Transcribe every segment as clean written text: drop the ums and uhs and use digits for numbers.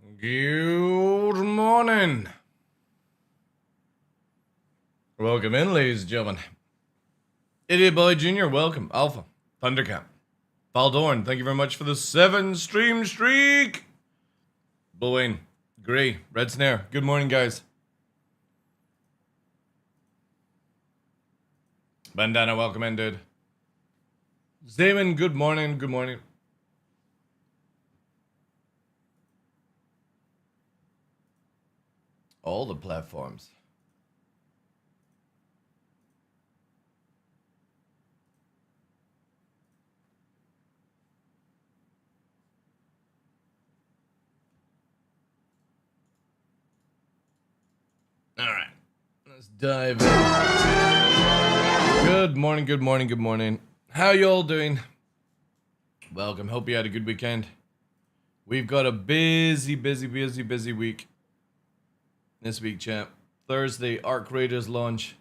Good morning. Welcome in, ladies and gentlemen. Idiot Boy Jr., welcome. Alpha, Thundercat, Valdorn, thank you very much for the 7 stream streak. Blue Gray, Red Snare, good morning, guys. Bandana, welcome in, dude. Zayman, good morning, good morning. All the platforms. Alright, let's dive in. Good morning, good morning, good morning. How y'all doing? Welcome, hope you had a good weekend. We've got a busy week. This week, champ. Thursday, Arc Raiders launch.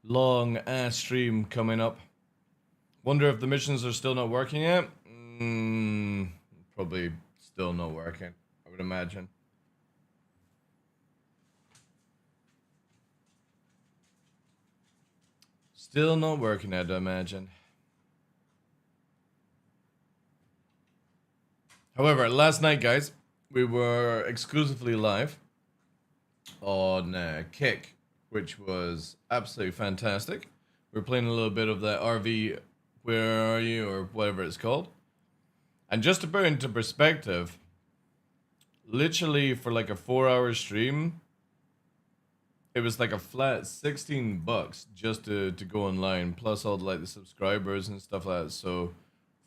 Long ass stream coming up. Wonder if the missions are still not working yet? Probably still not working, I would imagine. Still not working, I'd imagine. However, last night, guys, we were exclusively live on Kick, which was absolutely fantastic. We were playing a little bit of that RV, Where Are You, or whatever it's called. And just to put into perspective, literally for like a 4-hour stream, it was like a flat $16 just to go online, plus all like the subscribers and stuff like that. So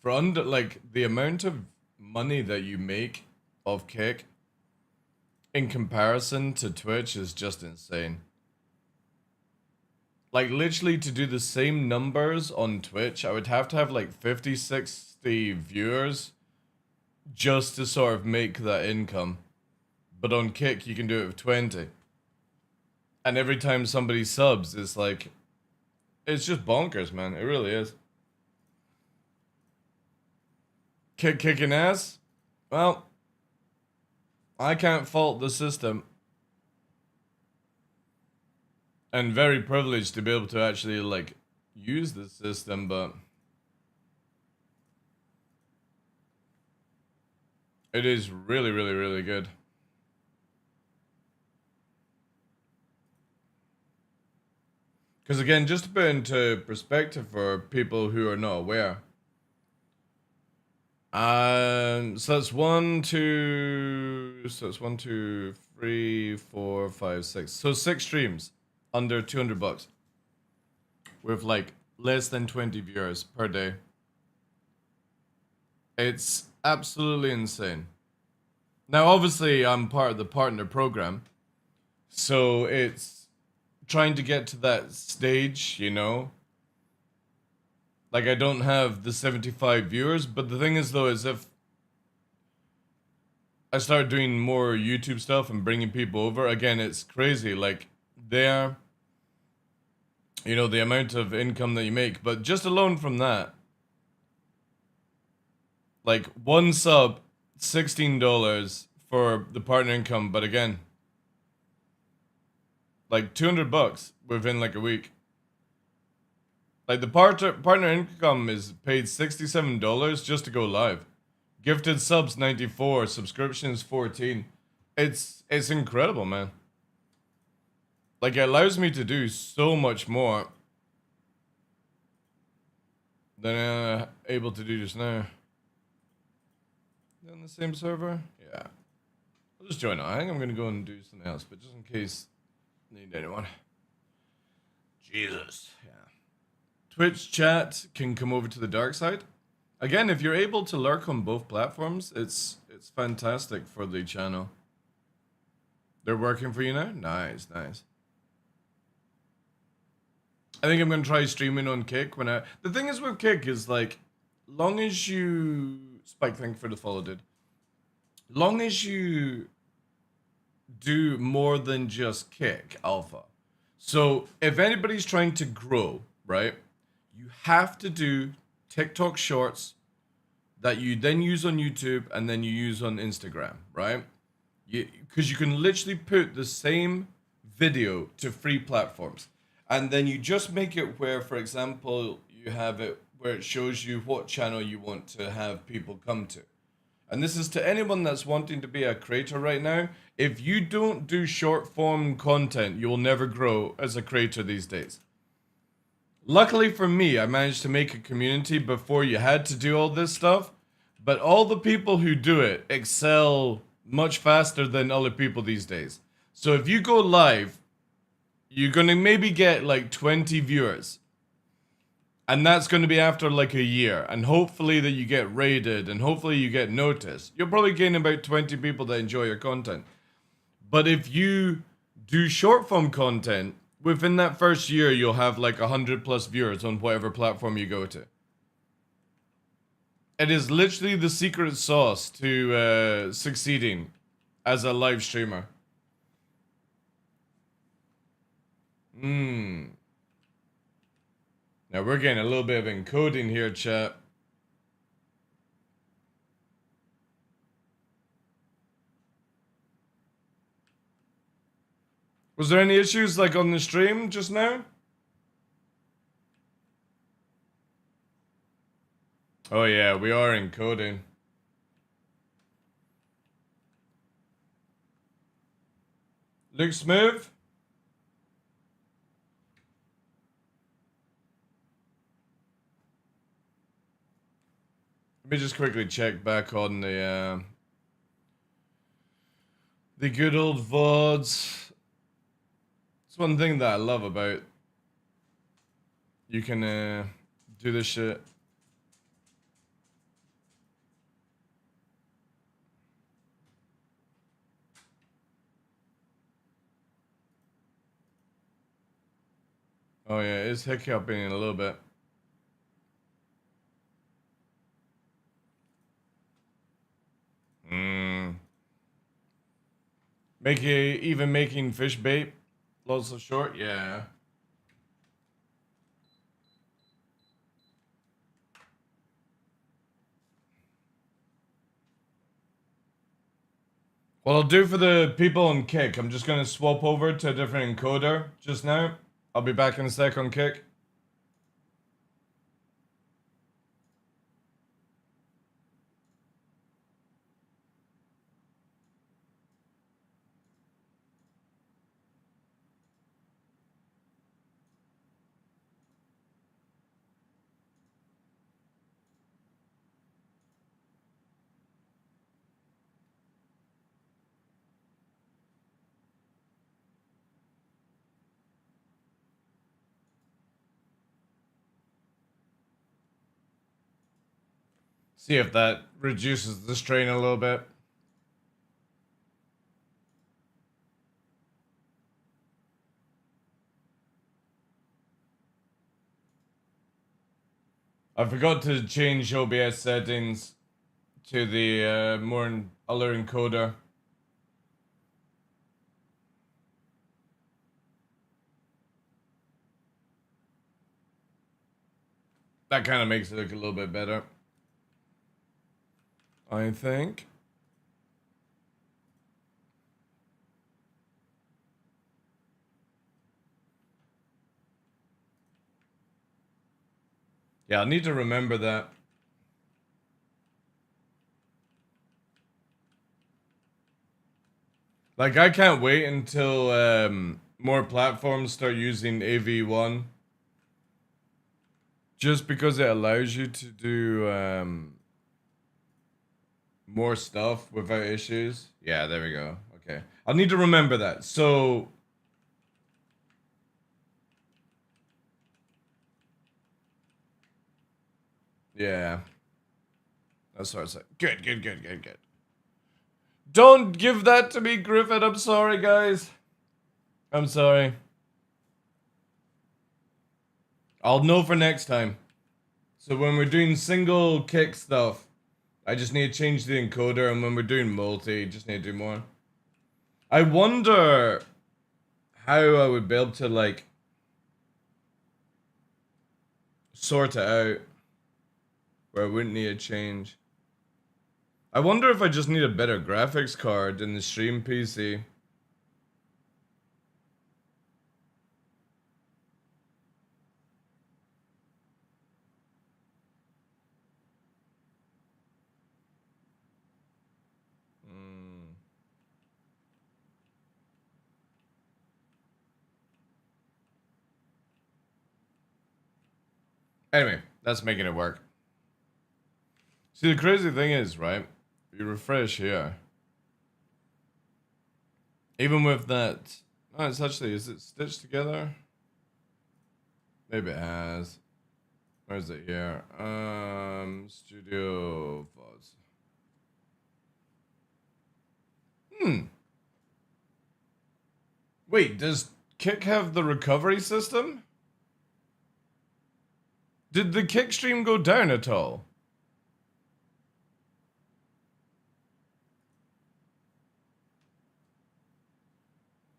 for under like the amount of money that you make off Kick in comparison to Twitch is just insane. Like literally to do the same numbers on Twitch, I would have to have like 50, 60 viewers just to sort of make that income. But on Kick, you can do it with 20. And every time somebody subs, it's like, it's just bonkers, man. It really is. Kick kicking ass? Well, I can't fault the system. And very privileged to be able to actually, like, use the system, but it is really good. Because again, just to put into perspective for people who are not aware, so that's 1, 2, so it's 1, 2, 3, 4, 5, 6. So 6 streams under $200 with like less than 20 viewers per day. It's absolutely insane. Now, obviously, I'm part of the partner program, so it's trying to get to that stage, you know. Like, I don't have the 75 viewers, but the thing is, though, is if I start doing more YouTube stuff and bringing people over, again, it's crazy. Like, there, you know, the amount of income that you make, but just alone from that, like, one sub, $16 for the partner income, but again, like $200 within like a week. Like the partner income is paid $67 just to go live. Gifted subs 94, subscriptions 14. It's incredible, man. Like it allows me to do so much more than I'm able to do just now. On the same server? Yeah. I'll just join. I think I'm gonna go and do something else, but just in case need anyone. Jesus. Yeah. Twitch chat can come over to the dark side. Again, if you're able to lurk on both platforms, it's fantastic for the channel. They're working for you now? Nice, nice. I think I'm gonna try streaming on Kick when the thing is with Kick is like, long as you Spike, thank you for the follow, dude. Long as you do more than just Kick Alpha. So if anybody's trying to grow, right, you have to do TikTok shorts that you then use on YouTube and then you use on Instagram, right? Because you can literally put the same video to free platforms, and then you just make it where, for example, you have it where it shows you what channel you want to have people come to. And this is to anyone that's wanting to be a creator right now. If you don't do short form content, you will never grow as a creator these days. Luckily for me, I managed to make a community before you had to do all this stuff. But all the people who do it excel much faster than other people these days. So if you go live, you're going to maybe get like 20 viewers. And that's going to be after like a year. And hopefully that you get rated and hopefully you get noticed. You'll probably gain about 20 people that enjoy your content. But if you do short form content, within that first year, you'll have like 100 plus viewers on whatever platform you go to. It is literally the secret sauce to succeeding as a live streamer. Now we're getting a little bit of encoding here, chat. Was there any issues like on the stream just now? Oh yeah, we are encoding. Looks smooth. Let me just quickly check back on the good old VODs. It's one thing that I love about you can do this shit. Oh yeah, it's hiccuping in a little bit. Even making fish bait lots of short, yeah. What I'll do for the people on Kick, I'm just gonna swap over to a different encoder just now. I'll be back in a sec on Kick. See if that reduces the strain a little bit. I forgot to change OBS settings to the more other encoder. That kind of makes it look a little bit better, I think. Yeah, I need to remember that. Like, I can't wait until more platforms start using AV1. Just because it allows you to do more stuff without issues. Yeah, there we go. Okay. I'll need to remember that. So... yeah. That's what I said. Good. Don't give that to me, Griffin. I'm sorry, guys. I'm sorry. I'll know for next time. So when we're doing single kick stuff, I just need to change the encoder, and when we're doing multi, just need to do more. I wonder how I would be able to, like, sort it out where I wouldn't need a change. I wonder if I just need a better graphics card in the stream PC. Anyway, that's making it work. See, the crazy thing is, right? You refresh here. Even with that... Oh, it's actually... Is it stitched together? Maybe it has. Where is it here? Studio... Wait, does Kick have the recovery system? Did the Kick stream go down at all?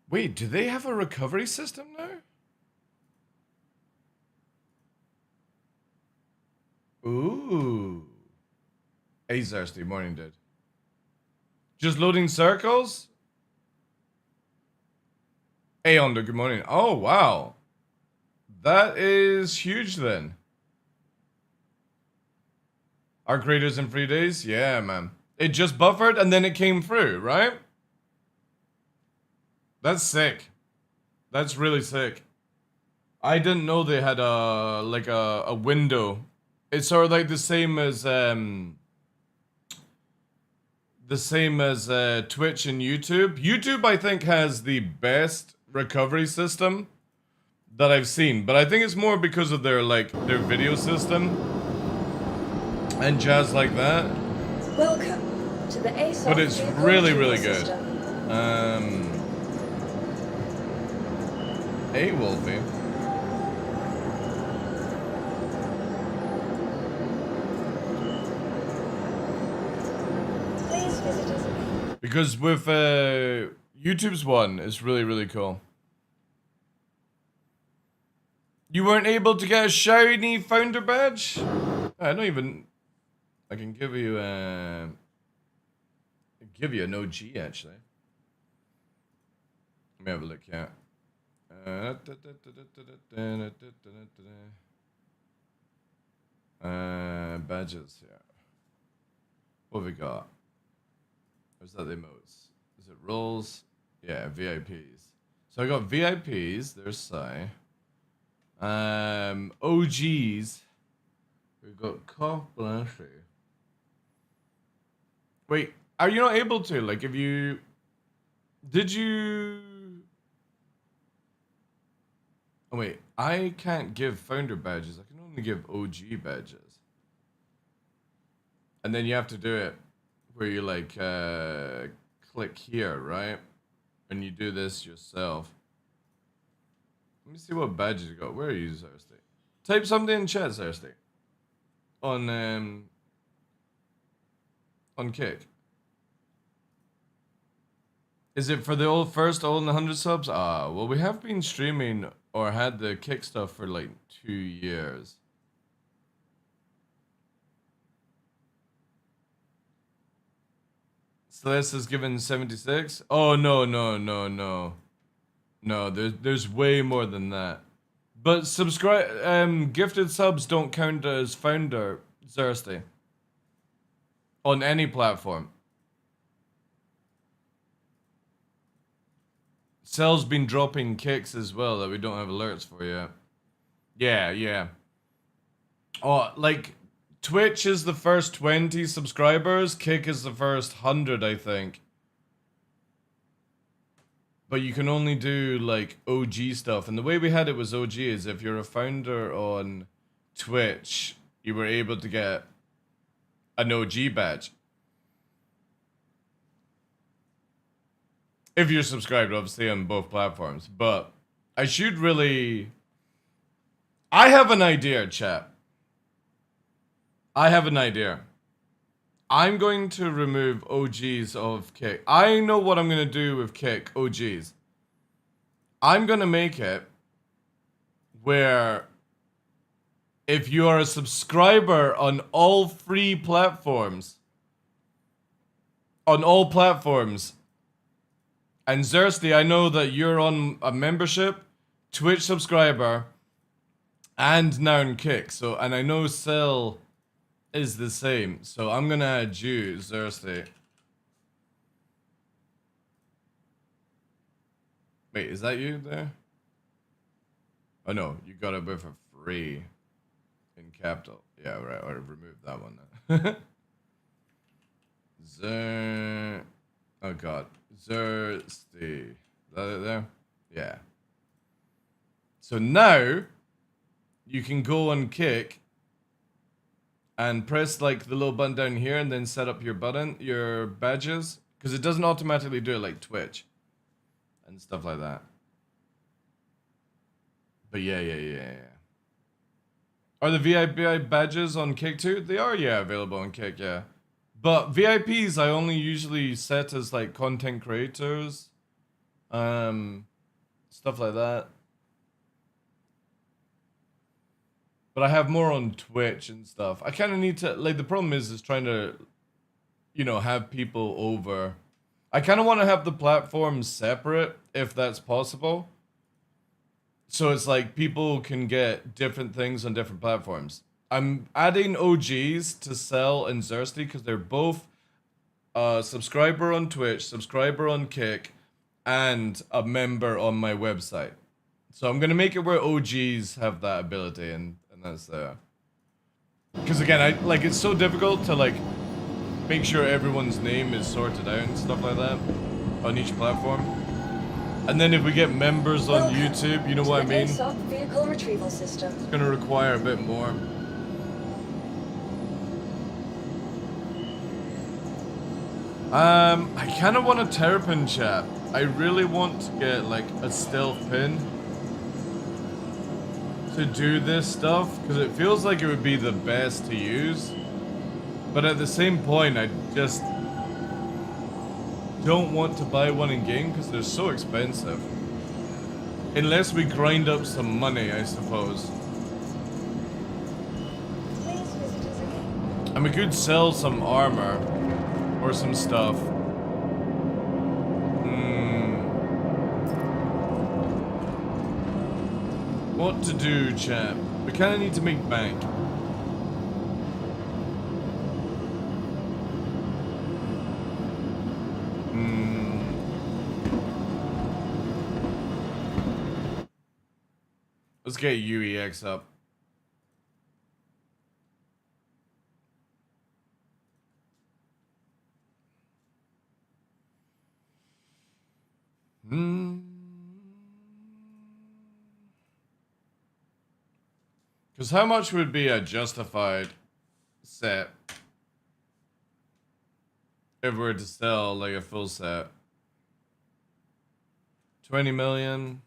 Wait, do they have a recovery system now? Ooh. Hey, Thirsty. Morning, dude. Just loading circles? Hey, Onda, good morning. Oh, wow. That is huge, then. Our creators in 3 days? Yeah, man. It just buffered and then it came through, right? That's sick. That's really sick. I didn't know they had a window. It's sort of like the same as Twitch and YouTube. YouTube, I think, has the best recovery system that I've seen, but I think it's more because of their video system and jazz like that. Welcome to the ASOS. But it's really, really good. Hey, Wolfie. Please visit us. Because with YouTube's one, it's really, really cool. You weren't able to get a shiny founder badge? I don't even... I can give you an OG, actually. Let me have a look here. Badges, yeah. What have we got? Or is that the emotes? Is it roles? Yeah, VIPs. So I got VIPs, there's Sai. OGs. We've got Cop Blanche. Wait, are you not able to? Like, if you... Did you... Oh, wait. I can't give founder badges. I can only give OG badges. And then you have to do it where you, like, click here, right? And you do this yourself. Let me see what badges you got. Where are you, Thirsty? Type something in chat, Thirsty. On Kick. Is it for the first all in the 100 subs? Ah, well, we have been streaming or had the Kick stuff for like 2 years. Celeste is given 76. Oh no. No, there's way more than that. But gifted subs don't count as founder, Thirsty. On any platform. Cell's been dropping kicks as well that we don't have alerts for yet. Yeah. Oh, like, Twitch is the first 20 subscribers, Kick is the first 100, I think. But you can only do, like, OG stuff. And the way we had it was OG is if you're a founder on Twitch, you were able to get an OG badge. If you're subscribed, obviously, on both platforms. But I should really... I have an idea, chat. I have an idea. I'm going to remove OGs of Kick. I know what I'm going to do with Kick OGs. I'm going to make it where if you are a subscriber on all 3 platforms, on all platforms. And Zirsty, I know that you're on a membership, Twitch subscriber, and now in Kick. So, and I know Cell is the same. So I'm gonna add you, Zirsty. Wait, is that you there? Oh no, you got it for free in capital. Yeah, right. I removed that one now. Oh god, Zirsty. That it there? Yeah. So now you can go on Kick and press like the little button down here and then set up your badges, because it doesn't automatically do it like Twitch and stuff like that. But yeah. Are the VIP badges on Kick too? They are, yeah, available on Kick, yeah. But VIPs I only usually set as like content creators, stuff like that. But I have more on Twitch and stuff. I kind of need to, like, the problem is trying to, you know, have people over. I kind of want to have the platforms separate, if that's possible. So it's like people can get different things on different platforms. I'm adding OGs to Cell and Zirsty because they're both a subscriber on Twitch, subscriber on Kick, and a member on my website. So I'm going to make it where OGs have that ability, and that's there. Because again, it's so difficult to like make sure everyone's name is sorted out and stuff like that on each platform. And then if we get members on YouTube, you know what I mean? ASOP vehicle retrieval system. It's gonna require a bit more. I kind of want a terrapin chat. I really want to get like a stealth pin to do this stuff, because it feels like it would be the best to use. But at the same point, I just don't want to buy one in game because they're so expensive. Unless we grind up some money, I suppose. Please visit us again. And we could sell some armor or some stuff. What to do, chap? We kind of need to make bank. Let's get UEX up. Because how much would be a justified set if we were to sell like a full set? 20 million.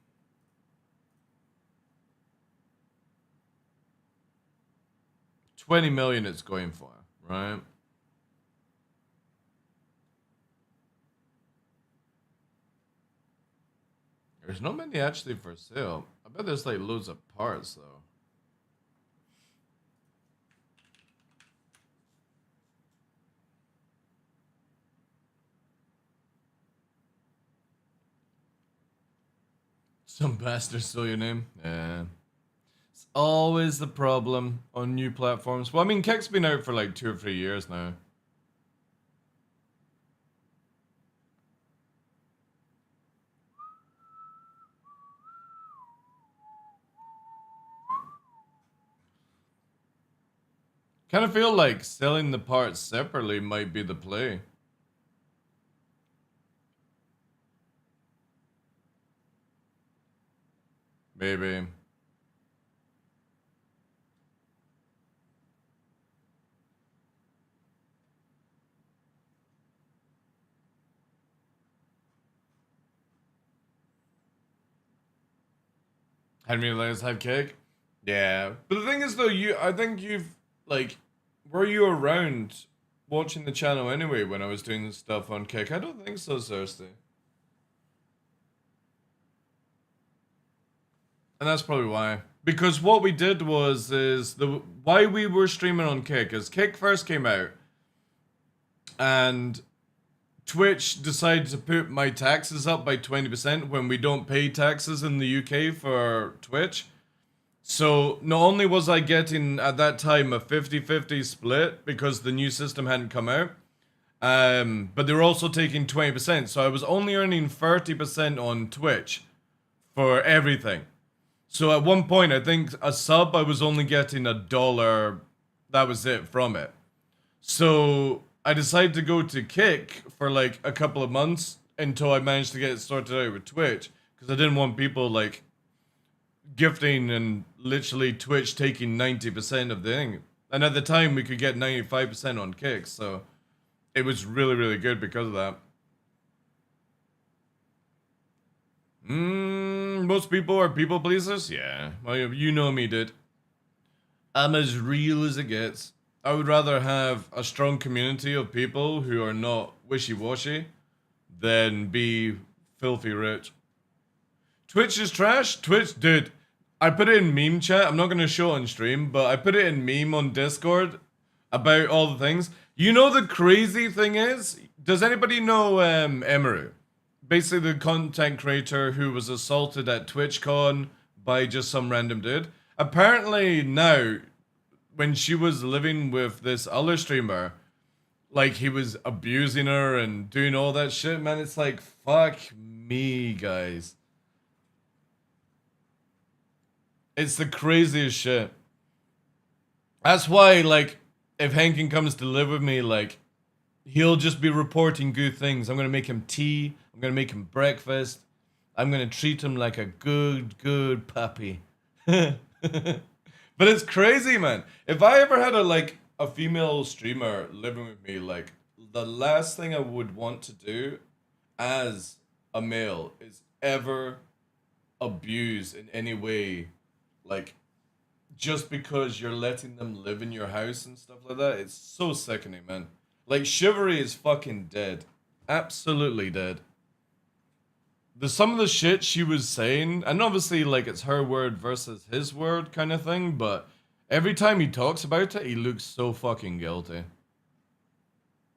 20 million it's going for, right? There's not many actually for sale. I bet there's like loads of parts though. Some bastard stole your name. Yeah. It's always the problem on new platforms. Well, I mean, Kick's been out for like 2 or 3 years now. Kind of feel like selling the parts separately might be the play. Maybe. Hadn't realized have cake. Yeah, but the thing is though, I think you've like, were you around watching the channel anyway when I was doing the stuff on Kick? I don't think so, Cersei. And that's probably why. Because what we did was why we were streaming on Kick is Kick first came out, and Twitch decided to put my taxes up by 20% when we don't pay taxes in the UK for Twitch. So not only was I getting at that time a 50-50 split because the new system hadn't come out, but they were also taking 20%. So I was only earning 30% on Twitch for everything. So at one point, I think a sub, I was only getting $1. That was it from it. So I decided to go to Kick for like a couple of months until I managed to get it sorted out with Twitch, because I didn't want people like gifting and literally Twitch taking 90% of the thing. And at the time, we could get 95% on Kick, so it was really, really good because of that. Most people are people pleasers? Yeah. Well, you know me, dude. I'm as real as it gets. I would rather have a strong community of people who are not wishy-washy than be filthy rich. Twitch is trash? Twitch, dude. I put it in meme chat. I'm not going to show it on stream, but I put it in meme on Discord about all the things. You know the crazy thing is? Does anybody know Emeru? Basically the content creator who was assaulted at TwitchCon by just some random dude. Apparently now, when she was living with this other streamer, like he was abusing her and doing all that shit, man. It's like, fuck me, guys. It's the craziest shit. That's why, like, if Henkin comes to live with me, like, he'll just be reporting good things. I'm gonna make him tea. I'm gonna make him breakfast. I'm gonna treat him like a good puppy. But it's crazy, man. If I ever had a female streamer living with me, like, the last thing I would want to do as a male is ever abuse in any way, like, just because you're letting them live in your house and stuff like that. It's so sickening, man. Like, chivalry is fucking dead. Absolutely dead. Some of the shit she was saying, and obviously, like, it's her word versus his word kind of thing, but every time he talks about it, he looks so fucking guilty.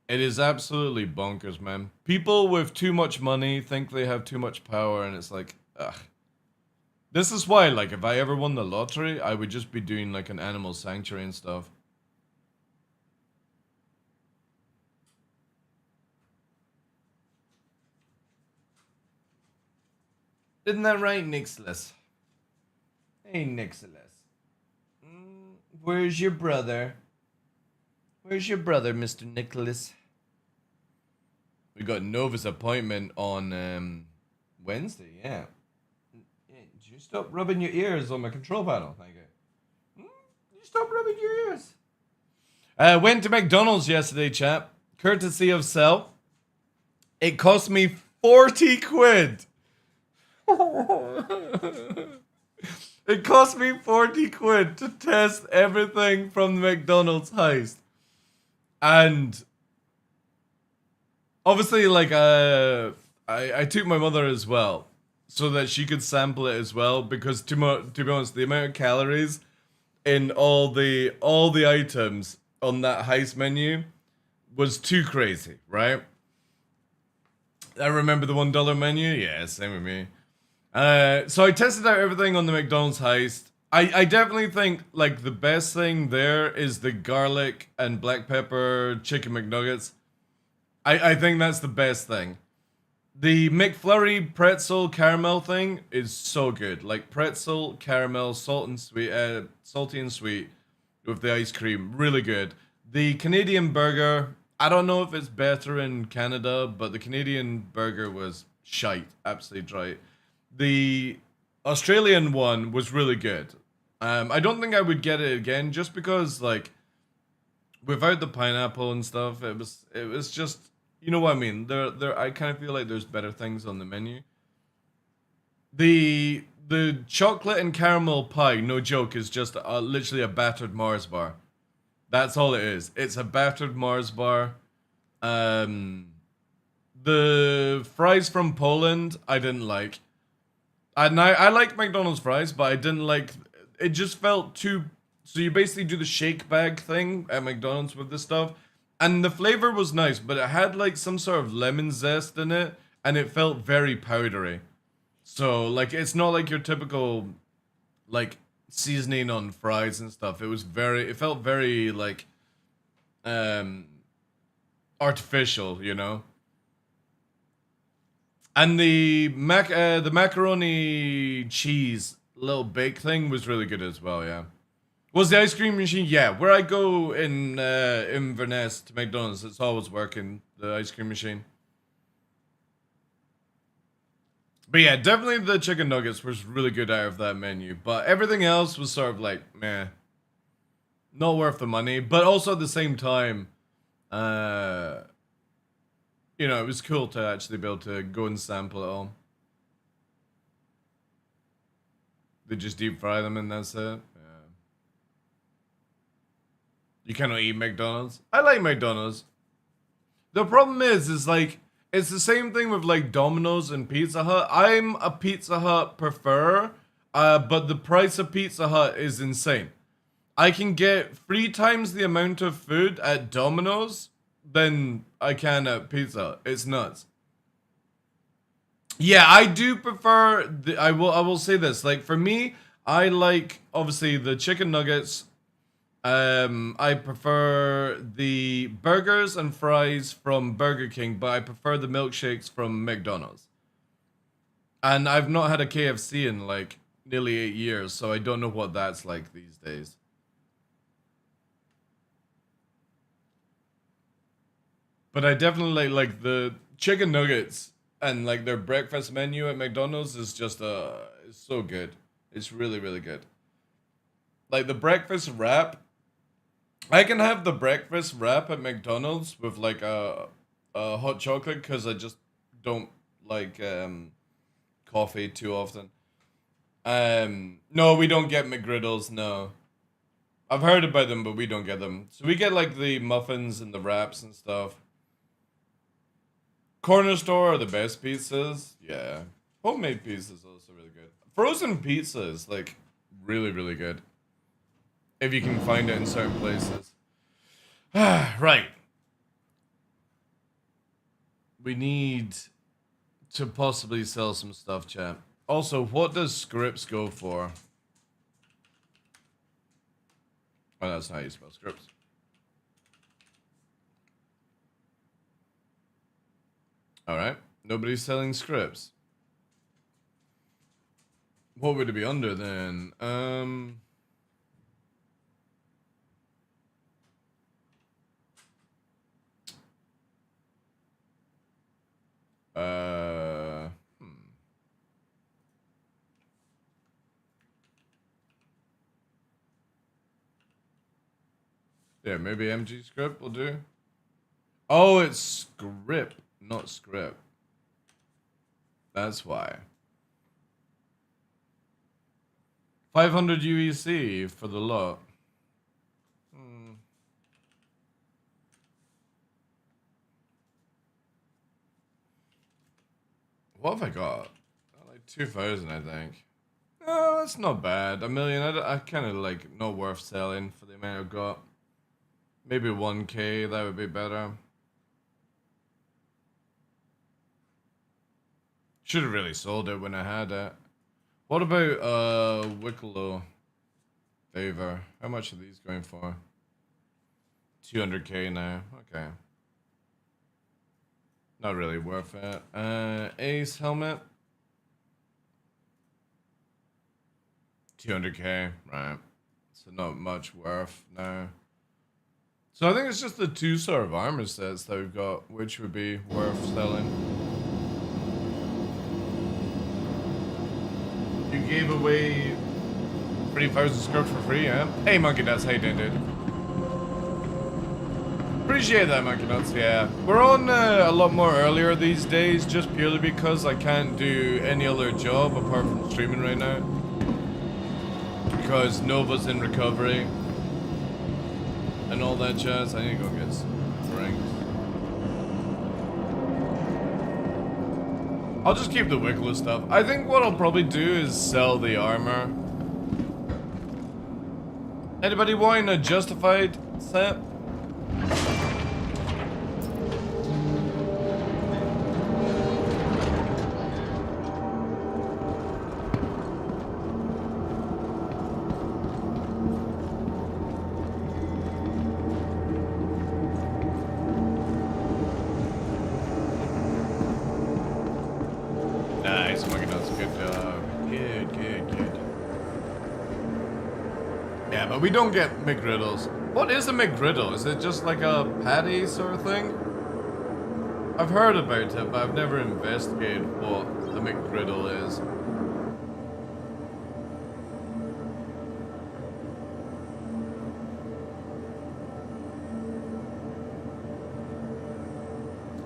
It is absolutely bonkers, man. People with too much money think they have too much power, and it's like, ugh. This is why, like, if I ever won the lottery, I would just be doing, like, an animal sanctuary and stuff. Isn't that right, Nicholas? Hey, Nicholas. Where's your brother? Where's your brother, Mr. Nicholas? We got Nova's appointment on Wednesday, yeah. Did you stop rubbing your ears on my control panel? Thank you. You stop rubbing your ears. Went to McDonald's yesterday, chap. Courtesy of Cell. It cost me 40 quid. It cost me 40 quid to test everything from the McDonald's heist. And obviously, like, I took my mother as well, so that she could sample it as well, because to be honest, the amount of calories in all the items on that heist menu was too crazy, right? I remember the $1 menu. Yeah, same with me. So I tested out everything on the McDonald's heist. I definitely think, like, the best thing there is the garlic and black pepper chicken McNuggets. I think that's the best thing. The McFlurry pretzel caramel thing is so good. Like, pretzel, caramel, salty and sweet with the ice cream. Really good. The Canadian burger, I don't know if it's better in Canada, but the Canadian burger was shite. Absolutely dry. The Australian one was really good. I don't think I would get it again, just because, like, without the pineapple and stuff, it was just, you know what I mean. I kind of feel like there's better things on the menu. The chocolate and caramel pie, no joke, is just literally a battered Mars bar. That's all it is. It's a battered Mars bar. The fries from Poland, I didn't like. And I like McDonald's fries, but I didn't like. It just felt too. So you basically do the shake bag thing at McDonald's with this stuff, And the flavor was nice, but it had like some sort of lemon zest in it, and it felt very powdery. So like it's not like your typical like seasoning on fries and stuff. It felt very like um artificial, you know. And the macaroni cheese little bake thing was really good as well, yeah. Was the ice cream machine? Yeah, where I go in Inverness to McDonald's, it's always working, the ice cream machine. But yeah, definitely the chicken nuggets was really good out of that menu. But everything else was sort of like, meh. Not worth the money. But also at the same time, you know, it was cool to actually be able to go and sample it all. They just deep fry them and that's it. You cannot eat McDonald's. I like McDonald's. The problem is like, it's the same thing with like Domino's and Pizza Hut. I'm a Pizza Hut preferer, but the price of Pizza Hut is insane. I can get 3 times the amount of food at Domino's than I can at Pizza Hut. It's nuts. Yeah, I do prefer I will say this. Like for me, I like obviously the chicken nuggets. I prefer the burgers and fries from Burger King, but I prefer the milkshakes from McDonald's. And I've not had a KFC in like nearly 8 years, so I don't know what that's like these days. But I definitely like the chicken nuggets and like their breakfast menu at McDonald's is just it's so good. It's really really good. Like the breakfast wrap, I can have the breakfast wrap at McDonald's with like a hot chocolate because I just don't like coffee too often. No, we don't get McGriddles. No, I've heard about them, but we don't get them. So we get like the muffins and the wraps and stuff. Corner store are the best pizzas. Yeah, homemade pizza is also really good. Frozen pizza is like really really good. If you can find it in certain places. Right. We need to possibly sell some stuff, chat. Also, what does scripts go for? Oh, that's not how you spell scripts. Alright. Nobody's selling scripts. What would it be under then? Yeah, maybe MG script will do. Oh, it's script, not script. That's why. 500 UEC for the lot. What have I got? Like 2,000, I think. Oh, that's not bad. 1,000,000, I kind of like not worth selling for the amount I've got. Maybe 1K, that would be better. Should have really sold it when I had it. What about Wicklow Favor? How much are these going for? 200K now. Okay. Not really worth it. Ace helmet. 200K, right. So not much worth now. So I think it's just the 2 sort of armor sets that we've got, which would be worth selling. You gave away 3,000 scripts for free, yeah? Hey, Monkey Nuts, how you doing, dude? Appreciate that, Monkey Nuts, yeah. We're on a lot more earlier these days, just purely because I can't do any other job apart from streaming right now. Because Nova's in recovery. And all that jazz. I need to go get some drinks. I'll just keep the Wicklow stuff. I think what I'll probably do is sell the armor. Anybody wanting a justified set? Nice, my goodness, good job. Good. Yeah, but we don't get McGriddles. What is a McGriddle? Is it just like a patty sort of thing? I've heard about it, but I've never investigated what a McGriddle is.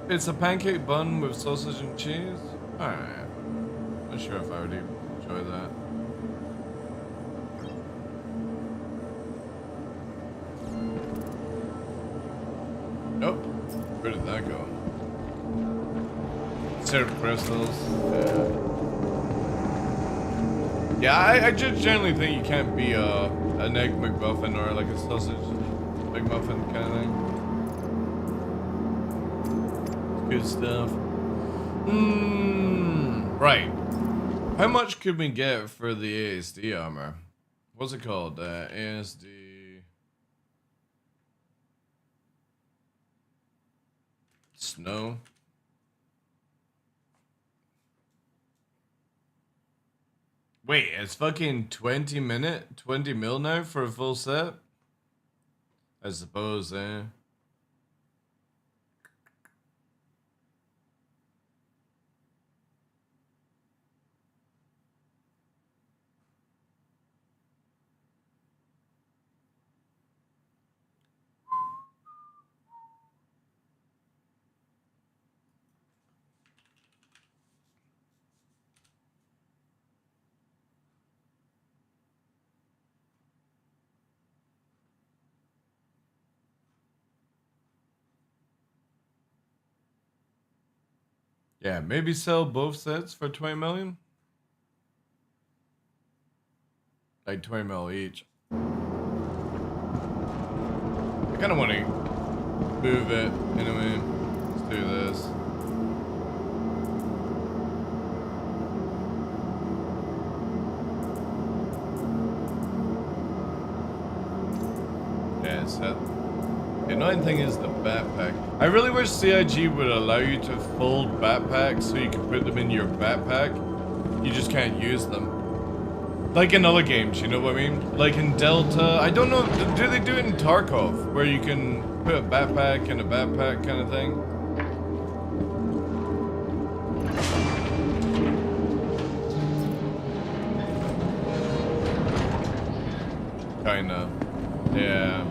It's a pancake bun with sausage and cheese? Alright. Not sure if I would even enjoy that. Nope. Where did that go? Syrup crystals. Yeah, I just generally think you can't be an egg McMuffin or like a sausage McMuffin kind of thing. Good stuff. Right. How much could we get for the ASD armor? What's it called? ASD... Snow? Wait, it's fucking 20 mil now for a full set? I suppose, eh? Yeah, maybe sell both sets for 20 million? Like 20 mil each. I kind of want to move it anyway. Let's do this. Yeah, it's set. The annoying thing is the backpack. I really wish CIG would allow you to fold backpacks so you can put them in your backpack. You just can't use them. Like in other games, you know what I mean? Like in Delta, I don't know, do they do it in Tarkov? Where you can put a backpack in a backpack kind of thing? Kinda. Yeah.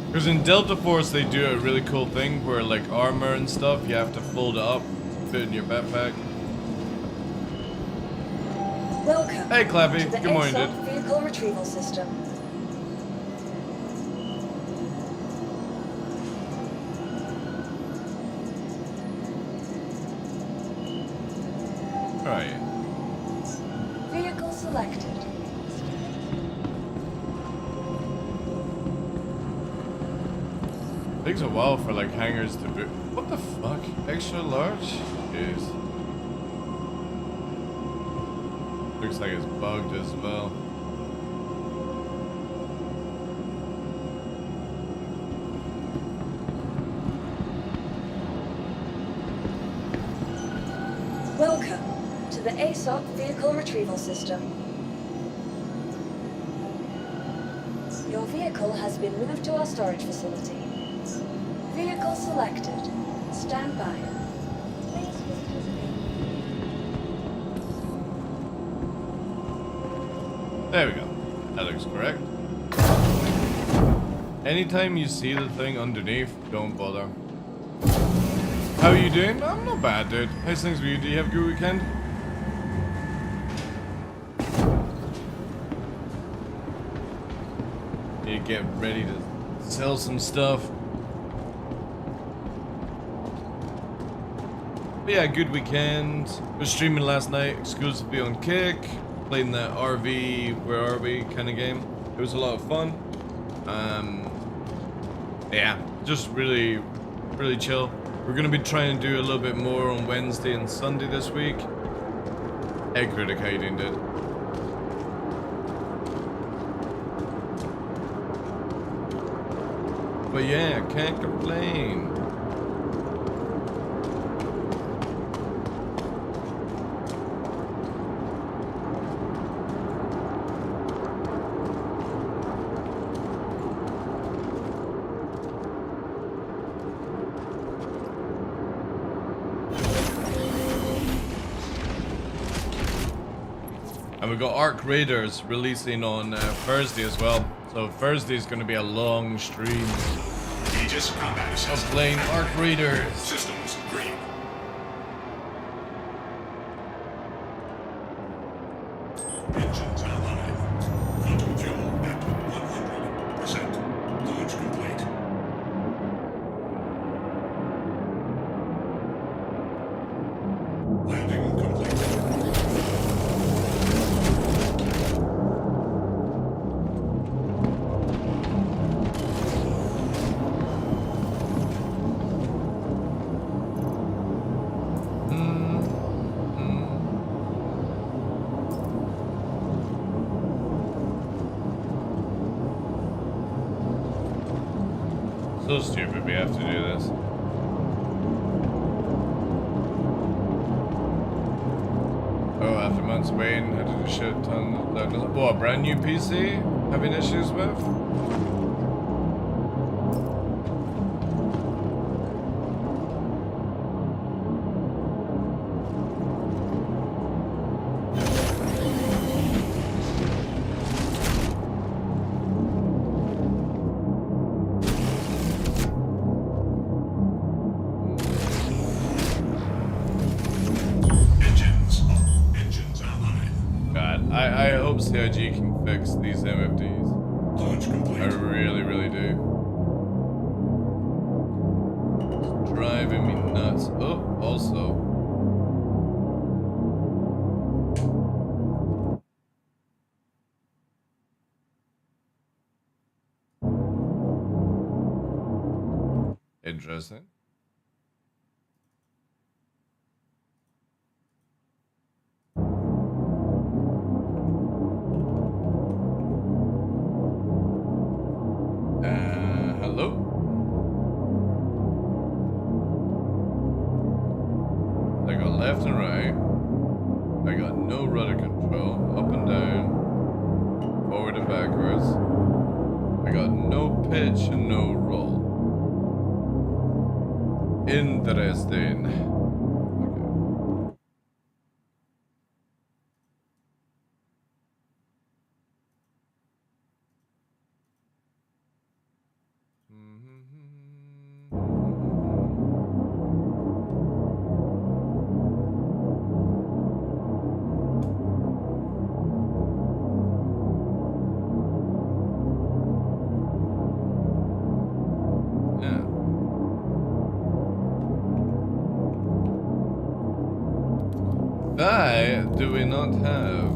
Because in Delta Force they do a really cool thing where like armor and stuff, you have to fold it up, put it in your backpack. Welcome. Hey Clappy, to the good morning dude. Vehicle retrieval system. Alright. Vehicle selected. Takes a while for like hangars to boot. What the fuck? Extra large? Jeez. Looks like it's bugged as well. Welcome to the ASOC Vehicle Retrieval System. Your vehicle has been moved to our storage facility. Vehicle selected. Stand by. Please visit us again. There we go. That looks correct. Anytime you see the thing underneath, don't bother. How are you doing? I'm not bad, dude. How's things with you? Do you have a good weekend? You get ready to sell some stuff. But yeah, good weekend. Was streaming last night exclusively on Kick. Playing that RV, where are we kind of game. It was a lot of fun. Yeah, just really chill. We're going to be trying to do a little bit more on Wednesday and Sunday this week. Eradicating it. But yeah, can't complain. And we've got Arc Raiders releasing on Thursday as well. So Thursday is going to be a long stream of playing Arc Raiders. Systems green. Engines online. Quantum fuel at 100%. Launch complete. Landing complete. So stupid we have to do this. Oh, after months waiting, I did a shit ton of that. Oh, a brand new PC? Having issues with? Engines online. God, I hope CIG can fix these MFDs. Launch complete. I really, really do. It's driving me nuts. Oh, also. Interesting. Hello? I got left and right. I got no rudder control. Up and down. Forward and backwards. I got no pitch and no roll. Interesting. Okay. Why do we not have?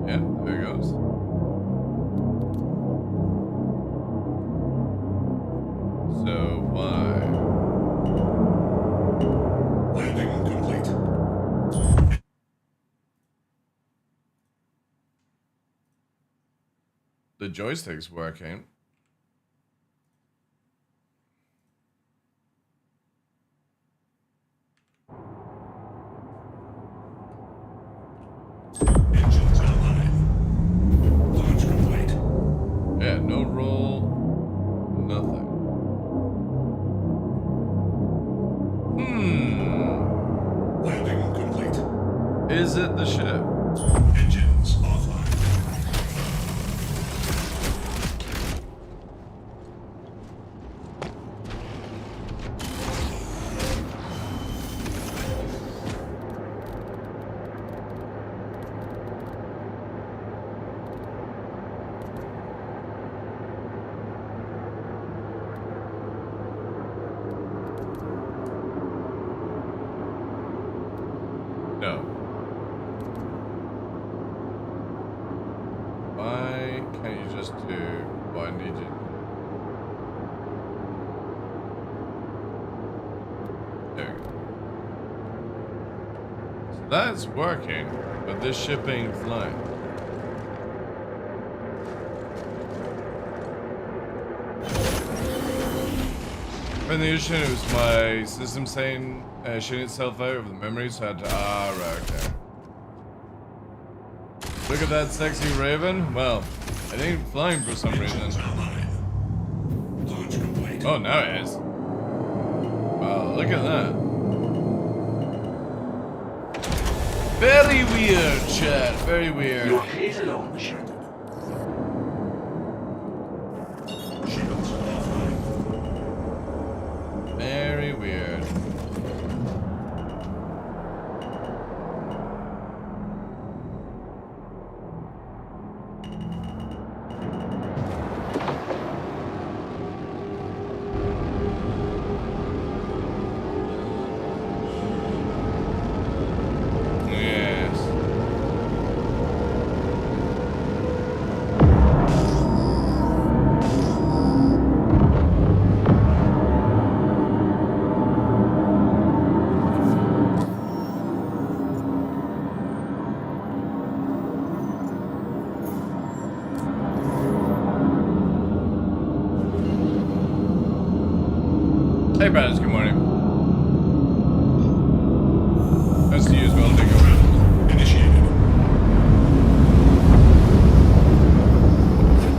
Yeah, there it goes. So why? Landing complete. The joystick's working. Engines online. Launch complete. Yeah, no roll, nothing. Landing complete. Is it the ship? Engines offline. No. Why can't you just do what I need you to do? That's working, but this ship ain't flying. In the ocean, it was my system saying, shitting itself out of the memory, so I had to, right, okay. Look at that sexy raven. Well, it ain't flying for some reason. Engines online. Launch complete. Oh, now it is. Wow, look at that. Very weird, chat. Very weird. You're clear to launch. Shields offline. Very weird. Yes. Hey, brothers, good morning. Nice to you as well, Diggo. Initiated.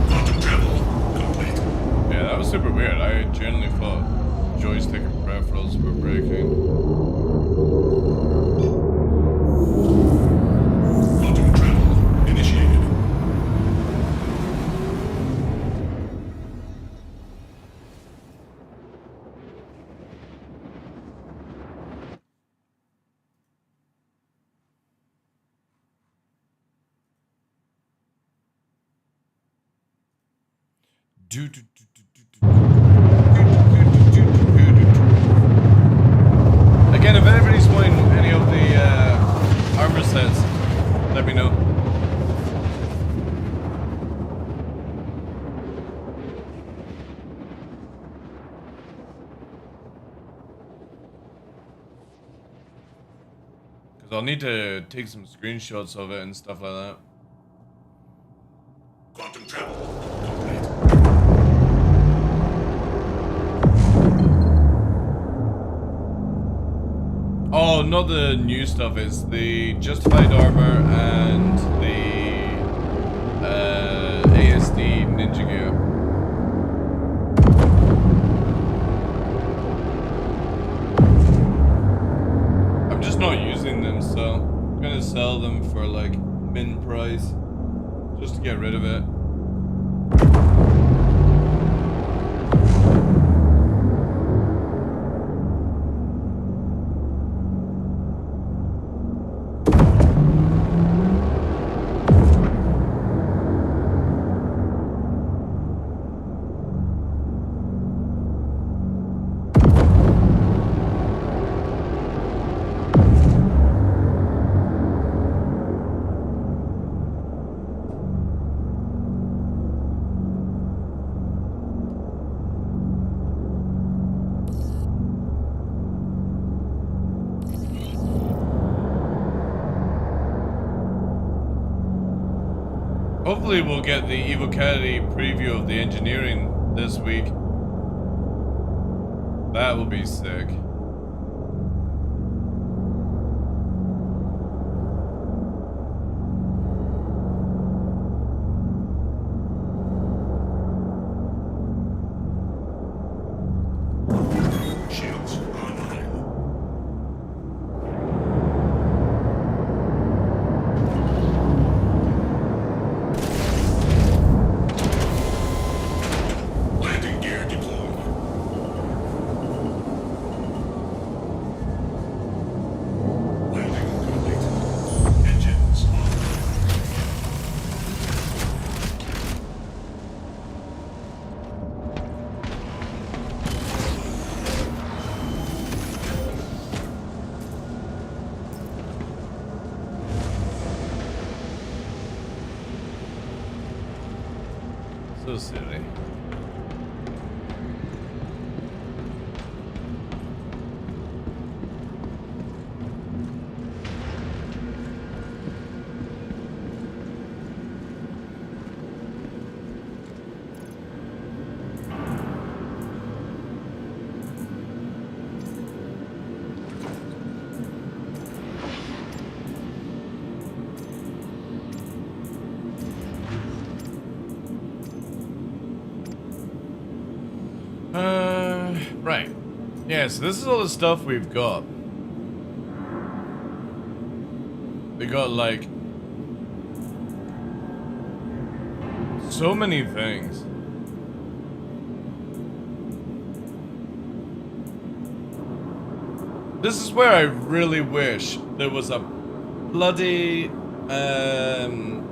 Quantum travel complete. Yeah, that was super weird. I genuinely thought joystick and peripherals were breaking. Quantum travel initiated. Again, if anybody's wanting any of the armor sets, let me know. Because I'll need to take some screenshots of it and stuff like that. Quantum travel complete. Oh, not the new stuff, it's the Justified Armor and the ASD Ninja Gear. I'm just not using them, so I'm gonna sell them for like min price just to get rid of it. Hopefully we'll get the Evocati preview of the engineering this week. That will be sick. Shields online. Landing gear deployed. Landing complete. Engines offline. So silly. Right. Yeah, so this is all the stuff we've got. We got, like, so many things. This is where I really wish there was a bloody, and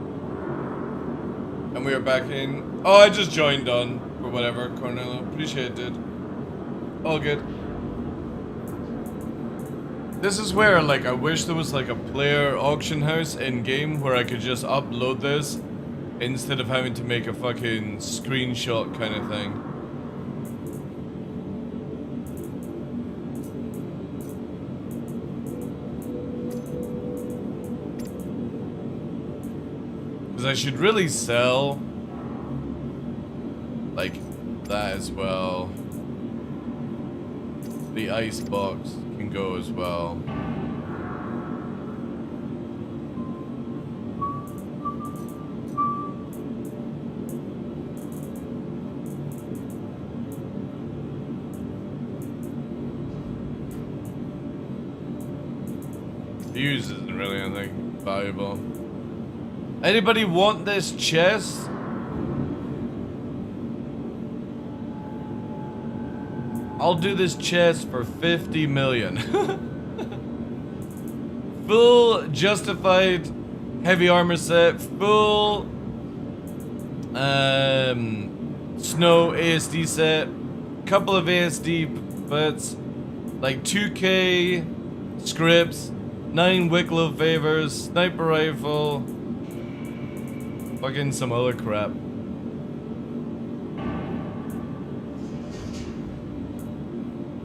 we are back in. Oh, I just joined on, or whatever, Cornello. Appreciate it. All good. This is where, like, I wish there was, like, a player auction house in-game where I could just upload this instead of having to make a fucking screenshot kind of thing. Because I should really sell, like, that as well. The ice box can go as well. Views isn't really anything valuable. Anybody want this chest? I'll do this chest for 50 million. Full justified heavy armor set, full snow ASD set, couple of ASD bits, like 2K scripts, 9 Wicklow favors, sniper rifle, fucking some other crap.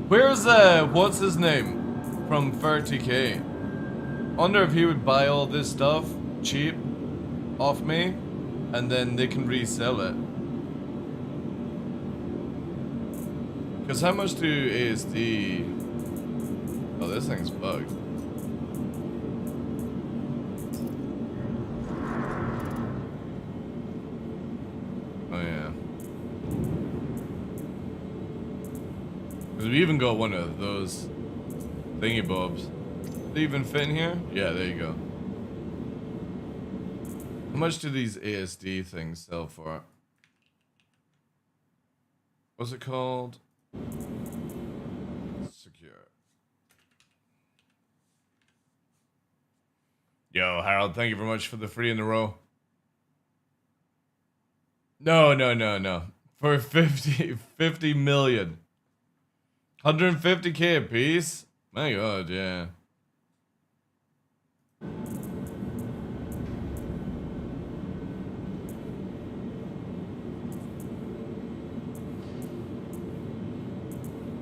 Where's what's his name from 30K? Wonder if he would buy all this stuff cheap off me and then they can resell it. Cause how much do ASD? Oh, this thing's bugged. Oh yeah. Cause we even got one of those thingy bobs. They even fit in here? Yeah, there you go. How much do these ASD things sell for? What's it called? Secure. Yo, Harold, thank you very much for the 3 in a row. No. For 50 million. 150K a piece? My god, yeah.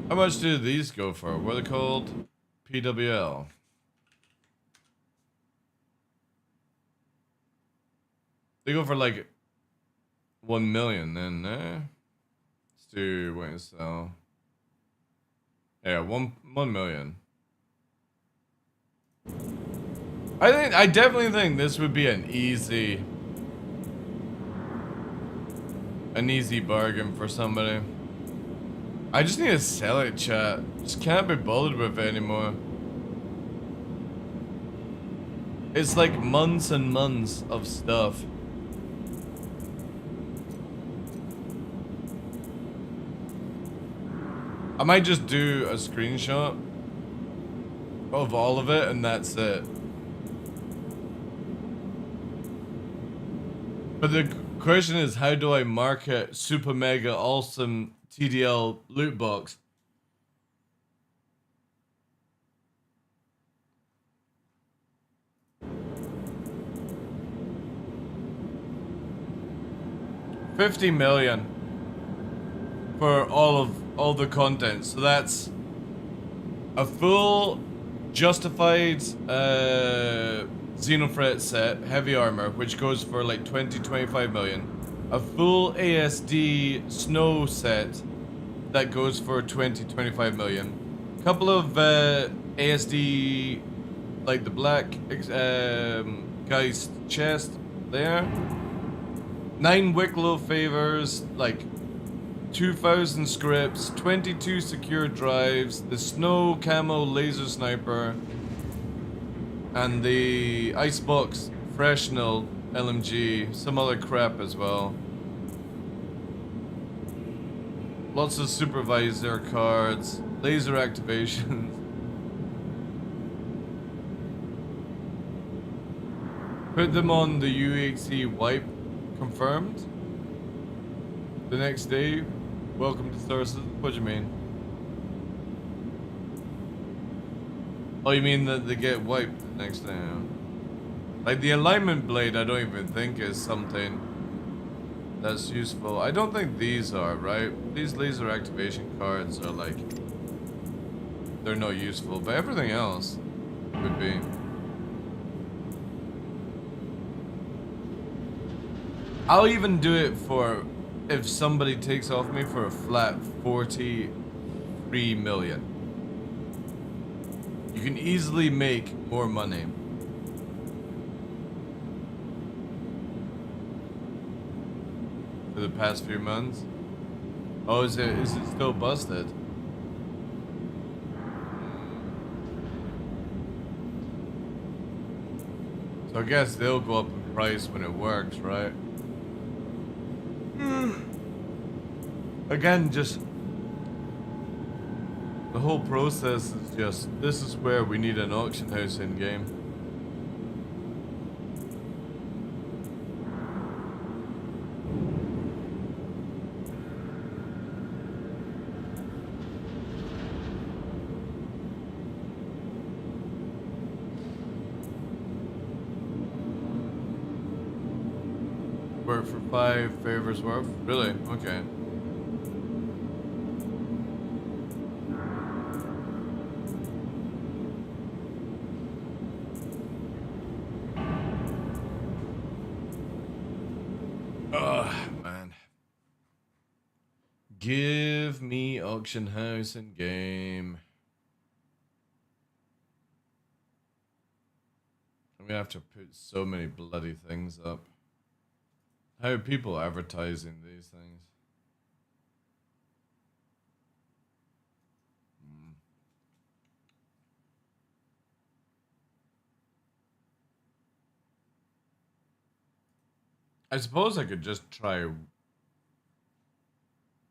How much do these go for? What are they called? PWL. They go for like 1 million then, eh? Let's do, wait, so. Yeah, 1 million. I definitely think this would be an easy bargain for somebody. I just need to sell it, chat. Just can't be bothered with it anymore. It's like months and months of stuff. I might just do a screenshot of all of it and that's it. But the question is, how do I market super mega awesome TDL loot box? $50 million for all the content. So that's a full justified Xenofret set, heavy armor, which goes for like 25 million. A full ASD snow set that goes for 25 million. Couple of ASD, like the black guy's chest there. 9 Wicklow favors, like 2,000 scripts, 22 secure drives, the snow camo laser sniper, and the icebox Freshnel LMG, some other crap as well. Lots of supervisor cards, laser activations. Put them on the UHC wipe. Confirmed. The next day, welcome to sources. What do you mean? Oh, you mean that they get wiped the next day? Yeah. Like the alignment blade, I don't even think is something that's useful. I don't think these are, right? These laser activation cards are like, they're not useful, but everything else would be. I'll even do it for if somebody takes off me for a flat 43 million. You can easily make more money. For the past few months. Oh, is it still busted? So I guess they'll go up in price when it works, right? Again, just the whole process is just, this is where we need an auction house in game. Work for 5 favors worth? Really? Okay. Man. Give me auction house in game. I'm gonna have to put so many bloody things up. How are people advertising these things? I suppose I could just try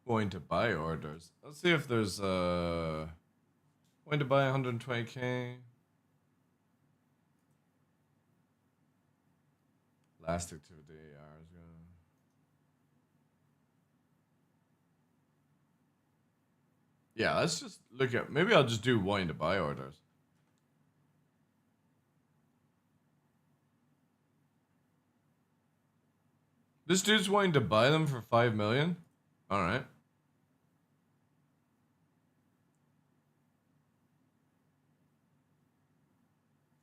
going to buy orders. Let's see if there's going to buy 120k. Last activity hours. Yeah, let's just look at. Maybe I'll just do wanting to buy orders. This dude's wanting to buy them for 5 million. All right.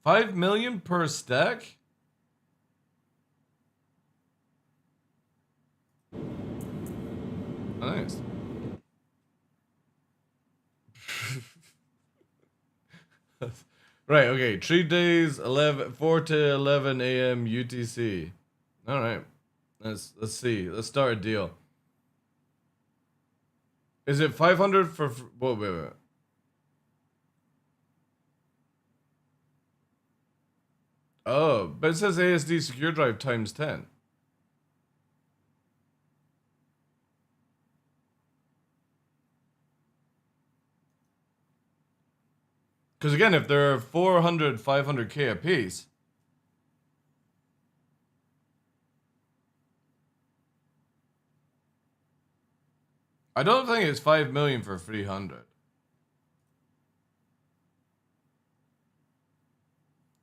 $5 million per stack? Nice. Right, okay. 3 days, 4 to 11 a.m. UTC. All right. Let's see. Let's start a deal. Is it 500 for wait. Oh, but it says ASD secure drive times 10. Because again, if there are 400, 500k a piece. I don't think it's 5 million for 300.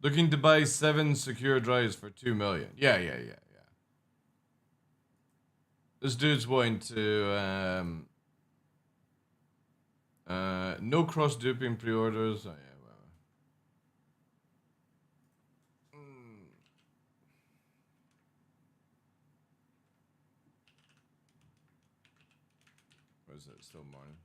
Looking to buy 7 secure drives for 2 million. Yeah. This dude's wanting to, no cross-duping pre-orders. Oh, yeah, What is it? Still morning.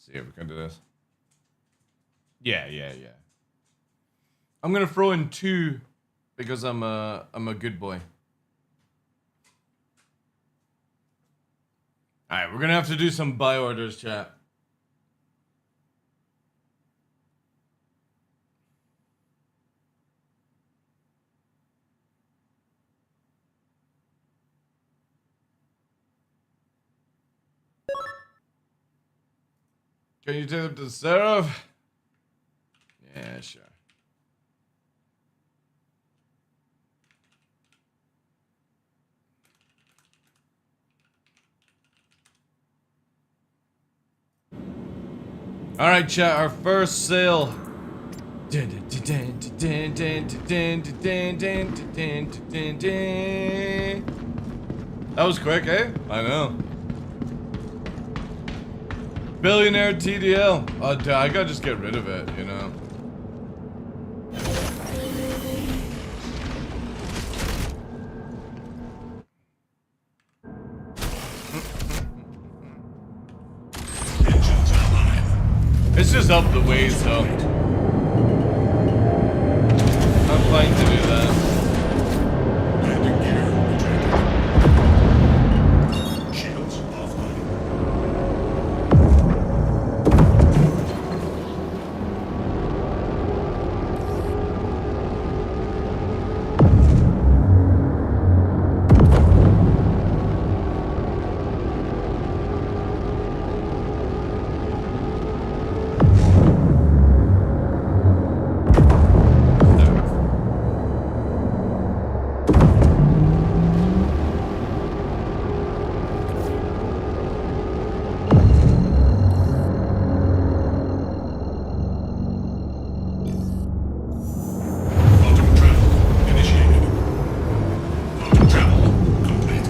see if we can do this. Yeah. I'm gonna throw in 2 because I'm a good boy. All right, we're gonna have to do some buy orders, chat. Can you take them to Seraph? Yeah, sure. All right, chat. Our first sale. That was quick, eh? I know. Billionaire TDL. Oh, dude, I gotta just get rid of it, you know. Engines online. It's just up the ways, though. I'm fine to do that. Landing gear retracted. Shields offline. Quantum travel initiated. Quantum travel complete.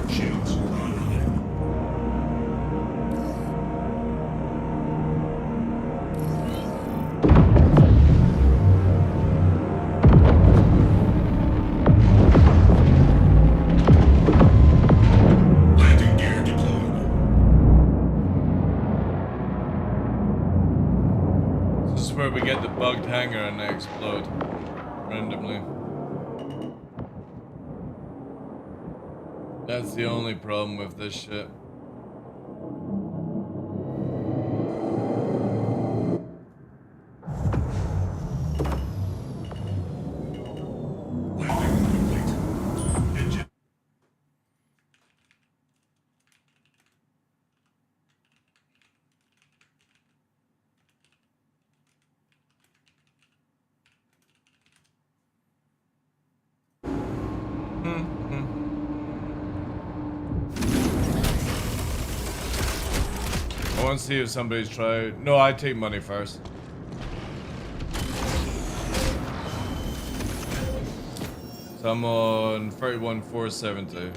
Shields online. Landing gear deployed. This is where we get the bugged hangar and they explode randomly. That's the only problem with this shit. Landing complete. Engine. I want to see if somebody's tried. No, I take money first. So I'm on 31,470.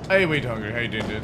Hey, wait, hungry. How you doing, dude?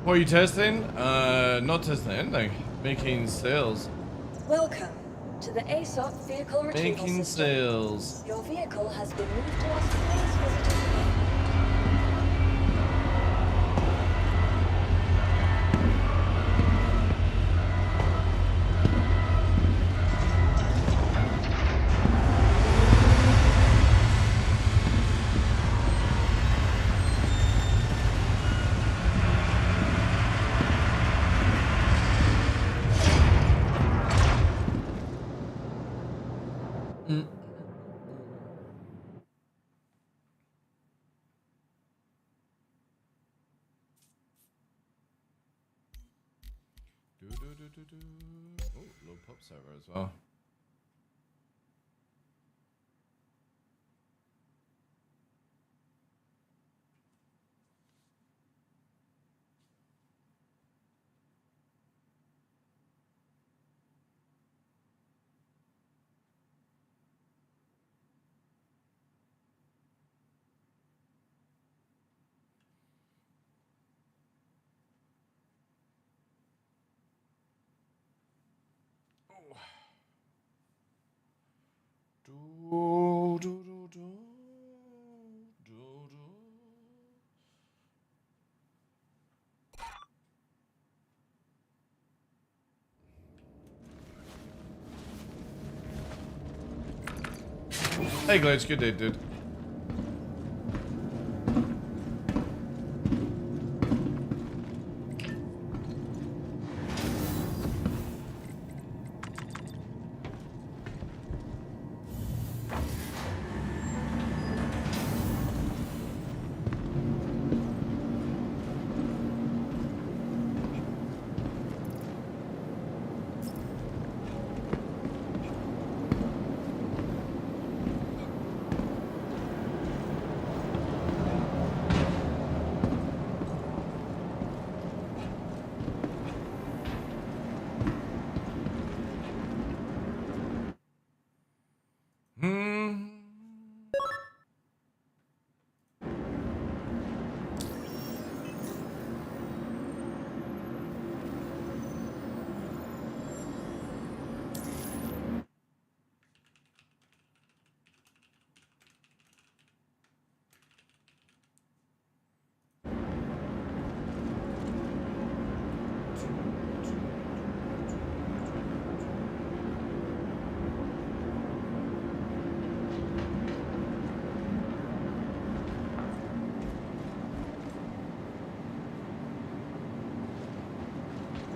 What are you testing? Not testing anything. Making sales. Welcome to the ASOP vehicle retrieval Making system. sales. Your vehicle has been moved to our space visitor. Oh, low pop server as well. Do, do, do, do, do, do. Hey Glitch, good day, dude.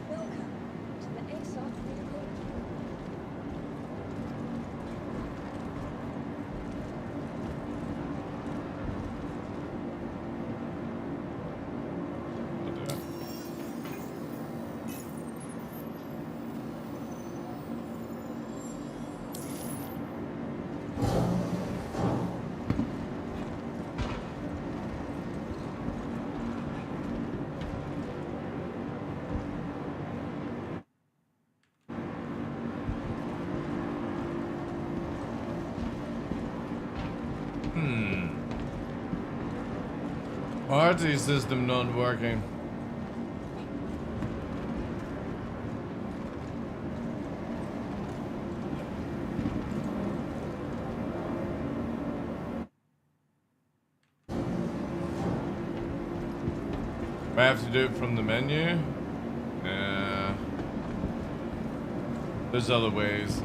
Welcome to the ASOP vehicle. Party system not working. I have to do it from the menu. Yeah. There's other ways.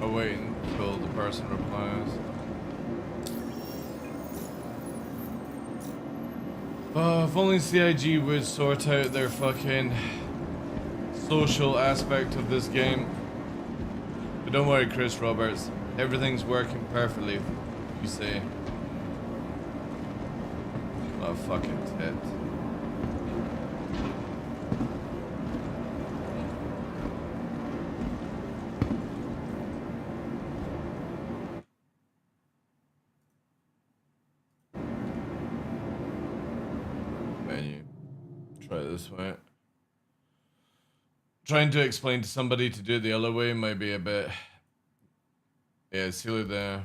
I'll wait until the person replies. If only CIG would sort out their fucking social aspect of this game. But don't worry, Chris Roberts. Everything's working perfectly, you say. Oh, fucking tit. Menu. Try it this way. Trying to explain to somebody to do it the other way might be a bit... Yeah, silly there.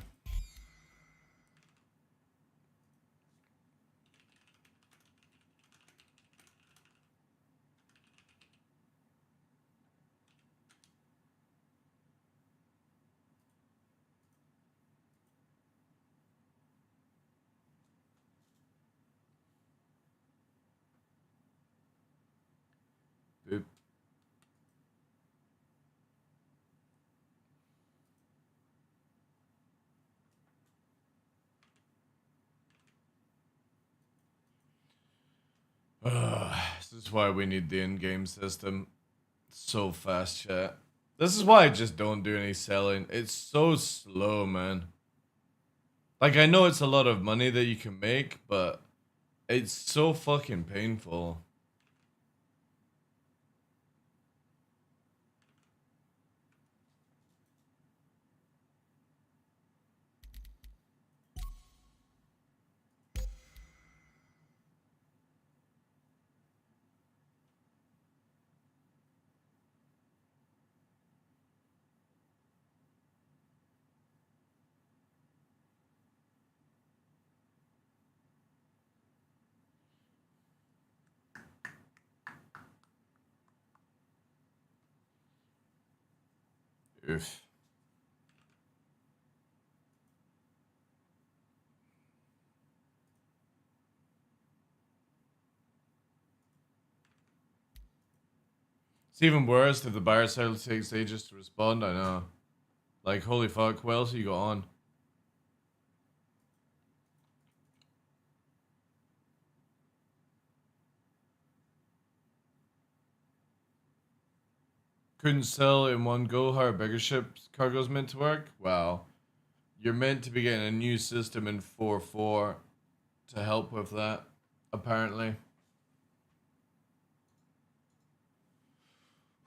is why we need the in-game system. It's so fast, chat. This is why I just don't do any selling. It's so slow, man. Like, I know it's a lot of money that you can make, but it's so fucking painful. Oof. It's even worse if the buyer side takes ages to respond, I know. Like, holy fuck, what else you got on? Couldn't sell in one go how a bigger ship's cargo's meant to work? Wow. You're meant to be getting a new system in 4.4 to help with that, apparently.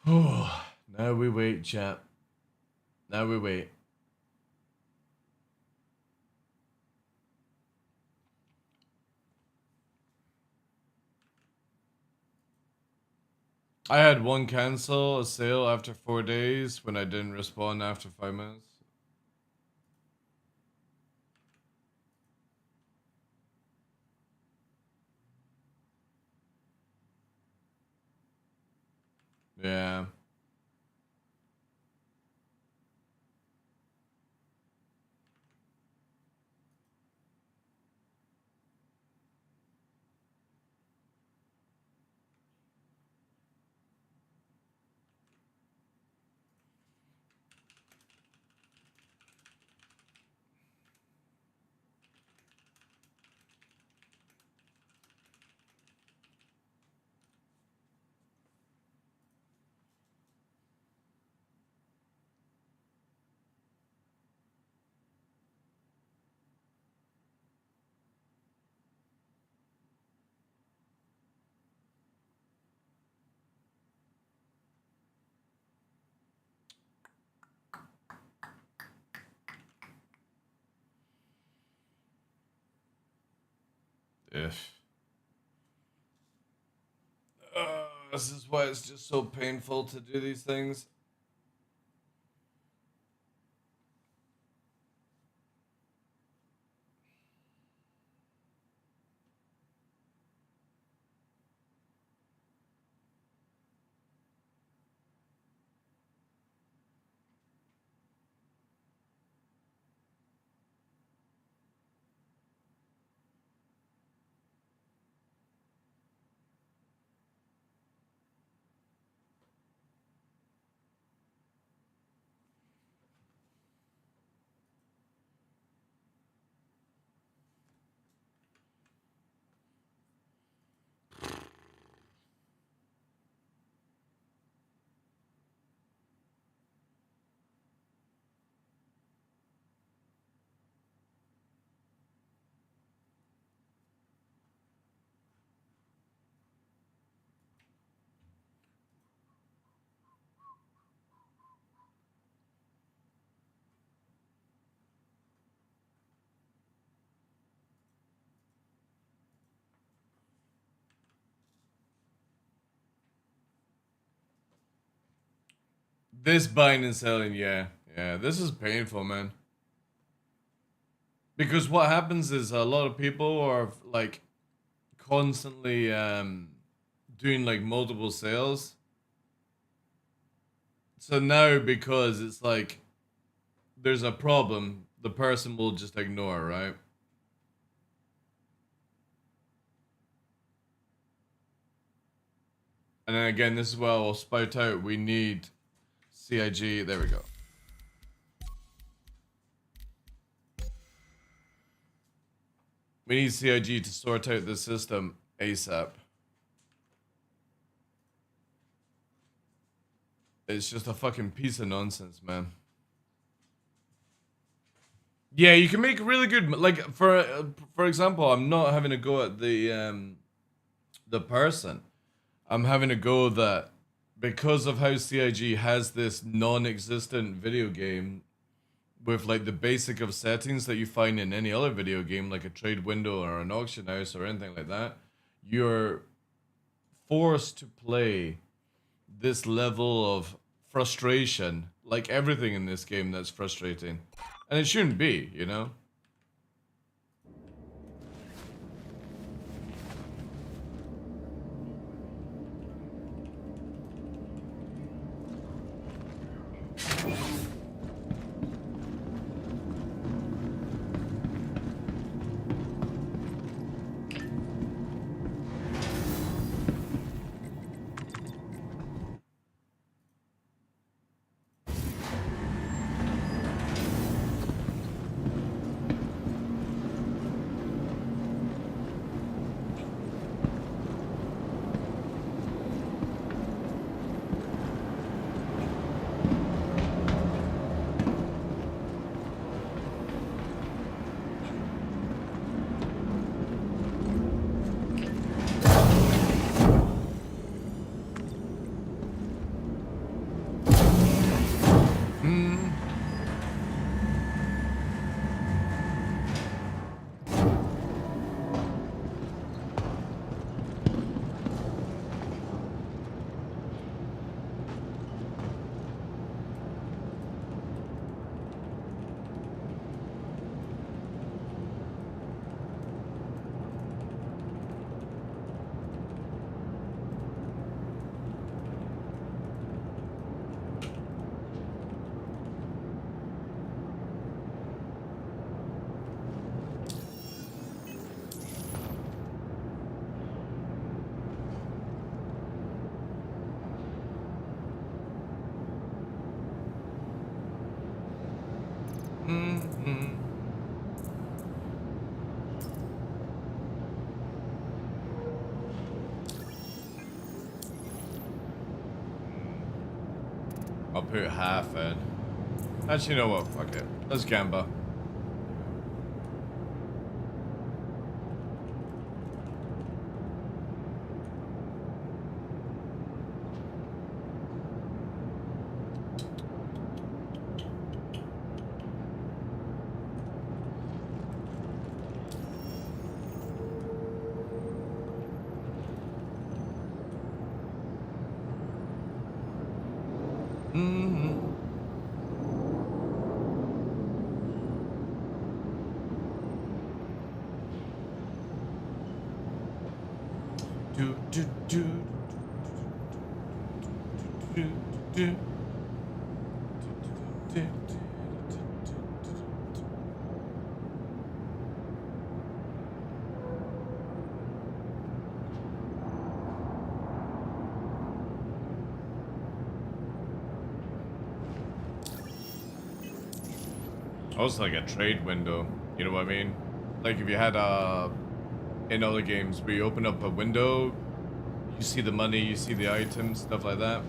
Now we wait, chat. Now we wait. I had one cancel a sale after 4 days when I didn't respond after 5 minutes. Yeah. If. This is why it's just so painful to do these things. This buying and selling, yeah. Yeah, this is painful, man. Because what happens is a lot of people are like constantly doing like multiple sales. So now because it's like there's a problem, the person will just ignore, right? And then again, this is where I'll spout out. We need CIG. There we go. We need CIG to sort out the system ASAP. It's just a fucking piece of nonsense, man. Yeah, you can make really good, like for example, I'm not having a go at the person. I'm having a go that because of how CIG has this non-existent video game with like the basic of settings that you find in any other video game, like a trade window or an auction house or anything like that, you're forced to play this level of frustration, like everything in this game that's frustrating. And it shouldn't be, you know? I'll put half in. Actually, you know what? Fuck it. Let's gamble. Also like a trade window, you know what I mean? Like if you had in other games where you open up a window, you see the money, you see the items, stuff like that.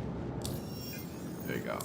There you go.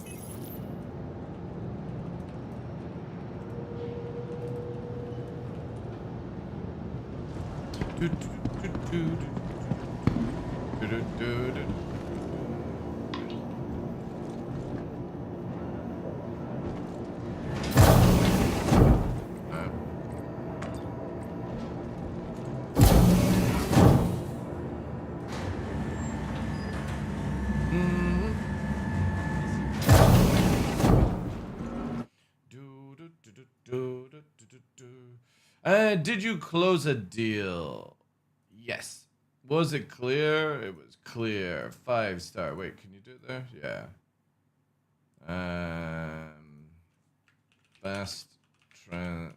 Did you close a deal? Yes. Was it clear? It was clear. 5-star. Wait, can you do it there? Yeah. Fast trade.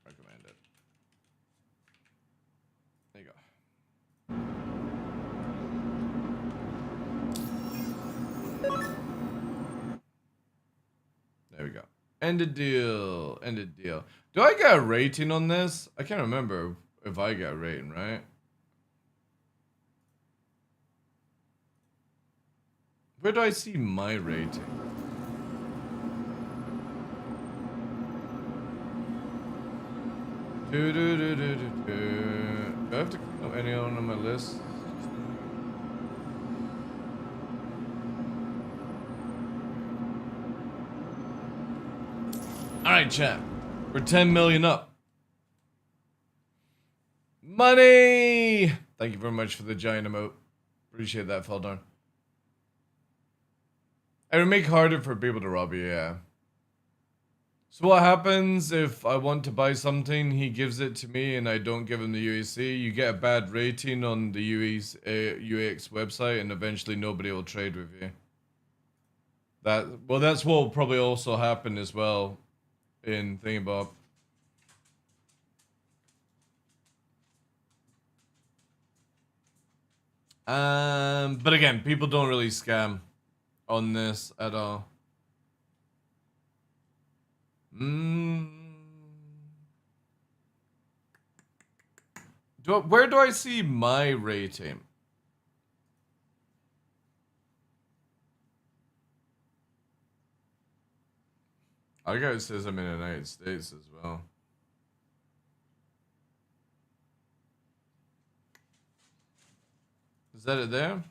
Recommended. There you go. There we go. Ended deal. Ended deal. Do I get a rating on this? I can't remember if I get a rating, right? Where do I see my rating? Do I have to click on anyone on my list? Alright, chat. We're 10 million up. Money! Thank you very much for the giant emote. Appreciate that, Feldorn. It would make it harder for people to rob you, yeah. So what happens if I want to buy something, he gives it to me and I don't give him the UAC? You get a bad rating on the UX website and eventually nobody will trade with you. That's what will probably also happen as well in Thingibob. But again, people don't really scam on this at all. Where do I see my rating? I guess it says I'm in the United States as well. Is that it there?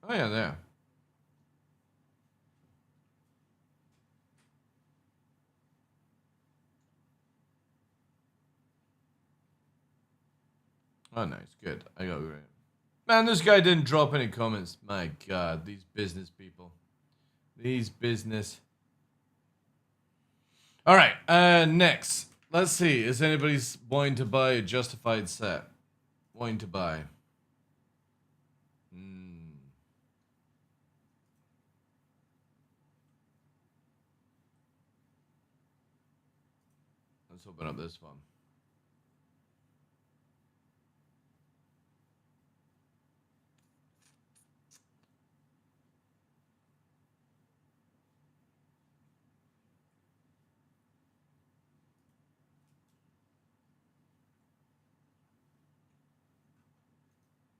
Oh yeah, there. Oh nice, good. I got it. Man, this guy didn't drop any comments. My god, these business people. These business. Alright, next. Let's see. Is anybody wanting to buy a justified set? Wanting to buy. Let's open up this one.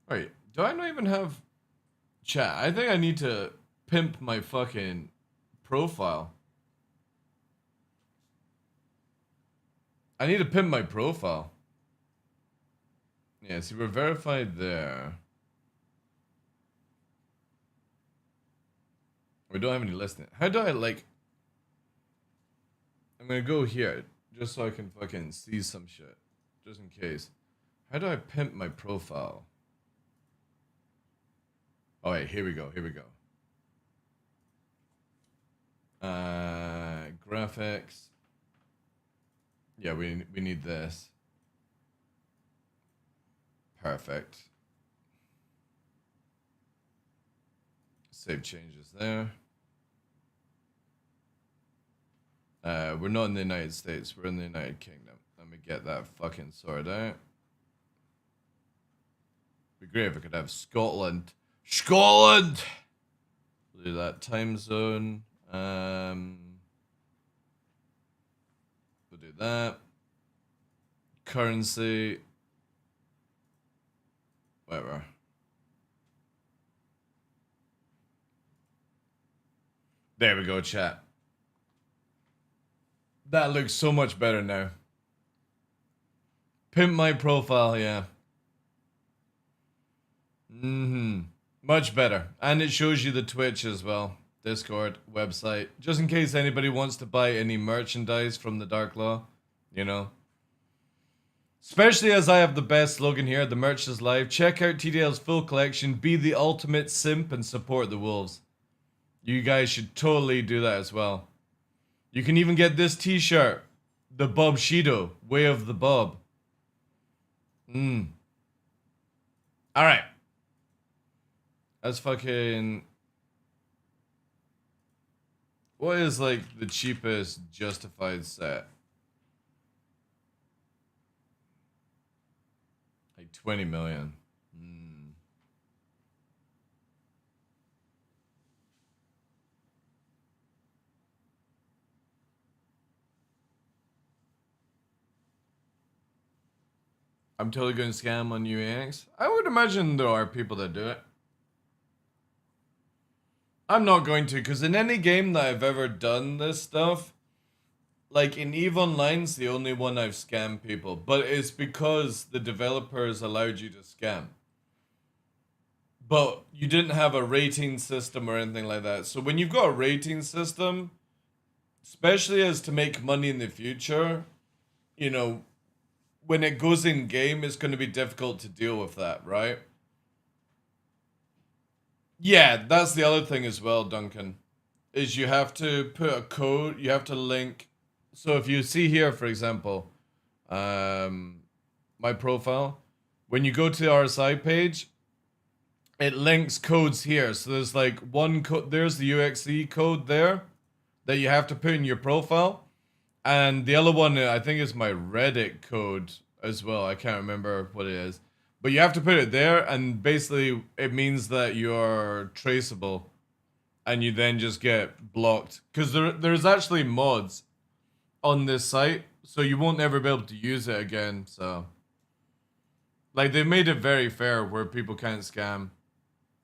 Wait, do I not even have chat? I think I need to pimp my fucking profile. I need to pimp my profile. Yeah, see, we're verified there. We don't have any listing. How do I, like... I'm gonna go here, just so I can fucking see some shit. Just in case. How do I pimp my profile? Oh wait, here we go, here we go. Graphics. Yeah, we need this. Perfect. Save changes there. We're not in the United States, we're in the United Kingdom. Let me get that fucking sorted out. Be great if I could have Scotland. Scotland! We'll do that. Time zone. We'll do that. Currency. Whatever. There we go, chat. That looks so much better now. Pimp my profile, yeah. Much better. And it shows you the Twitch as well. Discord, website. Just in case anybody wants to buy any merchandise from the TheDarkLaw, you know. Especially as I have the best slogan here, the merch is live. Check out TDL's full collection. Be the ultimate simp and support the wolves. You guys should totally do that as well. You can even get this t-shirt. The Bob Shido. Way of the Bob. Alright. That's fucking... What is, like, the cheapest justified set? Like 20 million. I'm totally going to scam on UAX. I would imagine there are people that do it. I'm not going to, because in any game that I've ever done this stuff, like in EVE Online's the only one I've scammed people, but it's because the developers allowed you to scam. But you didn't have a rating system or anything like that. So when you've got a rating system, especially as to make money in the future, you know, when it goes in game, it's going to be difficult to deal with that, right? Yeah, that's the other thing as well, Duncan, is you have to put a code, you have to link. So if you see here, for example, my profile, when you go to the RSI page, it links codes here. So there's like one code, there's the UXE code there that you have to put in your profile. And the other one, I think, is my Reddit code as well. I can't remember what it is. But you have to put it there, and basically it means that you're traceable. And you then just get blocked. Because there's actually mods on this site, so you won't ever be able to use it again, so... Like, they've made it very fair where people can't scam.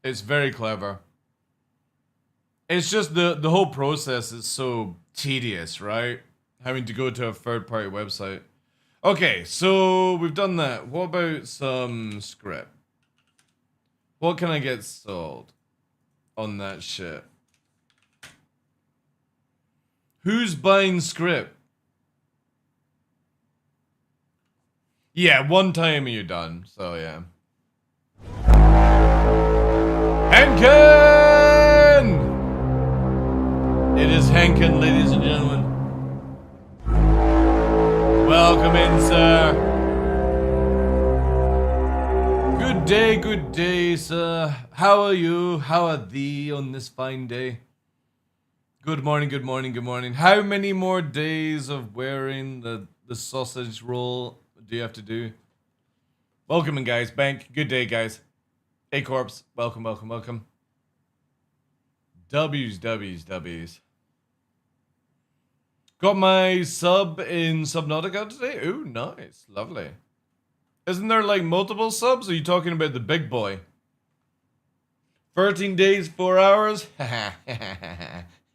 It's very clever. It's just the whole process is so tedious, right? Having to go to a third-party website. Okay, so we've done that. What about some script? What can I get sold on that shit? Who's buying script? Yeah, one time and you're done, so yeah. Henkin! It is Henkin, ladies and gentlemen. Welcome in, sir. Good day, sir. How are you? How are thee on this fine day? Good morning, good morning, good morning. How many more days of wearing the sausage roll do you have to do? Welcome in, guys. Bank, good day, guys. A-Corps, welcome, welcome, welcome. W's. Got my sub in Subnautica today? Ooh, nice. Lovely. Isn't there like multiple subs? Or are you talking about the big boy? 13 days, 4 hours?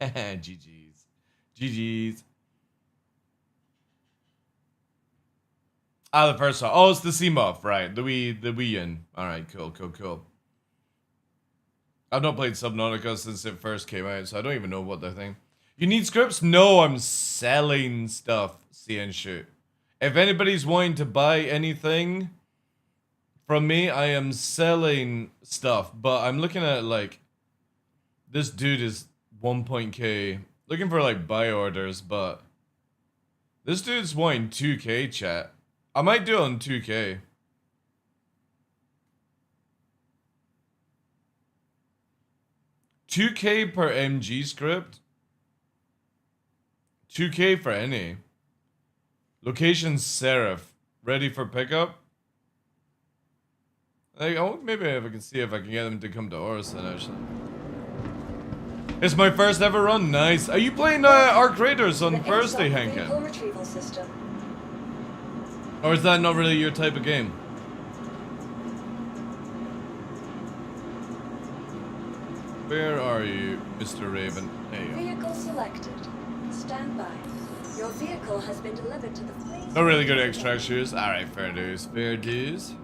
GG's. GG's. Ah, the first one. Oh, it's the CMOF, right. The Wii in. Alright, cool. I've not played Subnautica since it first came out, so I don't even know what they're thinking. You need scripts? No, I'm selling stuff, CN Shoot. If anybody's wanting to buy anything from me, I am selling stuff. But I'm looking at, like, this dude is 1.k. Looking for, like, buy orders, but this dude's wanting 2k, chat. I might do it on 2k. $2k per MG script? 2k for any. Location Seraph. Ready for pickup? Like, oh, maybe if I can see if I can get them to come to Orison, actually. It's my first ever run. Nice. Are you playing Arc Raiders on Thursday, Hankin? Or is that not really your type of game? Where are you, Mr. Raven? There you go. Vehicle selected. Stand by. Your vehicle has been delivered to the place. Not really good at extract shoes. Alright, fair dues. Fair dues.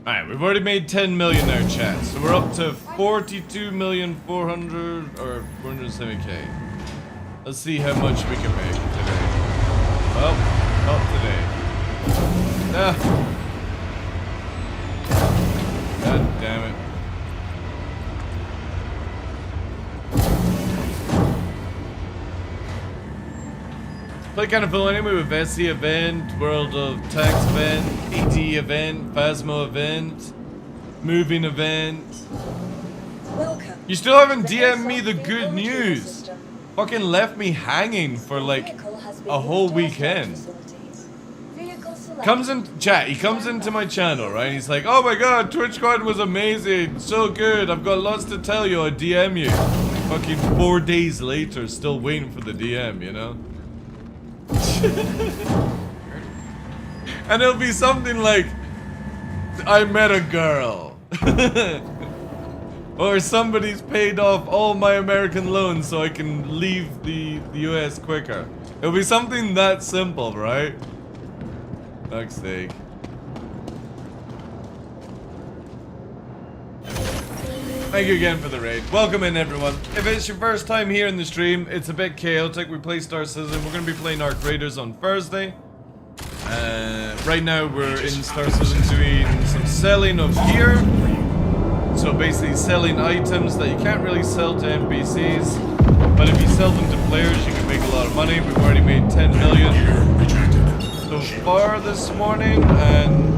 Alright, we've already made 10 million now, chat. So we're up to 42,400,000 or 470k. Let's see how much we can make today. Well, not today. Ah. God damn it. Play kind of full anyway with SC event, World of Tax event, AT event, Phasmo event, Moving event. Welcome. You still haven't DM'd me the good news. Fucking left me hanging for like a whole weekend. Comes in chat, he comes into my channel, right? He's like, oh my god, TwitchCon was amazing, so good, I've got lots to tell you, I DM you. fucking 4 days later, still waiting for the DM, you know? And it'll be something like, I met a girl. Or somebody's paid off all my American loans so I can leave the US quicker. It'll be something that simple, right? Fuck's sake. Thank you again for the raid. Welcome in, everyone. If it's your first time here in the stream, it's a bit chaotic. We play Star Citizen. We're going to be playing Arc Raiders on Thursday. Right now, we're in Star Citizen doing some selling of gear. So basically selling items that you can't really sell to NPCs. But if you sell them to players, you can make a lot of money. We've already made 10 million so far this morning. And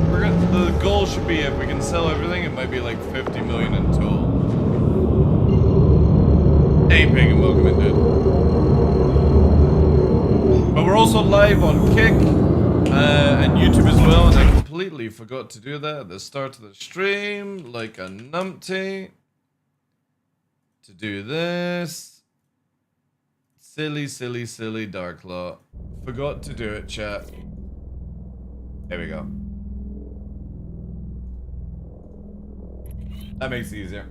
the goal should be, if we can sell everything, it might be like 50 million in total. Hey, Pagan, welcome in, dude. But we're also live on Kick and YouTube as well, and I completely forgot to do that at the start of the stream, like a numpty. To do this. Silly, silly, silly TheDarkLaw. Forgot to do it, chat. There we go. That makes it easier.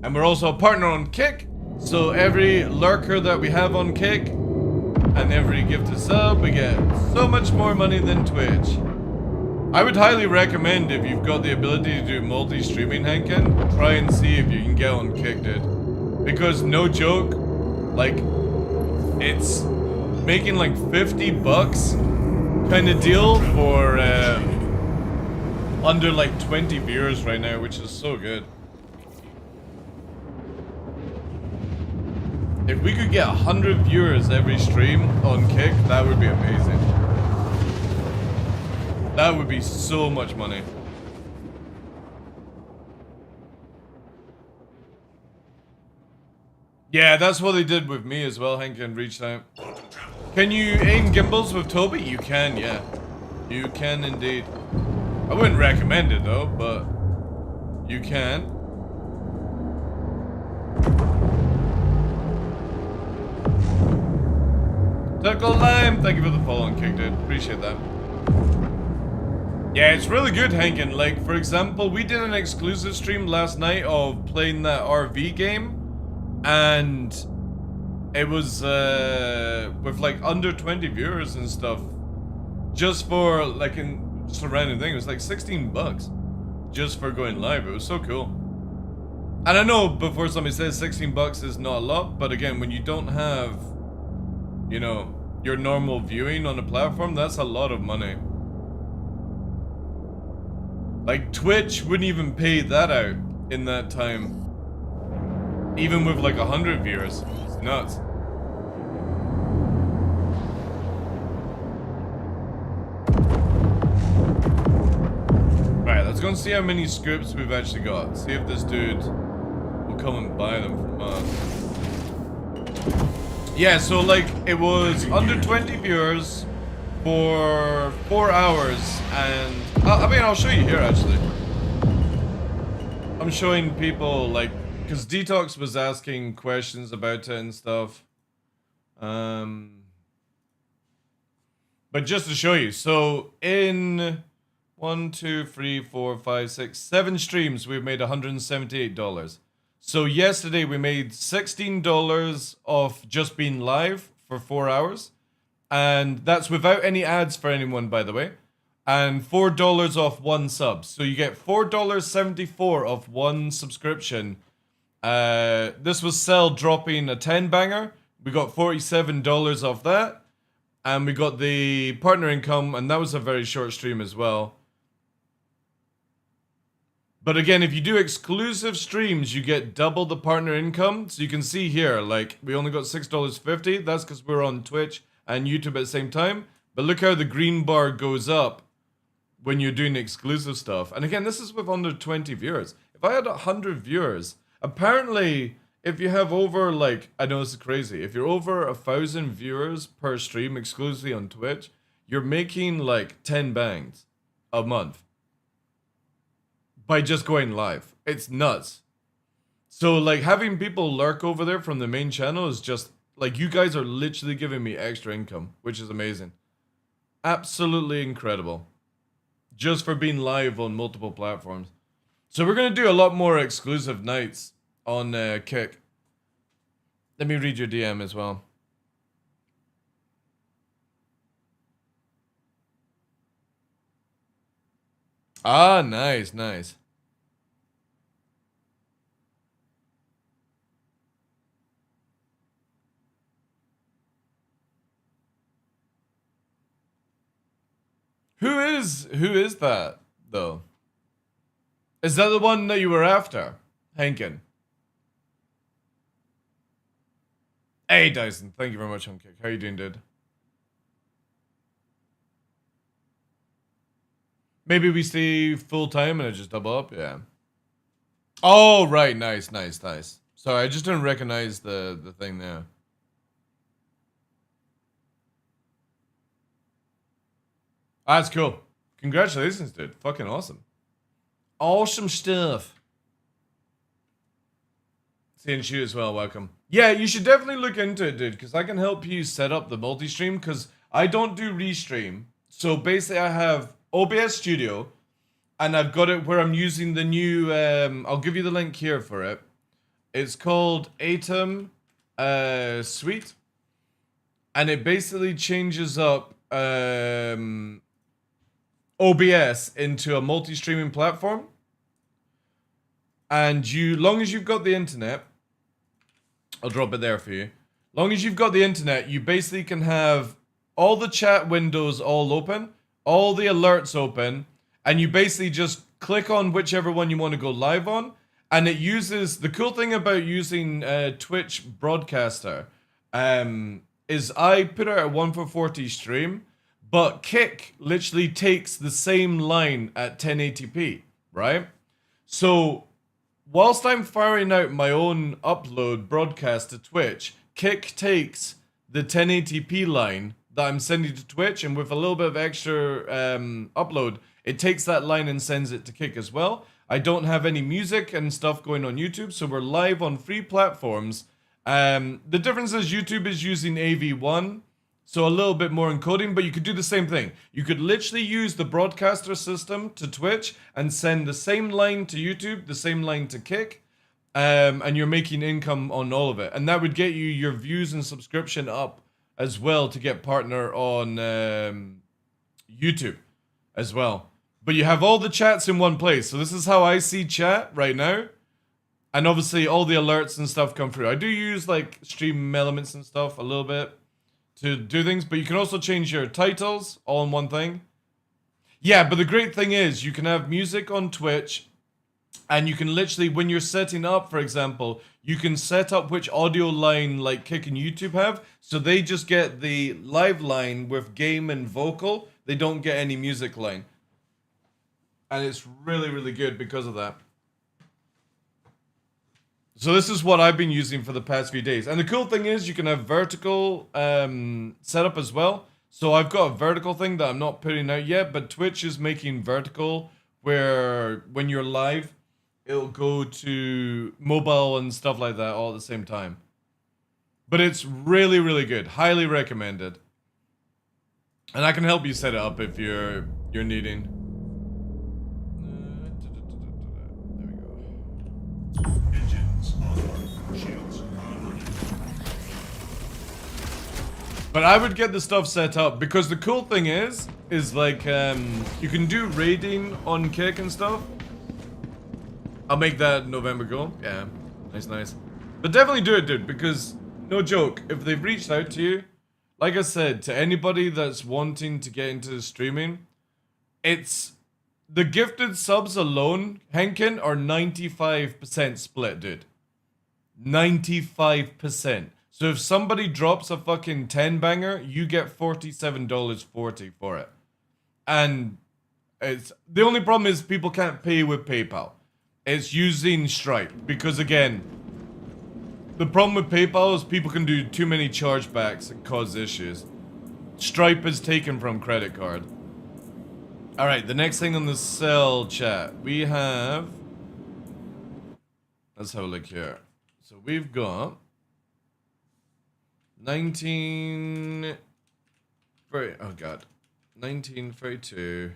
And we're also a partner on Kick, so every lurker that we have on Kick and every gifted sub, we get so much more money than Twitch. I would highly recommend, if you've got the ability to do multi-streaming, Hankin, try and see if you can get on Kick, dude. Because no joke, like, it's making like 50 bucks kind of deal for under like 20 viewers right now, which is so good. If we could get 100 viewers every stream on Kick, that would be amazing. That would be so much money. Yeah, that's what they did with me as well. Hank and reached out. Can you aim gimbals with Toby? You can, yeah. You can indeed. I wouldn't recommend it though, but you can. Circle Lime, thank you for the follow on Kick, dude. Appreciate that. Yeah, it's really good, Hankin. Like, for example, we did an exclusive stream last night of playing that RV game, and it was with like under 20 viewers and stuff. Just for like just a random thing. It was like 16 bucks just for going live. It was so cool. And I know before somebody says 16 bucks is not a lot, but again, when you don't have, you know, your normal viewing on a platform, that's a lot of money. Like Twitch wouldn't even pay that out in that time. Even with like 100 viewers. It's nuts. Right, let's go and see how many scripts we've actually got. See if this dude will come and buy them from us. Yeah, so like it was under 20 viewers for 4 hours, and I mean, I'll show you here actually. I'm showing people like, because Detox was asking questions about it and stuff. But just to show you, so in 1, 2, 3, 4, 5, 6, 7 streams, we've made $178. So yesterday we made $16 off just being live for 4 hours. And that's without any ads for anyone, by the way. And $4 off 1 sub. So you get $4.74 off 1 subscription. This was Cell dropping a 10 banger. We got $47 off that. And we got the partner income, and that was a very short stream as well. But again, if you do exclusive streams, you get double the partner income. So you can see here, like, we only got $6.50. That's because we're on Twitch and YouTube at the same time. But look how the green bar goes up when you're doing exclusive stuff. And again, this is with under 20 viewers. If I had 100 viewers, apparently, if you have over, like, I know this is crazy. If you're over 1,000 viewers per stream exclusively on Twitch, you're making like 10 bangs a month by just going live. It's nuts. So like having people lurk over there from the main channel is just like you guys are literally giving me extra income, which is amazing. Absolutely incredible. Just for being live on multiple platforms. So we're going to do a lot more exclusive nights on Kick. Let me read your DM as well. Ah, nice, nice. Who is that though? Is that the one that you were after, Henkin? Hey Dyson, thank you very much on Kick. How you doing, dude? Maybe we stay full time and I just double up, yeah. Oh right, nice, nice, nice. Sorry, I just didn't recognize the thing there. That's cool. Congratulations, dude. Fucking awesome. Awesome stuff. Seeing you as well, welcome. Yeah, you should definitely look into it, dude, because I can help you set up the multi-stream, because I don't do restream. So basically I have OBS Studio, and I've got it where I'm using the new, I'll give you the link here for it. It's called Atom Suite, and it basically changes up OBS into a multi-streaming platform. And long as you've got the internet, I'll drop it there for you. Long as you've got the internet, you basically can have all the chat windows all open, all the alerts open, and you basically just click on whichever one you want to go live on. And it uses, the cool thing about using Twitch Broadcaster is I put out a 1:40 stream, but Kick literally takes the same line at 1080p, right? So whilst I'm firing out my own upload broadcast to Twitch, Kick takes the 1080p line that I'm sending to Twitch, and with a little bit of extra upload, it takes that line and sends it to Kick as well. I don't have any music and stuff going on YouTube, so we're live on free platforms. The difference is YouTube is using AV1, so a little bit more encoding, but you could do the same thing. You could literally use the broadcaster system to Twitch and send the same line to YouTube, the same line to Kick, and you're making income on all of it. And that would get you your views and subscription up as well to get partner on YouTube as well. But you have all the chats in one place. So this is how I see chat right now. And obviously all the alerts and stuff come through. I do use like stream elements and stuff a little bit to do things, but you can also change your titles all in one thing. Yeah, but the great thing is you can have music on Twitch, and you can literally, when you're setting up, for example, you can set up which audio line like Kick and YouTube have, so they just get the live line with game and vocal. They don't get any music line. And it's really, really good because of that. So this is what I've been using for the past few days. And the cool thing is you can have vertical setup as well. So I've got a vertical thing that I'm not putting out yet, but Twitch is making vertical where when you're live, it'll go to mobile and stuff like that all at the same time. But it's really, really good. Highly recommended. And I can help you set it up if you're needing. There we go. Engines on. Shields on. But I would get the stuff set up because the cool thing is like you can do raiding on Kick and stuff. I'll make that November goal. Yeah, nice, nice. But definitely do it, dude, because no joke, if they've reached out to you, like I said, to anybody that's wanting to get into streaming, it's the gifted subs alone, Henkin, are 95% split, dude. 95%. So if somebody drops a fucking 10 banger, you get $47.40 for it. And it's the only problem is people can't pay with PayPal. It's using Stripe because again, the problem with PayPal is people can do too many chargebacks and cause issues. Stripe is taken from credit card. All right, the next thing on the cell chat, we have Let's have a look here. So we've got 19. Oh god. 1932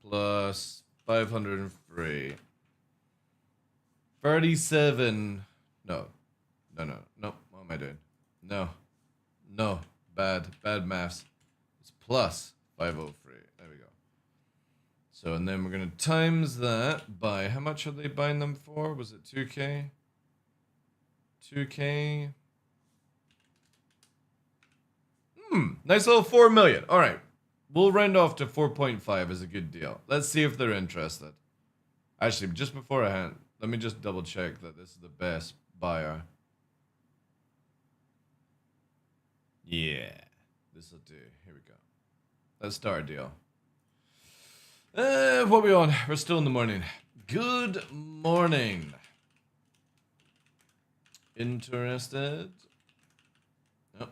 plus 503. 37. No. No. What am I doing? No. Bad maths. It's plus 503. There we go. So, and then we're going to times that by, how much are they buying them for? Was it 2K? 2K? Nice little 4 million. All right. We'll round off to 4.5 as a good deal. Let's see if they're interested. Actually, just before I hand, let me just double check that this is the best buyer. Yeah, this will do. Here we go. Let's start a deal. What are we on? We're still in the morning. Good morning. Interested? Yep.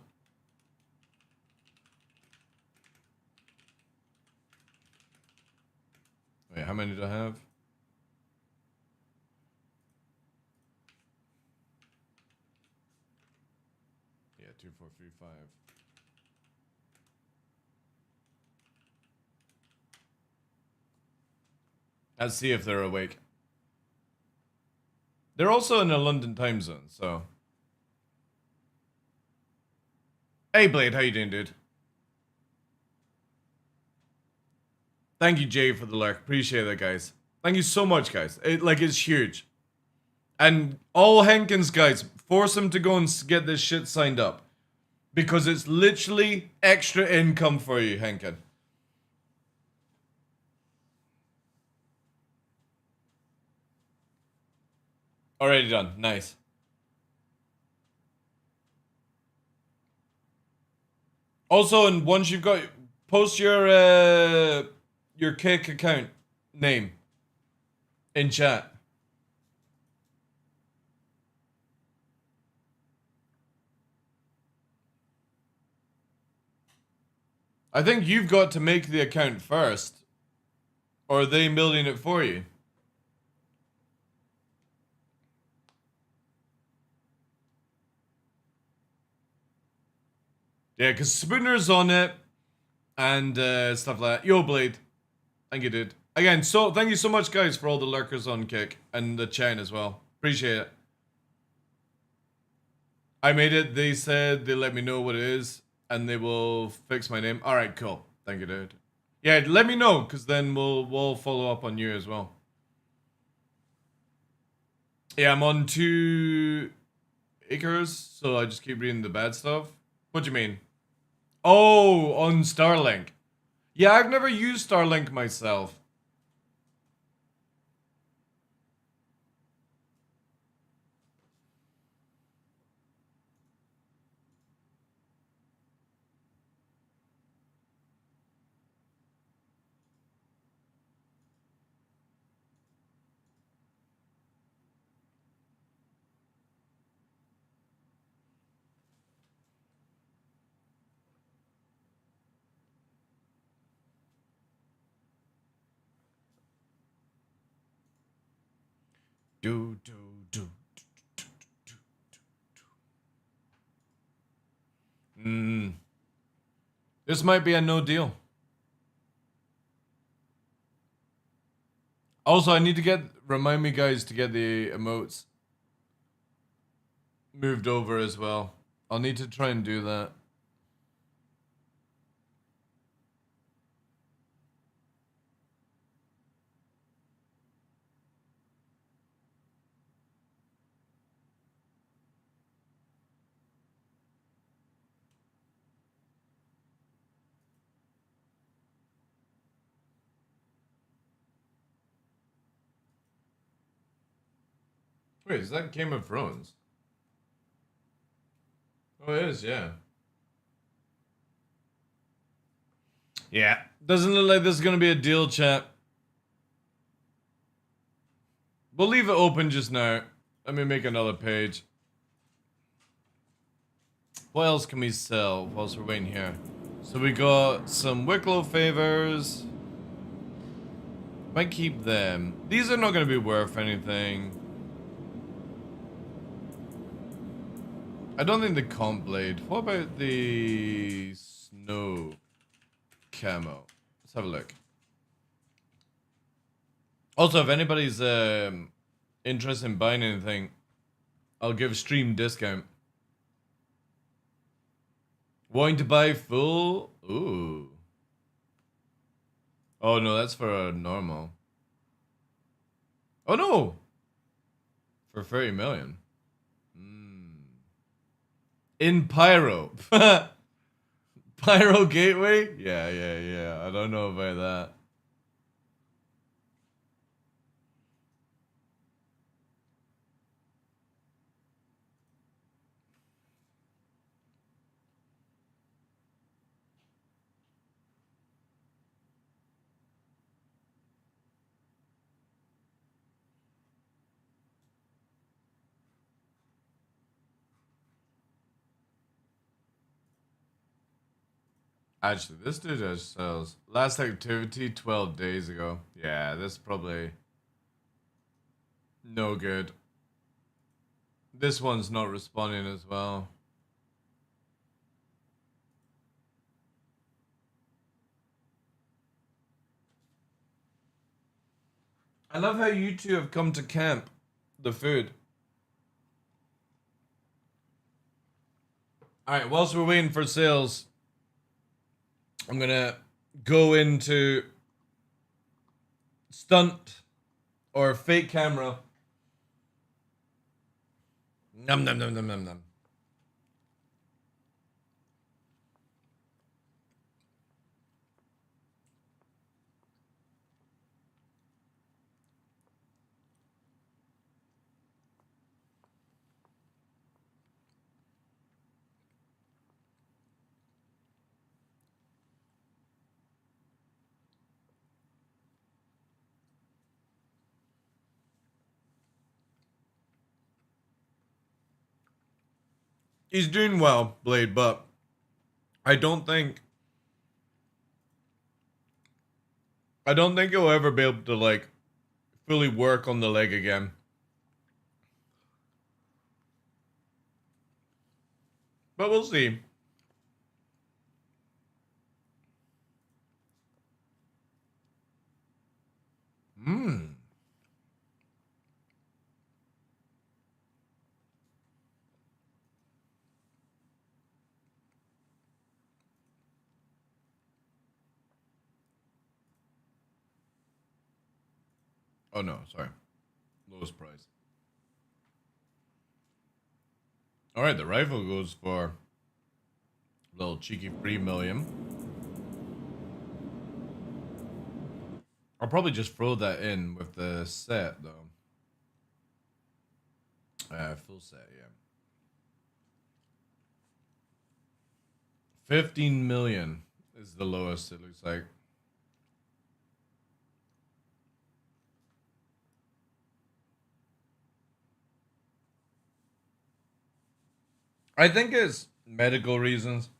Wait, how many do I have? Yeah, 2, 4, 3, 5. Let's see if they're awake. They're also in a London time zone, so. Hey Blade, how you doing, dude? Thank you, Jay, for the lurk. Appreciate that, guys. Thank you so much, guys. It's huge. And all Henkins, guys, force him to go and get this shit signed up. Because it's literally extra income for you, Henkin. Already done. Nice. Also, and once you've got, post your Kick account name in chat. I think you've got to make the account first. Or are they building it for you? Yeah, because Spooner's on it. And stuff like that. Yo, Blade. Thank you, dude. Again, so thank you so much, guys, for all the lurkers on Kick. And the chat as well. Appreciate it. I made it. They said they let me know what it is. And they will fix my name. Alright, cool. Thank you, dude. Yeah, let me know, because then we'll follow up on you as well. Yeah, I'm on 2 acres, so I just keep reading the bad stuff. What do you mean? Oh, on Starlink. Yeah, I've never used Starlink myself. Do. This might be a no deal. Also, I need to remind me, guys, to get the emotes moved over as well. I'll need to try and do that. Wait, is that Game of Thrones? Oh, it is, yeah. Yeah. Doesn't look like this is going to be a deal, chat. We'll leave it open just now. Let me make another page. What else can we sell whilst we're waiting here? So we got some Wicklow favors. Might keep them. These are not going to be worth anything. I don't think the comp blade. What about the snow camo? Let's have a look. Also, if anybody's interested in buying anything, I'll give a stream discount. Wanting to buy full? Ooh. Oh no, that's for a normal. Oh no! For 30 million. In Pyro. Pyro Gateway? Yeah. I don't know about that. Actually, this dude just sells. Last activity 12 days ago. Yeah, this is probably no good. This one's not responding as well. I love how you two have come to camp the food. Alright, whilst we're waiting for sales, I'm gonna go into stunt or fake camera. Num num num num num num. He's doing well, Blade, but I don't think he'll ever be able to like fully work on the leg again. But we'll see. Mmm. Oh no, sorry. Lowest price. Alright, the rifle goes for a little cheeky 3 million. I'll probably just throw that in with the set though. Full set, yeah. 15 million is the lowest, it looks like. I think it's medical reasons.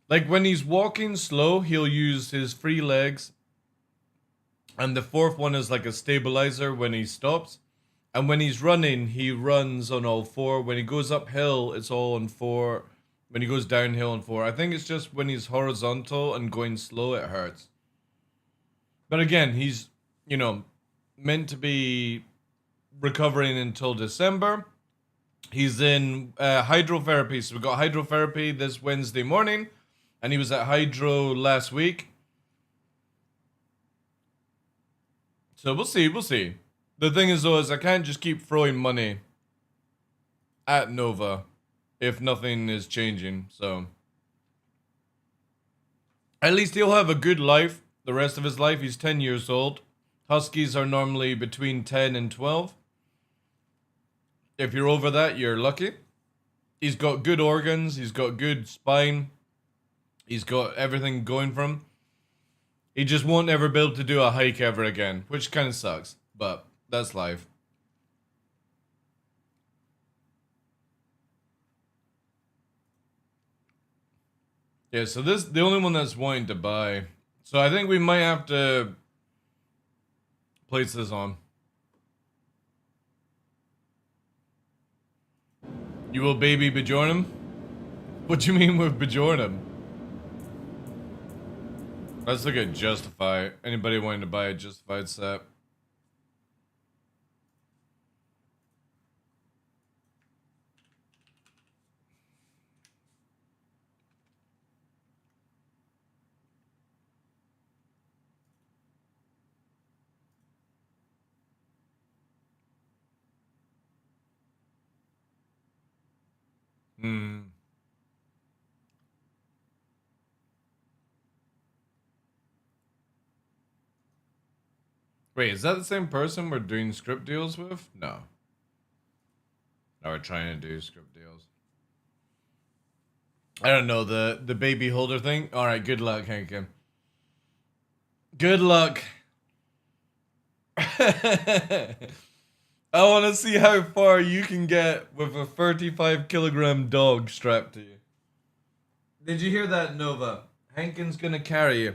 Like when he's walking slow, he'll use his free legs. And the fourth one is like a stabilizer when he stops. And when he's running, he runs on all four. When he goes uphill, it's all on four. When he goes downhill on four. I think it's just when he's horizontal and going slow, it hurts. But again, he's, you know, meant to be recovering until December. He's in hydrotherapy. So we got hydrotherapy this Wednesday morning. And he was at hydro last week. So we'll see. The thing is though, is I can't just keep throwing money at Nova if nothing is changing, so. At least he'll have a good life the rest of his life. He's 10 years old. Huskies are normally between 10 and 12. If you're over that, you're lucky. He's got good organs. He's got good spine. He's got everything going for him. He just won't ever be able to do a hike ever again, which kind of sucks, but that's life. Yeah, so this the only one that's wanting to buy. So I think we might have to place this on. You will baby Bjornum? What do you mean with Bjornum? Let's look at Justify. Anybody wanting to buy a Justified set? Hmm. Wait, is that the same person we're doing script deals with? No. No, we're trying to do script deals. I don't know, the baby holder thing? Alright, good luck, Hankin. Good luck. I want to see how far you can get with a 35-kilogram dog strapped to you. Did you hear that, Nova? Hankin's gonna carry you.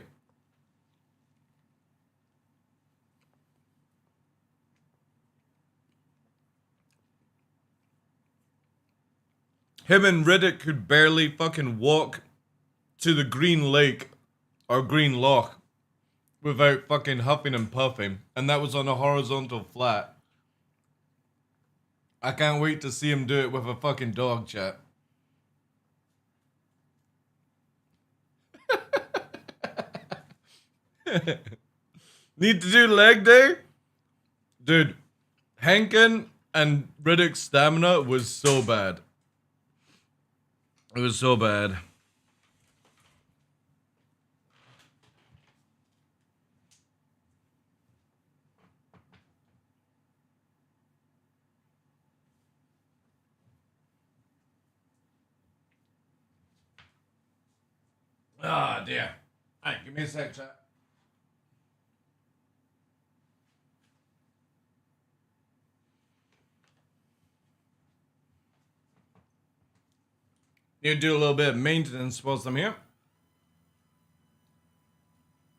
Him and Riddick could barely fucking walk to the Green Lake or Green Loch without fucking huffing and puffing, and that was on a horizontal flat. I can't wait to see him do it with a fucking dog, chat. Need to do leg day? Dude, Hankin and Riddick's stamina was so bad. It was so bad. Ah, dear. Alright, give me a sec, chat. Need to do a little bit of maintenance whilst I'm here.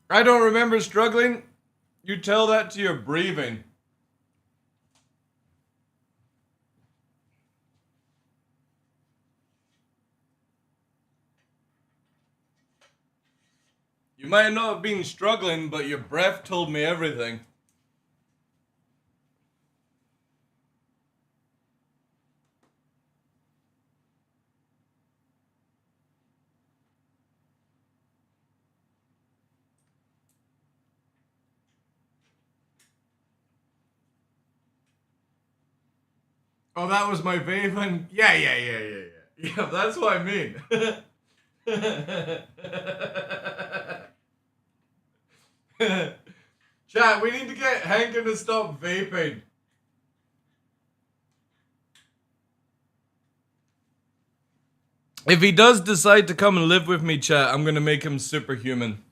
I don't remember struggling. You tell that to your breathing. You might not have been struggling, but your breath told me everything. Oh, that was my vaping? Yeah. Yeah, that's what I mean. Chat, we need to get Hankin to stop vaping. If he does decide to come and live with me, chat, I'm gonna make him superhuman.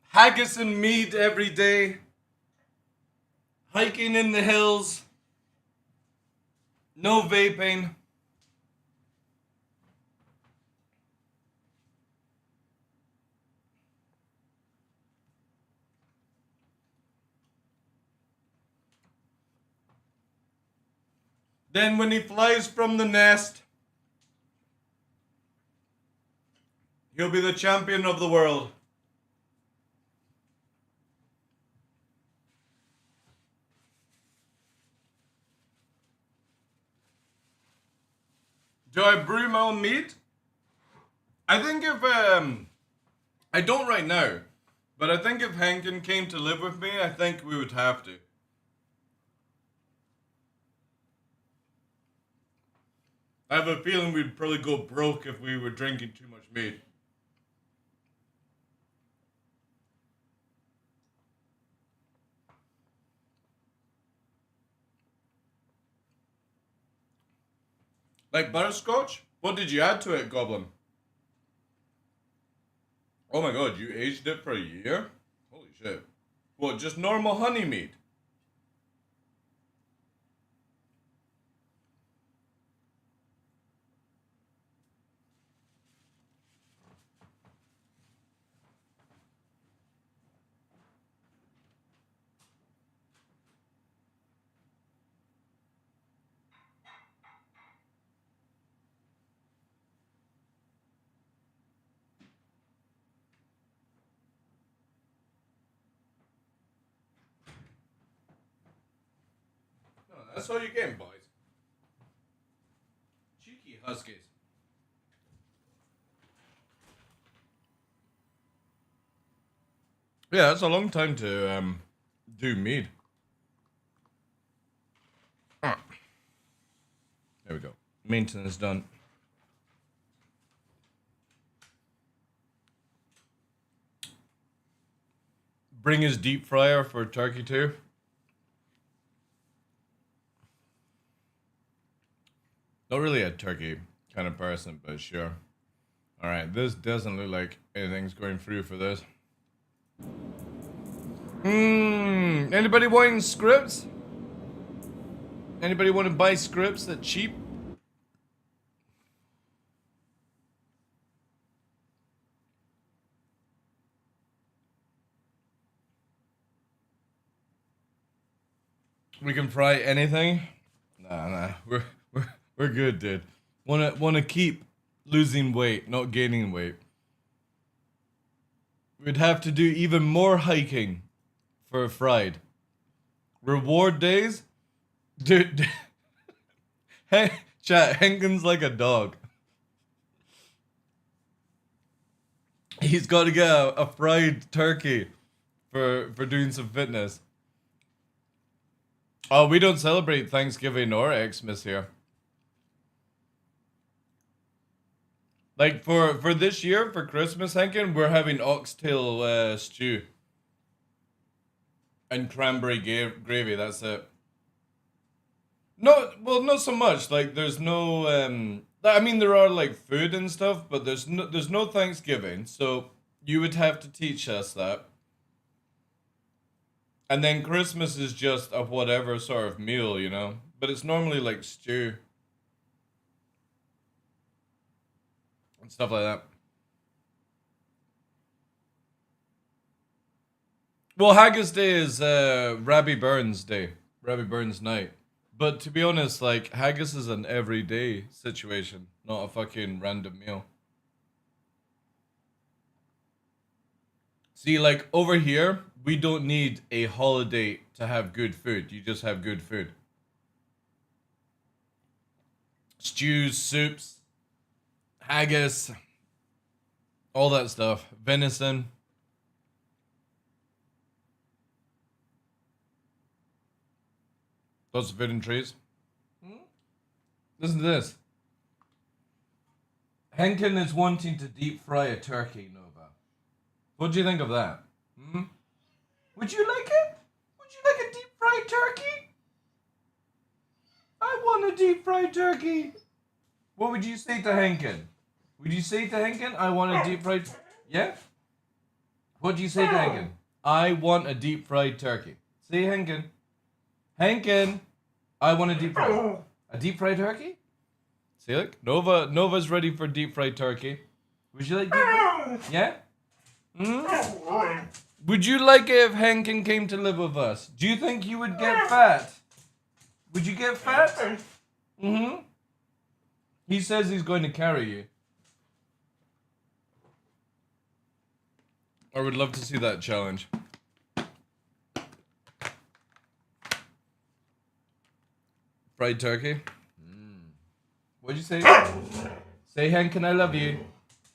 Haggis and meat every day. Hiking in the hills. No vaping. Then when he flies from the nest, he'll be the champion of the world. Do I brew my own meat? I think if, I don't right now, but I think if Hankin came to live with me, I think we would have to. I have a feeling we'd probably go broke if we were drinking too much meat. Like butterscotch? What did you add to it, Goblin? Oh my god, you aged it for a year? Holy shit. What, just normal honey meat? That's all you're getting, boys. Cheeky huskies. Yeah, that's a long time to do mead. Ah. There we go. Maintenance done. Bring his deep fryer for turkey too. Not really a turkey kind of person, but sure. Alright, this doesn't look like anything's going through for this. Anybody wanting scripts? Anybody want to buy scripts that cheap? We can fry anything? Nah, we're good, dude. Wanna keep losing weight, not gaining weight. We'd have to do even more hiking for fried. Reward days? Dude, hey, chat, Henkin's like a dog. He's got to get a fried turkey for doing some fitness. Oh, we don't celebrate Thanksgiving or Xmas here. Like for this year, for Christmas, Henkin, we're having oxtail stew. And cranberry gravy, that's it. No, well, not so much. Like, there's no. I mean, there are like food and stuff, but there's no Thanksgiving. So you would have to teach us that. And then Christmas is just a whatever sort of meal, you know. But it's normally like stew and stuff like that. Well, Haggis Day is Rabbi Burns Day, Rabbi Burns night. But to be honest, like, haggis is an everyday situation, not a fucking random meal. See, like, over here, we don't need a holiday to have good food. You just have good food. Stews, soups, haggis, all that stuff. Venison. Lots of food and trees. Listen to this. Henkin is wanting to deep fry a turkey, Nova. What do you think of that? Would you like it? Would you like a deep fried turkey? I want a deep fried turkey. What would you say to Henkin? Would you say to Henkin, I want a deep fried... Yeah? What do you say to Henkin? I want a deep fried turkey. Say Henkin. Henkin, I want a deep fried. A deep fried turkey? See, look, Nova's ready for deep fried turkey. Would you like deep fried? Yeah? Would you like it if Henkin came to live with us? Do you think you would get fat? Would you get fat? He says he's going to carry you. I would love to see that challenge. Fried turkey. What'd you say? Say, Henkin, I love you.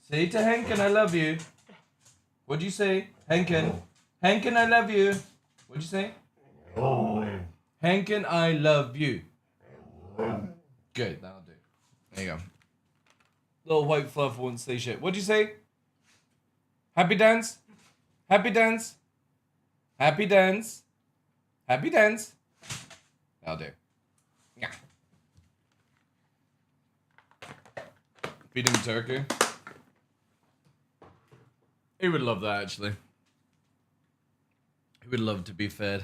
Say to Henkin, I love you. What'd you say? Henkin. Henkin, I love you. What'd you say? Henkin, I love you. Good, that'll do. There you go. Little white fluff won't say shit. What'd you say? Happy dance? Happy dance? Happy dance? Happy dance? That'll do. Yeah. Feeding turkey. He would love that, actually. He would love to be fed.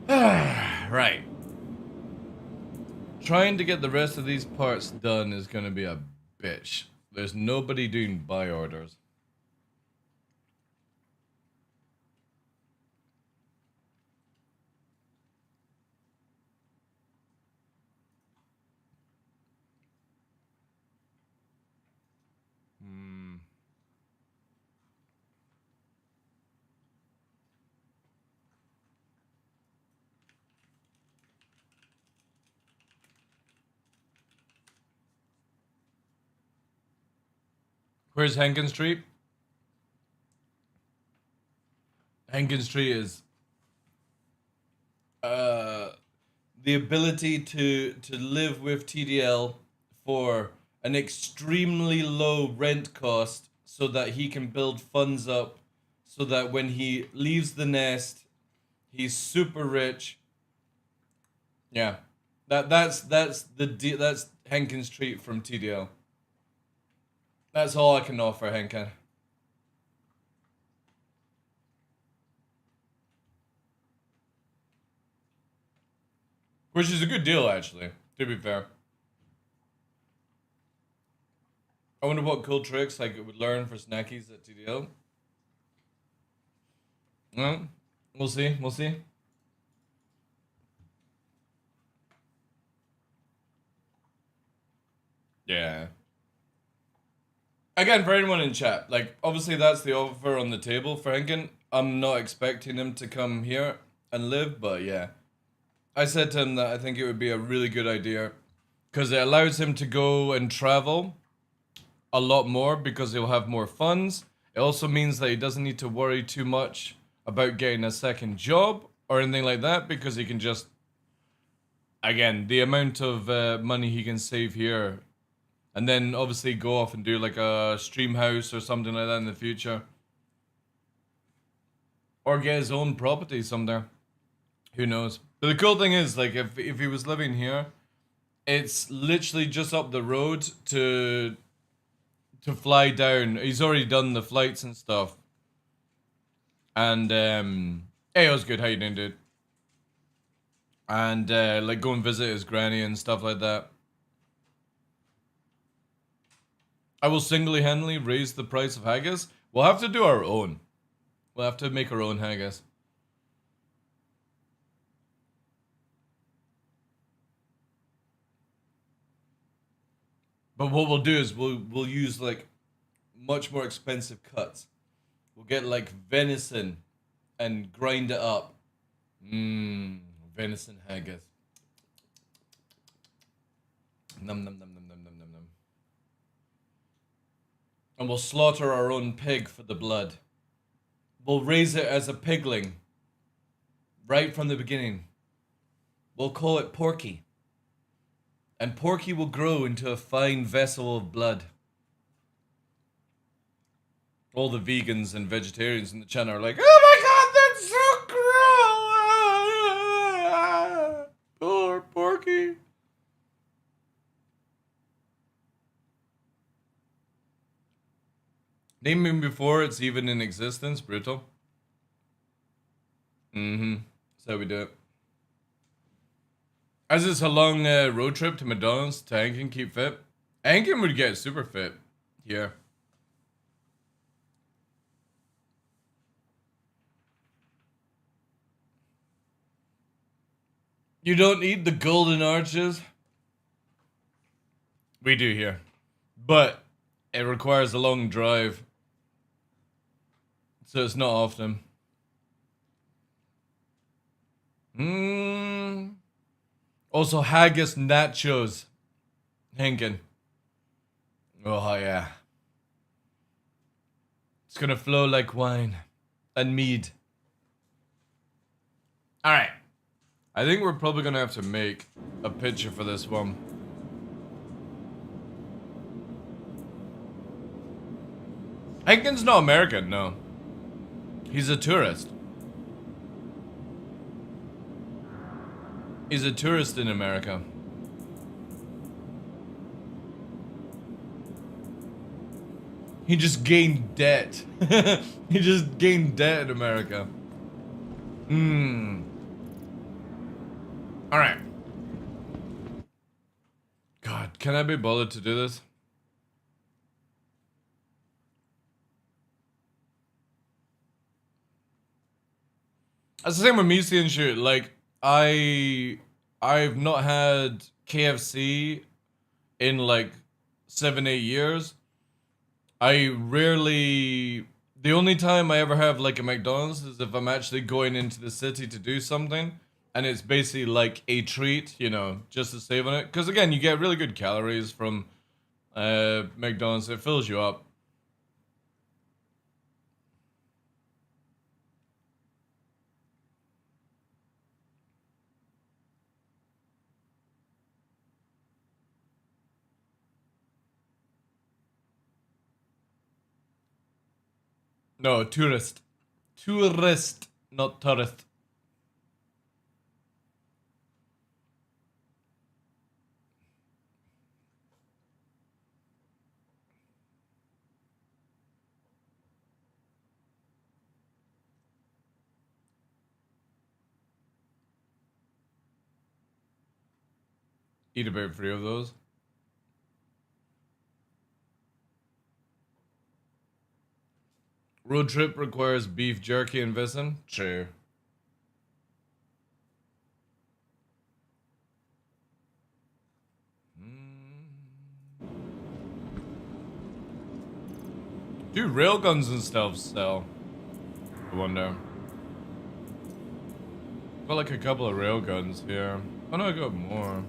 Right. Trying to get the rest of these parts done is going to be a bitch. There's nobody doing buy orders. Where's Henkin Street? Henkin Street is the ability to live with TDL for an extremely low rent cost so that he can build funds up so that when he leaves the nest he's super rich. Yeah. That's Henkin Street from TDL. That's all I can offer, Henkin. Which is a good deal, actually, to be fair. I wonder what cool tricks I would learn for snackies at TDL. Well, we'll see, we'll see. Yeah. Again, for anyone in chat, like, obviously that's the offer on the table for Henkin. I'm not expecting him to come here and live, but yeah. I said to him that I think it would be a really good idea because it allows him to go and travel a lot more because he'll have more funds. It also means that he doesn't need to worry too much about getting a second job or anything like that because he can just, again, the amount of money he can save here and then obviously go off and do like a stream house or something like that in the future. Or get his own property somewhere. Who knows? But the cool thing is, like, if he was living here, it's literally just up the road to fly down. He's already done the flights and stuff. And hey, it was good. How you doing, dude? And like go and visit his granny and stuff like that. I will single-handedly raise the price of haggis. We'll have to do our own. We'll have to make our own haggis. But what we'll do is we'll use like much more expensive cuts. We'll get like venison and grind it up. Venison haggis. Num num num num num num num num. And we'll slaughter our own pig for the blood. We'll raise it as a pigling. Right from the beginning. We'll call it Porky. And Porky will grow into a fine vessel of blood. All the vegans and vegetarians in the channel are like, oh my god, that's so cruel! Poor Porky. Name him before it's even in existence, brutal. That's how we do it. As it's a long road trip to McDonald's to Ankin keep fit. Ankin would get super fit here. You don't need the golden arches? We do here. But it requires a long drive. So it's not often. Also, haggis nachos. Henkin. Oh, yeah. It's gonna flow like wine. And mead. Alright. I think we're probably gonna have to make a picture for this one. Henkin's not American, no. He's a tourist. He's a tourist in America. He just gained debt. He just gained debt in America. Alright. God, can I be bothered to do this? That's the same with me seeing shit. Like, I've not had KFC in like 7-8 years. I rarely, the only time I ever have like a McDonald's is if I'm actually going into the city to do something and it's basically like a treat, you know, just to save on it. Because again, you get really good calories from McDonald's. It fills you up. No, tourist. Tourist, not tourist. Eat about 3 of those. Road trip requires beef jerky and venison? True. Do railguns and stuff sell? I wonder. Got like a couple of railguns here. Oh no, I got more.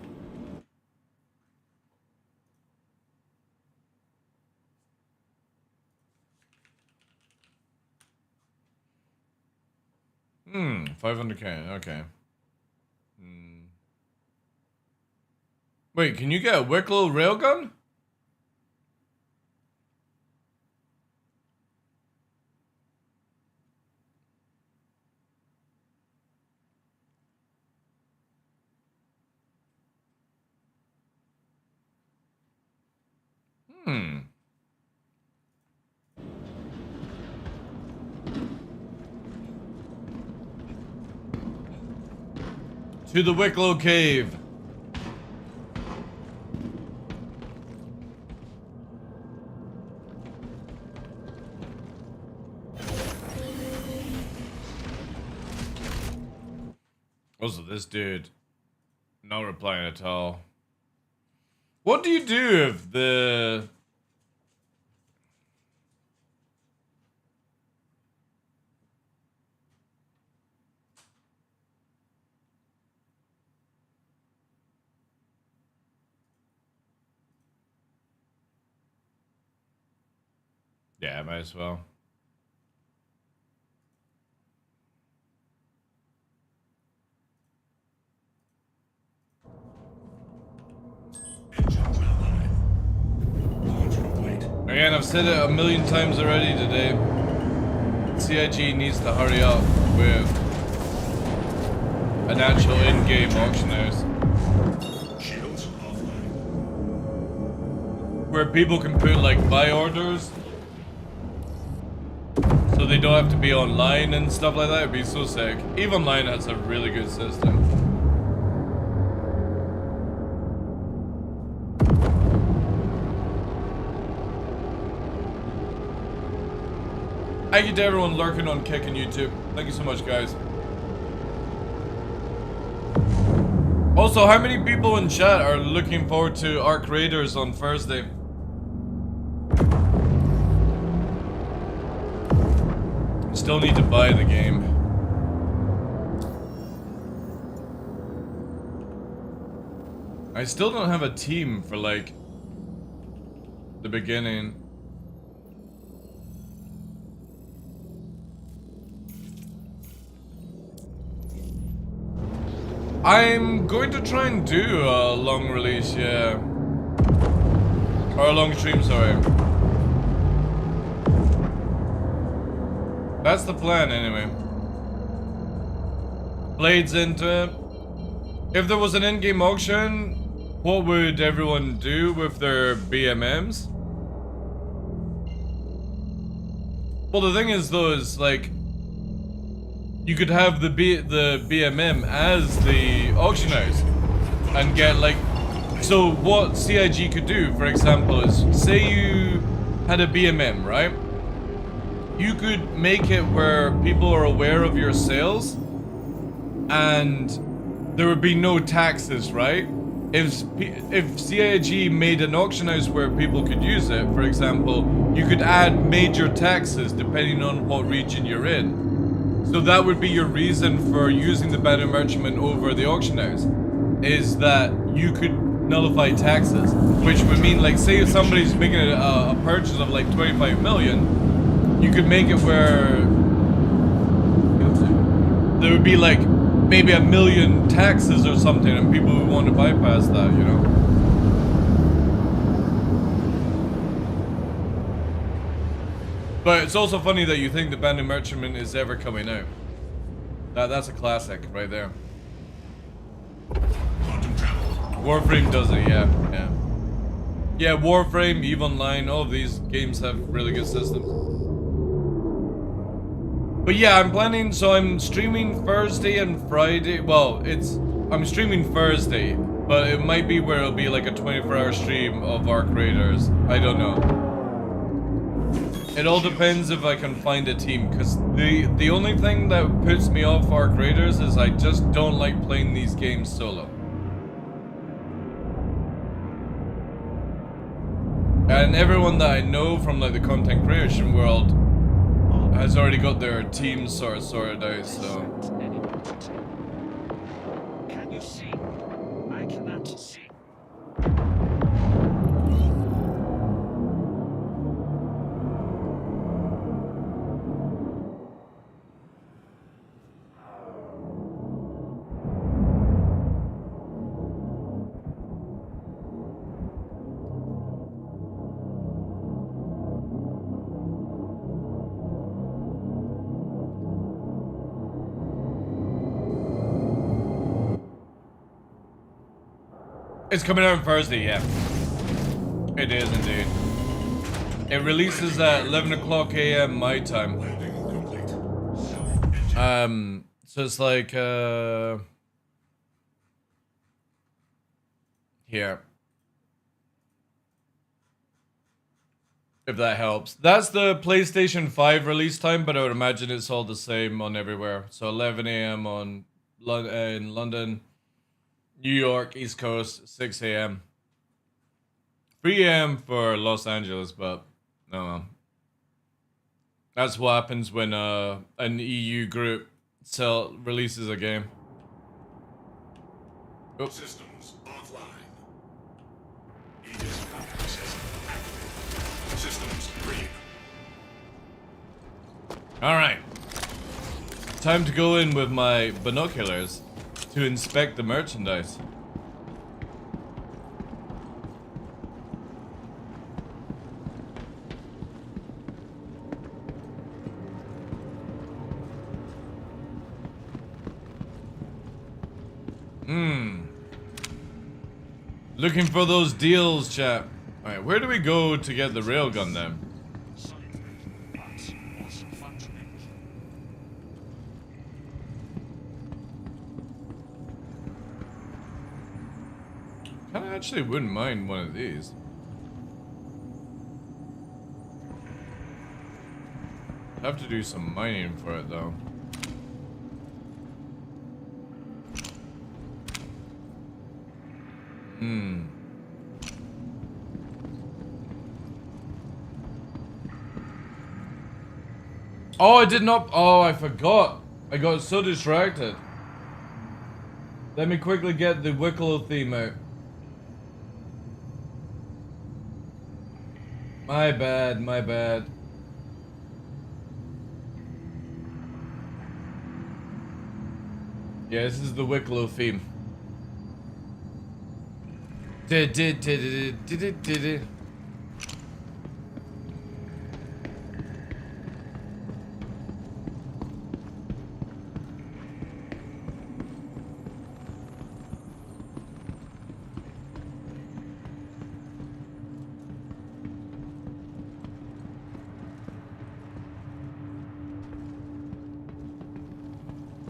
Hmm, 500k, okay. Wait, can you get a Wicklow railgun? To the Wicklow Cave. Also, this dude not replying at all. What do you do if the... Yeah, might as well. Engines online. Launch complete. Again, I've said it a million times already today. CIG needs to hurry up with an actual in-game auction house Shields offline. where people can put like buy orders so they don't have to be online and stuff like that. It'd be so sick. EVE Online has a really good system. Thank you to everyone lurking on Kick and YouTube. Thank you so much, guys. Also, how many people in chat are looking forward to Ark Raiders on Thursday? Still need to buy the game. I still don't have a team for like the beginning. I'm going to try and do a long release, yeah. Or a long stream, sorry. That's the plan, anyway. Blades into it. If there was an in-game auction, what would everyone do with their BMMs? Well, the thing is, though, is like you could have the BMM as the auction house and get like. So what CIG could do, for example, is say you had a BMM, right? You could make it where people are aware of your sales and there would be no taxes, right? If CIG made an auction house where people could use it, for example, you could add major taxes depending on what region you're in. So that would be your reason for using the banner merchantment over the auction house, is that you could nullify taxes, which would mean, like, say if somebody's making a purchase of like 25 million, you could make it where there would be like maybe 1 million taxes or something, and people would want to bypass that, you know? But it's also funny that you think the Abandoned Merchantman is ever coming out. That's a classic right there. Quantum travel. Warframe does it, yeah. Yeah, Warframe, EVE Online, all of these games have really good systems. But yeah, I'm planning, so I'm streaming Thursday and Friday. Well, I'm streaming Thursday, but it might be where it'll be like a 24-hour stream of Arc Raiders. I don't know. It all depends if I can find a team, because the only thing that puts me off Arc Raiders is I just don't like playing these games solo. And everyone that I know from like the content creation world has already got their teams sorted out, so. Can you see? I cannot see. It's coming out on Thursday, yeah. It is indeed. It releases at 11 o'clock a.m. my time. Landing complete. Self-engine. So it's like, here. If that helps. That's the PlayStation 5 release time, but I would imagine it's all the same on everywhere. So 11 a.m. on in London, New York, East Coast, 6 a.m. 3 a.m. for Los Angeles, but no. That's what happens when an EU group releases a game. Oops. Systems offline. Aegis contact system activated. Systems green. Alright. Time to go in with my binoculars to inspect the merchandise. Looking for those deals, chap. Alright, where do we go to get the railgun then? I actually wouldn't mind one of these. Have to do some mining for it though. Oh, I did not. Oh, I forgot. I got so distracted. Let me quickly get the Wicklow theme out. My bad, my bad. Yeah, this is the Wicklow theme.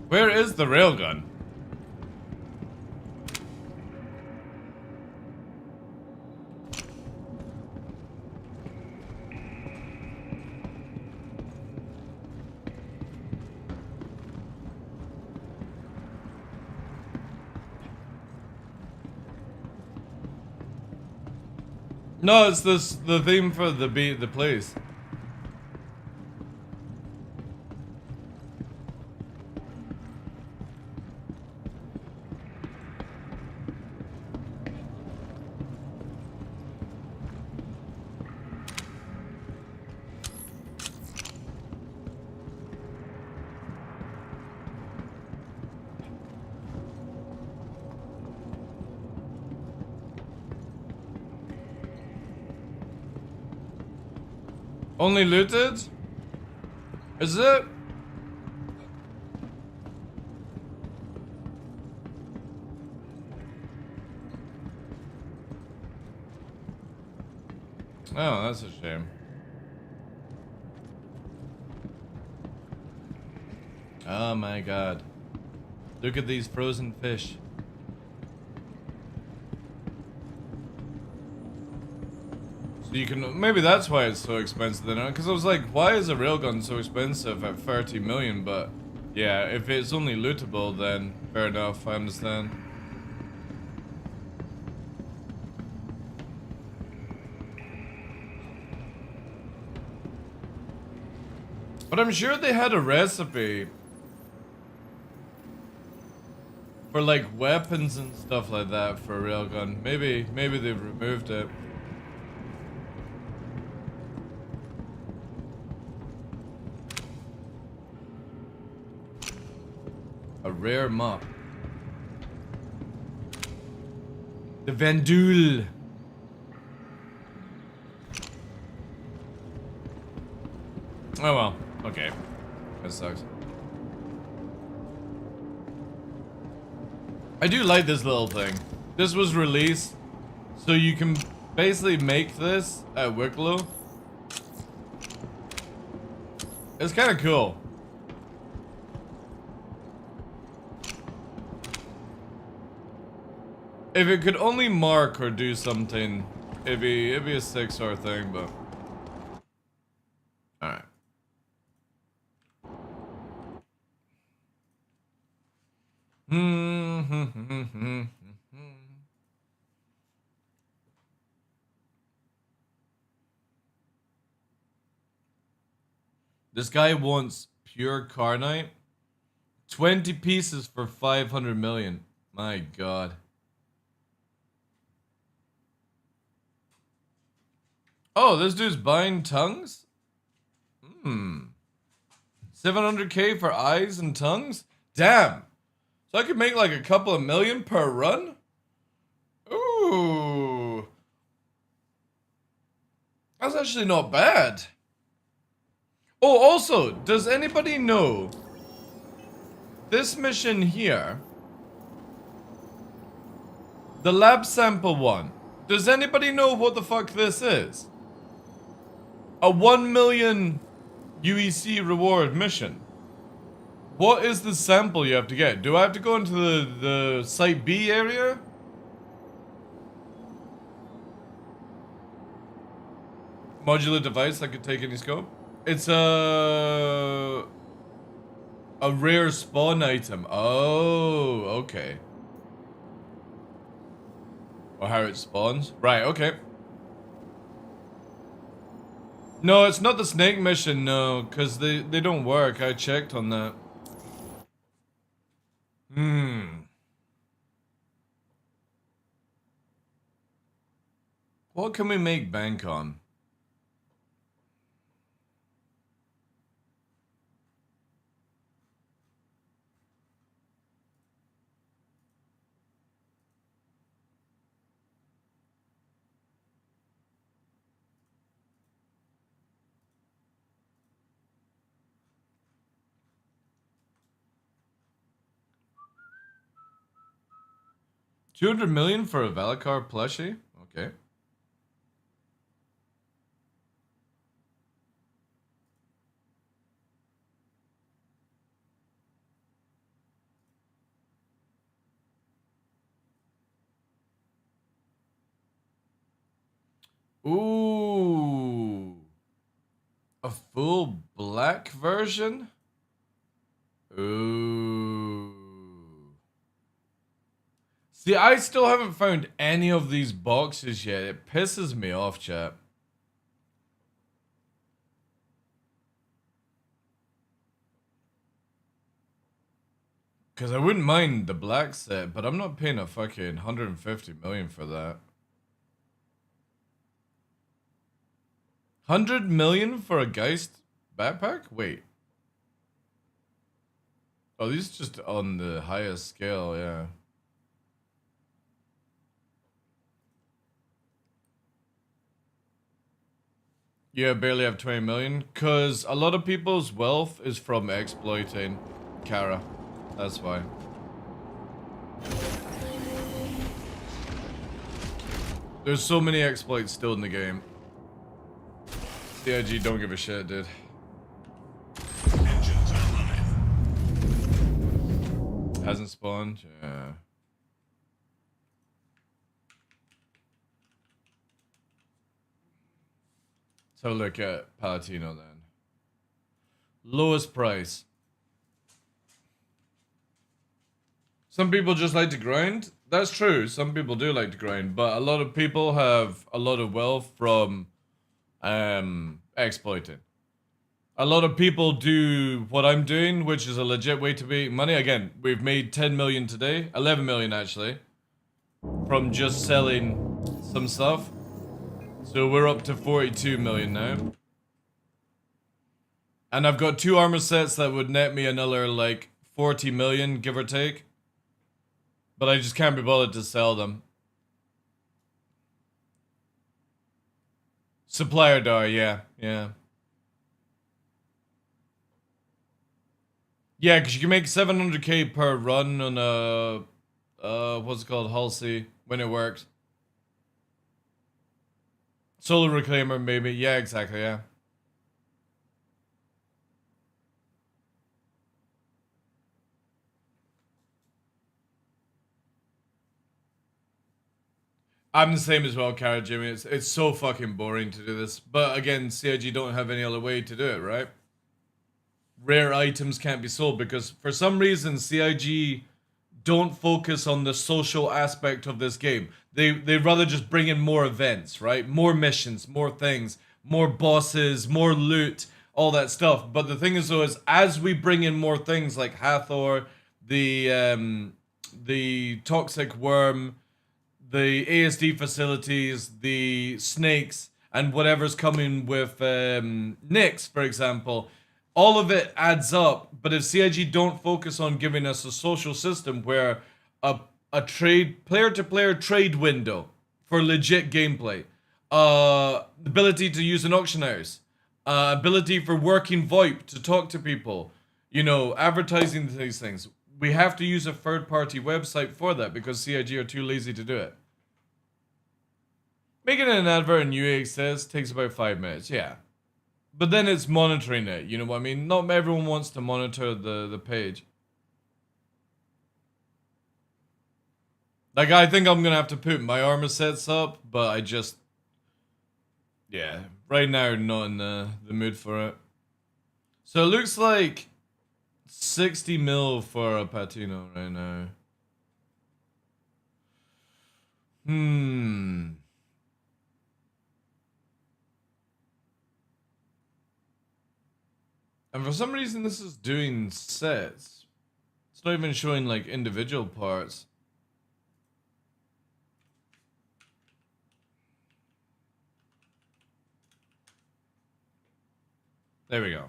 Where is the railgun? No, it's the theme for the place. Only looted? Is it? Oh, that's a shame. Oh my god. Look at these frozen fish. So you can, maybe that's why it's so expensive then, because I was like, why is a railgun so expensive at 30 million? But yeah, if it's only lootable, then fair enough, I understand. But I'm sure they had a recipe for like weapons and stuff like that for a railgun. Maybe they've removed it. A rare mop. The Vendule. Oh well, okay. That sucks. I do like this little thing. This was released, so you can basically make this at Wicklow. It's kind of cool. If it could only mark or do something, it'd be a 6-star thing, but alright. This guy wants pure Carnite. 20 pieces for 500 million. My god. Oh, this dude's buying tongues? 700k for eyes and tongues? Damn. So I could make like a couple of million per run? Ooh. That's actually not bad. Oh, also, does anybody know this mission here? The lab sample one. Does anybody know what the fuck this is? A 1 million UEC reward mission. What is the sample you have to get? Do I have to go into the Site B area? Modular device that could take any scope? It's a rare spawn item. Oh, okay. Or how it spawns. Right, okay. No, it's not the snake mission, no, because they don't work. I checked on that. What can we make bank on? $200 million for a Valacar plushie? Okay. Ooh. A full black version? Ooh. See, I still haven't found any of these boxes yet. It pisses me off, chat. Because I wouldn't mind the black set, but I'm not paying a fucking 150 million for that. 100 million for a Geist backpack? Wait. Oh, these are just on the highest scale, yeah. You barely have 20 million? Because a lot of people's wealth is from exploiting Kara. That's why. There's so many exploits still in the game. CIG don't give a shit, dude. Engines online. Hasn't spawned? Yeah. So look at Palatino then. Lowest price. Some people just like to grind. That's true. Some people do like to grind, but a lot of people have a lot of wealth from exploiting. A lot of people do what I'm doing, which is a legit way to make money. Again, we've made 10 million today, 11 million actually, from just selling some stuff. So we're up to 42 million now. And I've got 2 armor sets that would net me another like 40 million, give or take. But I just can't be bothered to sell them. Supplier DAR, yeah. Yeah, because you can make 700k per run on a, what's it called, Halsey, when it works. Solar Reclaimer, maybe. Yeah, exactly, yeah. I'm the same as well, Cara Jimmy. It's so fucking boring to do this. But again, CIG don't have any other way to do it, right? Rare items can't be sold because for some reason CIG don't focus on the social aspect of this game. They'd rather just bring in more events, right? More missions, more things, more bosses, more loot, all that stuff. But the thing is though is as we bring in more things like Hathor, the toxic worm, the ASD facilities, the snakes, and whatever's coming with Nyx, for example, all of it adds up. But if CIG don't focus on giving us a social system where a trade player-to-player trade window for legit gameplay, ability to use an auction house, ability for working VoIP to talk to people, you know, advertising these things. We have to use a third-party website for that because CIG are too lazy to do it. Making an advert in UAXS takes about 5 minutes, yeah. But then it's monitoring it, you know what I mean? Not everyone wants to monitor the page. Like, I think I'm gonna have to put my armor sets up, but I just... Yeah, right now, not in the mood for it. So it looks like 60 mil for a Patino right now. And for some reason this is doing sets. It's not even showing like individual parts. There we go.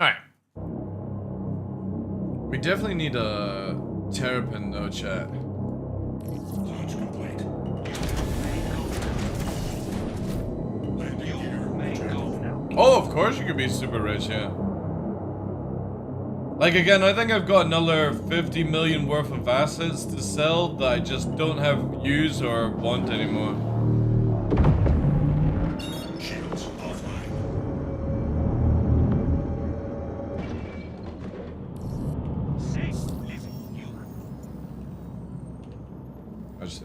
Alright. We definitely need a terrapin though, chat. Launch complete. Landing gear. Oh, of course you could be super rich, yeah. Like again, I think I've got another 50 million worth of assets to sell that I just don't have use or want anymore. Shields offline. Safe living human. I just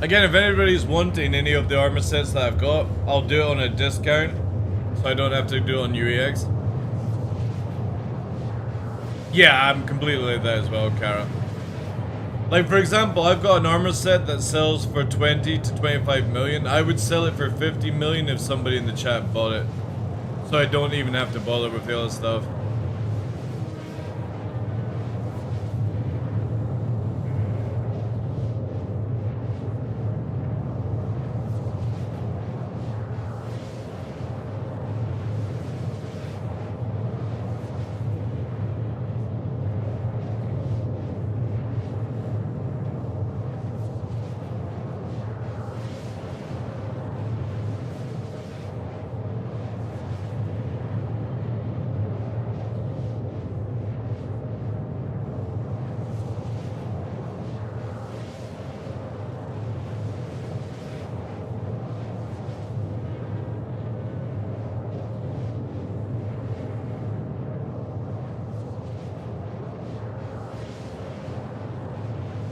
Again, if anybody's wanting any of the armor sets that I've got, I'll do it on a discount, so I don't have to do it on UEX. Yeah, I'm completely like that as well, Kara. Like, for example, I've got an armor set that sells for 20 to 25 million. I would sell it for 50 million if somebody in the chat bought it. So I don't even have to bother with the other stuff.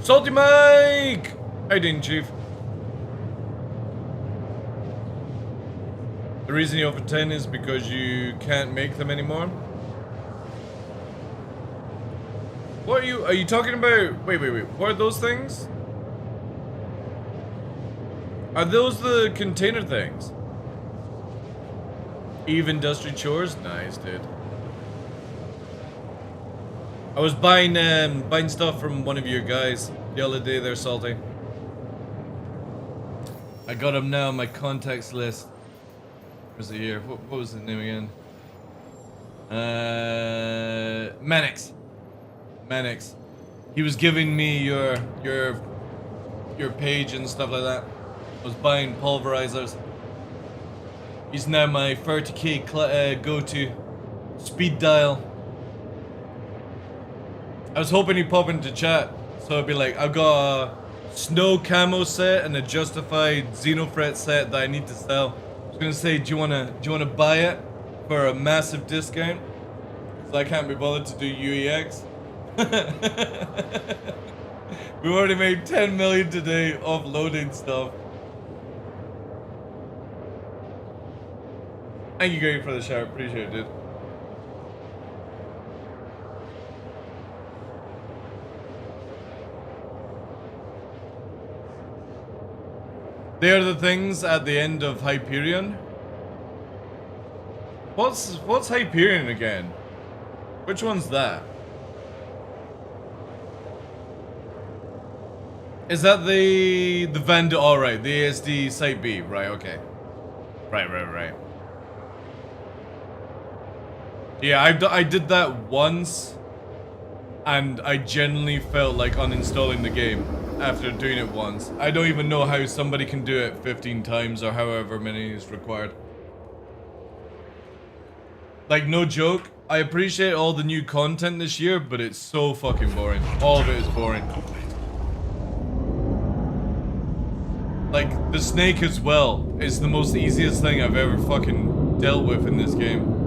Salty Mike! How you doing, Chief? The reason you offer 10 is because you can't make them anymore? What are you talking about? Wait. What are those things? Are those the container things? Eve Industry Chores? Nice, dude. I was buying stuff from one of your guys the other day there, Salty. I got him now on my contacts list. Where's it here? What was the name again? Manix. Manix. He was giving me your page and stuff like that. I was buying pulverizers. He's now my 30k go-to speed dial. I was hoping he'd pop into chat, so I'd be like, I've got a snow camo set and a justified Xenofret set that I need to sell. I was gonna say, do you wanna buy it for a massive discount? So I can't be bothered to do UEX. We've already made 10 million today off loading stuff. Thank you, Gary, for the shout. Appreciate it, dude. They are the things at the end of Hyperion. What's Hyperion again? Which one's that? Is that the Vandal? All right, the ASD Site B. Right. Okay. Right. Yeah, I did that once, and I genuinely felt like uninstalling the game after doing it once. I don't even know how somebody can do it 15 times or however many is required. Like, no joke, I appreciate all the new content this year, but it's so fucking boring. All of it is boring. Like, the snake as well is the most easiest thing I've ever fucking dealt with in this game.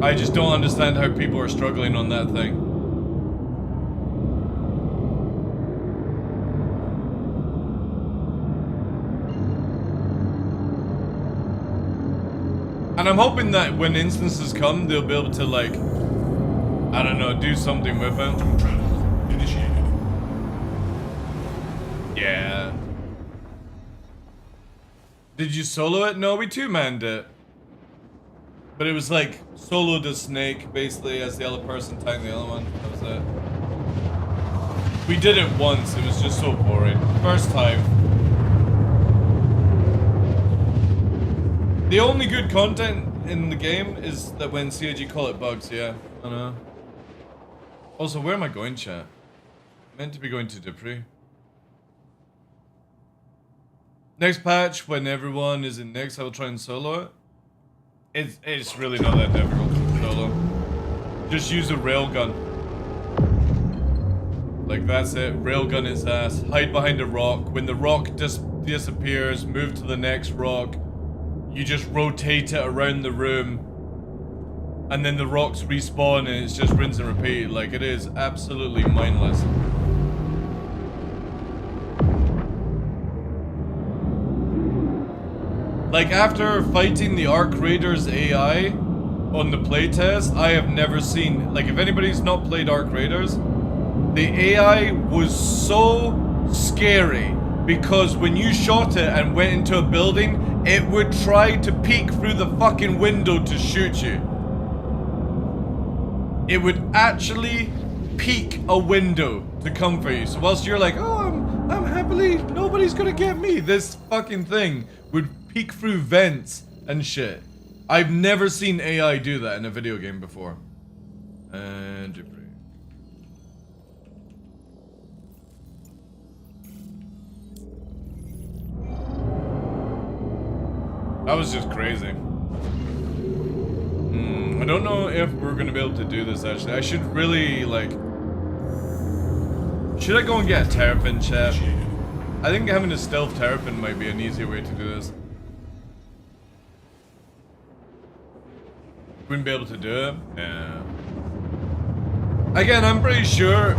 I just don't understand how people are struggling on that thing. And I'm hoping that when instances come, they'll be able to, like, I don't know, do something with it. Travel initiated. Yeah. Did you solo it? No, we two-manned it. But it was like, solo the snake, basically, as the other person tanked the other one. That was it. We did it once, it was just so boring. First time. The only good content in the game is that when CIG call it bugs, yeah. I know. Also, where am I going, chat? Meant to be going to Dupree. Next patch, when everyone is in next, I will try and solo it. It's really not that difficult to solo. Just use a railgun. Like, that's it. Railgun his ass. Hide behind a rock. When the rock disappears, move to the next rock. You just rotate it around the room. And then the rocks respawn and it's just rinse and repeat. Like, it is absolutely mindless. Like, after fighting the Arc Raiders AI on the playtest, I have never seen... Like, if anybody's not played Arc Raiders, the AI was so scary because when you shot it and went into a building, it would try to peek through the fucking window to shoot you. It would actually peek a window to come for you. So whilst you're like, oh, I'm happily, nobody's gonna get me, this fucking thing would peek through vents and shit. I've never seen AI do that in a video game before. And debris. That was just crazy. I don't know if we're gonna be able to do this actually. I should really like... Should I go and get a terrapin, chat? I think having a stealth terrapin might be an easier way to do this. Wouldn't be able to do it? Yeah. Again, I'm pretty sure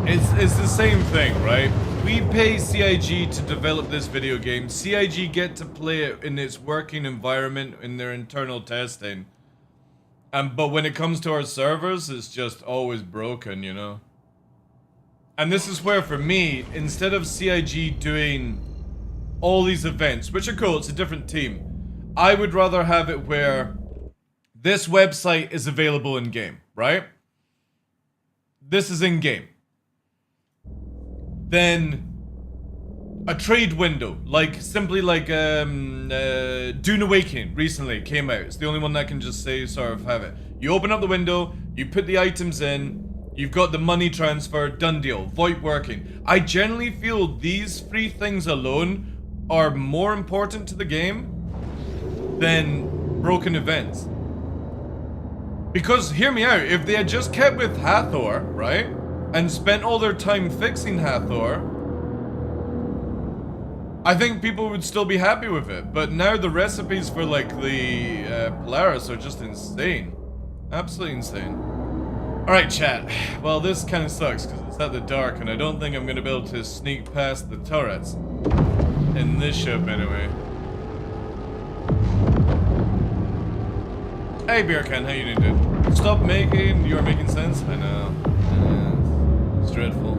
it's the same thing, right? We pay CIG to develop this video game. CIG get to play it in its working environment in their internal testing. But when it comes to our servers, it's just always broken, you know? And this is where, for me, instead of CIG doing all these events, which are cool, it's a different team, I would rather have it where this website is available in-game, right? This is in-game. Then a trade window, like simply like Dune Awakening recently came out. It's the only one that can just say sort of have it. You open up the window, you put the items in, you've got the money transfer, done deal, VoIP working. I generally feel these three things alone are more important to the game than broken events. Because, hear me out, if they had just kept with Hathor, right? And spent all their time fixing Hathor, I think people would still be happy with it. But now the recipes for like the Polaris are just insane. Absolutely insane. Alright, chat. Well, this kind of sucks because it's at the dark and I don't think I'm going to be able to sneak past the turrets. In this ship, anyway. Hey, Beercan, how you doing, dude? Stop making, you're making sense? I know. It's dreadful.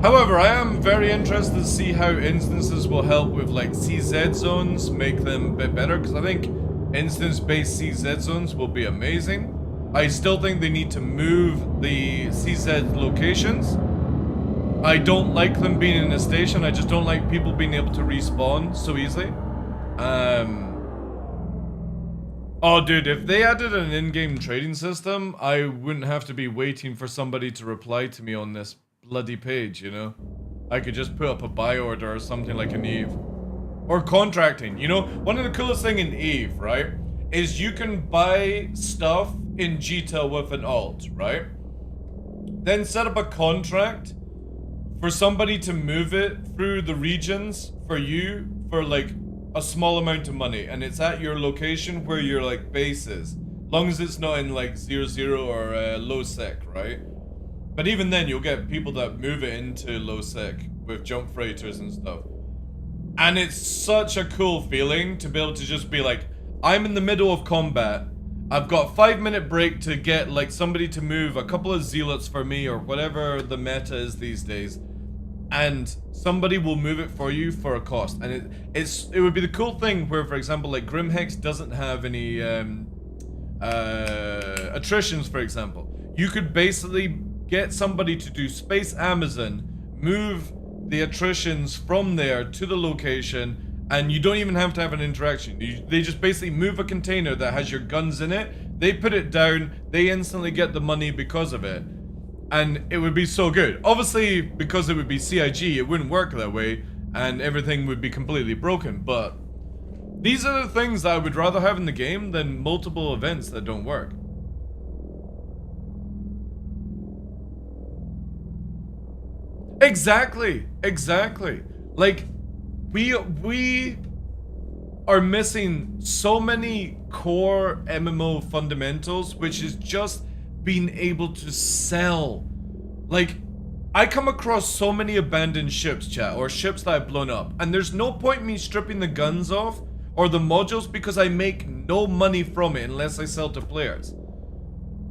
However, I am very interested to see how instances will help with like CZ zones, make them a bit better, because I think instance-based CZ zones will be amazing. I still think they need to move the CZ locations. I don't like them being in a station, I just don't like people being able to respawn so easily. Oh, dude, if they added an in-game trading system, I wouldn't have to be waiting for somebody to reply to me on this bloody page, you know? I could just put up a buy order or something like an Eve. Or contracting, you know? One of the coolest thing in Eve, right? Is you can buy stuff in GTEL with an alt, right? Then set up a contract for somebody to move it through the regions for you for like a small amount of money, and it's at your location where your like base is, long as it's not in like 0-0 or low sec, right? But even then, you'll get people that move it into low sec with jump freighters and stuff, and it's such a cool feeling to be able to just be like, I'm in the middle of combat, I've got a 5-minute break to get like somebody to move a couple of zealots for me or whatever the meta is these days, and somebody will move it for you for a cost. And it would be the cool thing where, for example, like Grimhex doesn't have any attritions, for example. You could basically get somebody to do Space Amazon, move the attritions from there to the location, and you don't even have to have an interaction. They just basically move a container that has your guns in it, they put it down, they instantly get the money because of it. And it would be so good. Obviously, because it would be CIG, it wouldn't work that way, and everything would be completely broken, but these are the things that I would rather have in the game than multiple events that don't work. Exactly, exactly. Like, we are missing so many core MMO fundamentals, which is just being able to sell. Like, I come across so many abandoned ships, chat, or ships that I've blown up, and there's no point in me stripping the guns off or the modules because I make no money from it unless I sell to players.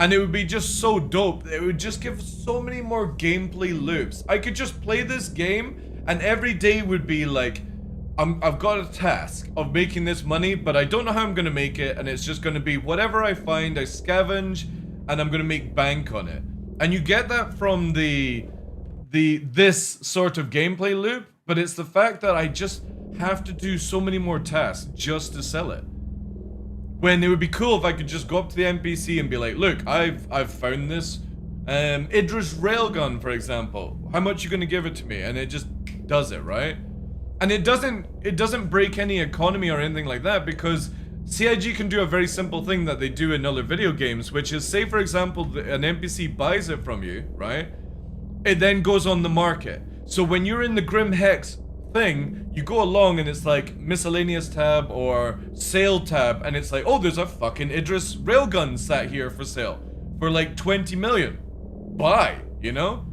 And it would be just so dope. It would just give so many more gameplay loops. I could just play this game and every day would be like, I've got a task of making this money, but I don't know how I'm going to make it. And it's just going to be whatever I find, I scavenge, and I'm going to make bank on it. And you get that from this sort of gameplay loop, but it's the fact that I just have to do so many more tasks just to sell it. When it would be cool if I could just go up to the NPC and be like, look, I've found this Idris railgun, for example. How much you gonna give it to me? And it just does it, right? And it doesn't break any economy or anything like that, because CIG can do a very simple thing that they do in other video games, which is, say for example, an NPC buys it from you, right? It then goes on the market. So when you're in the Grim Hex thing, you go along and it's like miscellaneous tab or sale tab, and it's like, oh, there's a fucking Idris railgun sat here for sale for like 20 million. Buy, you know?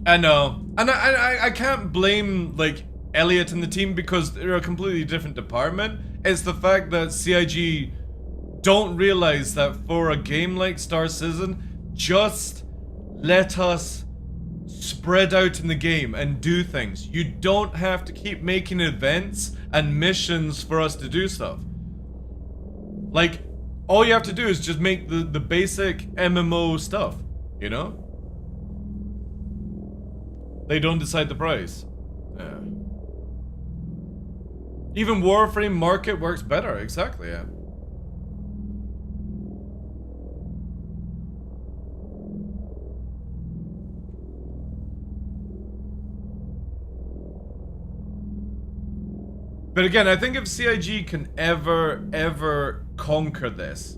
I know. And I can't blame like Elliot and the team because they're a completely different department. It's the fact that CIG don't realize that for a game like Star Citizen, just let us spread out in the game and do things. You don't have to keep making events and missions for us to do stuff. Like, all you have to do is just make the basic MMO stuff, you know? They don't decide the price. Yeah. Even Warframe Market works better, exactly, yeah. But again, I think if CIG can ever conquer this,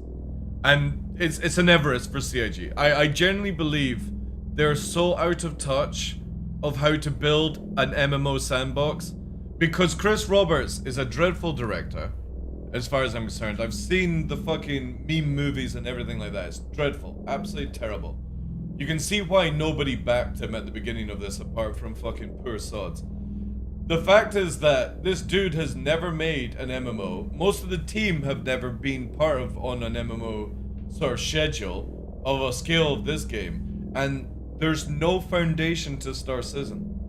and it's an Everest for CIG. I genuinely believe they're so out of touch of how to build an MMO sandbox, because Chris Roberts is a dreadful director, as far as I'm concerned. I've seen the fucking meme movies and everything like that. It's dreadful, absolutely terrible. You can see why nobody backed him at the beginning of this, apart from fucking poor sods. The fact is that this dude has never made an MMO. Most of the team have never been part of on an MMO sort of schedule of a scale of this game. And there's no foundation to Star Citizen.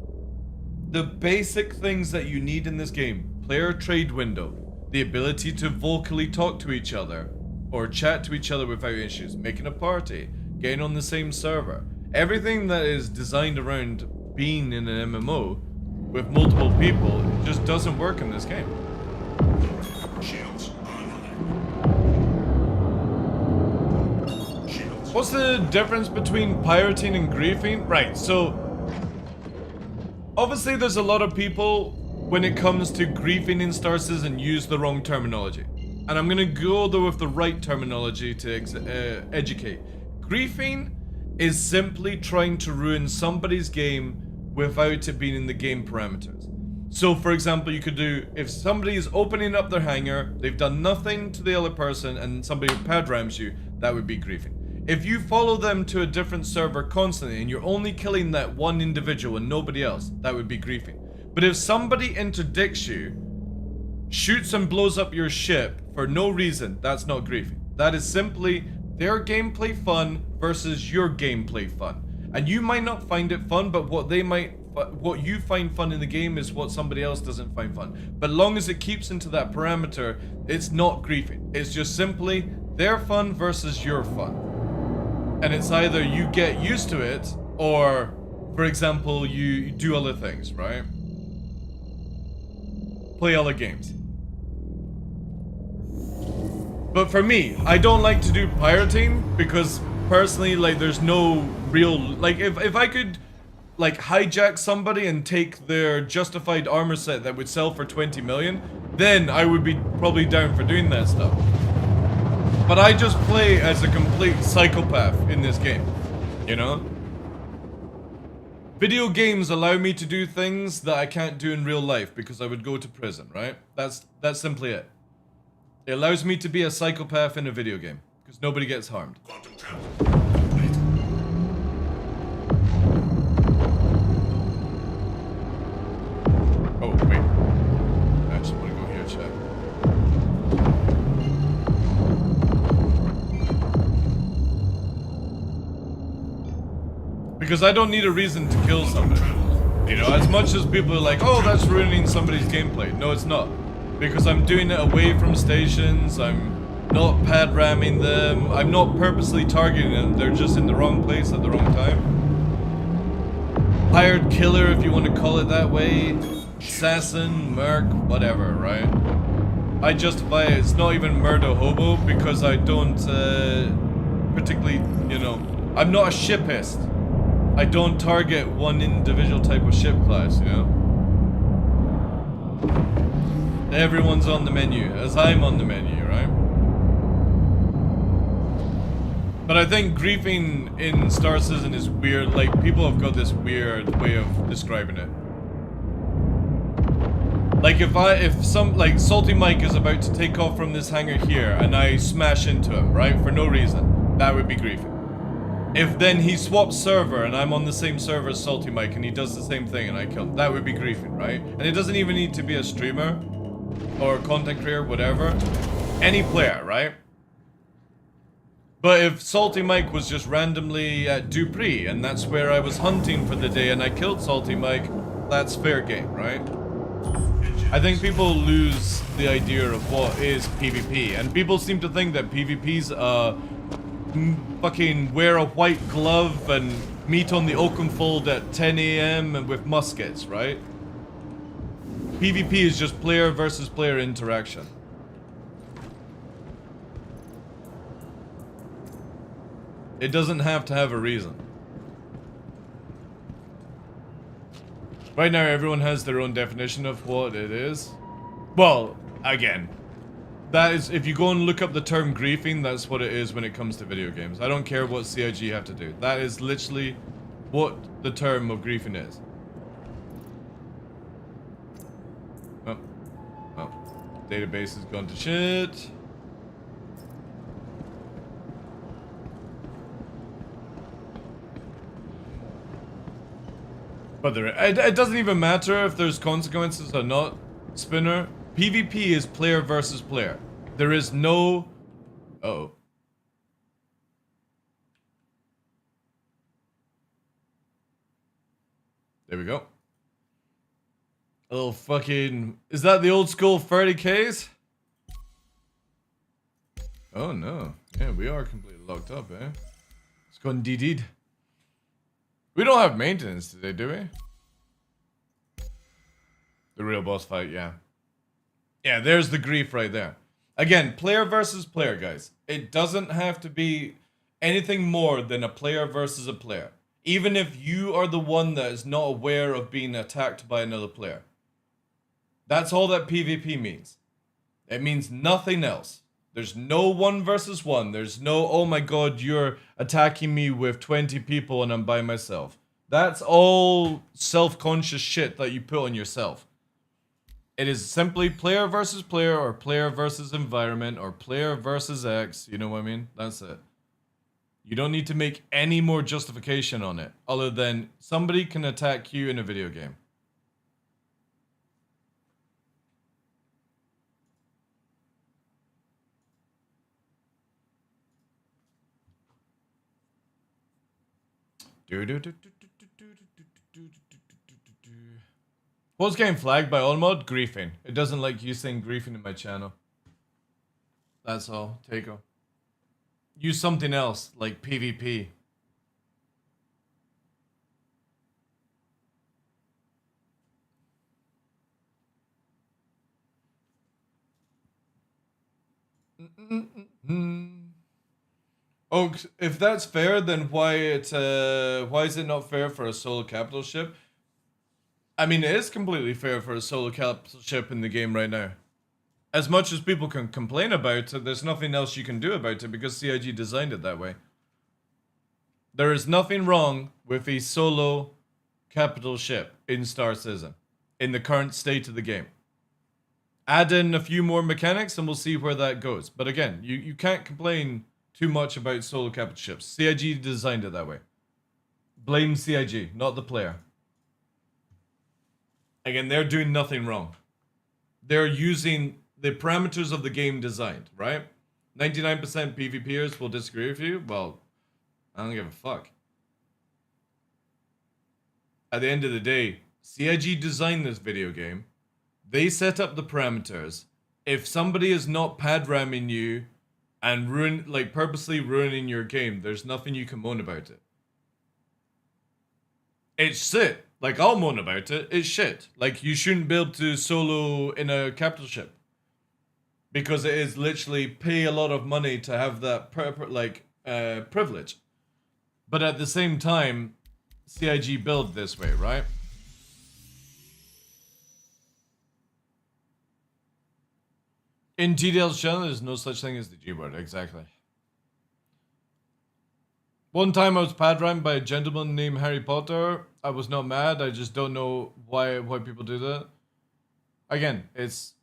The basic things that you need in this game: player trade window, the ability to vocally talk to each other or chat to each other without issues, making a party, getting on the same server. Everything that is designed around being in an MMO with multiple people just doesn't work in this game. Shields online. Shields. What's the difference between pirating and griefing? Right, so obviously there's a lot of people, when it comes to griefing in Star Citizen, use the wrong terminology. And I'm gonna go though with the right terminology to educate. Griefing is simply trying to ruin somebody's game without it being in the game parameters. So for example, you could do, if somebody is opening up their hangar, they've done nothing to the other person, and somebody pad rams you, that would be griefing. If you follow them to a different server constantly and you're only killing that one individual and nobody else, that would be griefing. But if somebody interdicts you, shoots and blows up your ship for no reason, that's not griefing. That is simply their gameplay fun versus your gameplay fun. And you might not find it fun, but what you find fun in the game is what somebody else doesn't find fun. But long as it keeps into that parameter, it's not griefing. It's just simply their fun versus your fun. And it's either you get used to it, or, for example, you do other things, right? Play other games. But for me, I don't like to do pirating because personally, like, there's no real, like, if I could, like, hijack somebody and take their justified armor set that would sell for 20 million, then I would be probably down for doing that stuff. But I just play as a complete psychopath in this game, you know? Video games allow me to do things that I can't do in real life because I would go to prison, right? That's simply it. It allows me to be a psychopath in a video game because nobody gets harmed. Quantum travel complete. Oh, wait. I just want to go here, chat. Because I don't need a reason to kill somebody. You know, as much as people are like, oh, that's ruining somebody's gameplay. No, it's not. Because I'm doing it away from stations, I'm not pad ramming them, I'm not purposely targeting them, they're just in the wrong place at the wrong time. Hired killer, if you want to call it that way. Assassin, merc, whatever, right? I justify it, it's not even murder hobo because I don't particularly, you know, I'm not a shipist. I don't target one individual type of ship class, you know? Everyone's on the menu, as I'm on the menu, right? But I think griefing in Star Citizen is weird, like, people have got this weird way of describing it. Like, if Salty Mike is about to take off from this hangar here, and I smash into him, right, for no reason, that would be griefing. If then he swaps server and I'm on the same server as Salty Mike and he does the same thing and I kill him, that would be griefing, right? And it doesn't even need to be a streamer or a content creator, whatever. Any player, right? But if Salty Mike was just randomly at Dupree and that's where I was hunting for the day and I killed Salty Mike, that's fair game, right? I think people lose the idea of what is PvP, and people seem to think that PvP's fucking wear a white glove and meet on the Oakenfold at 10 AM and with muskets, right? PvP is just player versus player interaction. It doesn't have to have a reason. Right now everyone has their own definition of what it is. Well, again, that is, if you go and look up the term griefing, that's what it is when it comes to video games. I don't care what CIG have to do. That is literally what the term of griefing is. Oh. Database has gone to shit. But it doesn't even matter if there's consequences or not, Spinner. PvP is player versus player. There is no... Uh-oh. There we go. A little fucking... Is that the old school 30Ks? Oh no. Yeah, we are completely locked up, eh? It's gone DD'd. We don't have maintenance today, do we? The real boss fight, yeah. Yeah, there's the grief right there. Again, player versus player, guys. It doesn't have to be anything more than a player versus a player. Even if you are the one that is not aware of being attacked by another player. That's all that PvP means. It means nothing else. There's no 1 versus 1. There's no, oh my god, you're attacking me with 20 people and I'm by myself. That's all self-conscious shit that you put on yourself. It is simply player versus player, or player versus environment, or player versus X. You know what I mean? That's it. You don't need to make any more justification on it, other than somebody can attack you in a video game. What's getting flagged by all mod? Griefing. It doesn't like you saying griefing in my channel. That's all. Takeo. Use something else, like PvP. Oh, if that's fair, then why is it not fair for a solo capital ship? I mean, it is completely fair for a solo capital ship in the game right now. As much as people can complain about it, there's nothing else you can do about it because CIG designed it that way. There is nothing wrong with a solo capital ship in Star Citizen in the current state of the game. Add in a few more mechanics and we'll see where that goes. But again, you can't complain too much about solo capital ships. CIG designed it that way. Blame CIG, not the player. Again, they're doing nothing wrong. They're using the parameters of the game designed, right? 99% PvPers will disagree with you. Well, I don't give a fuck. at the end of the day, CIG designed this video game. They set up the parameters. If somebody is not pad ramming you and purposely ruining your game, there's nothing you can moan about it. It's shit. Like, I'll moan about it. It's shit. Like, you shouldn't be able to solo in a capital ship. Because it is literally pay a lot of money to have that privilege. But at the same time, CIG build this way, right? In GDL's channel, there's no such thing as the G-word, exactly. One time I was pad rammed by a gentleman named Harry Potter. I was not mad, I just don't know why people do that. Again, it's...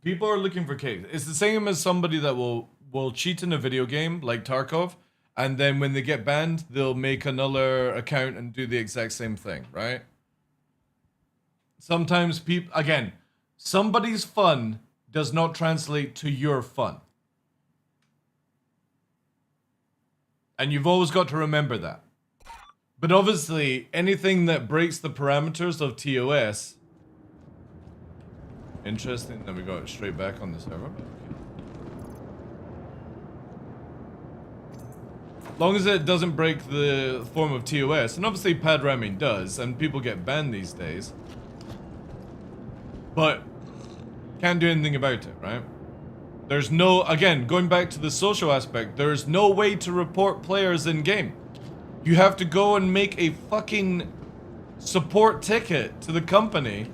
people are looking for cakes. It's the same as somebody that will cheat in a video game, like Tarkov, and then when they get banned, they'll make another account and do the exact same thing, right? Sometimes people... again, somebody's fun does not translate to your fun. And you've always got to remember that. But obviously, anything that breaks the parameters of TOS... Interesting that we got it straight back on the server. Okay. As long as it doesn't break the form of TOS, and obviously pad ramming does, and people get banned these days. But can't do anything about it, right? There's no, again, going back to the social aspect, there's no way to report players in game. You have to go and make a fucking support ticket to the company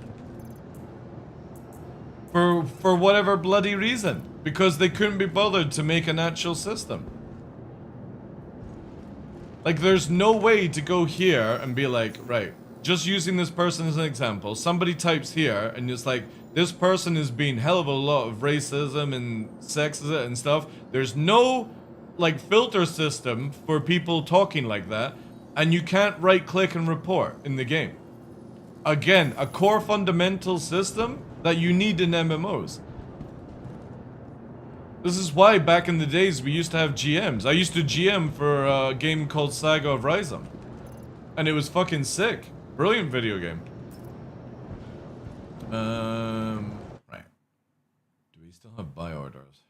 for whatever bloody reason, because they couldn't be bothered to make an actual system. Like, there's no way to go here and be like, right, just using this person as an example, somebody types here and it's like, this person is being hell of a lot of racism and sexism and stuff. There's no, like, filter system for people talking like that, and you can't right click and report in the game. Again, a core fundamental system that you need in MMOs. This is why back in the days we used to have GMs. I used to GM for a game called Saga of Rhizome. And it was fucking sick. Brilliant video game. Right. Do we still have buy orders?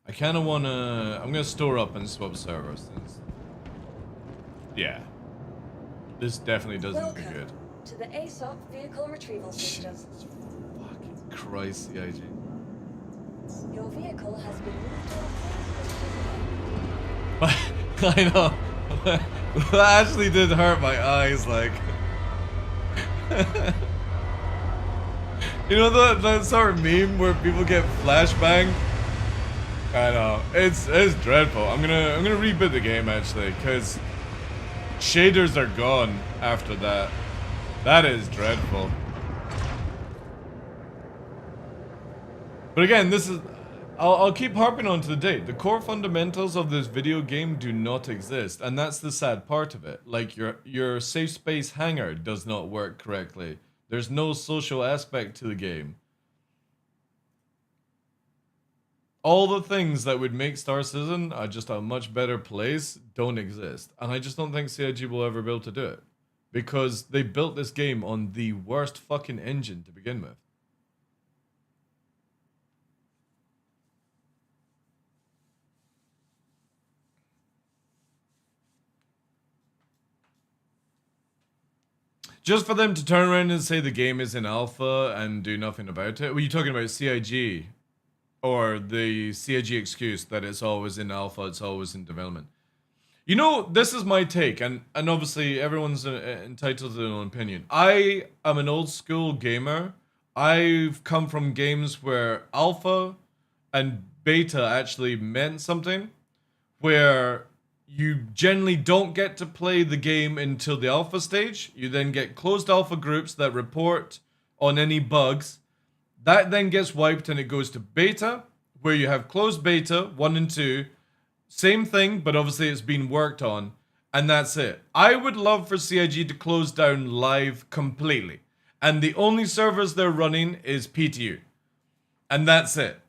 I kind of want to... I'm going to store up and swap servers. Yeah. This definitely doesn't look good. To the ASOP vehicle retrieval system. Jesus fucking Christ, CIG. Your vehicle has been moved to a I know. That actually did hurt my eyes, like. You know that sort of meme where people get flashbang? I know. It's dreadful. I'm gonna reboot the game actually, because shaders are gone after that. That is dreadful. But again, this is... I'll keep harping on to the date. The core fundamentals of this video game do not exist, and that's the sad part of it. Like, your safe space hangar does not work correctly. There's no social aspect to the game. All the things that would make Star Citizen just a much better place don't exist. And I just don't think CIG will ever be able to do it. Because they built this game on the worst fucking engine to begin with. Just for them to turn around and say the game is in alpha and do nothing about it? Were you talking about CIG? Or the CIG excuse that it's always in alpha, it's always in development? You know, this is my take, and obviously everyone's entitled to their own opinion. I am an old school gamer. I've come from games where alpha and beta actually meant something, where you generally don't get to play the game until the alpha stage. You then get closed alpha groups that report on any bugs. That then gets wiped and it goes to beta, where you have closed beta 1 and 2. Same thing, but obviously it's been worked on, and that's it. I would love for CIG to close down live completely, and the only servers they're running is PTU, and that's it.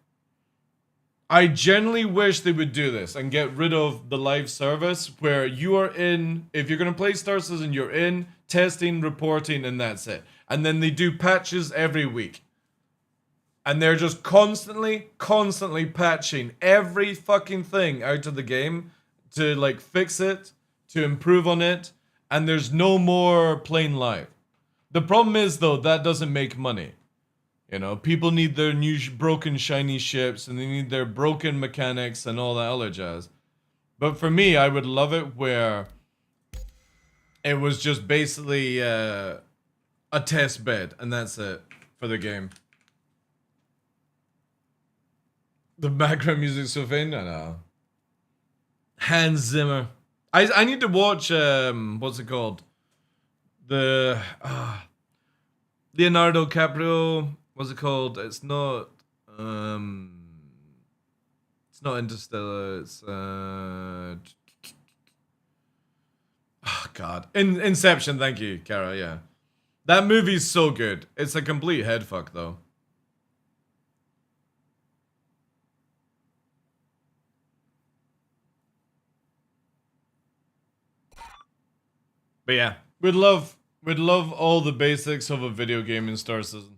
I genuinely wish they would do this and get rid of the live service where you are in, if you're going to play Star Citizen, you're in, testing, reporting, and that's it. And then they do patches every week. And they're just constantly patching every fucking thing out of the game to like fix it, to improve on it, and there's no more playing live. The problem is though, that doesn't make money. You know, people need their new broken shiny ships and they need their broken mechanics and all that other jazz. But for me, I would love it where it was just basically a test bed and that's it for the game. The background music's so faint, I know. Hans Zimmer. I need to watch what's it called? The Leonardo DiCaprio. What's it called? It's not Interstellar. It's oh God, Inception. Thank you, Kara. Yeah, that movie's so good. It's a complete headfuck though. But yeah, we'd love all the basics of a video game in Star Citizen.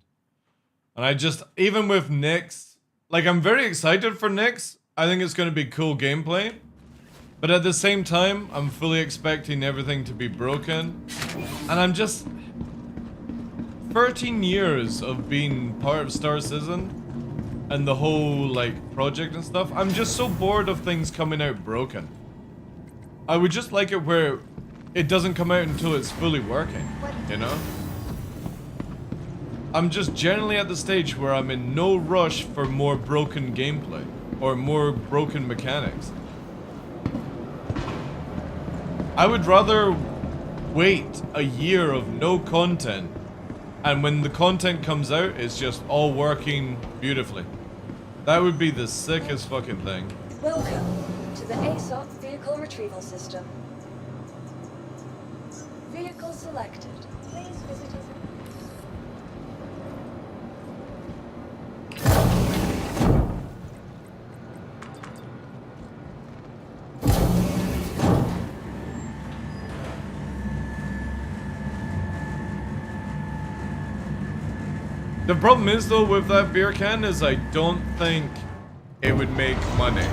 And I just, even with Nyx, like I'm very excited for Nyx. I think it's going to be cool gameplay. But at the same time, I'm fully expecting everything to be broken. And I'm just... 13 years of being part of Star Citizen and the whole, like, project and stuff. I'm just so bored of things coming out broken. I would just like it where it doesn't come out until it's fully working, you know? I'm just generally at the stage where I'm in no rush for more broken gameplay or more broken mechanics. I would rather wait a year of no content and when the content comes out, it's just all working beautifully. That would be the sickest fucking thing. Welcome to the ASOP Vehicle Retrieval System. Vehicle selected. Please visit us. The problem is though with that beer can is I don't think it would make money.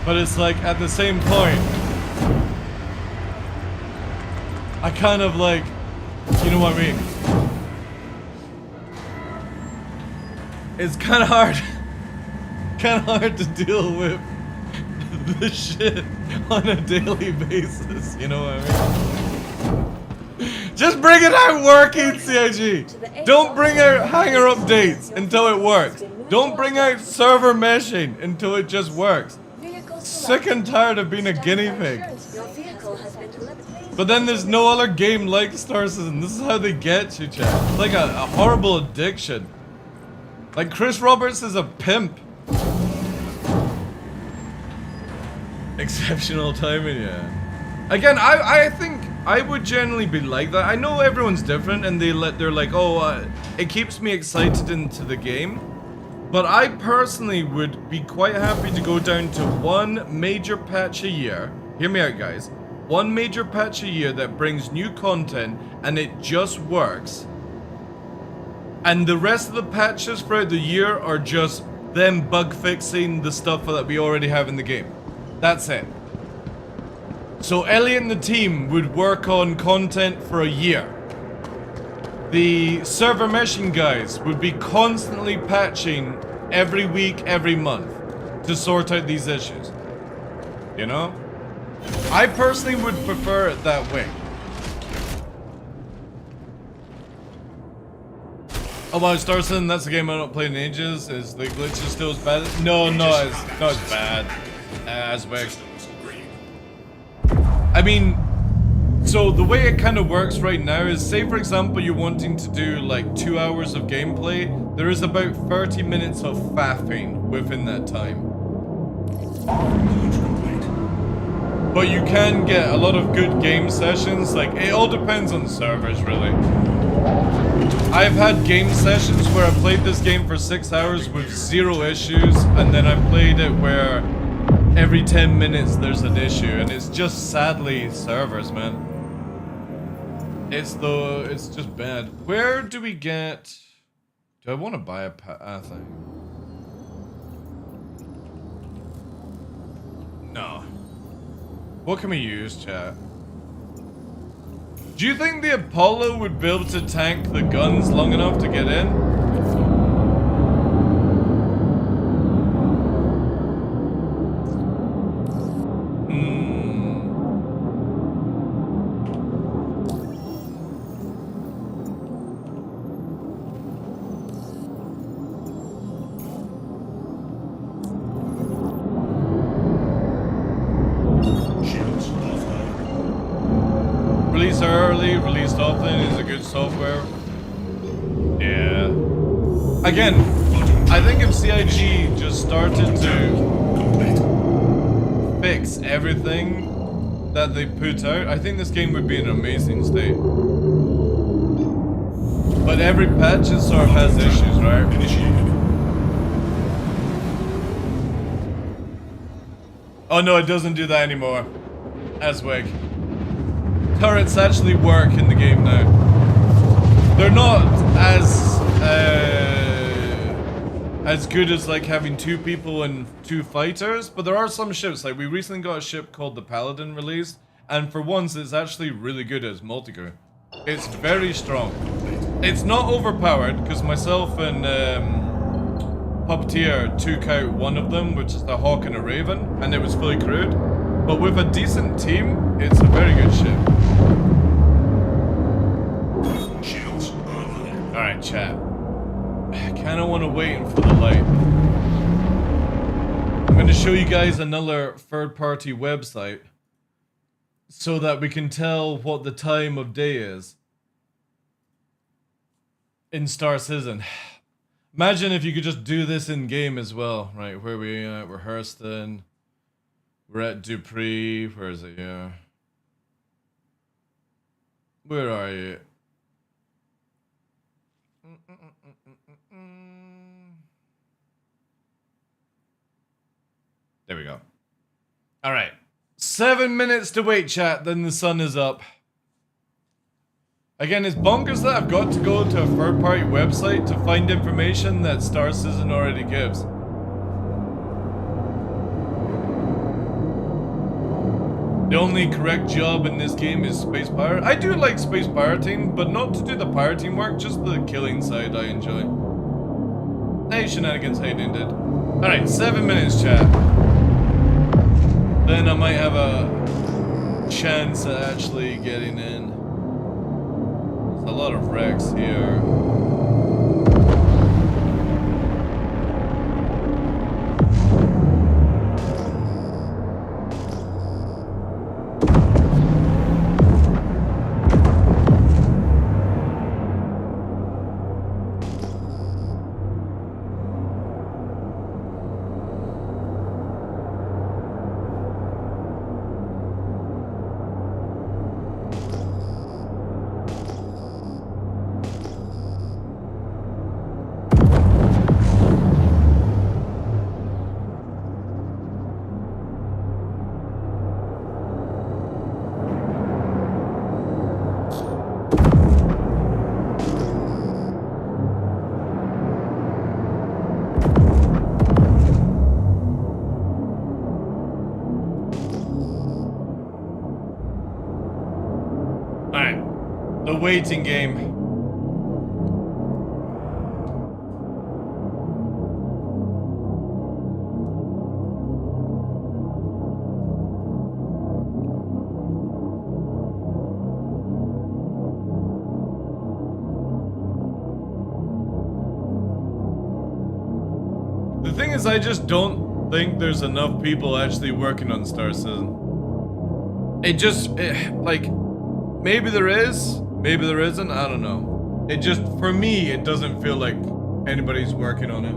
But it's like at the same point, I kind of like, you know what I mean? It's kind of hard to deal with this shit on a daily basis, you know what I mean? Just bring it out working, CIG! Don't bring out hanger updates until it works. Don't bring out server meshing until it just works. Sick and tired of being a guinea pig. But then there's no other game like Star Citizen. This is how they get you, chat. It's like a horrible addiction. Like Chris Roberts is a pimp. Exceptional timing, yeah. Again, I think I would generally be like that. I know everyone's different and they're like, oh, it keeps me excited into the game. But I personally would be quite happy to go down to one major patch a year. Hear me out, guys. One major patch a year that brings new content and it just works. And the rest of the patches throughout the year are just them bug fixing the stuff that we already have in the game. That's it. So Elliot and the team would work on content for a year. The server meshing guys would be constantly patching every week, every month to sort out these issues. You know? I personally would prefer it that way. Oh wow, Star Citizen, that's a game I don't play in ages. Is the glitches still as bad? No, not as bad as big. I mean, so the way it kind of works right now is, say for example you're wanting to do like 2 hours of gameplay, there is about 30 minutes of faffing within that time. But you can get a lot of good game sessions. Like, it all depends on servers, really. I've had game sessions where I played this game for 6 hours with 0 issues, and then I've played it where every 10 minutes there's an issue, and it's just sadly servers, man. It's just bad. Where do we get... Do I want to buy a thing? No. What can we use, chat? Do you think the Apollo would be able to tank the guns long enough to get in? Shields offline. Release early, released often is a good software. Yeah. Again, I think if CIG just started to fix everything that they put out, I think this game would be in an amazing state. But every patch it sort of has issues, right? Initiated. Oh no, it doesn't do that anymore. Aswig. Turrets actually work in the game now. They're not as good as like having 2 people and 2 fighters, but there are some ships. Like we recently got a ship called the Paladin released, and for once it's actually really good as multiplayer. It's very strong. It's not overpowered because myself and Puppeteer took out one of them, which is the Hawk and a Raven, and it was fully crewed. But with a decent team, it's a very good ship. Shields online. Alright, chat. I kinda wanna wait for the light. I'm gonna show you guys another third-party website so that we can tell what the time of day is in Star Citizen. Imagine if you could just do this in game as well, right? Where we at? We're Hurston. We're at Dupree. Where is it? Yeah. Where are you? There we go. All right. 7 minutes to wait, chat. Then the sun is up. Again, it's bonkers that I've got to go to a third-party website to find information that Star Citizen already gives. The only correct job in this game is space pirate. I do like space pirating, but not to do the pirating work, just the killing side I enjoy. Hey, Shenanigans, how you doing, dude? Alright, 7 minutes, chat. Then I might have a chance at actually getting in. There's a lot of wrecks here. Waiting game. The thing is, I just don't think there's enough people actually working on Star Citizen. Like, maybe there is. Maybe there isn't, I don't know. It just, for me, it doesn't feel like anybody's working on it.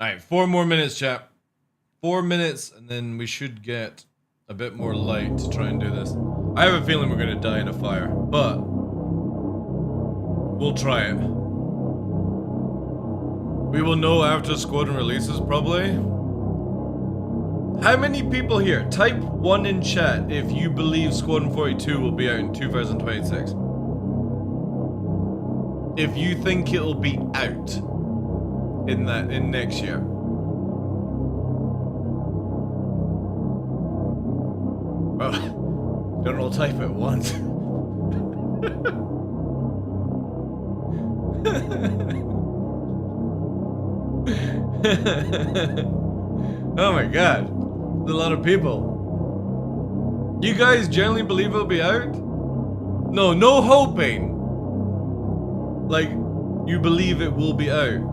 Alright, 4 more minutes, chat. 4 minutes, and then we should get a bit more light to try and do this. I have a feeling we're gonna die in a fire, but we'll try it. We will know after Squadron releases, probably. How many people here? Type 1 in chat if you believe Squadron 42 will be out in 2026. If you think it'll be out in next year. Well, don't all type at once. Oh my god. There's a lot of people. You guys generally believe it'll be out? No, no hoping. Like, you believe it will be out.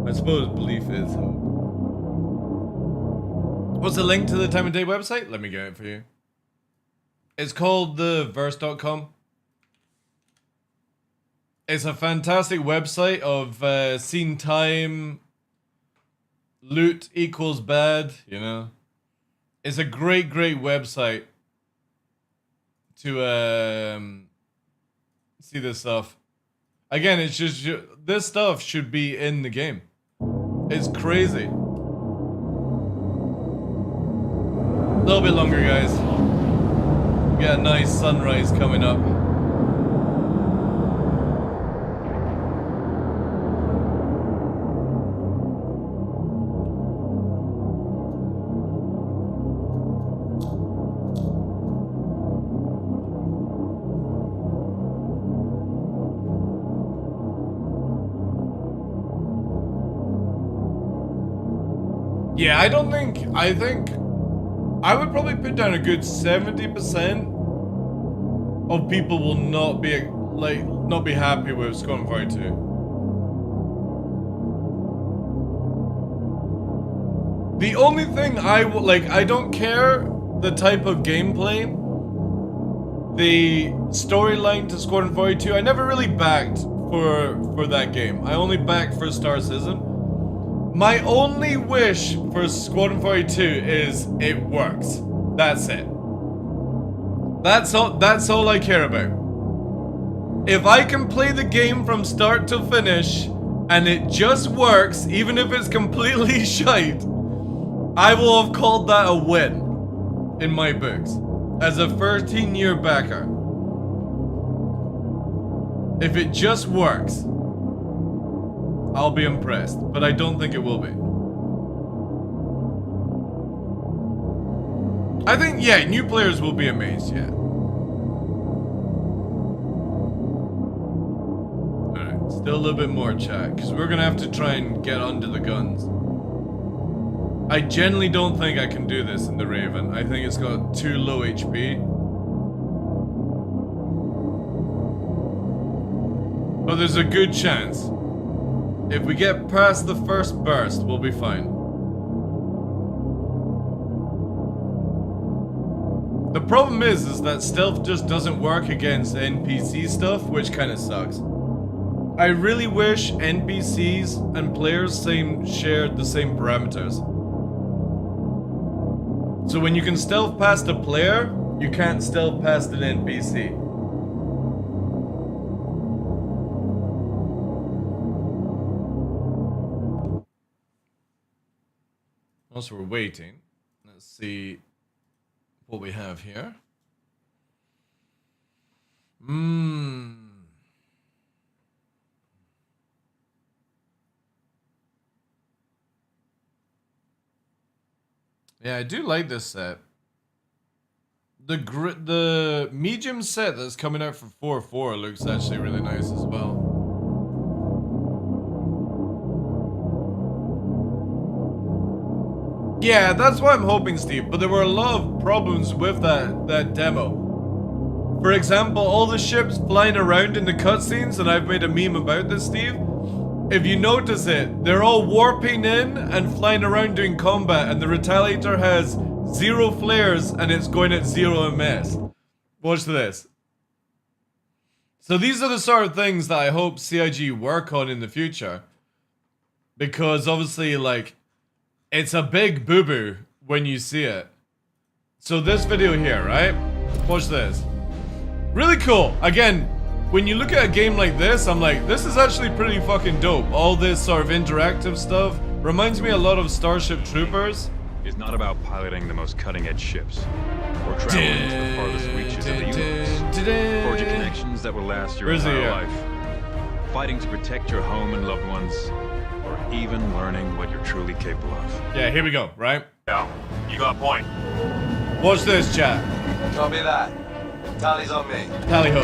I suppose belief is hope. What's the link to the time and day website? Let me get it for you. It's called theverse.com. It's a fantastic website of scene time, loot equals bad, you know. It's a great website to see this stuff. Again, it's just this stuff should be in the game. It's crazy. A little bit longer, guys. We got a nice sunrise coming up. Yeah, I think I would probably put down a good 70% of people will not be happy with Squadron 42. The only thing I don't care the type of gameplay, the storyline to Squadron 42. I never really backed for that game. I only backed for Star Citizen. My only wish for Squadron 42 is it works. That's it. That's all I care about. If I can play the game from start to finish and it just works, even if it's completely shite, I will have called that a win in my books as a 13-year backer. If it just works, I'll be impressed, but I don't think it will be. I think, yeah, new players will be amazed, yeah. Alright, still a little bit more chat, because we're gonna have to try and get under the guns. I generally don't think I can do this in the Raven. I think it's got too low HP. But there's a good chance. If we get past the first burst, we'll be fine. The problem is that stealth just doesn't work against NPC stuff, which kind of sucks. I really wish NPCs and players shared the same parameters. So when you can stealth past a player, you can't stealth past an NPC. Whilst we're waiting, let's see what we have here. Yeah, I do like this set. The medium set that's coming out for 4.4 looks actually really nice as well. Yeah, that's what I'm hoping, Steve, but there were a lot of problems with that demo. For example, all the ships flying around in the cutscenes, and I've made a meme about this, Steve. If you notice it, they're all warping in and flying around doing combat, and the Retaliator has 0 flares and it's going at 0 MS. Watch this. So these are the sort of things that I hope CIG work on in the future. Because obviously, like, it's a big boo-boo when you see it. So this video here, right? Watch this. Really cool. Again, when you look at a game like this, I'm like, this is actually pretty fucking dope. All this sort of interactive stuff reminds me a lot of Starship Troopers. Is not about piloting the most cutting-edge ships or traveling to the farthest reaches of the universe. Forging connections that will last your entire life. Fighting to protect your home and loved ones, or even learning what you're truly capable of. Yeah, here we go, right? Yeah, you got a point. Watch this, chat. Copy that. Tally's on me. Tally ho.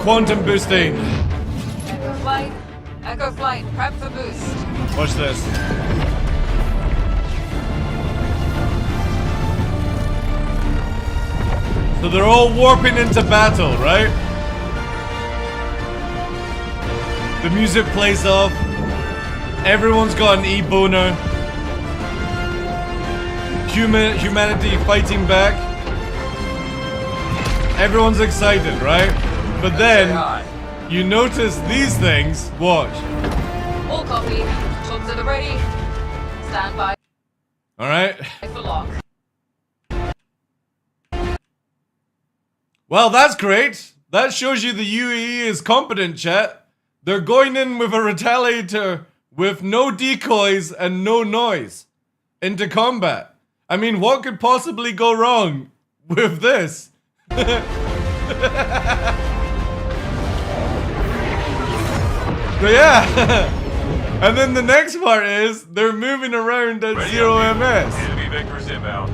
Quantum boosting. Echo flight, prep for boost. Watch this. So they're all warping into battle, right? The music plays off. Everyone's got an e-boner. Humanity fighting back. Everyone's excited, right? But then you notice these things. Watch. All copy. Shots at the ready. Stand by All right. for lock. Well, that's great. That shows you the UAE is competent, chat. They're going in with a retaliator with no decoys and no noise into combat. I mean, what could possibly go wrong with this? But yeah. And then the next part is they're moving around at Ready 0 up, MS. Enemy vectors inbound.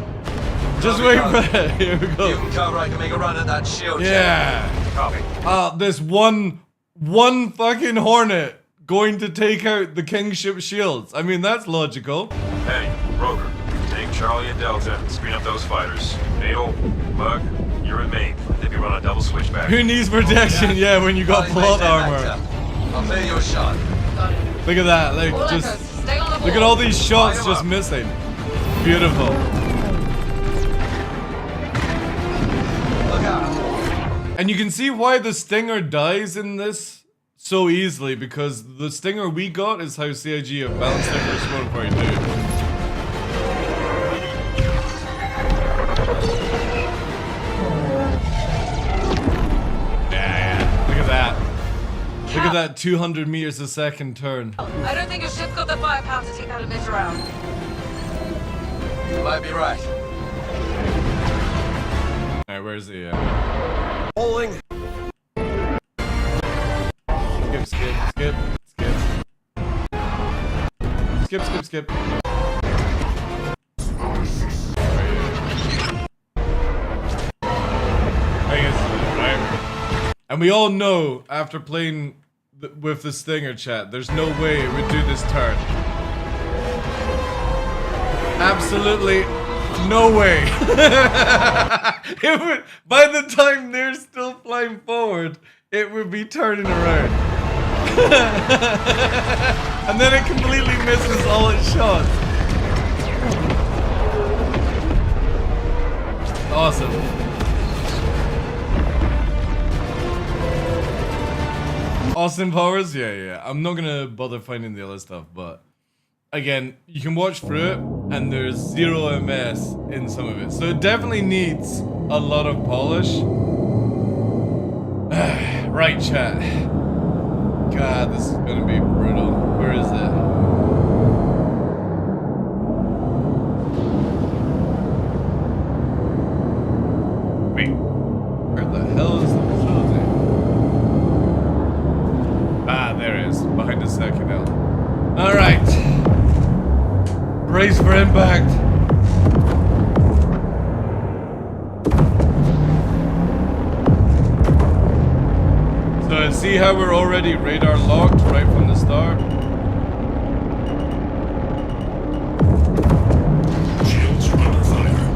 Just wait for it. Here we You go. can cover, I can make a run at that shield. Yeah. Copy. This one fucking Hornet going to take out the Kingship shields. I mean, that's logical. Hey, Rover, take Charlie and Delta and screen up those fighters. Natal, Mug, you're in main. They'd be running a double switchback. Who needs protection? Yeah, when you got plot armor. I'll play your shot. Got it. Look at that. Like, All just echoes, stay on the ball. look at all these shots Fire just up. missing. Beautiful. Look out. And you can see why the Stinger dies in this so easily, because the Stinger we got is how CIG have balanced it for Squad 42. Yeah. Look at that. Look at that 200 meters a second turn. I don't think your ship's got the firepower to take that emitter out. You might be right. Alright, where's the Bowling. skip. Right? And we all know after playing with the Stinger, chat, there's no way it would do this turn. Absolutely no way. It would, by the time they're still flying forward, it would be turning around. And then it completely misses all its shots. Awesome. Austin Powers? Yeah. I'm not gonna bother finding the other stuff, but again, you can watch through it, and there's 0 MS in some of it. So it definitely needs a lot of polish. Right, chat. God, this is gonna be brutal. Where is it? Wait, where the hell is the facility? Ah, there it is, behind the second L. Alright. Brace for impact. So see how we're already radar locked right from the start? Shields under fire.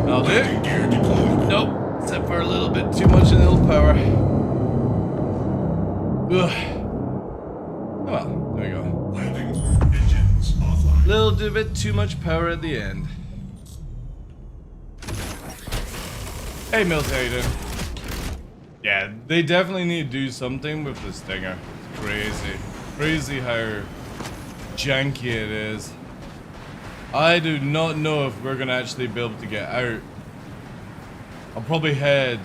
I'll do. Landing gear deployed. Nope, except for Ugh. Oh well, there we go. Landing engines offline. Little bit too much power at the end. Hey Mills, how you doing? Yeah, they definitely need to do something with the Stinger. It's crazy. Crazy how janky it is. I do not know if we're gonna actually be able to get out. I'll probably head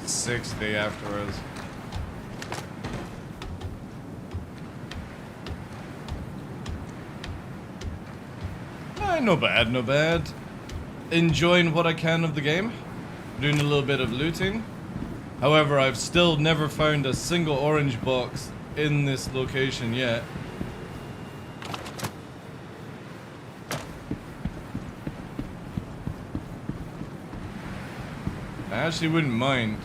60 afterwards. No bad, no bad. Enjoying what I can of the game. Doing a little bit of looting. However, I've still never found a single orange box in this location yet. I actually wouldn't mind,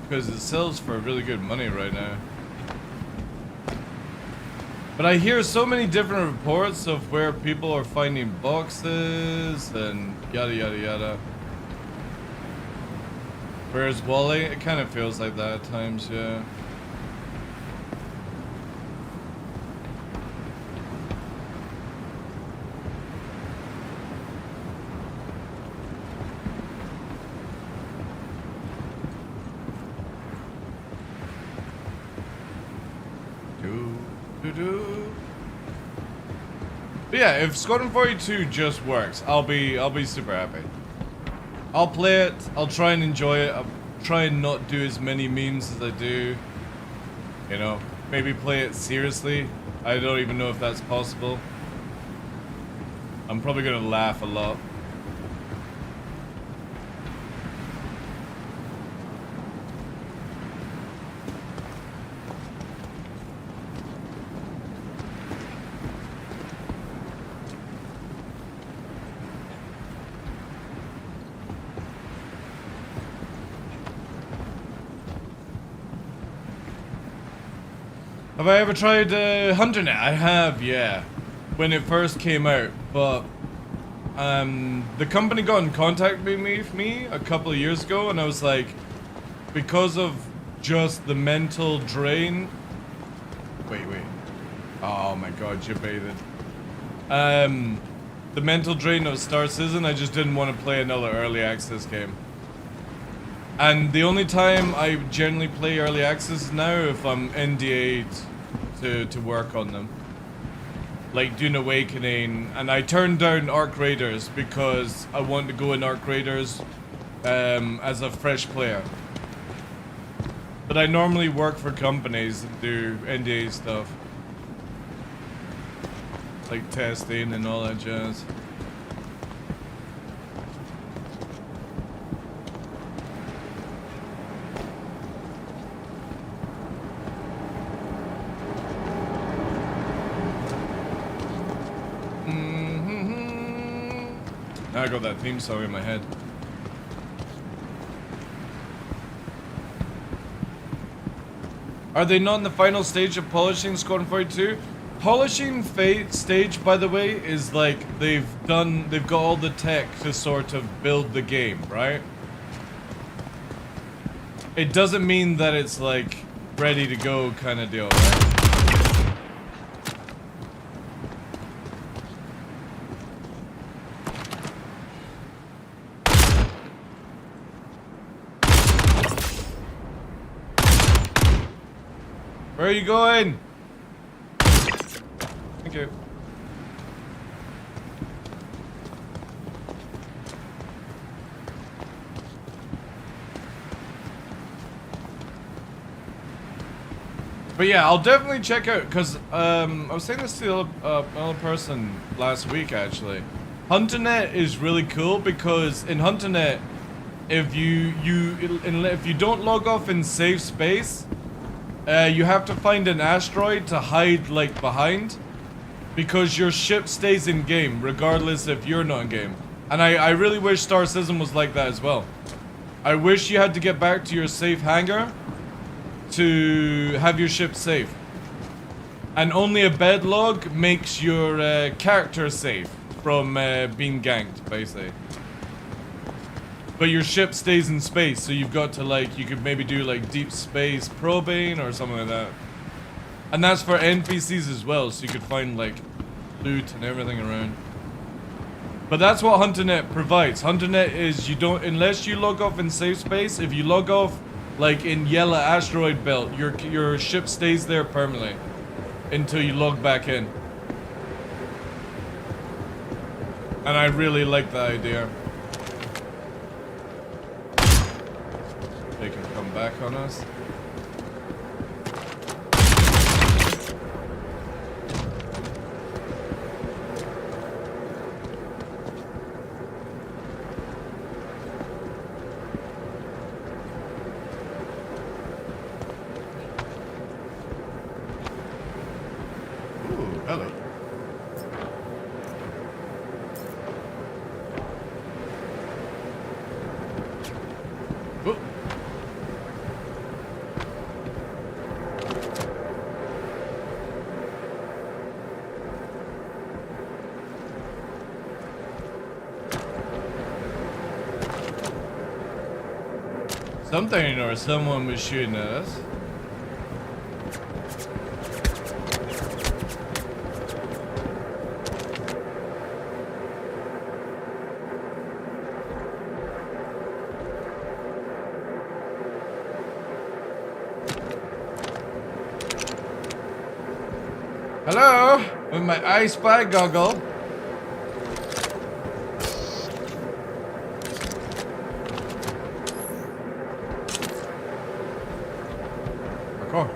because it sells for really good money right now. But I hear so many different reports of where people are finding boxes and yada yada yada. Where's Wally? It kind of feels like that at times, yeah. But yeah, if Squadron 42 just works, I'll be super happy. I'll play it, I'll try and enjoy it, I'll try and not do as many memes as I do. You know, maybe play it seriously. I don't even know if that's possible. I'm probably gonna laugh a lot. Have I ever tried HunterNet? I have, yeah. When it first came out, but the company got in contact with me a couple of years ago, and I was like, because of just the mental drain. Wait. Oh my god, you baited. The mental drain of Star Citizen, I just didn't want to play another early access game. And the only time I generally play early access now if I'm NDA'd to work on them. Like Dune Awakening, and I turned down Arc Raiders because I wanted to go in Arc Raiders as a fresh player. But I normally work for companies and do NDA stuff. Like testing and all that jazz. Now I got that theme song in my head. Are they not in the final stage of polishing Squadron 42? Polishing stage, by the way, is like they've got all the tech to sort of build the game, right? It doesn't mean that it's like ready to go kind of deal, right? Where are you going? Thank you. But yeah, I'll definitely check out, because I was saying this to another person last week actually. HunterNet is really cool because in HunterNet, if you don't log off in safe space, you have to find an asteroid to hide like behind, because your ship stays in game regardless if you're not in game. And I really wish Star Citizen was like that as well. I wish you had to get back to your safe hangar to have your ship safe. And only a bed log makes your character safe from being ganked, basically. But your ship stays in space, so you've got to like, you could maybe do like deep space probing or something like that. And that's for NPCs as well, so you could find like loot and everything around. But that's what HunterNet provides. HunterNet is you don't, unless you log off in safe space, if you log off like in Yellow Asteroid Belt, your ship stays there permanently until you log back in. And I really like that idea. They can come back on us. Ooh, hello. Whoop. Something or someone was shooting at us. Hello, with my I Spy goggle. Parkour.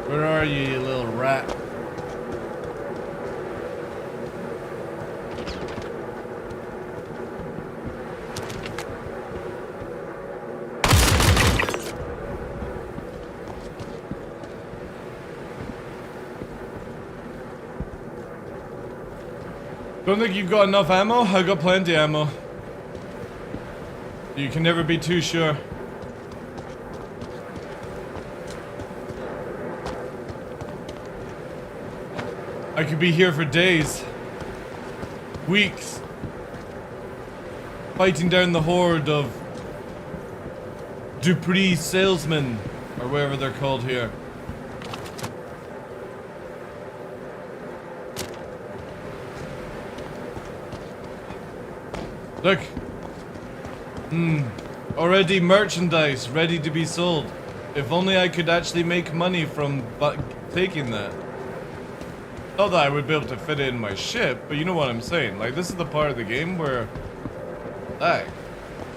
Where are you, you little rat? Don't think you've got enough ammo? I got plenty of ammo. You can never be too sure. I could be here for days, weeks, fighting down the horde of Dupree salesmen, or whatever they're called here. Look. Already merchandise ready to be sold. If only I could actually make money from taking that. Not that I would be able to fit it in my ship, but you know what I'm saying. Like, this is the part of the game where that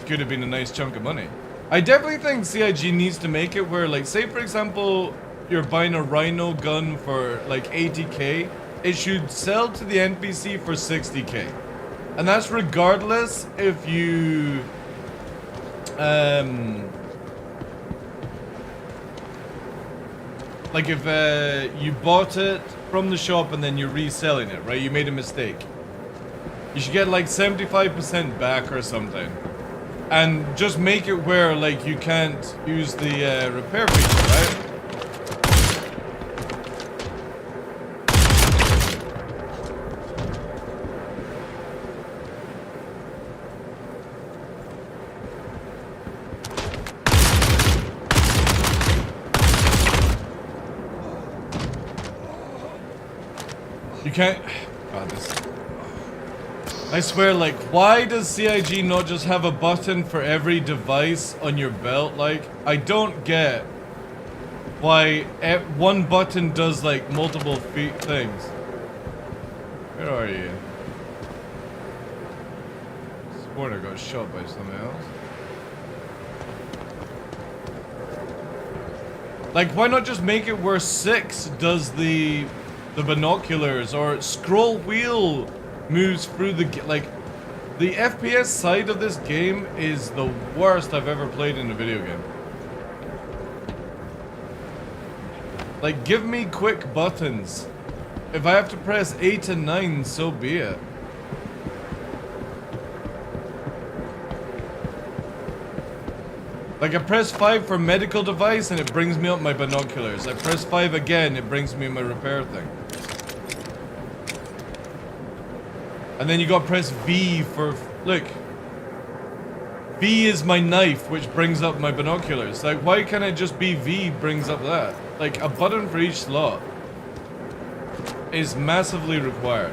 could have been a nice chunk of money. I definitely think CIG needs to make it where, like, say for example, you're buying a Rhino gun for like 80k, it should sell to the NPC for 60k. And that's regardless if you like if you bought it from the shop and then you're reselling it, right? You made a mistake. You should get like 75% back or something. And just make it where like you can't use the repair feature, right? You can't. God, this. I swear, like, why does CIG not just have a button for every device on your belt? Like, I don't get why one button does like multiple things. Where are you? Sporter got shot by somebody else. Like, why not just make it where 6 does the binoculars, or scroll wheel moves through the like the FPS side of this game is the worst I've ever played in a video game. Like, give me quick buttons. If I have to press 8 and 9, so be it. Like I press 5 for medical device and it brings me up my binoculars. I press 5 again, it brings me my repair thing. And then you gotta press V for, look. V is my knife, which brings up my binoculars. Like, why can't it just be V brings up that? Like, a button for each slot is massively required.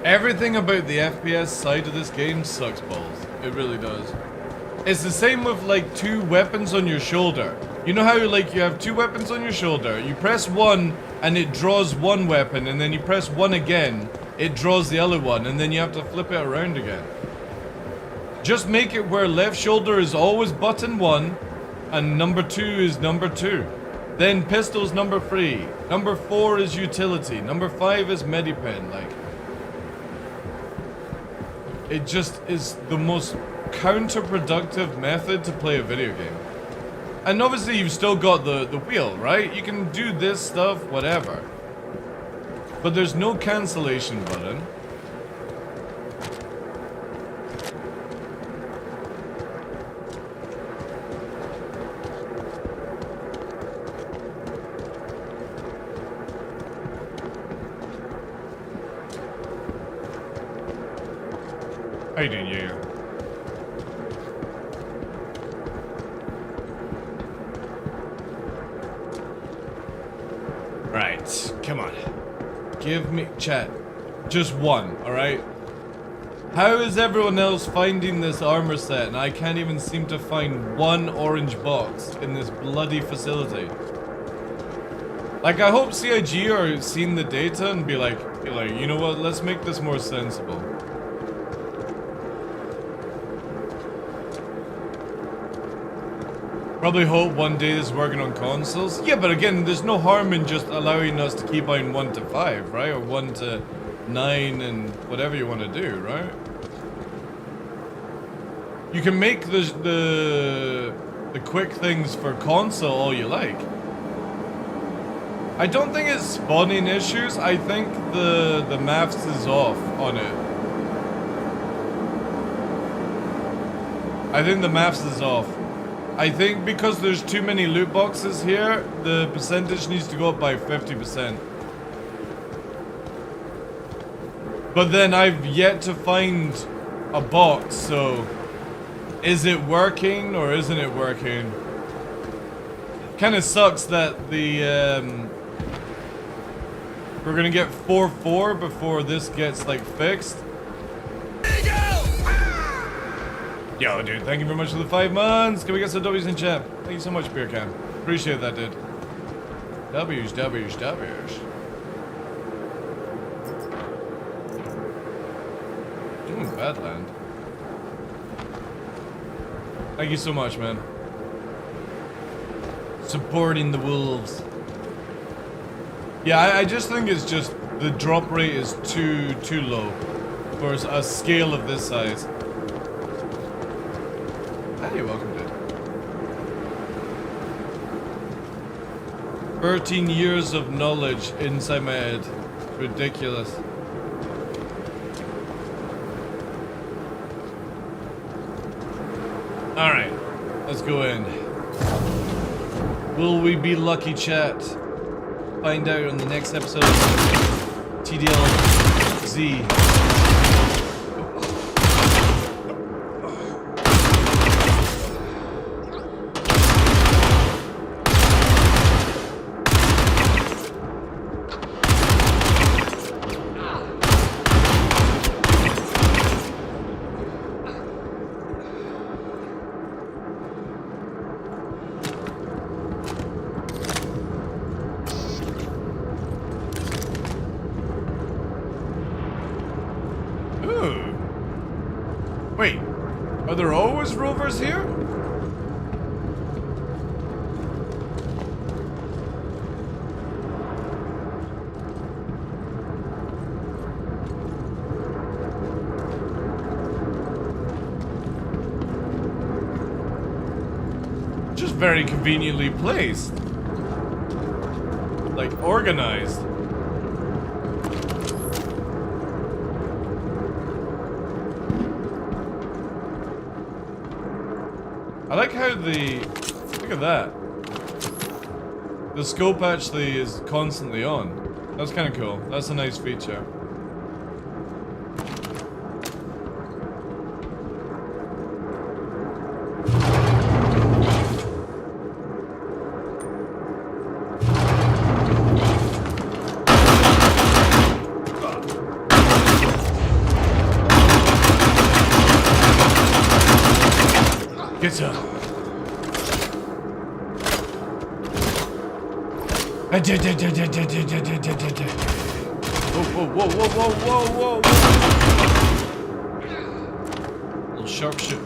Everything about the FPS side of this game sucks balls. It really does. It's the same with, like, 2 weapons on your shoulder. You know how, like, you have 2 weapons on your shoulder, you press 1 and it draws 1 weapon, and then you press 1 again, it draws the other one, and then you have to flip it around again. Just make it where left shoulder is always button 1, and number 2 is number 2. Then pistol's number 3. Number 4 is utility. Number 5 is medipen, like. It just is the most counterproductive method to play a video game. And obviously you've still got the wheel, right? You can do this stuff, whatever. But there's no cancellation button. How you doing, you? Right, come on. Give me chat. Just one, alright? How is everyone else finding this armor set and I can't even seem to find one orange box in this bloody facility? Like, I hope CIG are seeing the data and be like, you know what, let's make this more sensible. Probably hope one day this is working on consoles. Yeah, but again, there's no harm in just allowing us to keep buying 1 to 5, right? Or 1 to 9 and whatever you want to do, right? You can make the quick things for console all you like. I don't think it's spawning issues. I think the maths is off on it. I think the maths is off. I think because there's too many loot boxes here, the percentage needs to go up by 50%. But then I've yet to find a box, so is it working or isn't it working? Kinda sucks that the we're gonna get 4-4 before this gets like fixed. Yo, dude, thank you very much for the 5 months. Can we get some W's in chat? Thank you so much, Beer Cam. Appreciate that, dude. W's. Doing Badland. Thank you so much, man. Supporting the wolves. Yeah, I just think it's just the drop rate is too low for a scale of this size. You're welcome, dude. 13 years of knowledge inside my head. Ridiculous. Alright, let's go in. Will we be lucky, chat? Find out on the next episode of TDLZ. Wait, are there always rovers here? Just very conveniently placed. Like, organized. I like how look at that. The scope actually is constantly on. That's kind of cool. That's a nice feature. Get up. Whoa, whoa, whoa, whoa, whoa, whoa, whoa. Little shark shit.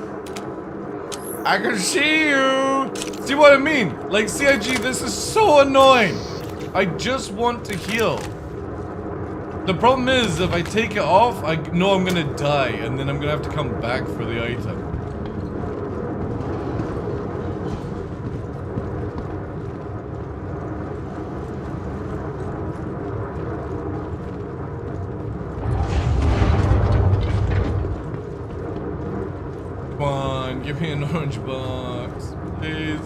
I can see you. See what I mean? Like, CIG, this is so annoying. I just want to heal. The problem is, if I take it off, I know I'm gonna die, and then I'm gonna have to come back for the item. Give me an orange box, please.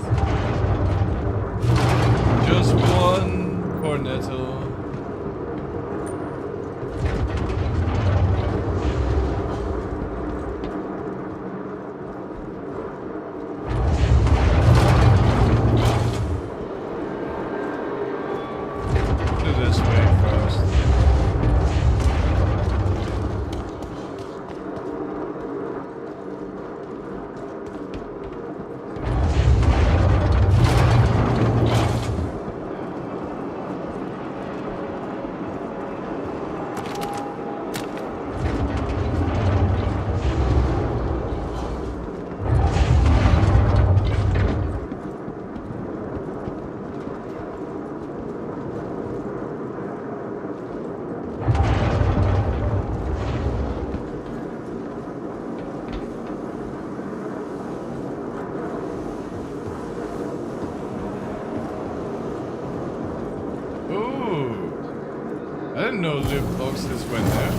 Just one cornetto. Do this way first. I didn't know loot boxes went there.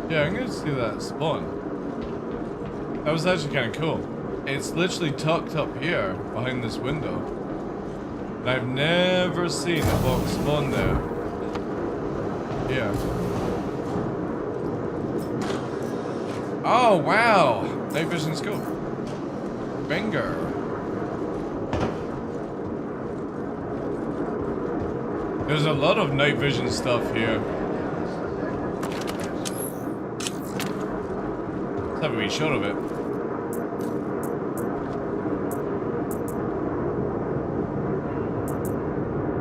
Yeah, I'm gonna see that spawn. That was actually kind of cool. It's literally tucked up here behind this window. And I've never seen a box spawn there. Yeah. Oh, wow. Night vision scope. Banger. There's a lot of night vision stuff here. Let's have a wee shot of it.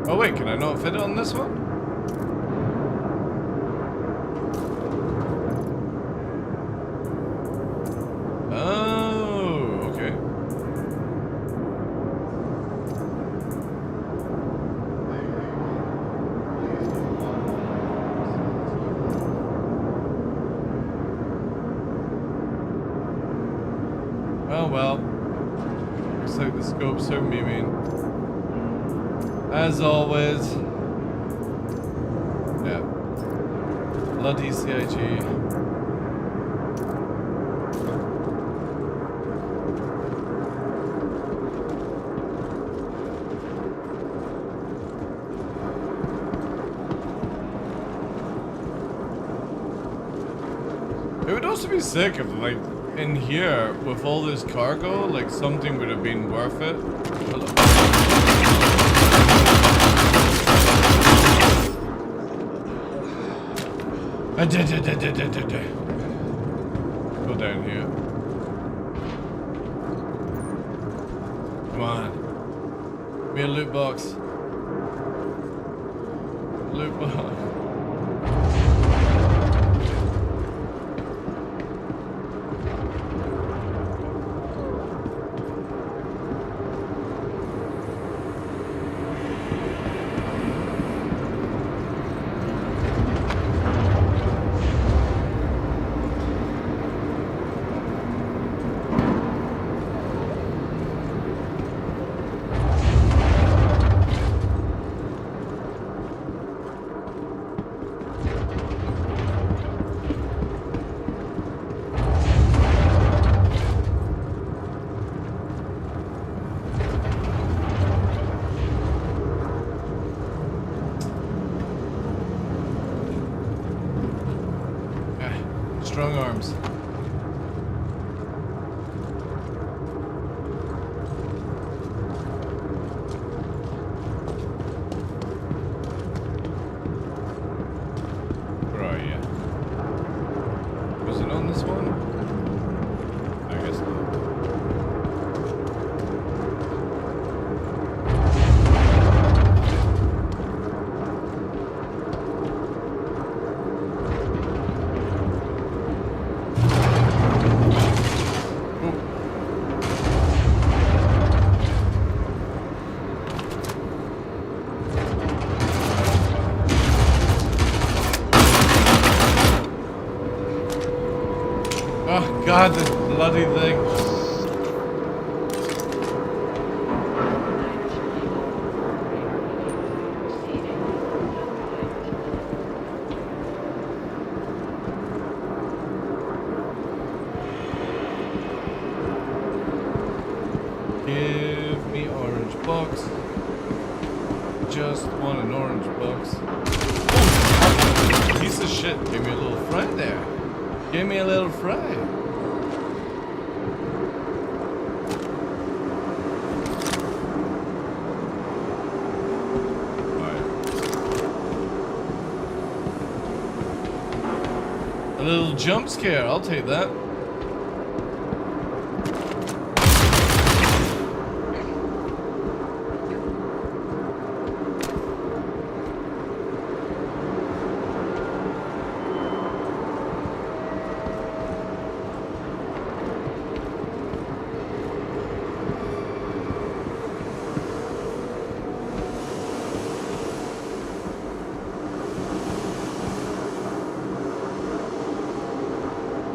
Oh wait, can I not fit it on this one? Oh, okay. Oh well. Looks like the scopes are memeing. As always. Yeah. Bloody CIG. It would also be sick if, like, in here, with all this cargo, like, something would have been worth it. Hello. Go down here. Come on. Give me a loot box. Loot box. strong arms. Where are you? Was it on this one? I guess not. Oh god, this bloody thing. Give me orange box. Just want an orange box. Oh, piece of shit. Give me a little fry there. Give me a little fry. A little jump scare, I'll take that.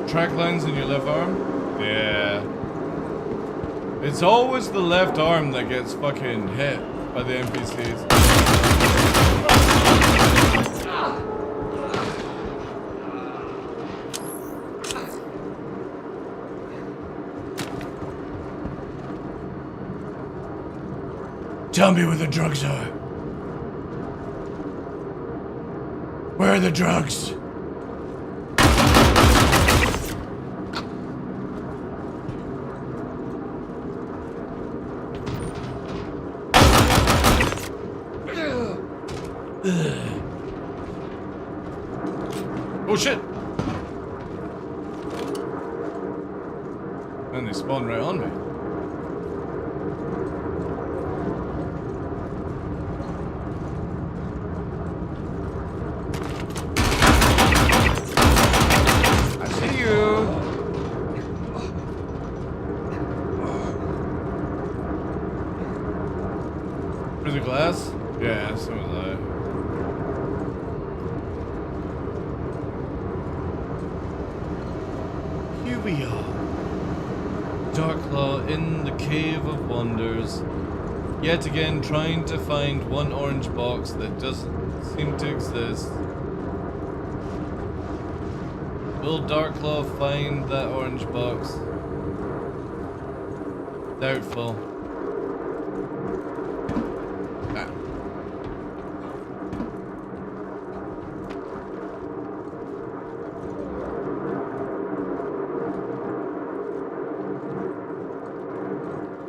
Track lines in your left arm? Yeah. It's always the left arm that gets fucking hit by the NPCs. Tell me where the drugs are. Where are the drugs? Oh shit! And they spawned right on me. I see you! Through the glass? Yeah, so was I. Here we are. Darklaw in the Cave of Wonders. Yet again trying to find one orange box that doesn't seem to exist. Will Darklaw find that orange box? Doubtful.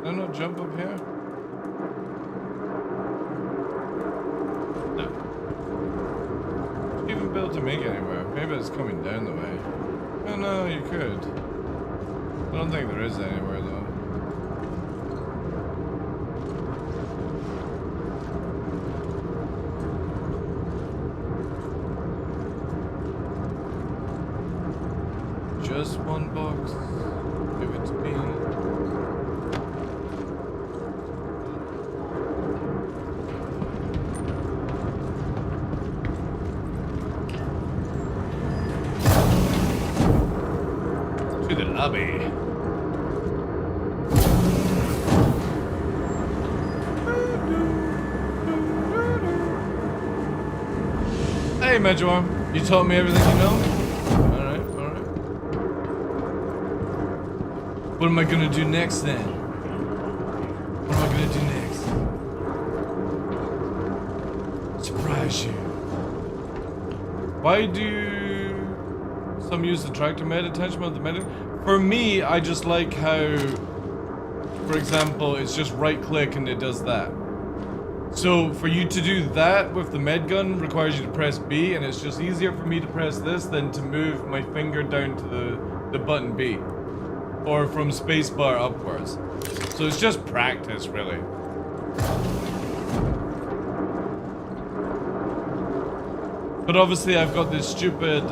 Can I not jump up here? No. Even be able to make it anywhere. Maybe it's coming down the way. Oh no, you could. I don't think there is anywhere though. Just one box. Give it to me. To the lobby. Hey, Mejoarm. You taught me everything you know? Alright, alright. What am I gonna do next then? What am I gonna do next? Surprise you. Why do Some use the tractor med attachment of the medic. For me, I just like how, for example, it's just right click and it does that. So for you to do that with the med gun requires you to press B, and it's just easier for me to press this than to move my finger down to the button B. Or from spacebar upwards. So it's just practice, really. But obviously I've got this stupid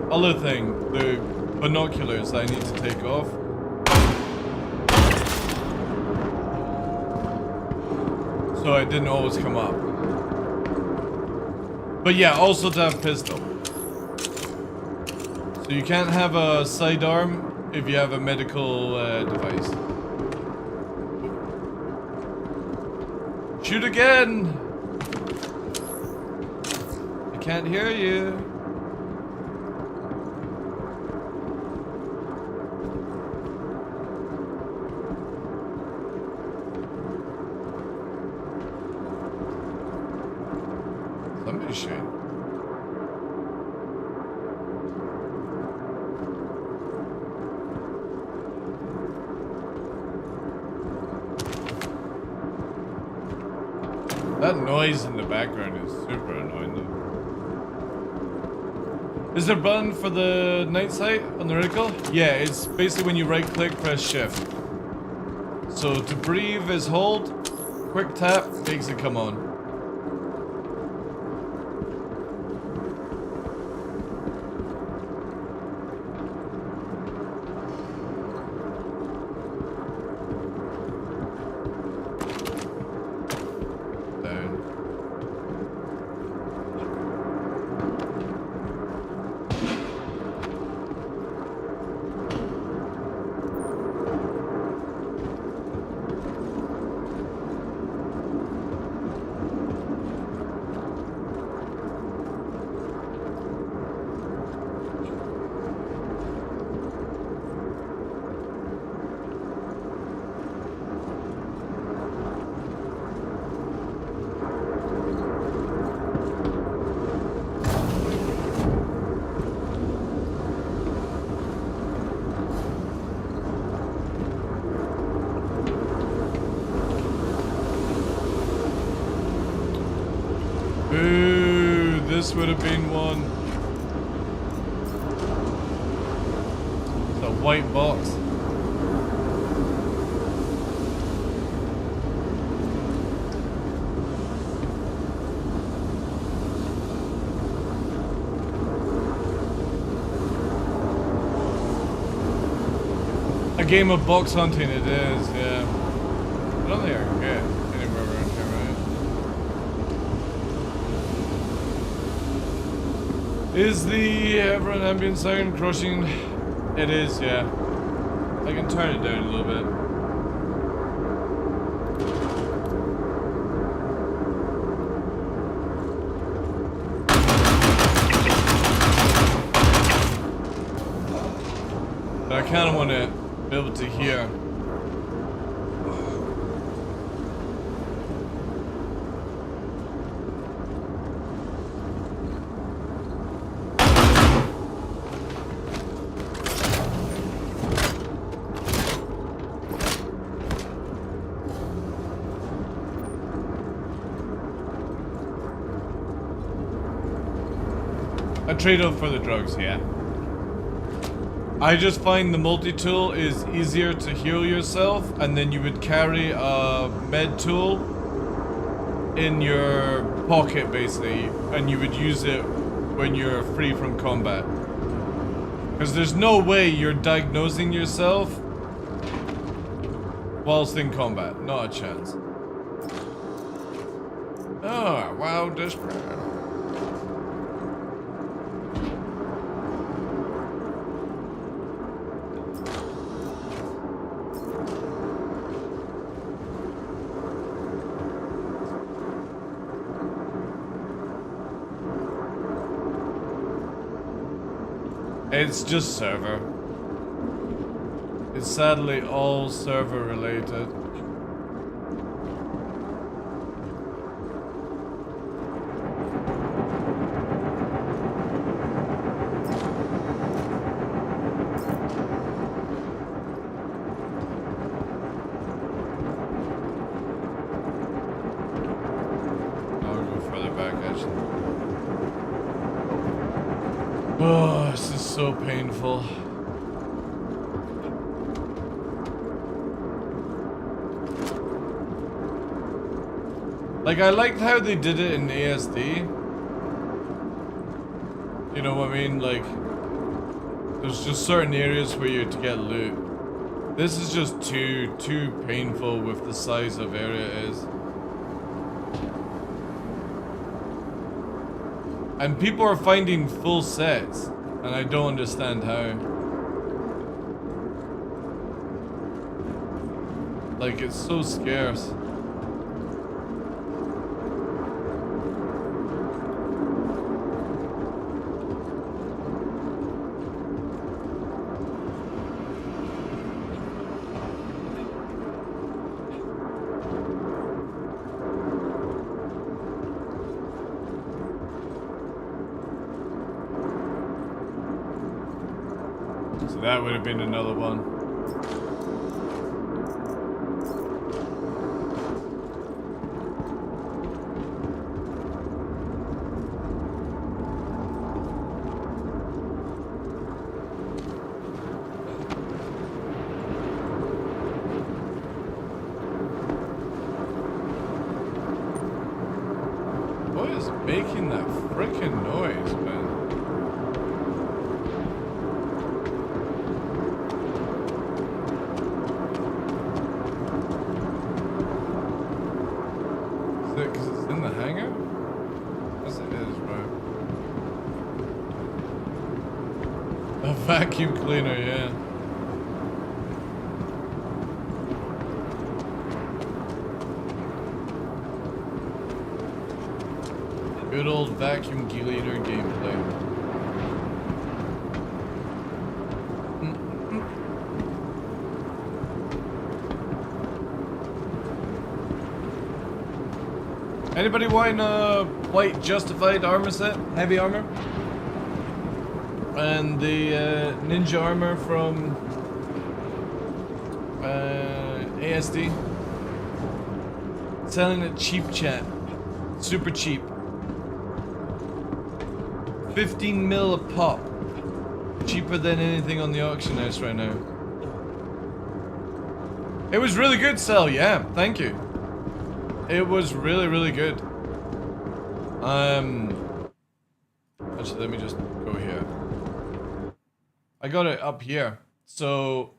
other thing, the binoculars that I need to take off. So it didn't always come up. But yeah, also to have pistol. So you can't have a sidearm if you have a medical device. Shoot again! I can't hear you. Somebody's shooting. That noise in the background is super annoying though. Is there a button for the night sight on the reticle? Yeah, it's basically when you right click, press shift. So to breathe is hold, quick tap makes it come on. Ooh, this would have been one. It's a white box. A game of box hunting it is, yeah. I don't think I can get anywhere around here, right? Is the everyone ambient sound crushing? It is, yeah. I can turn it down a little bit. But I kind of want to be able to hear. A trade-off for the drugs, yeah. I just find the multi-tool is easier to heal yourself, and then you would carry a med tool in your pocket, basically, and you would use it when you're free from combat. Because there's no way you're diagnosing yourself whilst in combat. Not a chance. Oh, wow, desperate. It's just server. It's sadly all server related. much. Oh, this is so painful. Like, I liked how they did it in ASD. You know what I mean? Like, there's just certain areas where you to get loot. This is just too painful with the size of area it is. And people are finding full sets, and I don't understand how. Like, it's so scarce. So that would have been another one. What is making that frickin' noise, man? Because it's in the hangar? Yes, it is, bro. A vacuum cleaner, yeah. Good old vacuum cleaner gameplay. Anybody want a white justified armor set? Heavy armor? And the ninja armor from ASD? Selling it cheap, chat. Super cheap. 15 mil a pop. Cheaper than anything on the auction house right now. It was really good sell, yeah. Thank you. It was really, really good. Actually, let me just go here. I got it up here. So,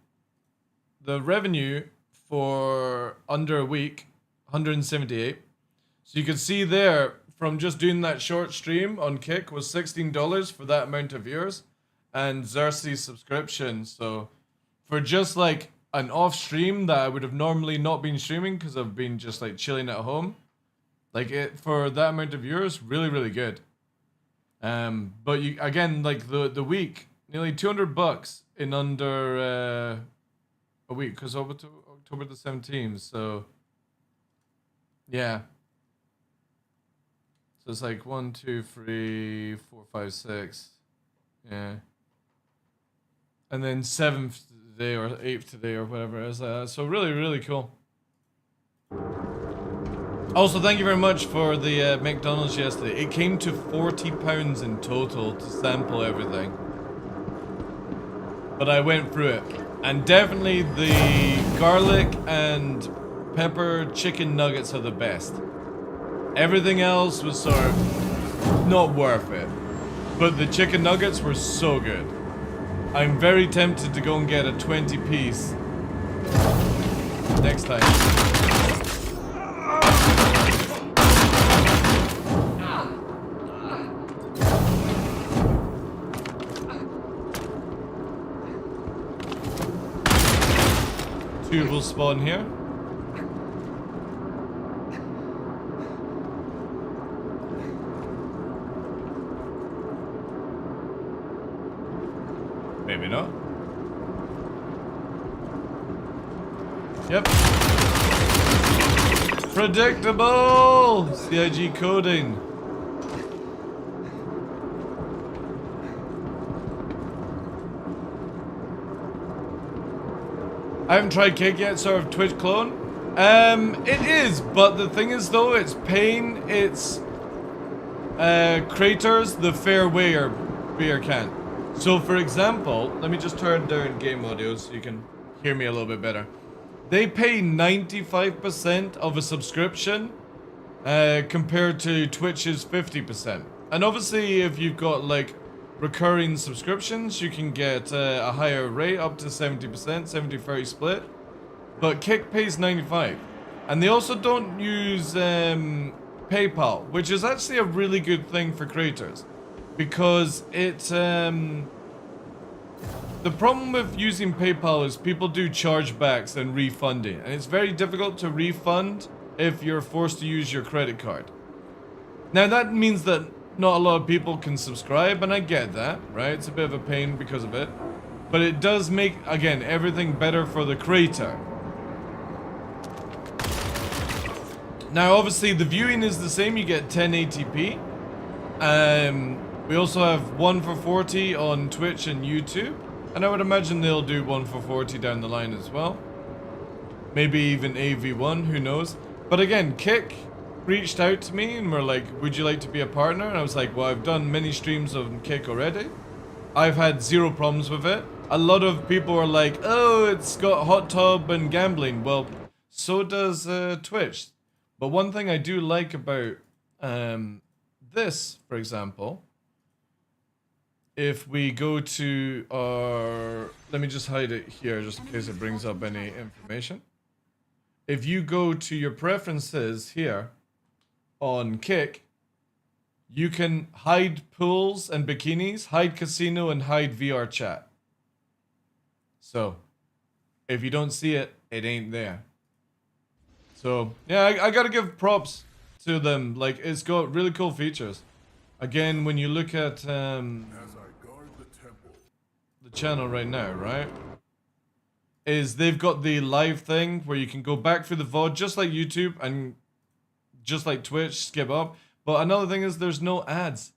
the revenue for under a week, 178. So you can see there, from just doing that short stream on Kick, was $16 for that amount of viewers. And Xerxes subscription. So, for just like an off stream that I would have normally not been streaming because I've been just like chilling at home, like it for that amount of viewers, really, really good. But you again, like the week, nearly $200 in under a week, because October the 17th. So yeah, so it's like 1, 2, 3, 4, 5, 6, yeah, and then 7th today or 8th today or whatever it is. So really, really cool. Also, thank you very much for the McDonald's yesterday. It came to £40 in total to sample everything. But I went through it. And definitely the garlic and pepper chicken nuggets are the best. Everything else was sort of not worth it. But the chicken nuggets were so good. I'm very tempted to go and get a 20-piece next time. Two will spawn here. Maybe not. Yep. Predictable! CIG coding. I haven't tried Kick yet, sort of Twitch clone. It is, but the thing is though, it's paying, it's creators the fair wear beer can. So for example, let me just turn down game audio so you can hear me a little bit better. They pay 95% of a subscription compared to Twitch's 50%. And obviously if you've got like recurring subscriptions, you can get a higher rate up to 70%, 70-30 split. But Kick pays 95. And they also don't use PayPal, which is actually a really good thing for creators. Because it's... the problem with using PayPal is people do chargebacks and refunding. And it's very difficult to refund if you're forced to use your credit card. Now that means that not a lot of people can subscribe, and I get that, right? It's a bit of a pain because of it. But it does make, again, everything better for the creator. Now obviously the viewing is the same, you get 1080p. We also have 1 for 40 on Twitch and YouTube. And I would imagine they'll do 1 for 40 down the line as well. Maybe even AV1, who knows. But again, Kick reached out to me and were like, would you like to be a partner? And I was like, well, I've done many streams of Kick already. I've had 0 problems with it. A lot of people are like, oh, it's got hot tub and gambling. Well, so does Twitch. But one thing I do like about this, for example, if we go to our... Let me just hide it here just in case it brings up any information. If you go to your preferences here on Kick, you can hide pools and bikinis, hide casino, and hide VR chat. So, if you don't see it, it ain't there. So, yeah, I gotta give props to them. Like, it's got really cool features. Again, when you look at the channel right now, right? Is they've got the live thing where you can go back through the VOD just like YouTube and just like Twitch, skip up. But another thing is there's no ads.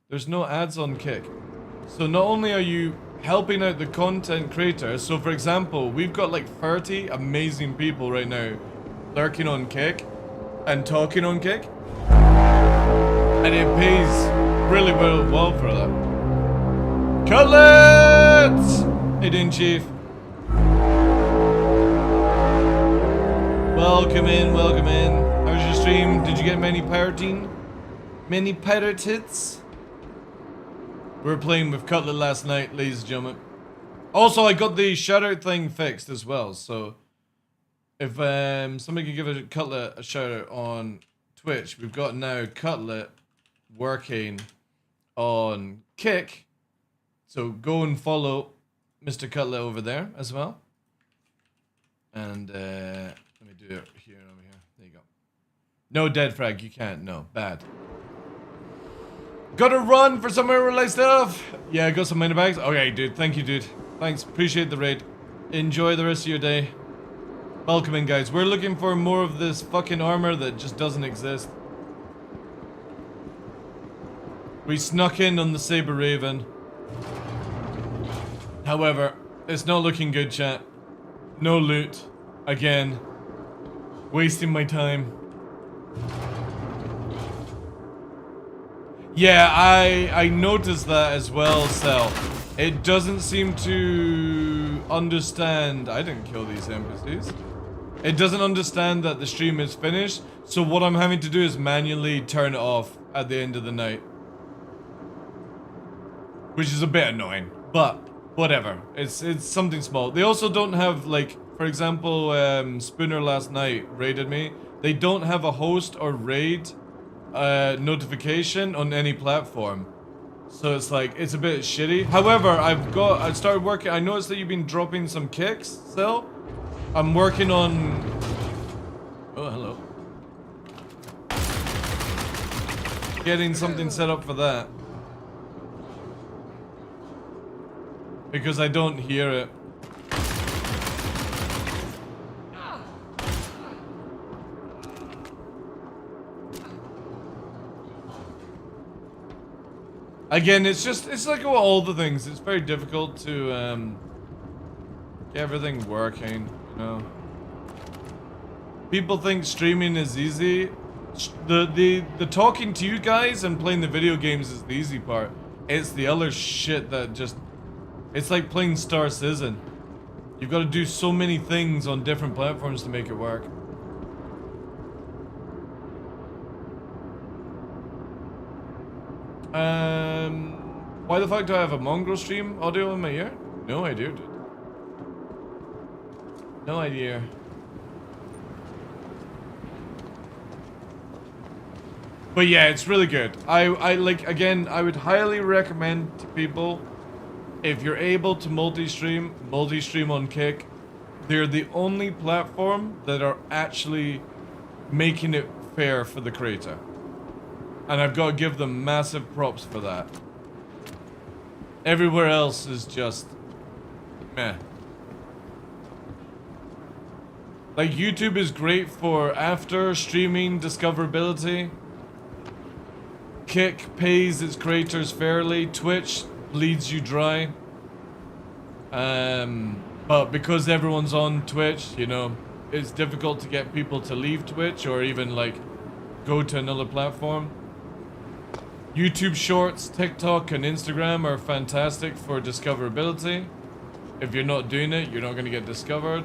There's no ads on Kick. So not only are you helping out the content creators, so for example, we've got like 30 amazing people right now lurking on Kick and talking on Kick. And it pays really well for that. Cutlets! Hey, Dean Chief. Welcome in, welcome in. How was your stream? Did you get many pirating? Many pirate hits? We were playing with Cutlet last night, ladies and gentlemen. Also, I got the shoutout thing fixed as well, so if somebody could give a Cutlet a shoutout on Twitch, we've got now Cutlet working on Kick. So go and follow Mr. Cutlet over there as well. And let me do it here and over here. There you go. No dead frag, you can't. No, bad. Gotta run for some related stuff. Yeah, I got some money bags. Okay, dude. Thank you, dude. Thanks. Appreciate the raid. Enjoy the rest of your day. Welcome in, guys. We're looking for more of this fucking armor that just doesn't exist. We snuck in on the Saber Raven. However, it's not looking good, chat. No loot. Again. Wasting my time. Yeah, I noticed that as well, Cell. It doesn't seem to understand... I didn't kill these NPCs. It doesn't understand that the stream is finished, so what I'm having to do is manually turn it off at the end of the night. Which is a bit annoying, but whatever. It's something small. They also don't have, like, for example, Spooner last night raided me. They don't have a host or raid notification on any platform. So it's like, it's a bit shitty. However, I started working, I noticed that you've been dropping some kicks, Cell. I'm working on... Oh, hello. Getting something set up for that. Because I don't hear it. Again, it's like all the things. It's very difficult to get everything working, you know. People think streaming is easy. The talking to you guys and playing the video games is the easy part. It's the other shit that just, it's like playing Star Citizen. You've got to do so many things on different platforms to make it work. Why the fuck do I have a mongrel stream audio in my ear? No idea, dude. No idea. But yeah, it's really good. I like, again, I would highly recommend to people, if you're able to multi-stream on Kick. They're the only platform that are actually making it fair for the creator. And I've got to give them massive props for that. Everywhere else is just meh. Like, YouTube is great for after streaming discoverability. Kick pays its creators fairly. Twitch bleeds you dry. But because everyone's on Twitch, you know, it's difficult to get people to leave Twitch or even like go to another platform. YouTube Shorts, TikTok, and Instagram are fantastic for discoverability. If you're not doing it, you're not going to get discovered.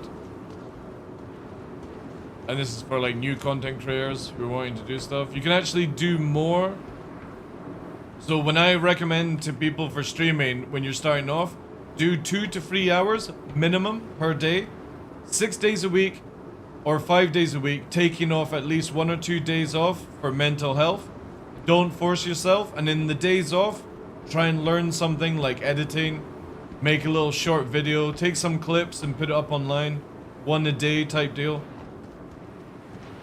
And this is for like new content creators who are wanting to do stuff. You can actually do more. So when I recommend to people for streaming, when you're starting off, do 2 to 3 hours minimum per day, 6 days a week or 5 days a week, taking off at least 1 or 2 days off for mental health. Don't force yourself, and in the days off, try and learn something like editing, make a little short video, take some clips and put it up online, 1 a day type deal.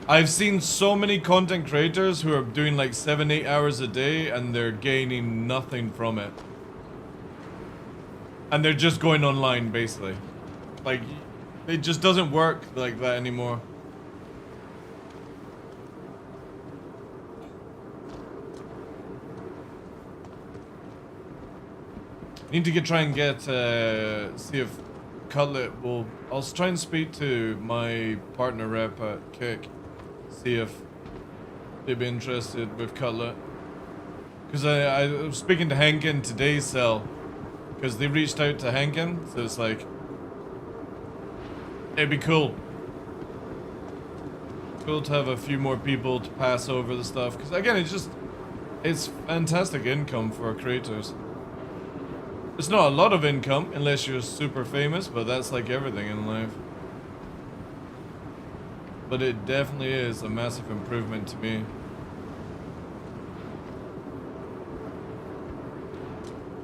I've seen so many content creators who are doing like 7-8 hours a day and they're gaining nothing from it. And they're just going online basically. Like, it just doesn't work like that anymore. Need to try and get, see if Cutlet will, I'll try and speak to my partner rep at Kick, see if they'd be interested with Cutlet. Because I was speaking to Henkin today's cell, because they reached out to Henkin, so it's like, it'd be cool. Cool to have a few more people to pass over the stuff, because again, it's fantastic income for creators. It's not a lot of income unless you're super famous, but that's like everything in life. But it definitely is a massive improvement to me.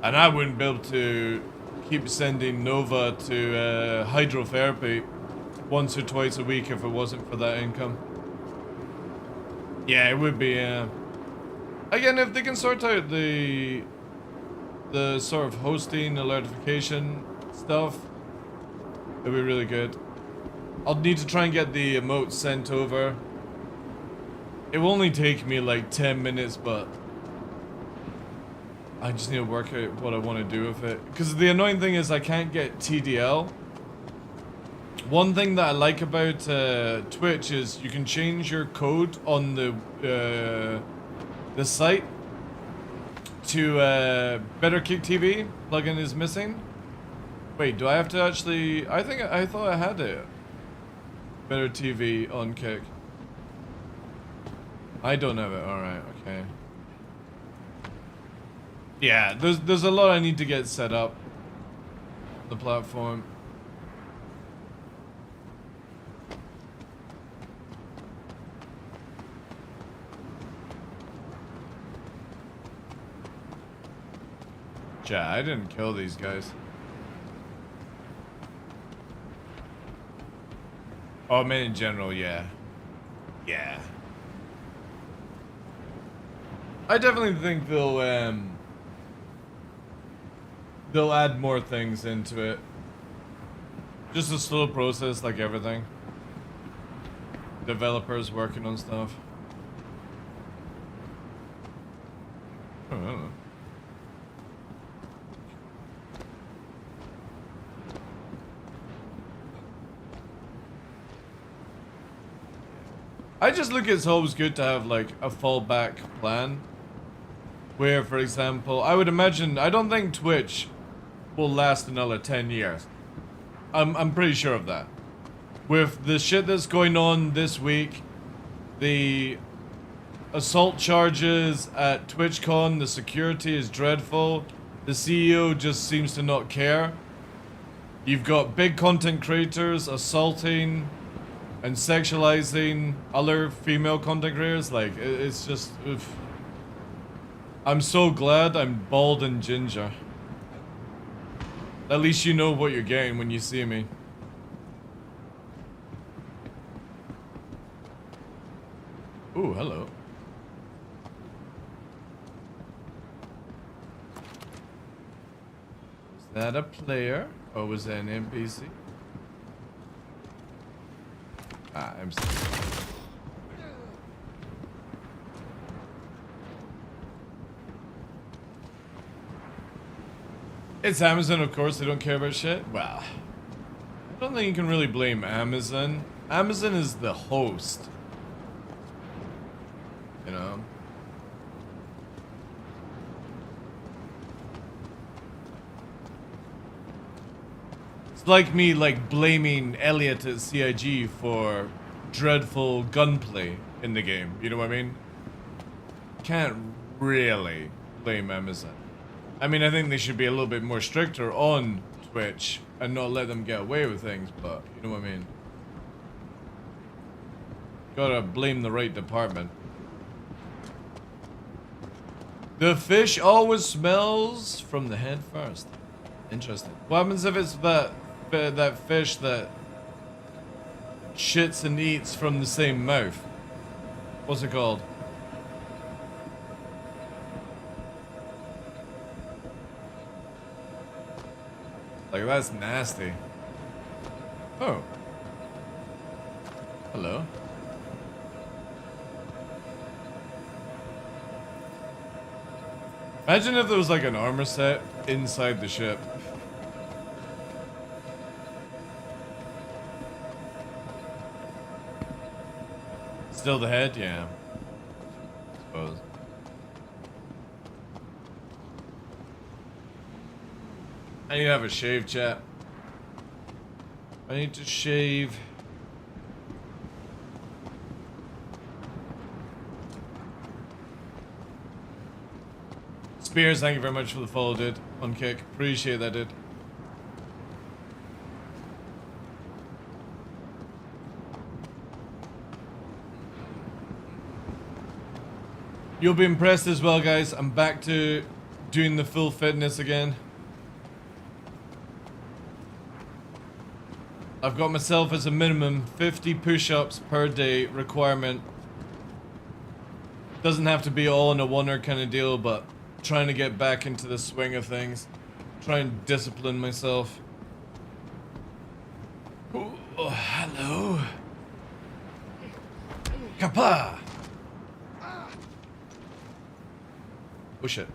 And I wouldn't be able to keep sending Nova to hydrotherapy once or twice a week if it wasn't for that income. Yeah, it would be, again, if they can sort out the sort of hosting, alertification stuff, it'd be really good. I'll need to try and get the emotes sent over. It will only take me like 10 minutes, but I just need to work out what I want to do with it. Because the annoying thing is I can't get TDL. One thing that I like about Twitch is you can change your code on the site to Better Kick TV. Plugin is missing. Wait, do I have to actually? I thought I had it. Better TV on Kick. I don't have it. All right, okay. Yeah, there's a lot I need to get set up. The platform. Yeah, I didn't kill these guys. Oh, I mean in general, yeah. Yeah. I definitely think they'll add more things into it. Just a slow process like everything. Developers working on stuff. I don't know. I just look it's always good to have like a fallback plan. Where, for example, I would imagine, I don't think Twitch will last another 10 years. I'm pretty sure of that. With the shit that's going on this week, the assault charges at TwitchCon, the security is dreadful. The CEO just seems to not care. You've got big content creators assaulting and sexualizing other female content creators. Like, it's just... Oof. I'm so glad I'm bald and ginger. At least you know what you're getting when you see me. Ooh, hello. Was that a player? Or was that an NPC? Ah, I'm sorry. It's Amazon, of course, they don't care about shit. Well, I don't think you can really blame Amazon. Amazon is the host. You know? It's like me, like, blaming Elliot at CIG for dreadful gunplay in the game. You know what I mean? Can't really blame Amazon. I mean, I think they should be a little bit more stricter on Twitch and not let them get away with things, but you know what I mean? Gotta blame the right department. The fish always smells from the head first. Interesting. What happens if it's that fish that shits and eats from the same mouth? What's it called? Like, that's nasty. Oh. Hello. Imagine if there was like an armor set inside the ship. Still the head? Yeah. I suppose. I need to have a shave, chat. I need to shave. Spears, thank you very much for the follow, dude. On Kick. Appreciate that, dude. You'll be impressed as well, guys. I'm back to doing the full fitness again. I've got myself as a minimum 50 push-ups per day requirement. Doesn't have to be all in a oneer kind of deal, but trying to get back into the swing of things. Try and discipline myself. Oh, hello. Kapla! Oh shit.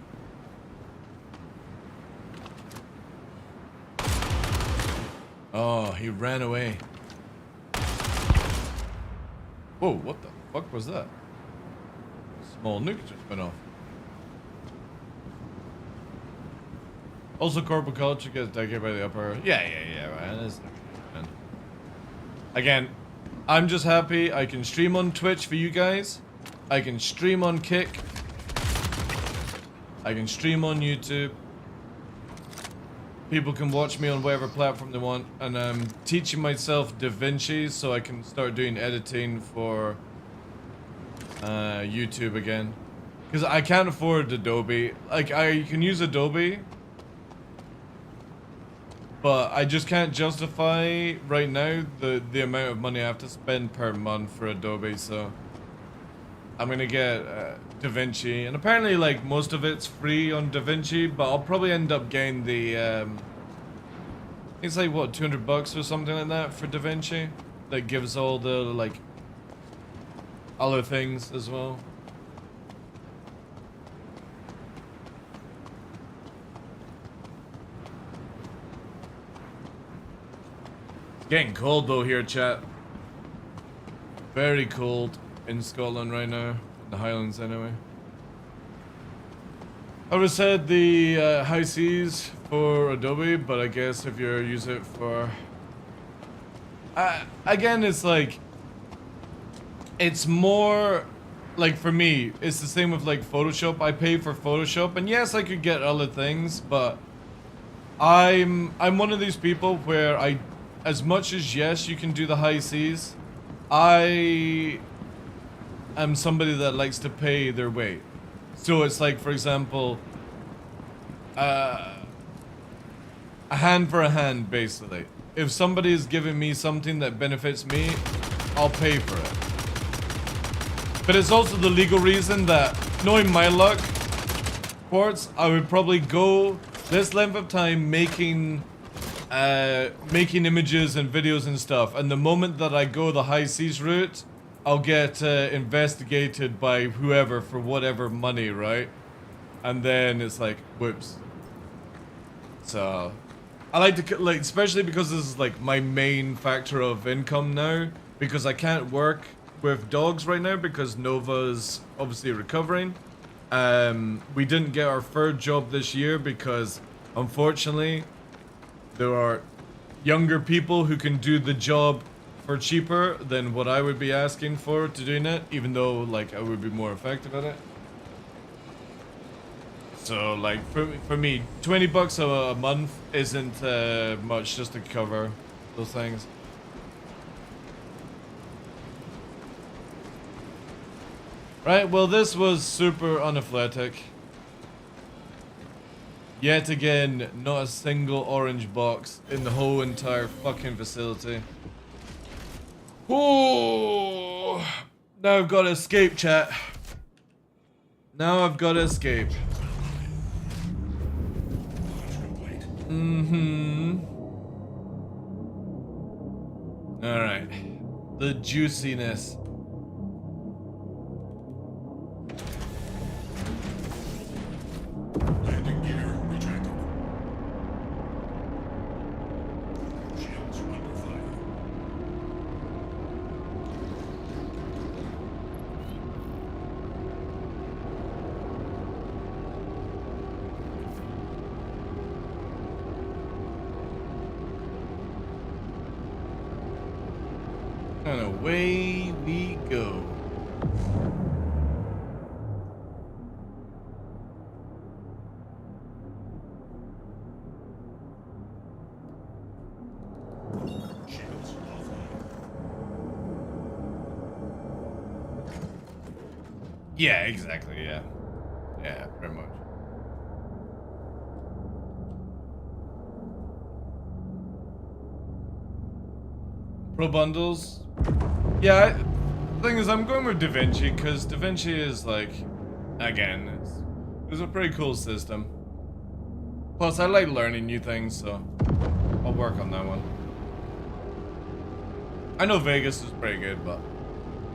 Oh, he ran away. Whoa, what the fuck was that? Small nuke just went off. Also, corporate culture gets decade by the upper. Yeah, man. Man. Again, I'm just happy I can stream on Twitch for you guys. I can stream on Kick. I can stream on YouTube. People can watch me on whatever platform they want, and I'm teaching myself DaVinci so I can start doing editing for YouTube again. Because I can't afford Adobe. Like, I can use Adobe, but I just can't justify right now the amount of money I have to spend per month for Adobe, so I'm gonna get DaVinci, and apparently like most of it's free on DaVinci, but I'll probably end up getting the it's like what, $200 or something like that for DaVinci, that gives all the like other things as well. It's getting cold though here, chat. Very cold in Scotland right now, in the Highlands anyway. I would have said the high seas for Adobe, but I guess if you use it for... again, it's like... It's more... Like for me, it's the same with like Photoshop. I pay for Photoshop, and yes, I could get other things, but I'm one of these people where as much as yes, you can do the high seas, I am somebody that likes to pay their weight. So it's like, for example, a hand for a hand, basically. If somebody is giving me something that benefits me, I'll pay for it. But it's also the legal reason that, knowing my luck, Quartz, I would probably go this length of time making images and videos and stuff, and the moment that I go the high seas route, I'll get investigated by whoever for whatever money, right? And then it's like, whoops. So, I like to, like, especially because this is like my main factor of income now, because I can't work with dogs right now because Nova's obviously recovering. We didn't get our third job this year because, unfortunately, there are younger people who can do the job for cheaper than what I would be asking for to doing it, even though like I would be more effective at it. So like for me, 20 bucks a month isn't much just to cover those things. Right, well this was super unathletic. Yet again, not a single orange box in the whole entire fucking facility. Oh, now I've got to escape, chat. Now I've got to escape. Alright. The juiciness. Landing gear retracted. Shields under fire. And away we go. Shields offline. Yeah, exactly, yeah. Yeah, pretty much. Pro bundles? Yeah, the thing is, I'm going with DaVinci because DaVinci is like, again, it's a pretty cool system. Plus, I like learning new things, so I'll work on that one. I know Vegas is pretty good, but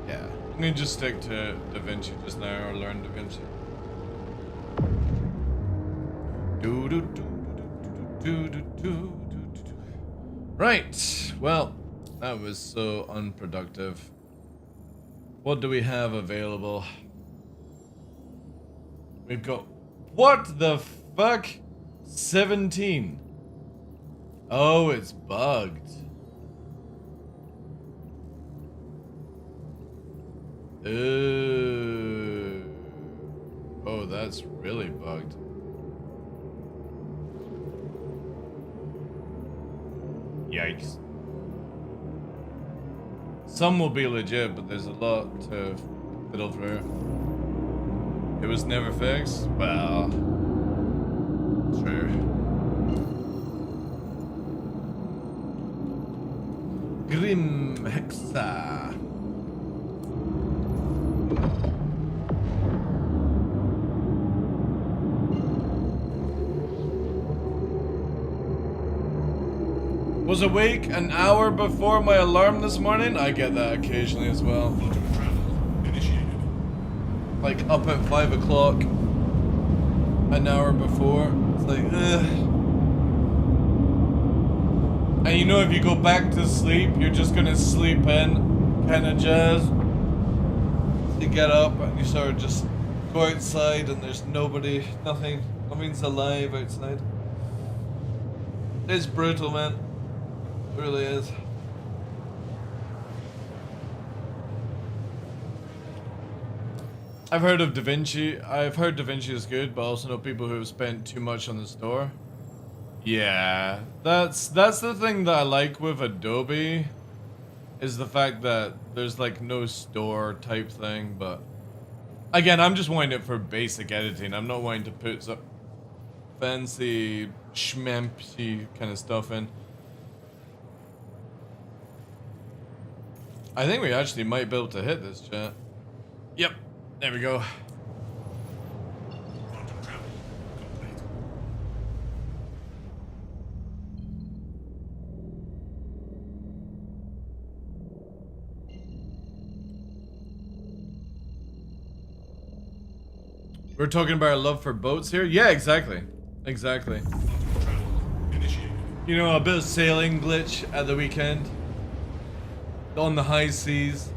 yeah, I'm gonna just stick to DaVinci just now, or learn DaVinci. Right, well, that was so unproductive. What do we have available? We've got... What the fuck? 17. Oh, it's bugged. Ooh. Oh, that's really bugged. Yikes. Some will be legit, but there's a lot to fiddle through. It was never fixed? Well, true. Grim Hexa. Was awake an hour before my alarm this morning. I get that occasionally as well. Photo travel initiated. Like up at 5 o'clock, an hour before. It's like, ugh. And you know, if you go back to sleep, you're just gonna sleep in, kind of jazz. You get up and you sort of just go outside and there's nobody, nothing's alive outside. It's brutal, man. It really is. I've heard of Da Vinci. I've heard Da Vinci is good, but I also know people who have spent too much on the store. Yeah, that's the thing that I like with Adobe, is the fact that there's like no store type thing. But again, I'm just wanting it for basic editing. I'm not wanting to put some fancy schmampy kind of stuff in. I think we actually might be able to hit this, chat. Yep. There we go. Quantum travel complete. We're talking about our love for boats here? Yeah, exactly. Exactly. Quantum travel initiated. You know, a bit of sailing glitch at the weekend. On the high seas.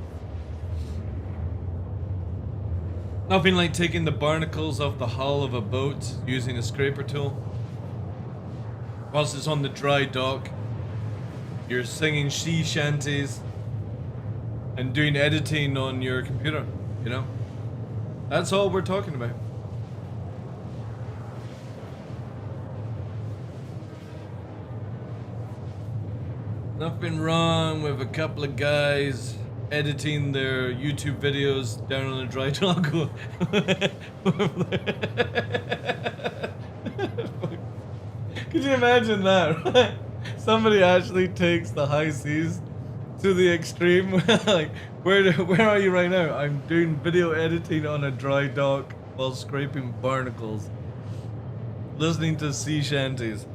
Nothing like taking the barnacles off the hull of a boat using a scraper tool. Whilst it's on the dry dock. You're singing sea shanties. And doing editing on your computer, you know? That's all we're talking about. Nothing wrong with a couple of guys editing their YouTube videos down on a dry dock. Could you imagine that, right? Somebody actually takes the high seas to the extreme. Like, where are you right now? I'm doing video editing on a dry dock while scraping barnacles. Listening to sea shanties.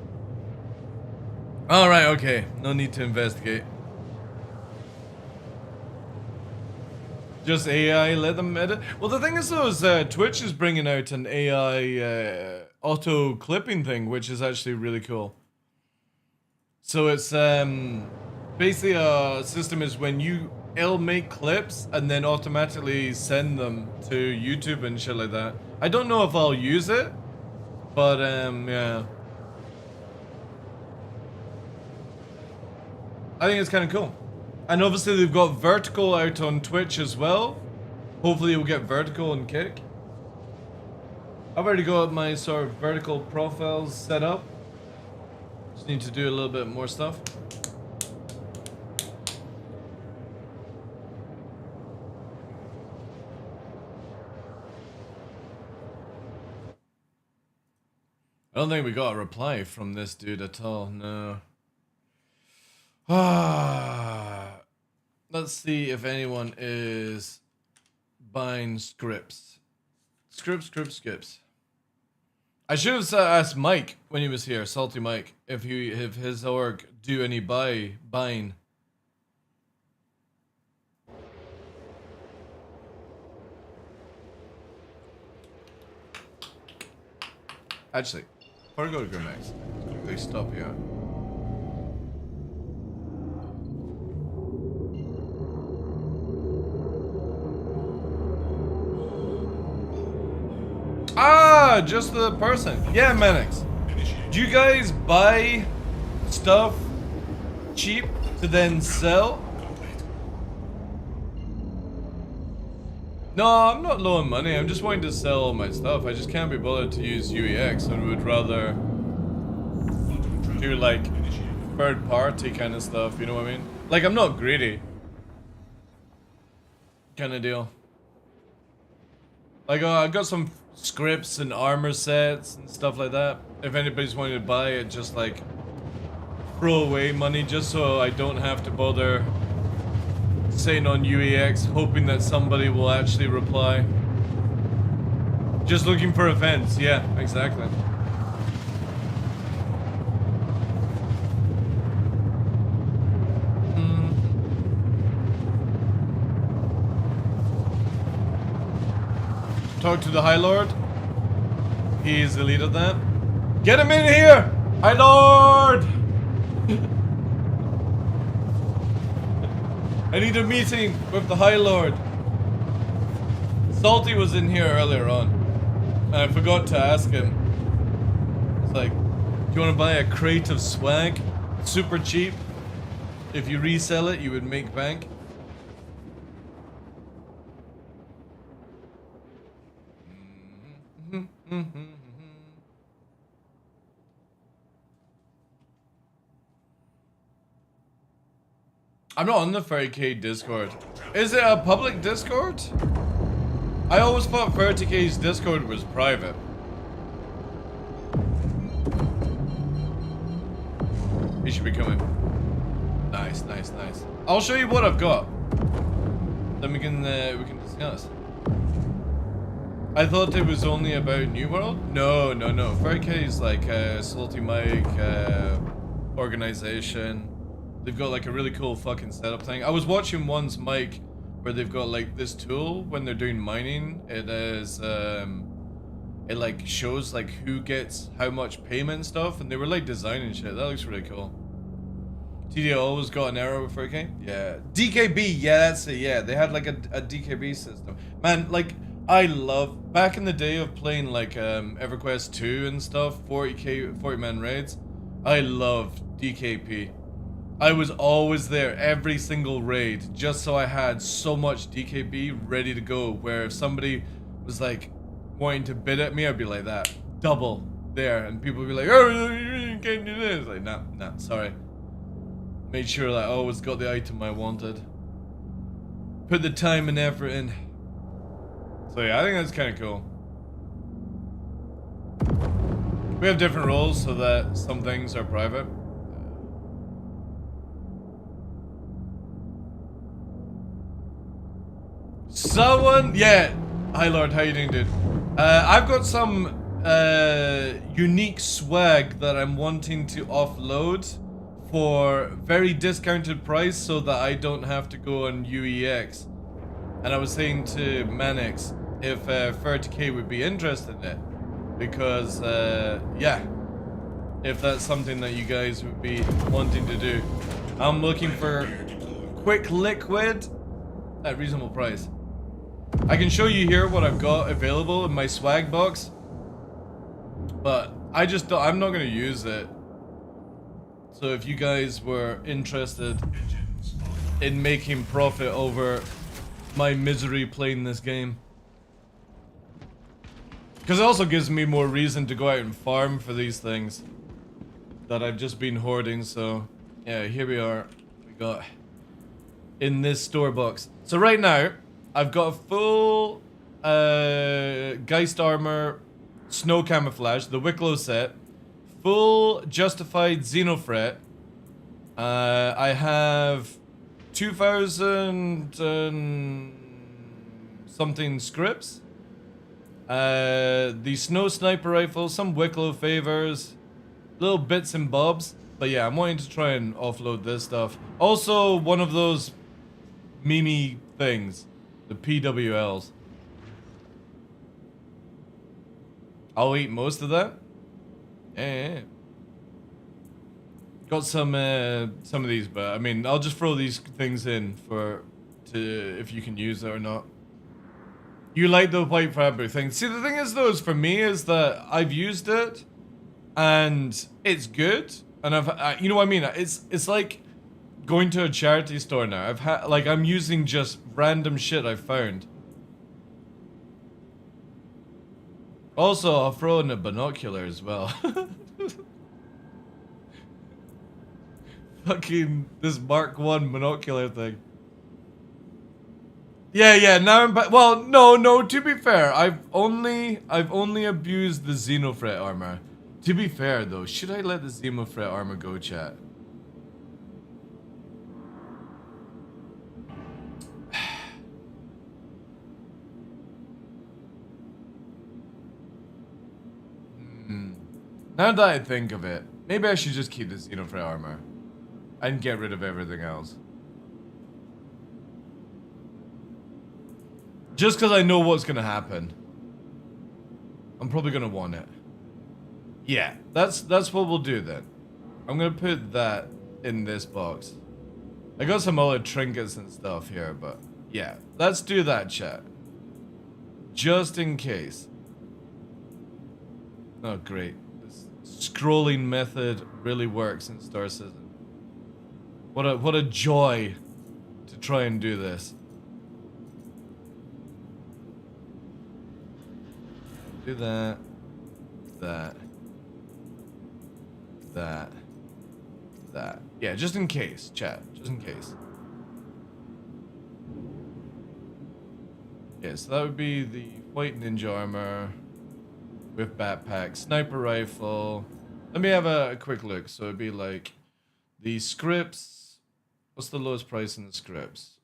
Alright, okay. No need to investigate. Just AI, let them edit. Well, the thing is though, is Twitch is bringing out an AI auto clipping thing, which is actually really cool. So it's basically a system is when it'll make clips and then automatically send them to YouTube and shit like that. I don't know if I'll use it, but yeah. I think it's kind of cool. And obviously they've got vertical out on Twitch as well. Hopefully we'll get vertical and Kick. I've already got my sort of vertical profiles set up. Just need to do a little bit more stuff. I don't think we got a reply from this dude at all, no. Let's see if anyone is buying scripts. Scripts. I should have asked Mike when he was here, Salty Mike, if his org do any buying. Actually, before I go to Grimax, quickly stop here. Ah, just the person. Yeah, Manix. Do you guys buy stuff cheap to then sell? No, I'm not low on money. I'm just wanting to sell all my stuff. I just can't be bothered to use UEX and would rather do like third party kind of stuff, you know what I mean? Like, I'm not greedy kind of deal. Like, I got some scripts and armor sets and stuff like that. If anybody's wanting to buy it, just like throw away money just so I don't have to bother saying on UEX, hoping that somebody will actually reply. Just looking for events, yeah, exactly. Talk to the High Lord. He is the leader of that. Get him in here! High Lord! I need a meeting with the High Lord. Salty was in here earlier on. And I forgot to ask him. It's like, do you want to buy a crate of swag? Super cheap. If you resell it, you would make bank. I'm not on the 30k Discord. Is it a public Discord? I always thought 30k's Discord was private. He should be coming. Nice, nice, nice. I'll show you what I've got. Then we can discuss. I thought it was only about New World. No. 30k is like a Salty Mike organization. They've got like a really cool fucking setup thing. I was watching one's mic where they've got like this tool when they're doing mining. It is it like shows like who gets how much payment and stuff, and they were like designing shit. That looks really cool. TDO always got an error with 30k. Yeah, DKB. Yeah, that's it. Yeah, they had like a DKB system. Man, like I love back in the day of playing like EverQuest 2 and stuff, 40 man raids. I loved DKP. I was always there every single raid just so I had so much DKB ready to go, where if somebody was like wanting to bid at me, I'd be like that, double there, and people would be like, oh, you can't do this. Like, nah, sorry. Made sure that I always got the item I wanted. Put the time and effort in. So yeah, I think that's kind of cool. We have different roles so that some things are private. Someone, yeah. Hi Lord, how you doing, dude? I've got some unique swag that I'm wanting to offload for very discounted price so that I don't have to go on UEX. And I was saying to Manix if 30k would be interested in it, because yeah, if that's something that you guys would be wanting to do. I'm looking for quick liquid at reasonable price. I can show you here what I've got available in my swag box, but I'm not going to use it. So if you guys were interested in making profit over my misery playing this game, because it also gives me more reason to go out and farm for these things that I've just been hoarding. So yeah, here we are. We got in this store box. So right now I've got a full Geist armor, snow camouflage, the Wicklow set, full justified Xenofret. I have 2,000 something scripts. The snow sniper rifle, some Wicklow favors, little bits and bobs. But yeah, I'm wanting to try and offload this stuff. Also, one of those meme things. The PWLs. I'll eat most of that. Yeah. Got some of these, but I mean, I'll just throw these things in if you can use it or not. You like the white fabric thing? See, the thing is, though, is for me is that I've used it, and it's good, and you know what I mean? It's like going to a charity store now. I'm using just random shit I found. Also, I'll throw in a binocular as well. Fucking this Mark 1 binocular thing. Yeah, now I'm back. Well, no, to be fair, I've only abused the Xenofret armor. To be fair though, should I let the Xenofret armor go, chat? Now that I think of it, maybe I should just keep the Xenofret armor and get rid of everything else. Just because I know what's going to happen. I'm probably going to want it. Yeah, that's what we'll do then. I'm going to put that in this box. I got some other trinkets and stuff here, but yeah. Let's do that, chat. Just in case. Oh, great. This scrolling method really works in Star Citizen. What a joy to try and do this. Do that. That. That. That. Yeah, just in case, chat. Just in case. Yeah, so that would be the white ninja armor with backpack, sniper rifle. Let me have a quick look. So it'd be like the scripts. What's the lowest price in the scripts?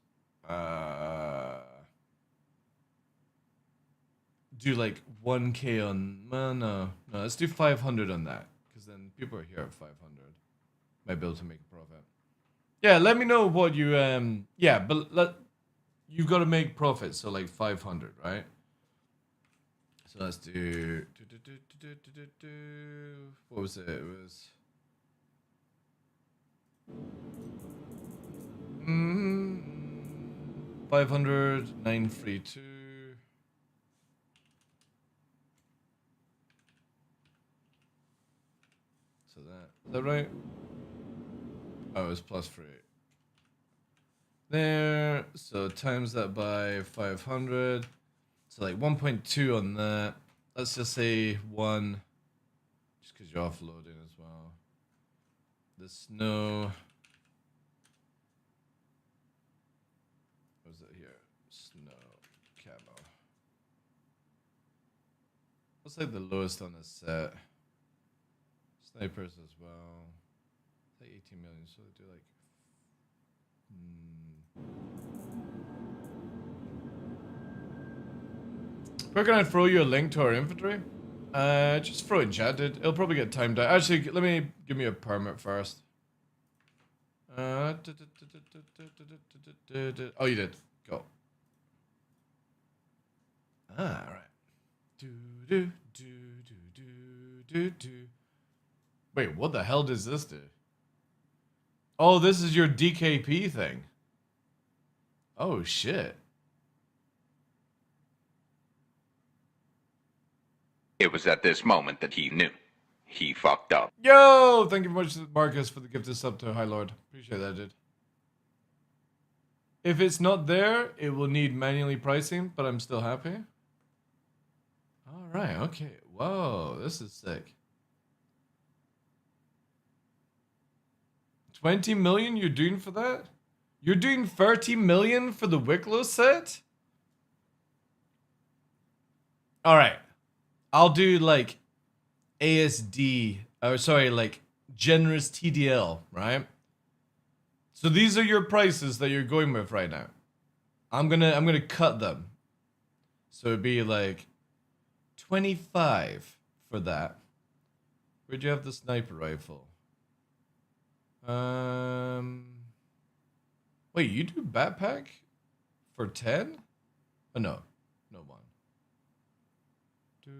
Do like 1K on. Well, no, let's do 500 on that, because then people are here at 500. Might be able to make a profit. Yeah, let me know what you yeah, but you've got to make profit, so like 500, right? So let's do what was it? It was 500, 932. So is that right? Oh, it's plus 3. There, so times that by 500. So like 1.2 on that. Let's just say 1, just because you're offloading as well. The snow. What was it here? Snow camo. What's like the lowest on the set? Snipers as well. It's like 18 million, so they do like. Where can I throw you a link to our inventory? Just throw it in chat, dude. It'll probably get timed out. Actually, give me a permit first. Oh, you did. Go. Ah, alright. Wait, what the hell does this do? Oh, this is your DKP thing. Oh, shit. It was at this moment that he knew. He fucked up. Yo! Thank you very much, Marcus, for the gifted sub to High Lord. Appreciate that, dude. If it's not there, it will need manually pricing, but I'm still happy. Alright, okay. Whoa, this is sick. 20 million you're doing for that? You're doing 30 million for the Wicklow set? Alright. I'll do like ASD, or sorry, like generous TDL, right? So these are your prices that you're going with right now. I'm gonna cut them. So it'd be like 25 for that. Where'd you have the sniper rifle? Wait, you do backpack for 10? Oh no, no one. Do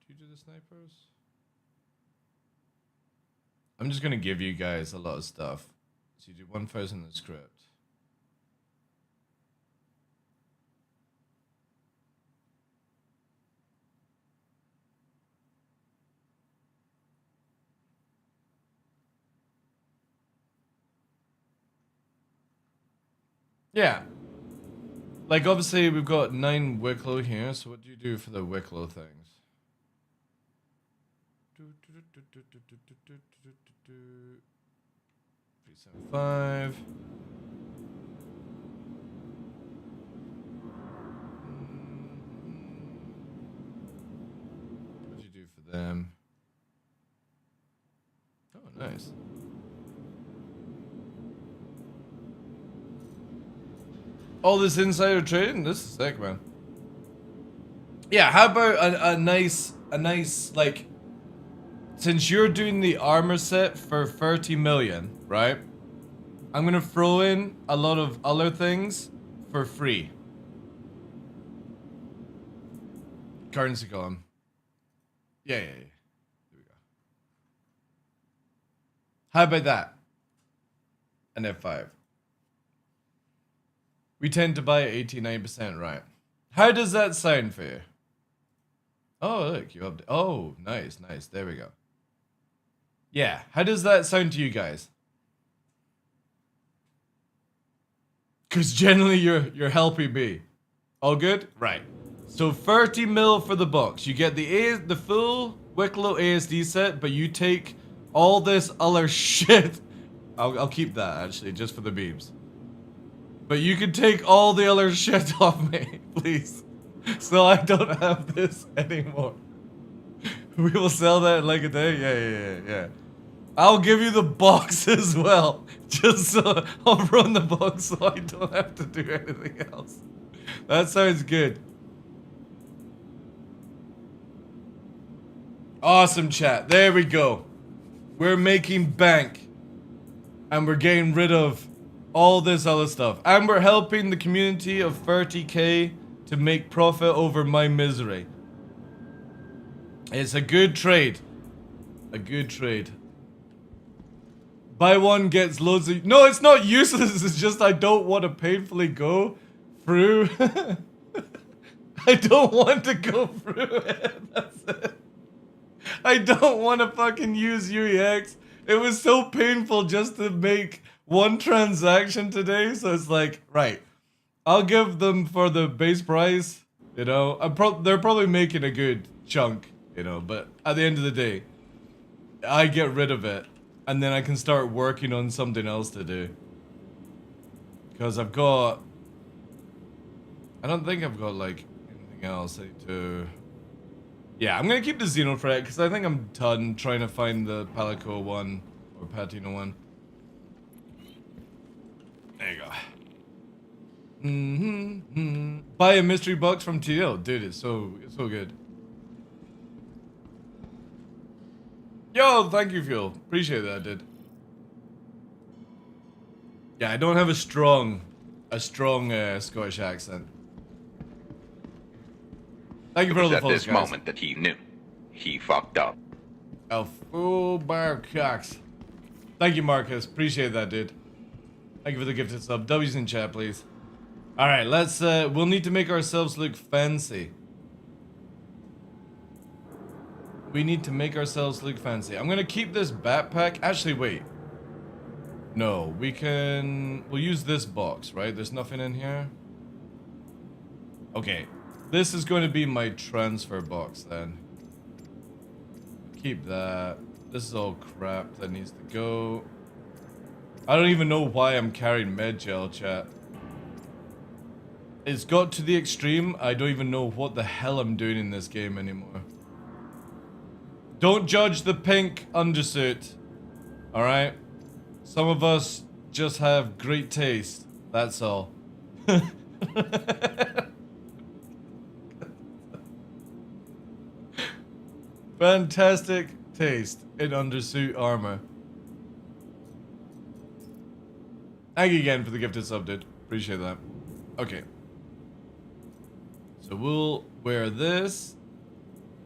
you do the snipers? I'm just gonna give you guys a lot of stuff. So you do 1,000 in the script. Yeah. Like, obviously, we've got 9 Wicklow here, so what do you do for the Wicklow things? 375. What do you do for them? Oh, nice. All this insider trading? This is sick, man. Yeah, how about a nice, like, since you're doing the armor set for 30 million, right? I'm gonna throw in a lot of other things for free. Currency column. Yeah. There we go. How about that? An F5. We tend to buy at 89%, right? How does that sound for you? Oh, look, you update. Oh, nice, nice. There we go. Yeah, how does that sound to you guys? Because generally you're helping me. All good? Right. So 30 mil for the box. You get the full Wicklow ASD set, but you take all this other shit. I'll keep that actually, just for the beams. But you can take all the other shit off me, please. So I don't have this anymore. We will sell that in like a day? Yeah. I'll give you the box as well. Just so I'll run the box so I don't have to do anything else. That sounds good. Awesome chat. There we go. We're making bank. And we're getting rid of all this other stuff. And we're helping the community of 30k to make profit over my misery. It's a good trade. A good trade. Buy one gets loads of... No, it's not useless. It's just I don't want to painfully go through... I don't want to go through it. That's it. I don't want to fucking use UEX. It was so painful just to make one transaction today. So it's like, right. I'll give them for the base price. You know, they're probably making a good chunk. You know, but at the end of the day, I get rid of it. And then I can start working on something else to do. Because I've got... I don't think I've got, like, anything else I need to... Yeah, I'm going to keep the Xenofret, because I think I'm done trying to find the Palico one. Or Patino one. There you go. Buy a mystery box from TL. Dude, it's so good. Yo, thank you, Fuel. Appreciate that, dude. Yeah, I don't have a strong Scottish accent. Thank you for all the It was at follows, this guys. moment that he knew. He fucked up. A full bar cocks. Thank you, Marcus. Appreciate that, dude. Thank you for the gifted sub. W's in chat, please. Alright, let's, we'll need to make ourselves look fancy. We need to make ourselves look fancy. I'm gonna keep this backpack. Actually, wait. No, we'll use this box, right? There's nothing in here. Okay. This is going to be my transfer box then. Keep that. This is all crap that needs to go. I don't even know why I'm carrying med gel, chat. It's got to the extreme. I don't even know what the hell I'm doing in this game anymore. Don't judge the pink undersuit. Alright? Some of us just have great taste. That's all. Fantastic taste in undersuit armor. Thank you again for the gifted sub, dude. Appreciate that. Okay. So we'll wear this.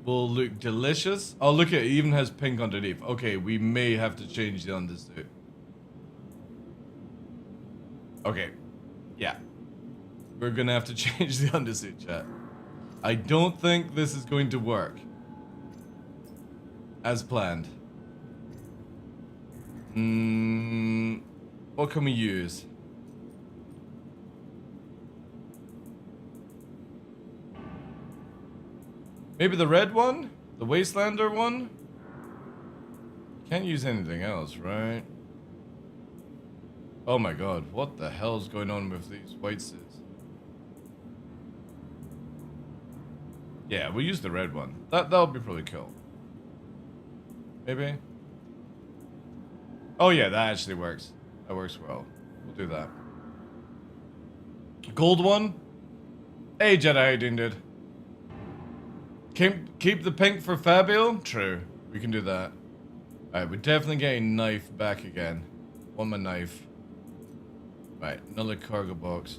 Will look delicious. Oh, look, it even has pink underneath. Okay, we may have to change the undersuit. Okay. Yeah. We're gonna have to change the undersuit, chat. I don't think this is going to work. As planned. What can we use? Maybe the red one? The Wastelander one? Can't use anything else, right? Oh my god, what the hell is going on with these white suits? Yeah, we'll use the red one. That'll be probably cool. Maybe? Oh yeah, that actually works. That works well. We'll do that. Gold one? Hey Jedi, how you doing, dude? Keep the pink for Fabio? True. We can do that. Alright, we're definitely getting knife back again. Want my knife. Right, another cargo box.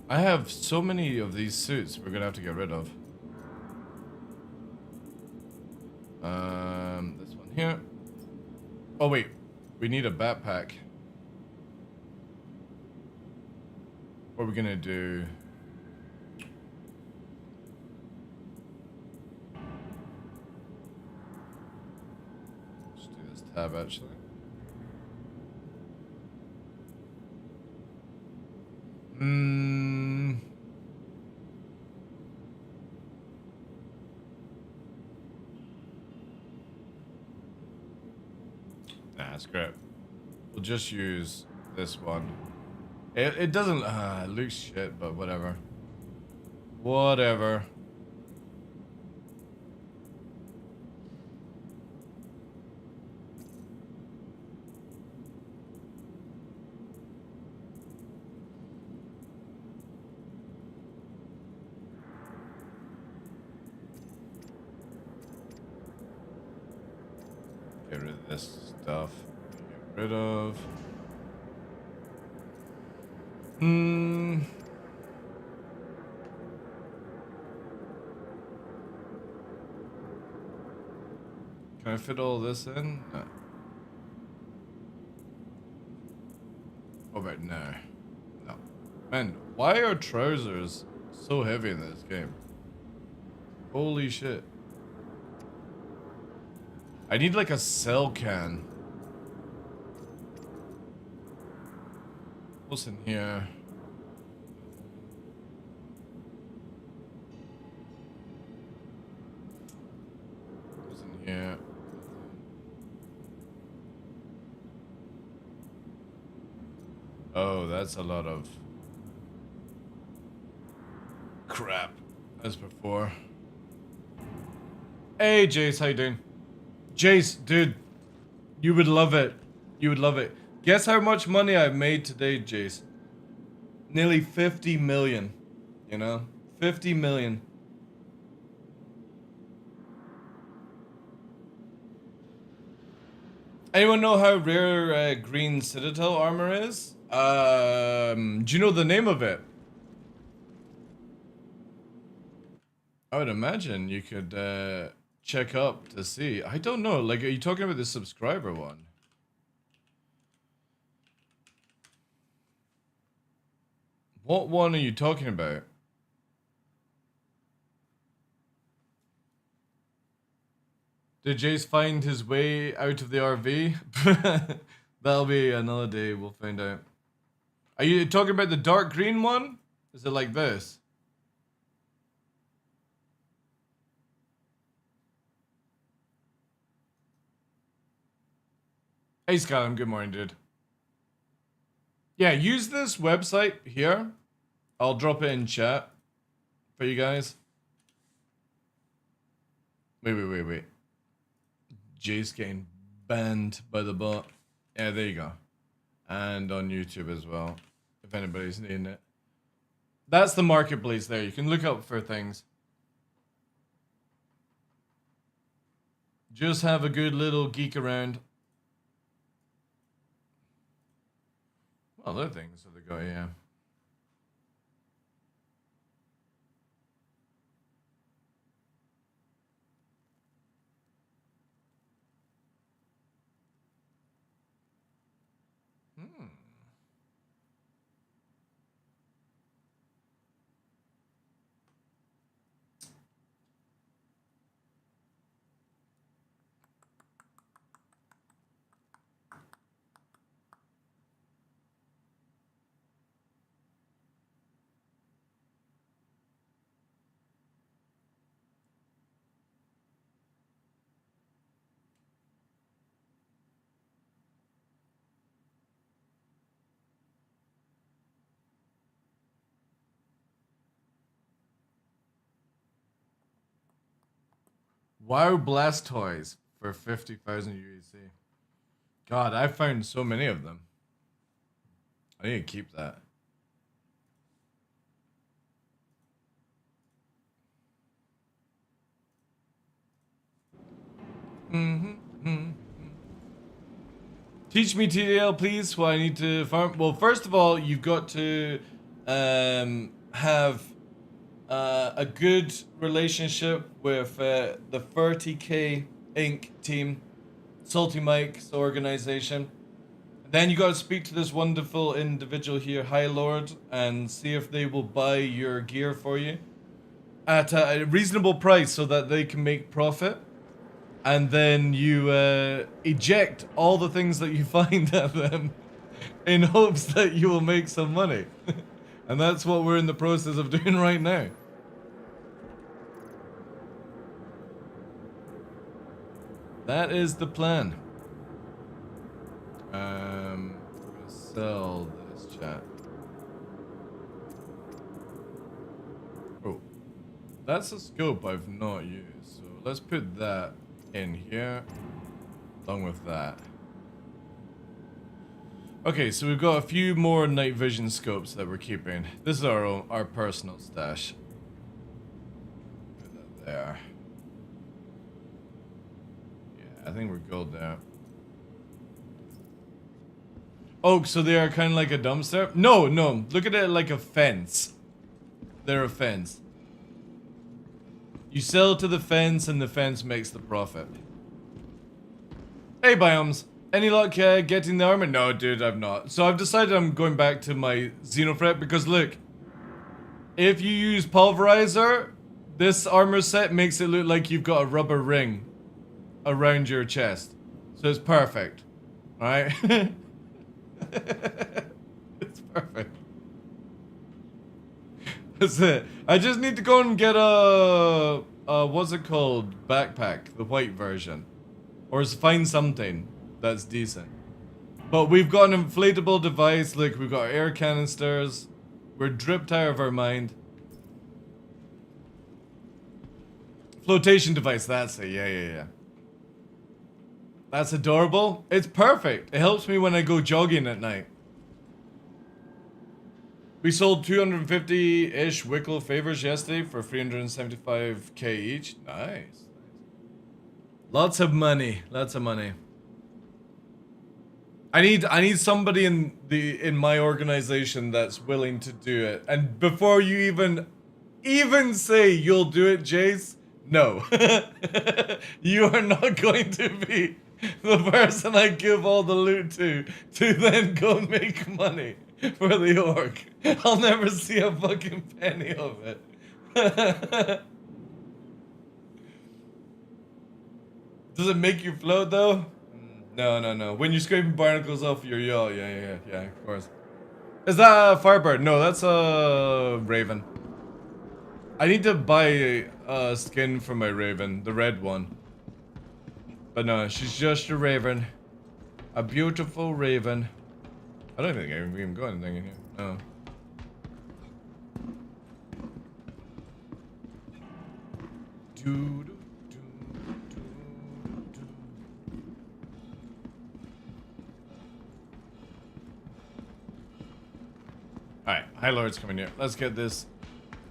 I have so many of these suits we're gonna have to get rid of. This one here. Oh wait, we need a backpack. What are we gonna do? Let's do this tab actually. Nah, it's great. We'll just use this one. It doesn't it looks shit, but whatever. Whatever. Get rid of this stuff. Get rid of. Can I fit all this in? No. Oh, wait, no. No. Man, why are trousers so heavy in this game? Holy shit. I need like a cell can. What's in here? What's in here? Oh, that's a lot of crap as before. Hey, Jace, how you doing? Jace, dude, you would love it. You would love it. Guess how much money I've made today, Jace? Nearly 50 million. You know? 50 million. Anyone know how rare green Citadel armor is? Do you know the name of it? I would imagine you could check up to see. I don't know. Like, are you talking about the subscriber one? What one are you talking about? Did Jace find his way out of the RV? That'll be another day. We'll find out. Are you talking about the dark green one? Is it like this? Hey, Skylam, good morning, dude. Yeah, use this website here. I'll drop it in chat for you guys. Wait. Jace getting banned by the bot. Yeah, there you go. And on YouTube as well, if anybody's needing it. That's the marketplace there. You can look up for things. Just have a good little geek around. Other things that they got, yeah. WoW Blastoise for 50,000 UEC. God, I found so many of them. I need to keep that. Teach me TDL, please. What I need to farm. Well, first of all, you've got to have a good relationship with the 30K Inc. team, Salty Mike's organization. Then you gotta speak to this wonderful individual here, High Lord, and see if they will buy your gear for you at a reasonable price so that they can make profit. And then you eject all the things that you find at them in hopes that you will make some money. And that's what we're in the process of doing right now. That is the plan. We're gonna sell this chat. Oh, that's a scope I've not used, so let's put that in here along with that. Okay, so we've got a few more night vision scopes that we're keeping. This is our personal stash. Put that there. Yeah, I think we're good there. Oh, so they are kind of like a dumpster? No, no. Look at it like a fence. They're a fence. You sell to the fence and the fence makes the profit. Hey, Biomes. Any luck getting the armor? No, dude, I've not. So I've decided I'm going back to my Xenofret because look, if you use Pulverizer, this armor set makes it look like you've got a rubber ring around your chest. So it's perfect. Alright? It's perfect. That's it. I just need to go and get a what's it called? Backpack, the white version. Or find something that's decent. But we've got an inflatable device. Look, we've got air canisters. We're dripped out of our mind. Flotation device, that's it. Yeah. That's adorable. It's perfect. It helps me when I go jogging at night. We sold 250-ish Wickle favors yesterday for 375k each. Nice. Lots of money. Lots of money. I need somebody in my organization that's willing to do it. And before you even say you'll do it, Jace, no. You are not going to be the person I give all the loot to then go make money for the orc. I'll never see a fucking penny of it. Does it make you float though? No. When you're scraping barnacles off your yaw, yeah, of course. Is that a Firebird? No, that's a Raven. I need to buy a skin for my Raven, the red one. But no, she's just a Raven. A beautiful Raven. I don't think I even got anything in here. No. Alright, High Lord's coming here. Let's get this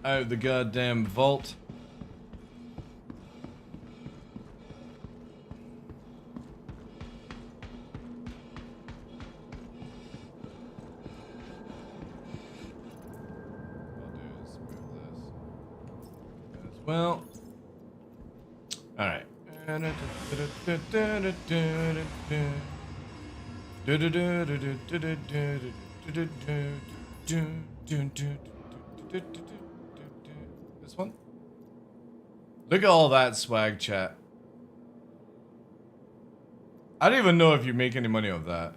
out of the goddamn vault. Well, all right. This one? Look at all that swag, chat. I don't even know if you make any money off that.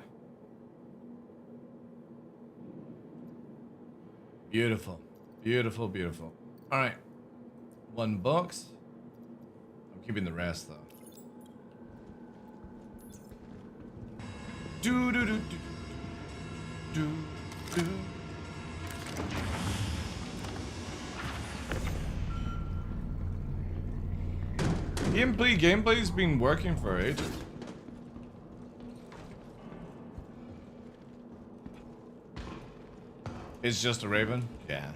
Beautiful. Beautiful, beautiful. All right. One box. I'm keeping the rest though. Do do do do do do. Gameplay's been working for ages. It's just a Raven? Yeah.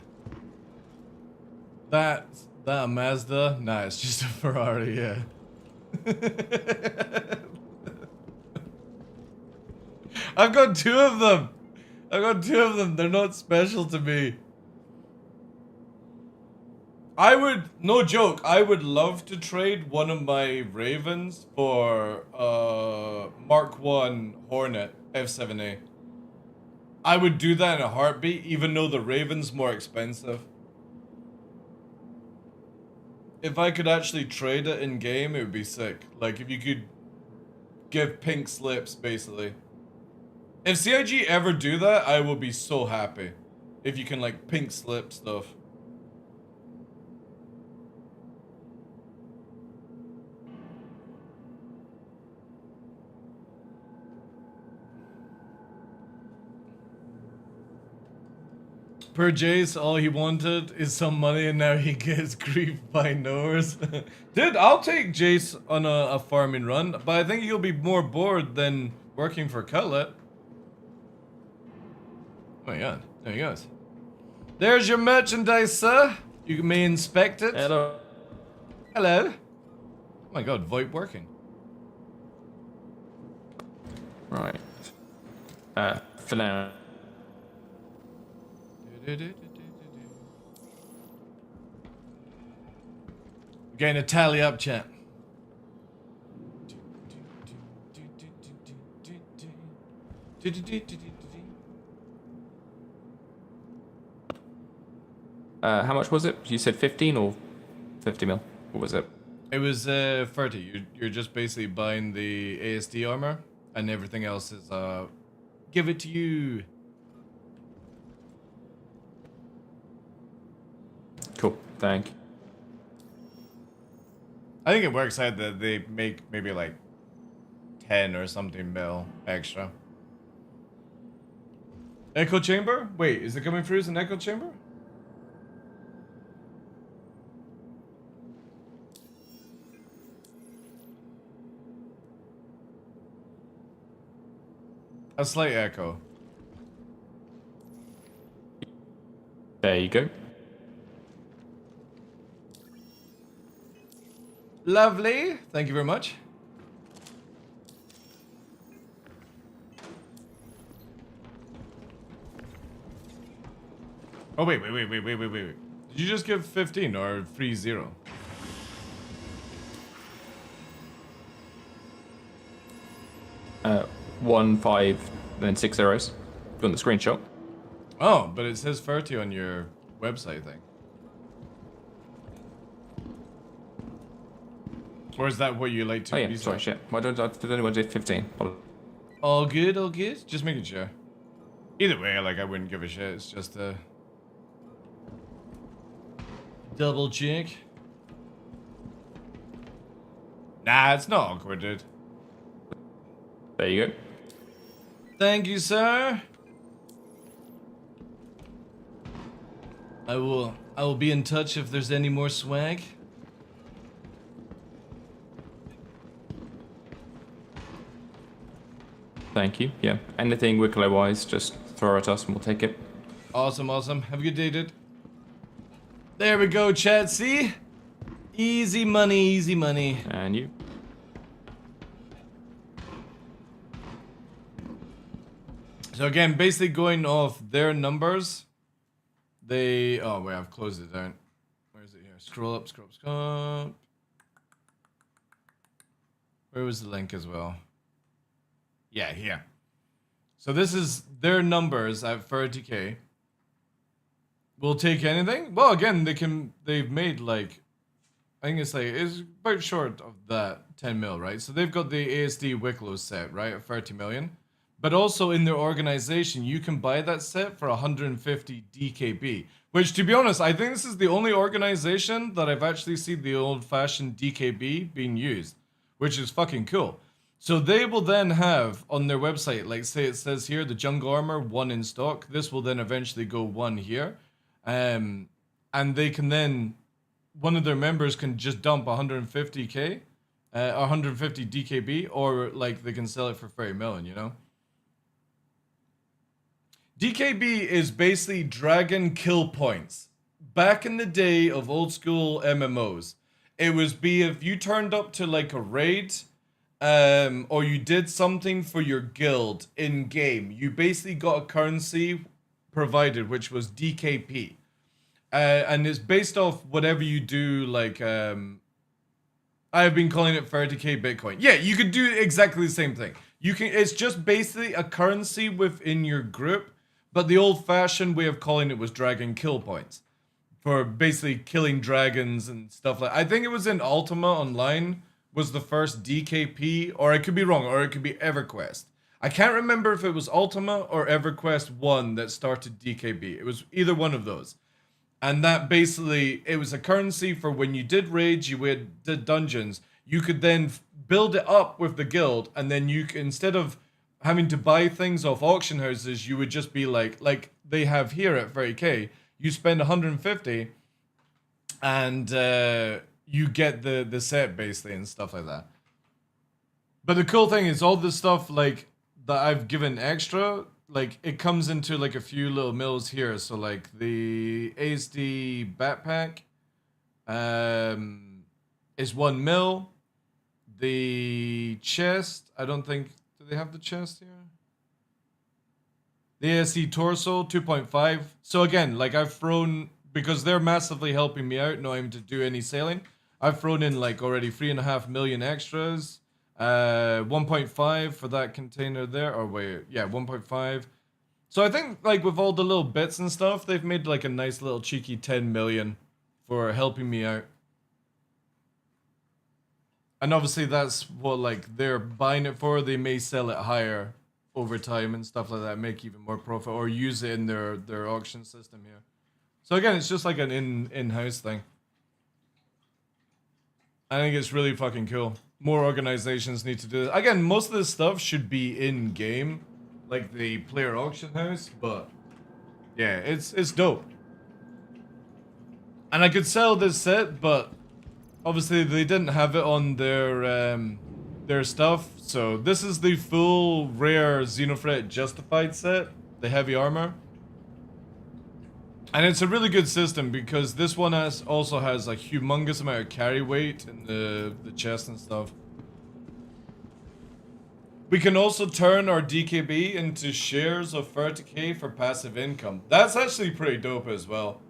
That a Mazda? Nah, it's just a Ferrari, yeah. I've got two of them. They're not special to me. I would, no joke, I would love to trade one of my Ravens for Mark 1 Hornet F7A. I would do that in a heartbeat, even though the Raven's more expensive. If I could actually trade it in game, it would be sick. Like, if you could give pink slips, basically. If CIG ever do that, I will be so happy. If you can, like, pink slip stuff. Per Jace, all he wanted is some money and now he gets griefed by knowers. Dude, I'll take Jace on a farming run, but I think you'll be more bored than working for Cutlet. Oh my god, there he goes. There's your merchandise, sir. You may inspect it. Hello. Hello. Oh my god, VoIP working. Right. For now. Getting a tally up, chat. How much was it? You said 15 or 50 mil? What was it? It was 30. You're just basically buying the ASD armor, and everything else is give it to you. Cool. Thank you. I think it works out that they make maybe like 10 or something mil extra. Echo chamber? Wait, is it coming through as an echo chamber? A slight echo. There you go. Lovely. Thank you very much. Oh, wait. Did you just give 15 or 3-0? Uh, 1, 5, then 6 zeros. On the screenshot. Oh, but it says 30 on your website thing. Or is that what you like to Oh yeah, be? sorry, shit. Why don't I do 15? All good, all good. Just making sure. Either way, like, I wouldn't give a shit. It's just a double check. Nah, it's not awkward, dude. There you go. Thank you, sir. I will be in touch if there's any more swag. Thank you. Yeah. Anything Wicklow wise, just throw it at us and we'll take it. Awesome, awesome. Have a good day, dude. There we go, chat. See? Easy money, easy money. And you. So again, basically going off their numbers, they... Oh, wait, I've closed it down. Where is it here? Scroll up, scroll up, scroll up. Where was the link as well? Yeah, here. So this is their numbers at 30k. We'll take anything. Well, again, they've made like, I think it's about short of that 10 mil, right? So they've got the ASD Wicklow set, right, at 30 million. But also in their organization, you can buy that set for 150 DKB. Which, to be honest, I think this is the only organization that I've actually seen the old-fashioned DKB being used, which is fucking cool. So they will then have on their website, like say it says here, the jungle armor, 1 in stock. This will then eventually go 1 here. And they can then, one of their members can just dump 150k, 150 DKB, or like they can sell it for 30 million, you know? DKB is basically dragon kill points. Back in the day of old school MMOs, it was if you turned up to like a raid, or you did something for your guild in game, you basically got a currency provided, which was DKP. and it's based off whatever you do. Like I've been calling it 30k Bitcoin. Yeah, you could do exactly the same thing. You can. It's just basically a currency within your group, but the old-fashioned way of calling it was dragon kill points for basically killing dragons and stuff like. I think it was in Ultima Online was the first DKP, or I could be wrong, or it could be EverQuest. I can't remember if it was Ultima or EverQuest 1 that started DKB. It was either one of those. And that basically, it was a currency for when you did raids, did dungeons, you could then build it up with the guild, and then you can, instead of having to buy things off auction houses, you would just be like they have here at 30k, you spend 150, and you get the set basically and stuff like that. But the cool thing is all the stuff like that I've given extra, like it comes into like a few little mills here. So like the ASD backpack is 1 mil. The chest, I don't think, do they have the chest here? The ASD torso, 2.5. So again, like I've thrown, because they're massively helping me out, not having to do any sailing, I've thrown in like already 3.5 million extras. 1.5 for that container there, or wait, yeah, 1.5. So I think like with all the little bits and stuff, they've made like a nice little cheeky 10 million for helping me out. And obviously that's what like they're buying it for. They may sell it higher over time and stuff like that, make even more profit, or use it in their auction system here. So again, it's just like an in-house thing. I think it's really fucking cool. More organizations need to do this. Again, most of this stuff should be in-game, like the player auction house, but yeah, it's dope. And I could sell this set, but obviously they didn't have it on their stuff. So this is the full rare Xenothreat Justified set, the heavy armor. And it's a really good system because this one also has a humongous amount of carry weight in the chest and stuff. We can also turn our DKB into shares of 30k for passive income. That's actually pretty dope as well.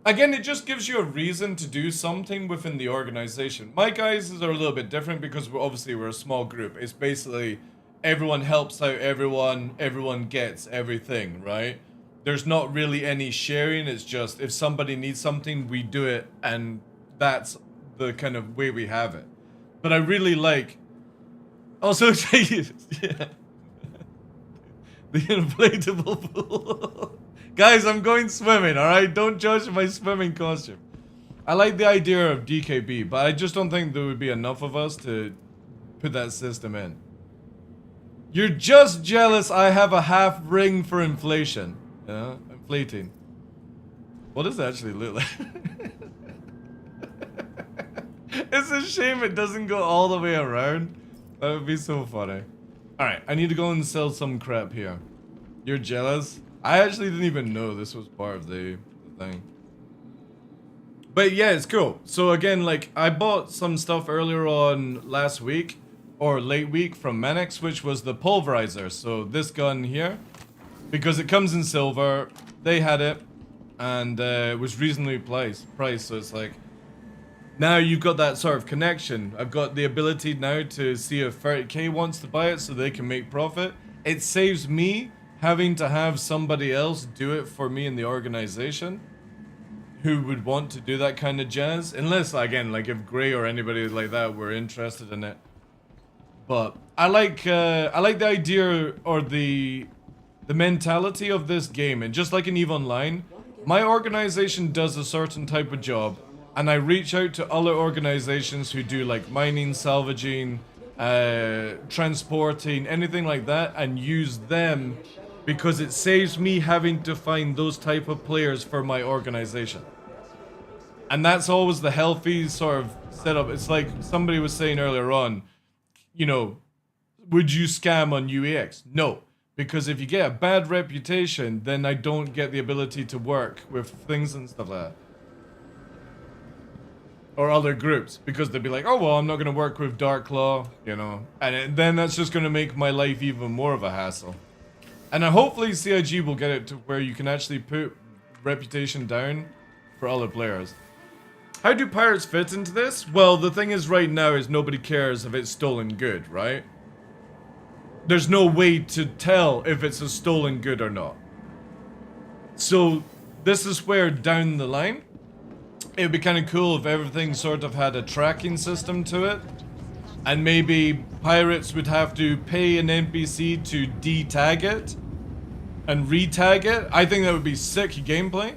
Again, it just gives you a reason to do something within the organization. My guys are a little bit different because we're a small group. It's basically everyone helps out everyone gets everything, right? There's not really any sharing. It's just if somebody needs something, we do it, and that's the kind of way we have it. But I really like also yeah. The inflatable pool. Guys, I'm going swimming, alright? Don't judge my swimming costume. I like the idea of DKB, but I just don't think there would be enough of us to put that system in. You're just jealous I have a half ring for inflation. Yeah, inflating. What does it actually look like? It's a shame it doesn't go all the way around. That would be so funny. Alright, I need to go and sell some crap here. You're jealous? I actually didn't even know this was part of the thing. But yeah, it's cool. So again, like, I bought some stuff earlier on last week, or late week from Manix, which was the pulverizer. So this gun here, because it comes in silver, they had it, and it was reasonably priced. So it's like, now you've got that sort of connection. I've got the ability now to see if 30k wants to buy it so they can make profit. It saves me having to have somebody else do it for me in the organization who would want to do that kind of jazz. Unless, again, like if Gray or anybody like that were interested in it. But I like the idea or the mentality of this game. And just like in EVE Online, my organization does a certain type of job, and I reach out to other organizations who do like mining, salvaging, transporting, anything like that, and use them because it saves me having to find those type of players for my organization. And that's always the healthy sort of setup. It's like somebody was saying earlier on, you know, would you scam on UEX? No. Because if you get a bad reputation, then I don't get the ability to work with things and stuff like that. Or other groups. Because they'd be like, oh, well, I'm not going to work with TheDarkLaw, you know. And then that's just going to make my life even more of a hassle. And hopefully CIG will get it to where you can actually put reputation down for other players. How do pirates fit into this? Well, the thing is right now is nobody cares if it's stolen good, right? There's no way to tell if it's a stolen good or not. So this is where down the line, it would be kind of cool if everything sort of had a tracking system to it. And maybe pirates would have to pay an NPC to de-tag it and re-tag it. I think that would be sick gameplay.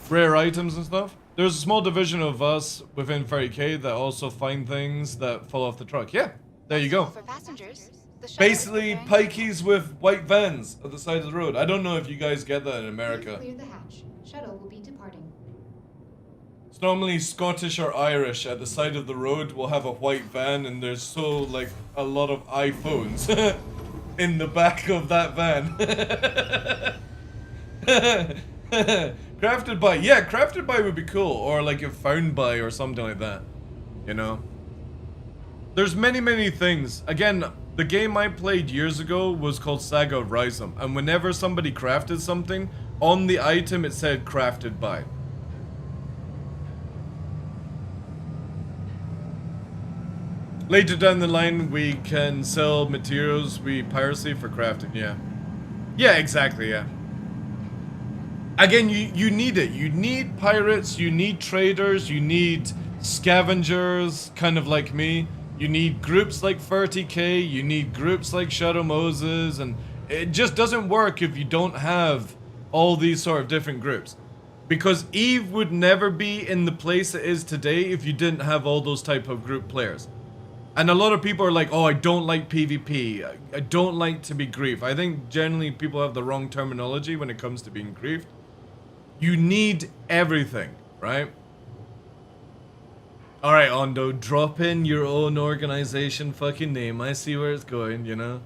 Rare items and stuff. There's a small division of us within 30k that also find things that fall off the truck. Yeah, there you go. For passengers, Basically, pikeys with white vans at the side of the road. I don't know if you guys get that in America. Clear the hatch. Shuttle will be departing. It's normally Scottish or Irish. At the side of the road will have a white van, and there's so like a lot of iPhones in the back of that van. Crafted by, yeah, crafted by would be cool, or like if found by or something like that, you know. There's many things. Again, the game I played years ago was called Saga of Rhizome, and whenever somebody crafted something, on the item it said crafted by. Later down the line, we can sell materials we piracy for crafting, yeah. Yeah, exactly, yeah. Again, you need it. You need pirates, you need traders, you need scavengers, kind of like me. You need groups like 30k, you need groups like Shadow Moses, and it just doesn't work if you don't have all these sort of different groups. Because EVE would never be in the place it is today if you didn't have all those type of group players. And a lot of people are like, oh, I don't like PvP, I don't like to be griefed. I think generally people have the wrong terminology when it comes to being griefed. You need everything, right? Alright, Ondo, drop in your own organization fucking name. I see where it's going, you know?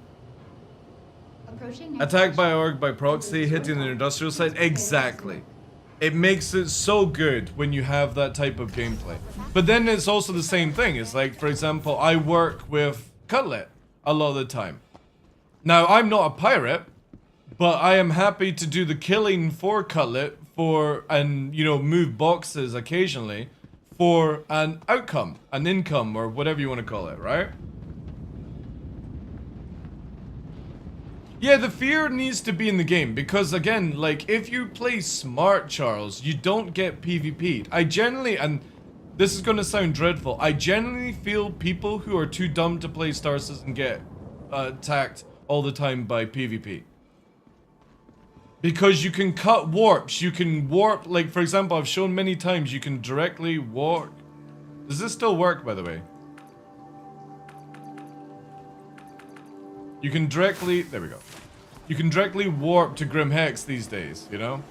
Attack by org by proxy, hitting the industrial site. Exactly. It makes it so good when you have that type of gameplay. But then it's also the same thing. It's like, for example, I work with Cutlet a lot of the time. Now, I'm not a pirate, but I am happy to do the killing for Cutlet and, you know, move boxes occasionally for an outcome, an income, or whatever you want to call it, right? Yeah, the fear needs to be in the game because, again, like, if you play smart, Charles, you don't get PvP'd. I generally, and this is going to sound dreadful, I generally feel people who are too dumb to play Star Citizen get attacked all the time by PvP. Because you can cut warps, you can warp, like, for example, I've shown many times you can directly warp. Does this still work, by the way? You can directly, there we go. You can directly warp to Grim Hex these days, you know?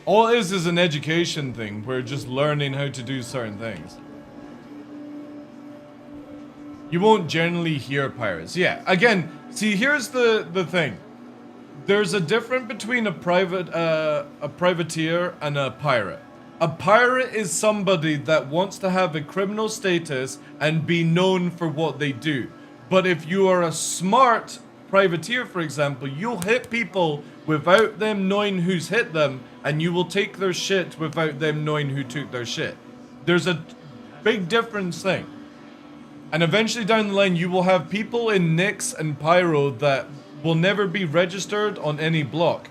All it is an education thing. We're just learning how to do certain things. You won't generally hear pirates. Yeah, again, see, here's the thing. There's a difference between a privateer and a pirate. A pirate is somebody that wants to have a criminal status and be known for what they do. But if you are a smart privateer, for example, you'll hit people without them knowing who's hit them, and you will take their shit without them knowing who took their shit. There's a big difference thing. And eventually down the line, you will have people in Nyx and Pyro that will never be registered on any block.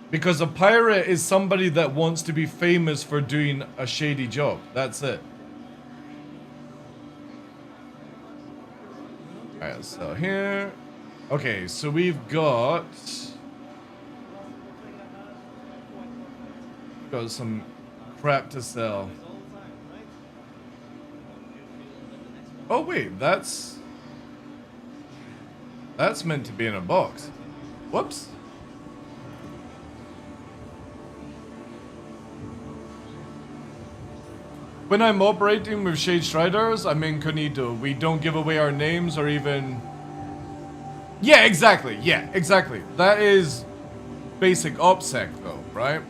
Because a pirate is somebody that wants to be famous for doing a shady job. That's it. Alright, so here. Okay, so we've got some crap to sell. Oh wait, that's meant to be in a box. Whoops. When I'm operating with Shade Striders, I'm incognito. We don't give away our names or even... Yeah, exactly. Yeah, exactly. That is basic OPSEC though, right?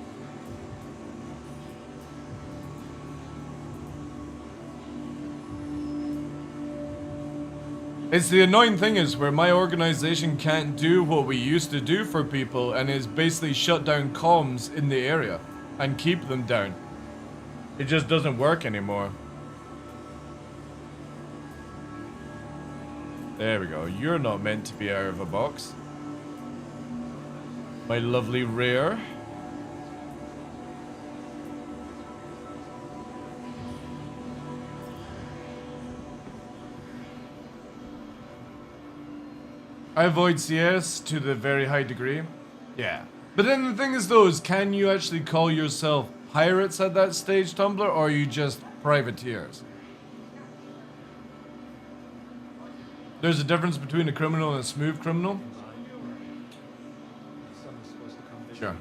It's the annoying thing is where my organization can't do what we used to do for people and is basically shut down comms in the area and keep them down. It just doesn't work anymore. There we go. You're not meant to be out of a box. My lovely rare. I avoid CS to the very high degree. Yeah. But then the thing is though, is can you actually call yourself pirates at that stage, Tumblr, or are you just privateers? There's a difference between a criminal and a smooth criminal? Sure.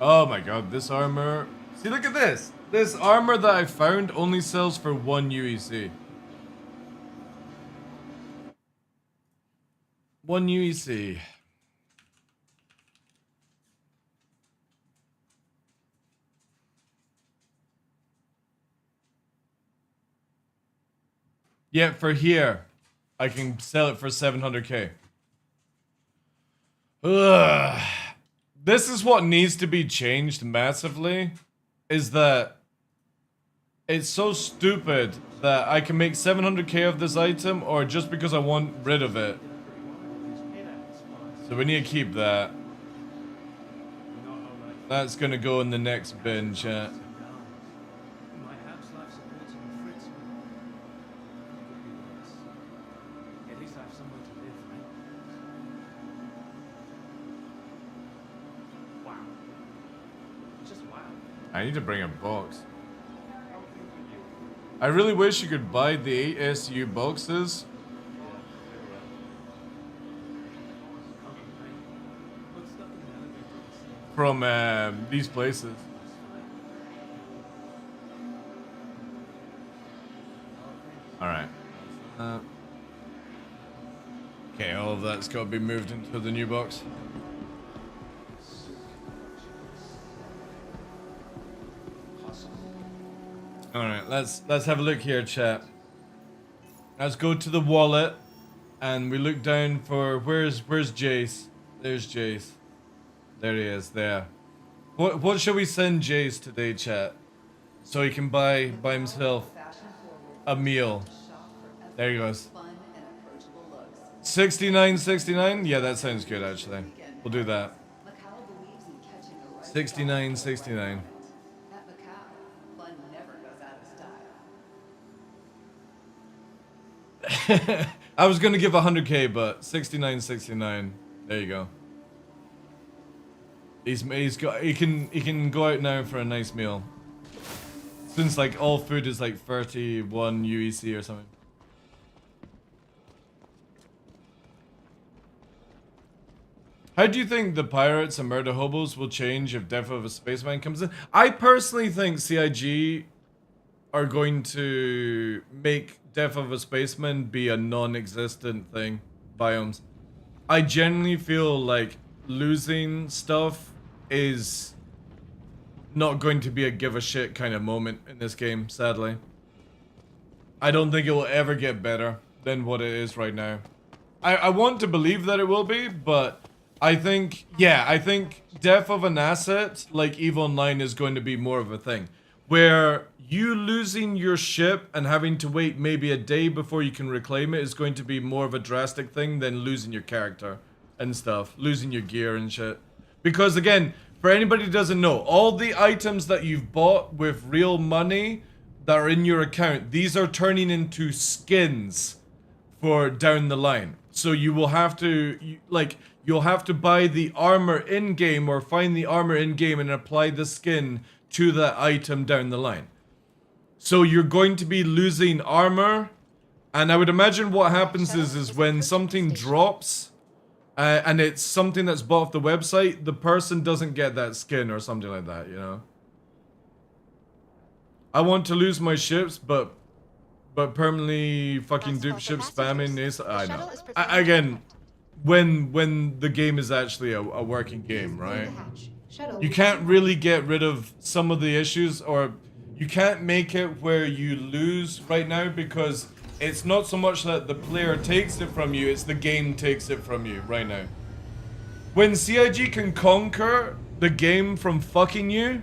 Oh my god, this armor. See, look at this. This armor that I found only sells for 1 UEC. 1 UEC. Yeah, for here, I can sell it for 700k. Ugh. This is what needs to be changed massively, is that it's so stupid that I can make 700k of this item, or just because I want rid of it. So we need to keep that. That's gonna go in the next bin, chat. I need to bring a box. I really wish you could buy the ASU boxes. From these places. Alright. Okay, all of that's got to be moved into the new box. Alright, let's have a look here, chat. Let's go to the wallet and we look down for where's Jace? There's Jace. There he is, there. What should we send Jace today, chat? So he can buy himself a meal. There he goes. 69.69? Yeah, that sounds good actually. We'll do that. 69.69. I was gonna give 100k, but 69.69. There you go. He can go out now for a nice meal. Since like all food is like 31 UEC or something. How do you think the pirates and murder hobos will change if Death of a Spaceman comes in? I personally think CIG are going to make Death of a Spaceman be a non-existent thing. Biomes. I genuinely feel like losing stuff is not going to be a give a shit kind of moment in this game, sadly. I don't think it will ever get better than what it is right now. I want to believe that it will be, but I think, yeah, I think death of an asset like EVE Online is going to be more of a thing. Where you losing your ship and having to wait maybe a day before you can reclaim it is going to be more of a drastic thing than losing your character and stuff. Losing your gear and shit. Because again, for anybody who doesn't know, all the items that you've bought with real money that are in your account, these are turning into skins for down the line. So you will have to, you'll have to buy the armor in-game or find the armor in-game and apply the skin to that item down the line. So you're going to be losing armor, and I would imagine what happens is when something drops, and it's something that's bought off the website, the person doesn't get that skin or something like that, you know? I want to lose my ships, but permanently fucking dupe ship spamming is, I know. Again, when the game is actually a working game, right? You can't really get rid of some of the issues, or you can't make it where you lose right now, because it's not so much that the player takes it from you, it's the game takes it from you right now. When CIG can conquer the game from fucking you,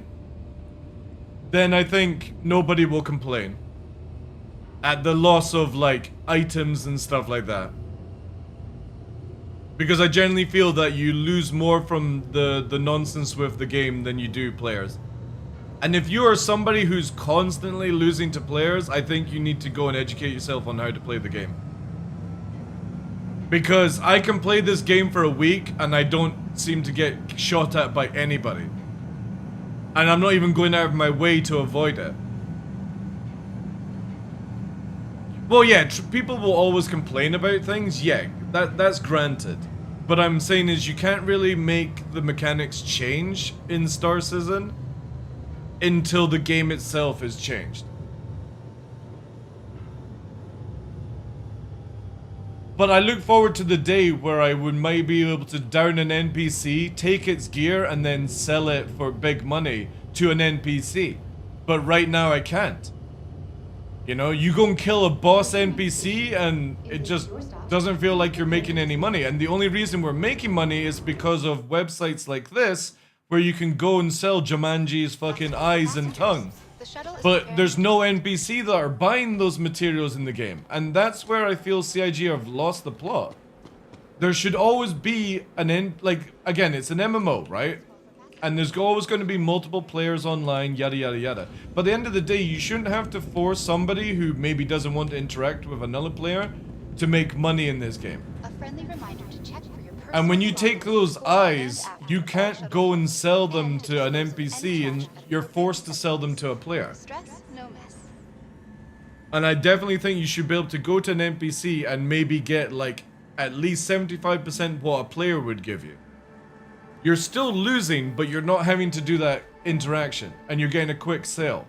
then I think nobody will complain at the loss of like items and stuff like that. Because I generally feel that you lose more from the nonsense with the game than you do players. And if you are somebody who's constantly losing to players, I think you need to go and educate yourself on how to play the game. Because I can play this game for a week and I don't seem to get shot at by anybody. And I'm not even going out of my way to avoid it. Well, yeah, people will always complain about things. Yeah, that's granted. But I'm saying is you can't really make the mechanics change in Star Citizen until the game itself is changed. But I look forward to the day where I might be able to down an NPC, take its gear, and then sell it for big money to an NPC. But right now I can't. You know, you go and kill a boss NPC and it just doesn't feel like you're making any money. And the only reason we're making money is because of websites like this, where you can go and sell Jumanji's fucking eyes and tongue. But there's no NPC that are buying those materials in the game. And that's where I feel CIG have lost the plot. There should always be again, it's an MMO, right? And there's always going to be multiple players online, yada yada yada. But at the end of the day, you shouldn't have to force somebody who maybe doesn't want to interact with another player to make money in this game. A friendly reminder to check for your personal And when you take those eyes, you can't go and sell them to an NPC, and you're forced to sell them to a player. Stress, no mess. And I definitely think you should be able to go to an NPC and maybe get like at least 75% what a player would give you. You're still losing, but you're not having to do that interaction, and you're getting a quick sale.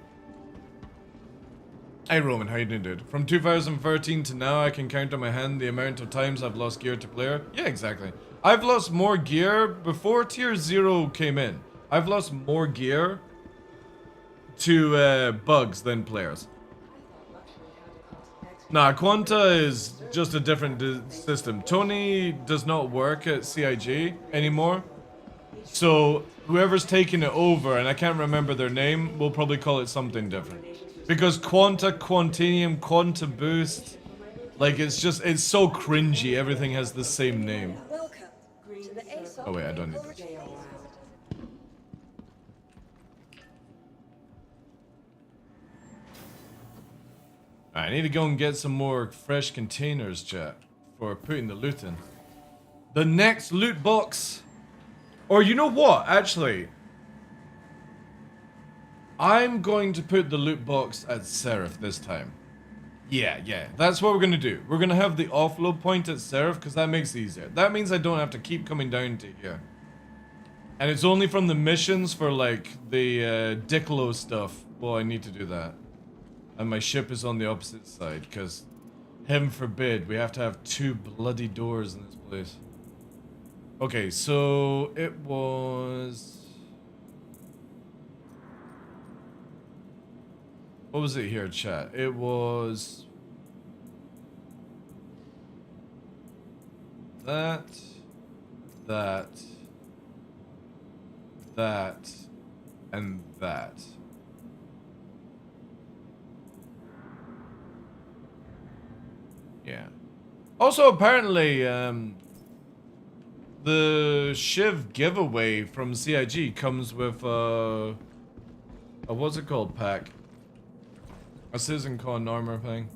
Hey Roman, how you doing, dude? From 2013 to now, I can count on my hand the amount of times I've lost gear to player. Yeah, exactly. I've lost more gear before Tier 0 came in. I've lost more gear to bugs than players. Nah, Quanta is just a different system. Tony does not work at CIG anymore. So whoever's taking it over, and I can't remember their name, we'll probably call it something different. Because Quanta, Quantinium, Quanta Boost, like it's so cringy, everything has the same name. Oh wait, I don't need this. I need to go and get some more fresh containers, chat, for putting the loot in. The next loot box. Or you know what, actually. I'm going to put the loot box at Seraph this time. Yeah, that's what we're going to do. We're going to have the offload point at Seraph because that makes it easier. That means I don't have to keep coming down to here. And it's only from the missions for like the Diclo stuff. Well, I need to do that. And my ship is on the opposite side because, heaven forbid, we have to have 2 bloody doors in this place. Okay, so it was... What was it here, chat? It was... That, and that. Yeah. Also, apparently, the Shiv giveaway from CIG comes with a what's it called pack? A CitizenCon armor thing.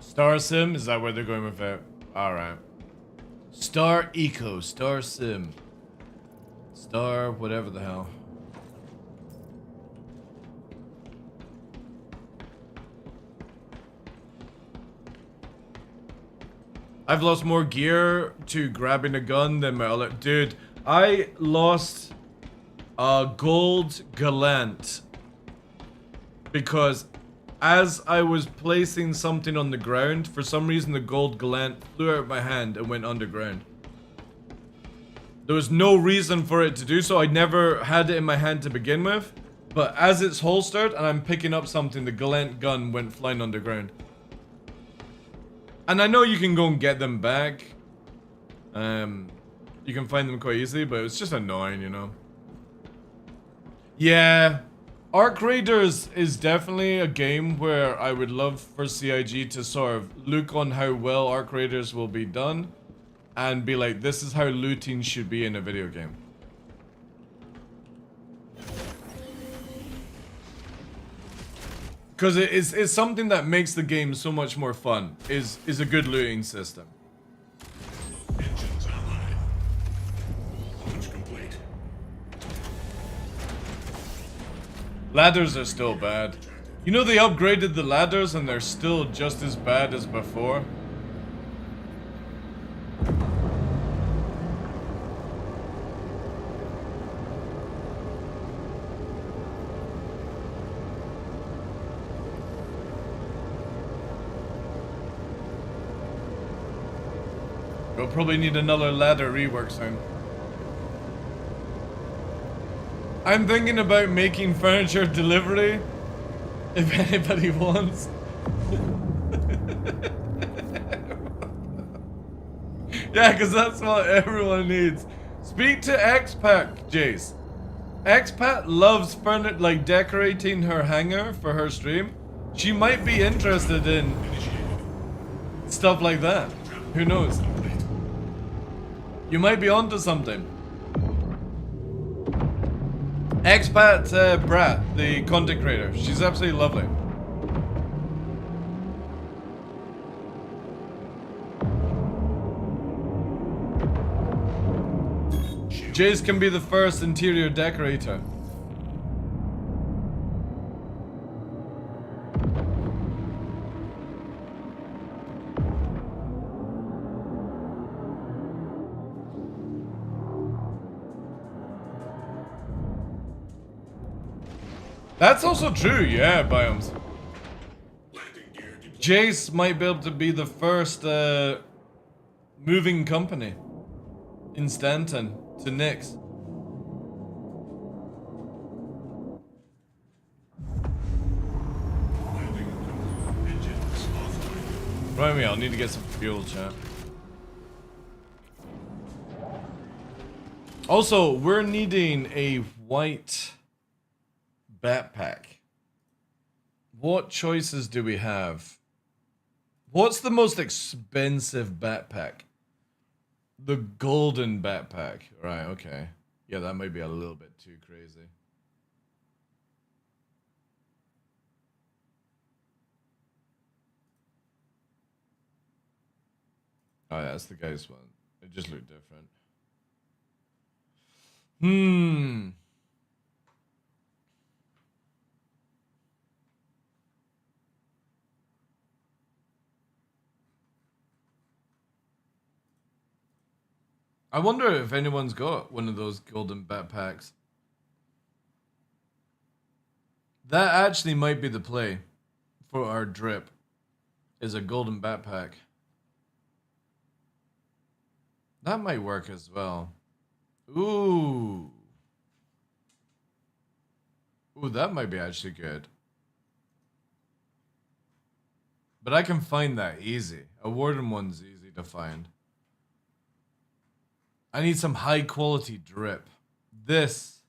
Star Sim? Is that where they're going with it? Alright. Star Eco, Star Sim. Star whatever the hell. I've lost more gear to grabbing a gun than my other... Dude, I lost a gold Gallant because as I was placing something on the ground, for some reason the gold gland flew out of my hand and went underground. There was no reason for it to do so. I never had it in my hand to begin with. But as it's holstered and I'm picking up something, the Gallant gun went flying underground. And I know you can go and get them back. You can find them quite easily, but it's just annoying, you know. Yeah. Arc Raiders is definitely a game where I would love for CIG to sort of look on how well Arc Raiders will be done. And be like, this is how looting should be in a video game. Because it's something that makes the game so much more fun, is a good looting system. Engines online. Launch complete. Ladders are still bad. You know they upgraded the ladders and they're still just as bad as before. We'll probably need another ladder rework soon. I'm thinking about making furniture delivery. If anybody wants. Yeah, because that's what everyone needs. Speak to Expat, Jace. Expat loves like decorating her hangar for her stream. She might be interested in stuff like that. Who knows? You might be onto something. Expat Brat, the content creator. She's absolutely lovely. Jace can be the first interior decorator. That's also true, yeah, Biomes. Jace might be able to be the first moving company in Stanton to Nyx. Right, me, I'll need to get some fuel, chat. Also, we're needing a white backpack. What choices do we have? What's the most expensive backpack? The golden backpack. Right, okay. Yeah, that might be a little bit too crazy. Oh, yeah, that's the guy's one. It just looked different. I wonder if anyone's got one of those golden backpacks. That actually might be the play for our drip, is a golden backpack. That might work as well. Ooh. Ooh, that might be actually good. But I can find that easy. A Warden one's easy to find. I need some high quality drip. This.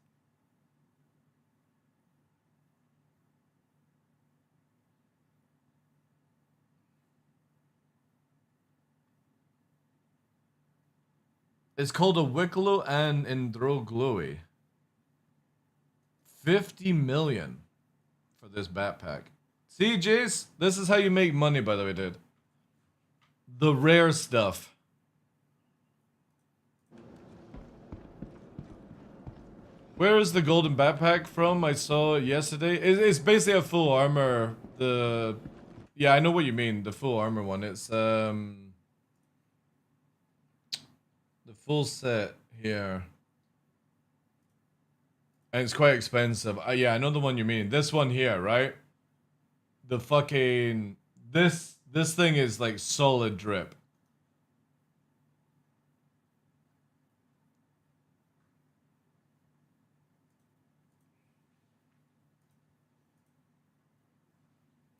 It's called a Wicklow and Indroglowy. 50 million for this backpack. See, Jace? This is how you make money, by the way, dude. The rare stuff. Where is the golden backpack from? I saw it yesterday. It's basically a full armor. Yeah, I know what you mean. The full armor one. It's the full set here. And it's quite expensive. Yeah, I know the one you mean. This one here, right? the fucking this thing is like solid drip.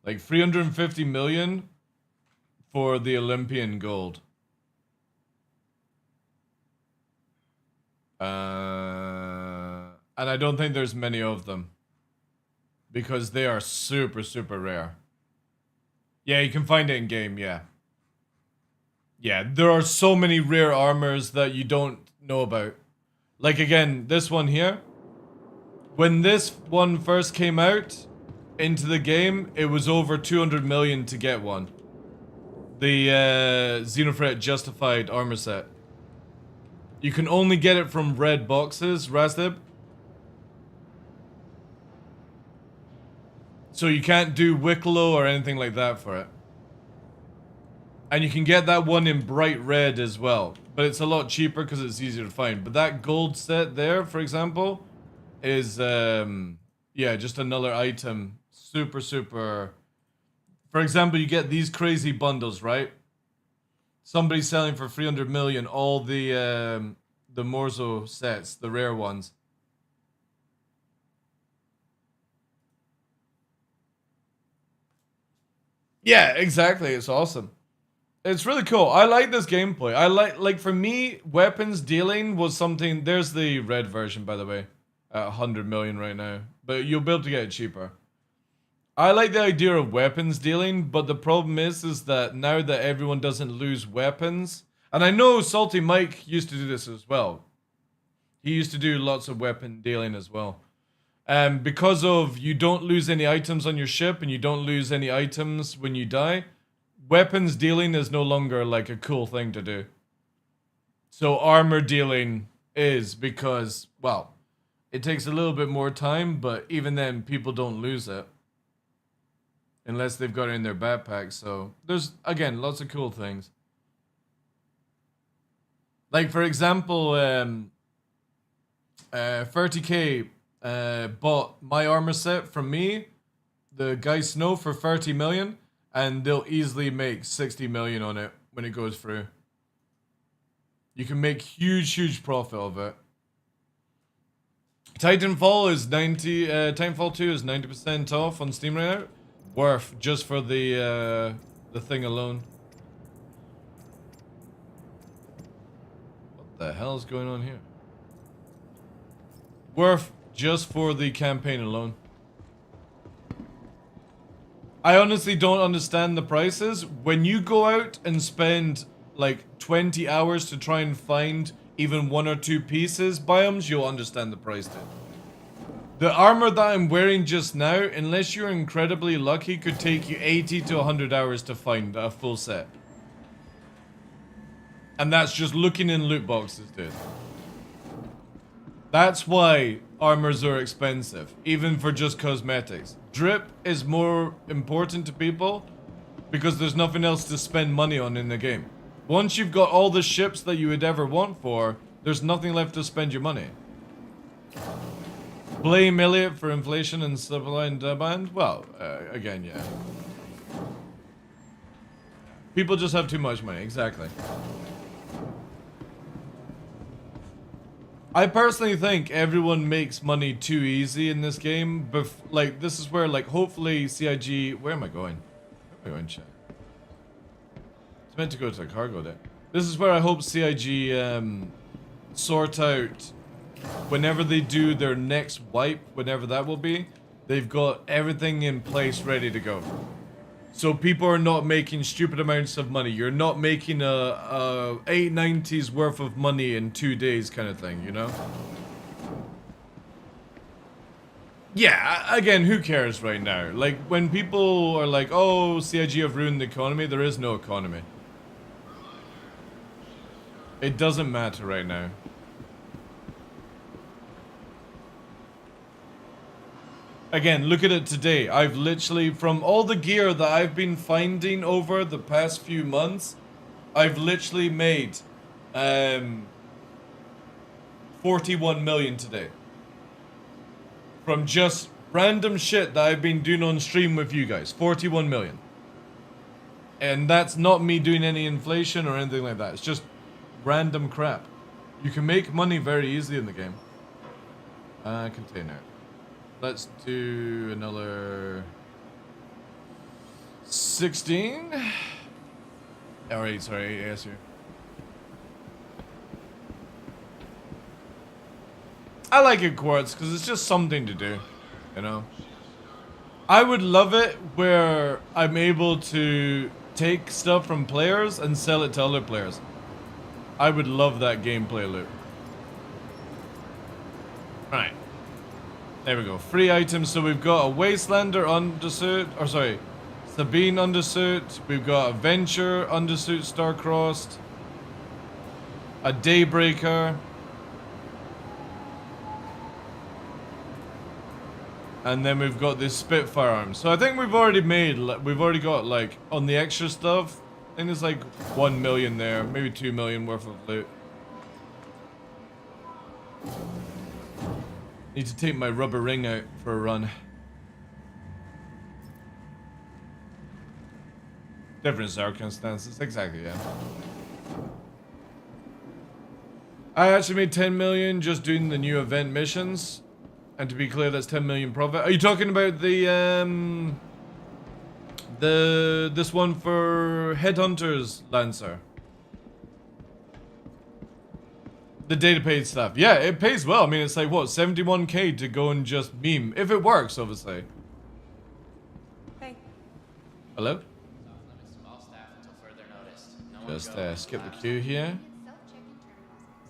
Like 350 million for the Olympian gold. And I don't think there's many of them. Because they are super, super rare. Yeah, you can find it in game, yeah. Yeah, there are so many rare armors that you don't know about. Like again, this one here. When this one first came out into the game, it was over 200 million to get one. The Xenothreat Justified armor set. You can only get it from red boxes, Razdib. So you can't do Wicklow or anything like that for it. And you can get that one in bright red as well. But it's a lot cheaper because it's easier to find. But that gold set there, for example, is, yeah, just another item. Super, super... For example, you get these crazy bundles, right? Somebody's selling for 300 million all the Morzo sets, the rare ones. Yeah, exactly. It's awesome. It's really cool. I like this gameplay. I like for me, weapons dealing was something. There's the red version, by the way, at 100 million right now, but you'll be able to get it cheaper. I like the idea of weapons dealing, but the problem is that now that everyone doesn't lose weapons, and I know Salty Mike used to do this as well. He used to do lots of weapon dealing as well. Because of you don't lose any items on your ship and you don't lose any items when you die, weapons dealing is no longer like a cool thing to do. So armor dealing is because, well, it takes a little bit more time, but even then people don't lose it. Unless they've got it in their backpack, so there's, again, lots of cool things. Like, for example, 30k bought my armor set from me, the guy Snow, for 30 million, and they'll easily make 60 million on it when it goes through. You can make huge profit of it. Titanfall is 90, Titanfall 2 is 90% off on Steam right now. Worth just for the thing alone. What the hell is going on here? Worth just for the campaign alone. I honestly don't understand the prices. When you go out and spend like 20 hours to try and find even 1 or 2 pieces biomes, you'll understand the price then. The armor that I'm wearing just now, unless you're incredibly lucky, could take you 80 to 100 hours to find a full set. And that's just looking in loot boxes, dude. That's why armors are expensive, even for just cosmetics. Drip is more important to people because there's nothing else to spend money on in the game. Once you've got all the ships that you would ever want for, there's nothing left to spend your money. Blame Elliot for inflation and supply and demand? Well, again, yeah. People just have too much money, exactly. I personally think everyone makes money too easy in this game. Like, this is where, like, hopefully CIG... Where am I going? Where am I going, chat? It's meant to go to the cargo deck. This is where I hope CIG sort out... Whenever they do their next wipe, whenever that will be, they've got everything in place ready to go. So people are not making stupid amounts of money. You're not making a 890s worth of money in 2 days kind of thing, you know? Yeah, again, who cares right now? Like, when people are like, oh, CIG have ruined the economy, there is no economy. It doesn't matter right now. Again, look at it today. I've literally, from all the gear that I've been finding over the past few months, I've literally made 41 million today. From just random shit that I've been doing on stream with you guys. 41 million. And that's not me doing any inflation or anything like that. It's just random crap. You can make money very easily in the game. Container. Let's do another 16. Alright, sorry, yes, here. I like it quartz because it's just something to do, you know. I would love it where I'm able to take stuff from players and sell it to other players. I would love that gameplay loop. Alright. There we go. Free items. So we've got a Wastelander undersuit. Or sorry. Sabine undersuit. We've got a Venture undersuit star-crossed. A Daybreaker. And then we've got this Spitfire arm. So I think we've already got like, on the extra stuff, I think there's like 1 million there, maybe 2 million worth of loot. Need to take my rubber ring out for a run. Different circumstances, exactly, yeah. I actually made 10 million just doing the new event missions. And to be clear, that's 10 million profit. Are you talking about the this one for Headhunters, Lancer? The data paid stuff. Yeah, it pays well. I mean, it's like, what, 71k to go and just meme. If it works, obviously. Hey. Hello? Just skip the queue here.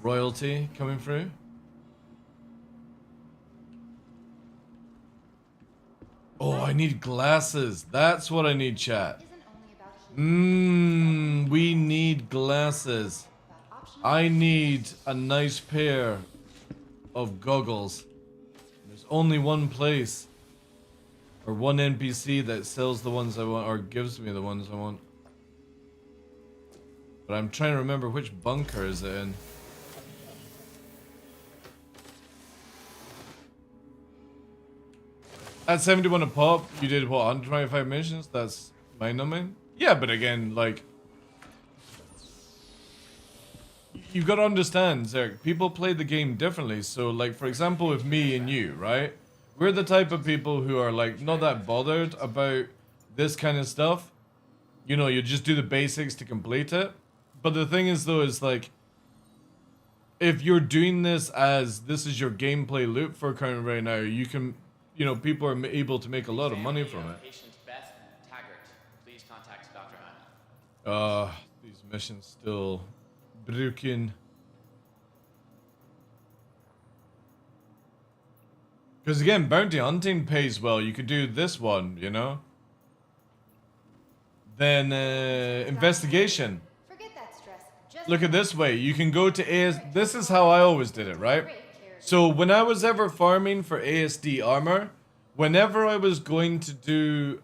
Royalty coming through. Oh, I need glasses. That's what I need, chat. We need glasses. I need a nice pair of goggles. There's only one place or one NPC that sells the ones I want or gives me the ones I want. But I'm trying to remember which bunker is it in. At 71 a pop, you did what, 125 missions? That's mind-numbing? Yeah, but again, like... You've got to understand, Zerk, people play the game differently. So, like, for example, with me and you, right? We're the type of people who are, like, not that bothered about this kind of stuff. You know, you just do the basics to complete it. But the thing is, though, is, like... If you're doing this as this is your gameplay loop for current right now, you can... You know, people are able to make a lot of money from it. These missions still broken. Because again, bounty hunting pays well. You could do this one, you know. Then investigation. Look at this way. You can go to AS. This is how I always did it, right? So when I was ever farming for ASD armor, whenever I was going to do,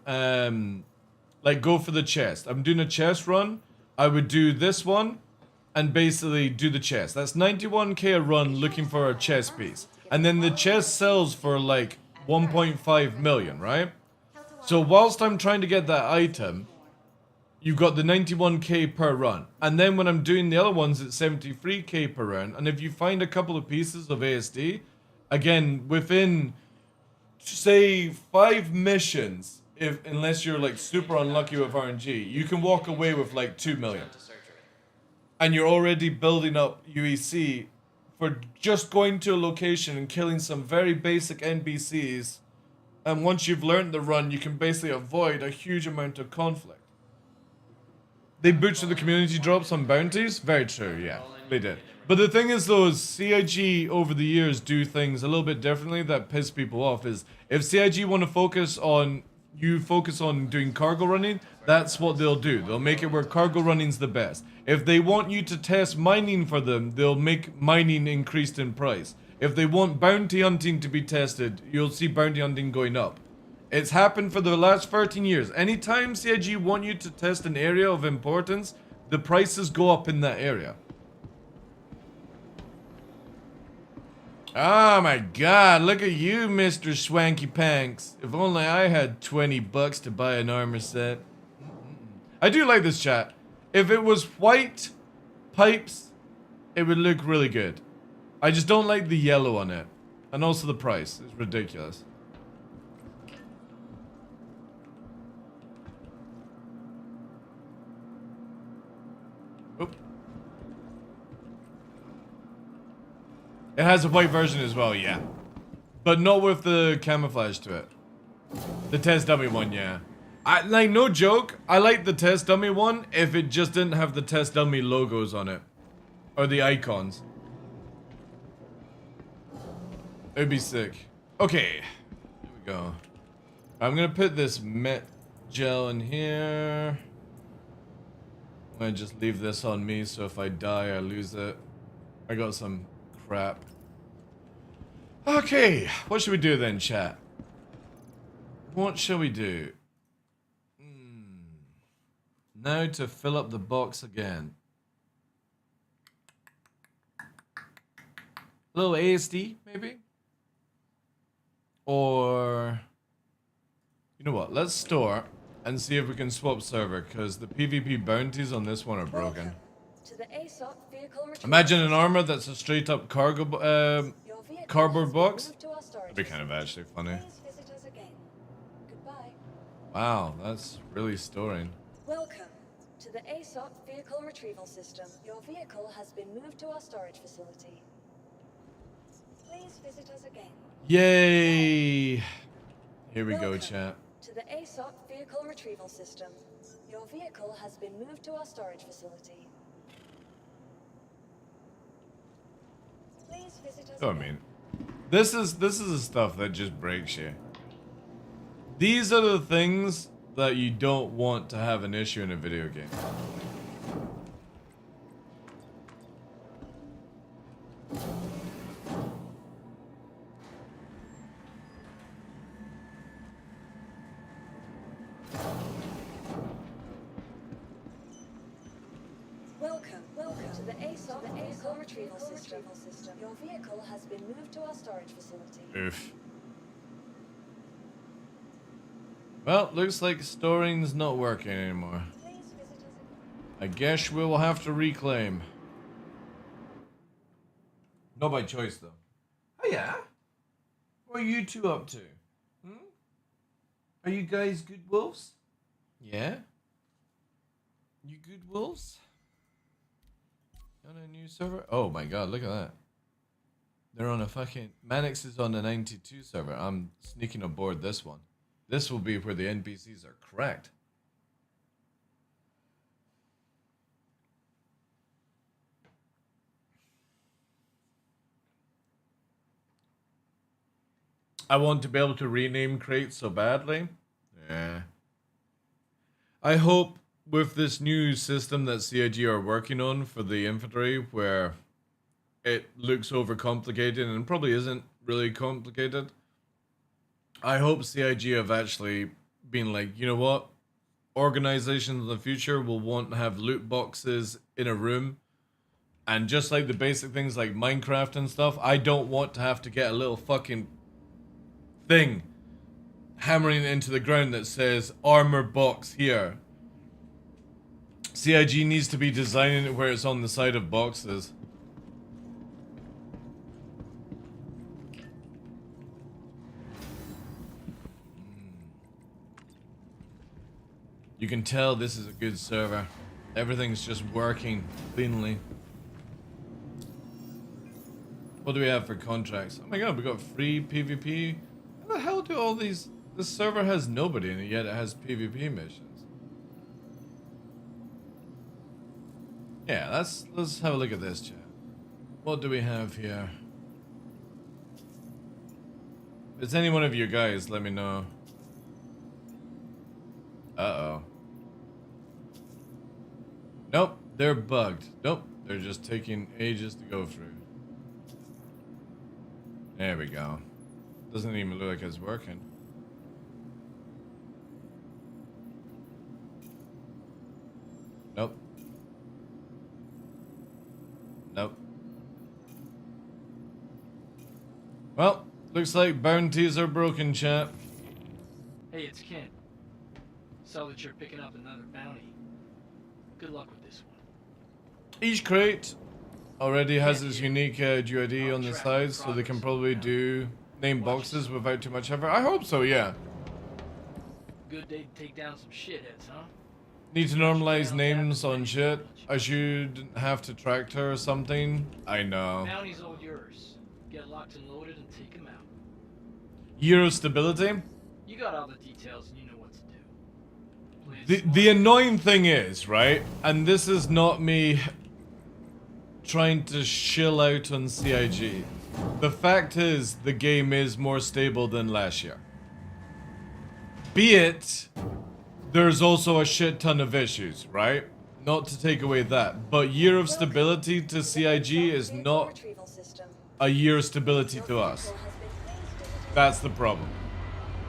like go for the chest, I'm doing a chest run, I would do this one and basically do the chest. That's 91k a run looking for a chest piece. And then the chest sells for like 1.5 million, right? So whilst I'm trying to get that item, you've got the 91k per run. And then when I'm doing the other ones, it's 73k per run. And if you find a couple of pieces of ASD, again, within, say, 5 missions, unless you're like super unlucky with RNG, you can walk away with like 2 million. And you're already building up UEC for just going to a location and killing some very basic NPCs. And once you've learned the run, you can basically avoid a huge amount of conflict. They boosted the community drops on bounties? Very true, yeah, they did. But the thing is though, is CIG over the years do things a little bit differently that piss people off. Is if CIG want to focus on doing cargo running, that's what they'll do. They'll make it where cargo running's the best. If they want you to test mining for them, they'll make mining increased in price. If they want bounty hunting to be tested, you'll see bounty hunting going up. It's happened for the last 13 years. Anytime CIG want you to test an area of importance, the prices go up in that area. Oh my god, look at you, Mr. Swanky Panks. If only I had 20 bucks to buy an armor set. I do like this chat. If it was white pipes, it would look really good. I just don't like the yellow on it. And also the price. It's ridiculous. Oop. It has a white version as well, yeah. But not with the camouflage to it. The test dummy one, yeah. Like, no joke, I like the test dummy one if it just didn't have the test dummy logos on it. Or the icons. It'd be sick. Okay. Here we go. I'm gonna put this met gel in here. I'm gonna just leave this on me so if I die, I lose it. I got some crap. Okay, what should we do then, chat? What shall we do? Now to fill up the box again. A little ASD, maybe? Or... You know what, let's store and see if we can swap server, because the PvP bounties on this one are broken. To the ASOP vehicle retrieval Imagine an system. armor that's a straight up cargo Your vehicle cardboard has been box. moved to our storage That'd be kind of facility. actually funny. Please visit us again. Goodbye. Wow, that's really storing. Welcome to the ASOP vehicle retrieval system. Your vehicle has been moved to our storage facility. Please visit us again. Yay! Here we go, Welcome chat. to the ASOP vehicle retrieval system. Your vehicle has been moved to our storage facility. Please visit us Oh, I again. mean, this is the stuff that just breaks you. These are the things that you don't want to have an issue in a video game. Welcome to the ASOP vehicle retrieval system. Your vehicle has been moved to our storage facility. Oof. Well, looks like storing's not working anymore. Please visit us again. I guess we will have to reclaim. Not by choice, though. Oh, yeah? What are you two up to? Are you guys good wolves? Yeah? You good wolves? On a new server? Oh my god, look at that. They're on a fucking... Manix is on the 92 server. I'm sneaking aboard this one. This will be where the NPCs are cracked. I want to be able to rename crates so badly. Yeah. I hope with this new system that CIG are working on for the infantry, where it looks overcomplicated and probably isn't really complicated, I hope CIG have actually been like, you know what? Organizations in the future will want to have loot boxes in a room. And just like the basic things like Minecraft and stuff, I don't want to have to get a little fucking thing hammering into the ground that says armor box here. CIG needs to be designing it where it's on the side of boxes. You can tell this is a good server. Everything's just working cleanly. What do we have for contracts? Oh my god, we got free PvP. How the hell do all these... This server has nobody in it, yet it has PvP missions. Yeah, let's have a look at this, chat. What do we have here? If it's any one of you guys, let me know. Uh-oh. Nope, they're bugged. Nope, they're just taking ages to go through. There we go. Doesn't even look like it's working. Nope. Nope. Well, looks like bounties are broken, chat. Hey, it's Ken. Saw that you're picking up another bounty. Good luck with this one. Each crate already has its unique UID on the sides, so they can probably do name boxes without too much effort. I hope so, yeah. Good day to take down some shitheads, huh? Need to normalize names on shit. I should have to tractor or something. I know. Bounty's all yours. Get locked and loaded and take them out. Euro stability? You got all the details and you know what to do. The annoying thing is, right, and this is not me trying to chill out on CIG. The fact is, the game is more stable than last year. Be it, there's also a shit ton of issues, right? Not to take away that, but year of stability to CIG is not a year of stability to us. That's the problem.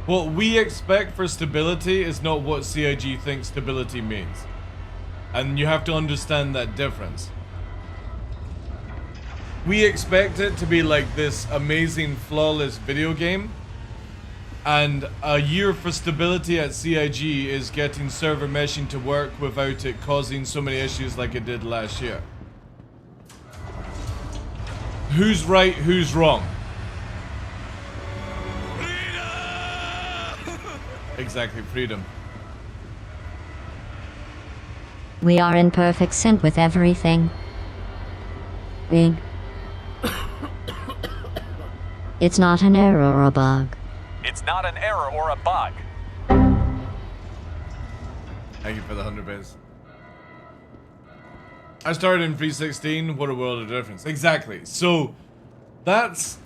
What we expect for stability is not what CIG thinks stability means. And you have to understand that difference. We expect it to be like this amazing, flawless video game. And a year for stability at CIG is getting server meshing to work without it causing so many issues like it did last year. Who's right, who's wrong? Exactly, freedom. We are in perfect sync with everything. Big. It's not an error or a bug. It's not an error or a bug. Thank you for the 100 bits. I started in 316, what a world of difference. Exactly. So, that's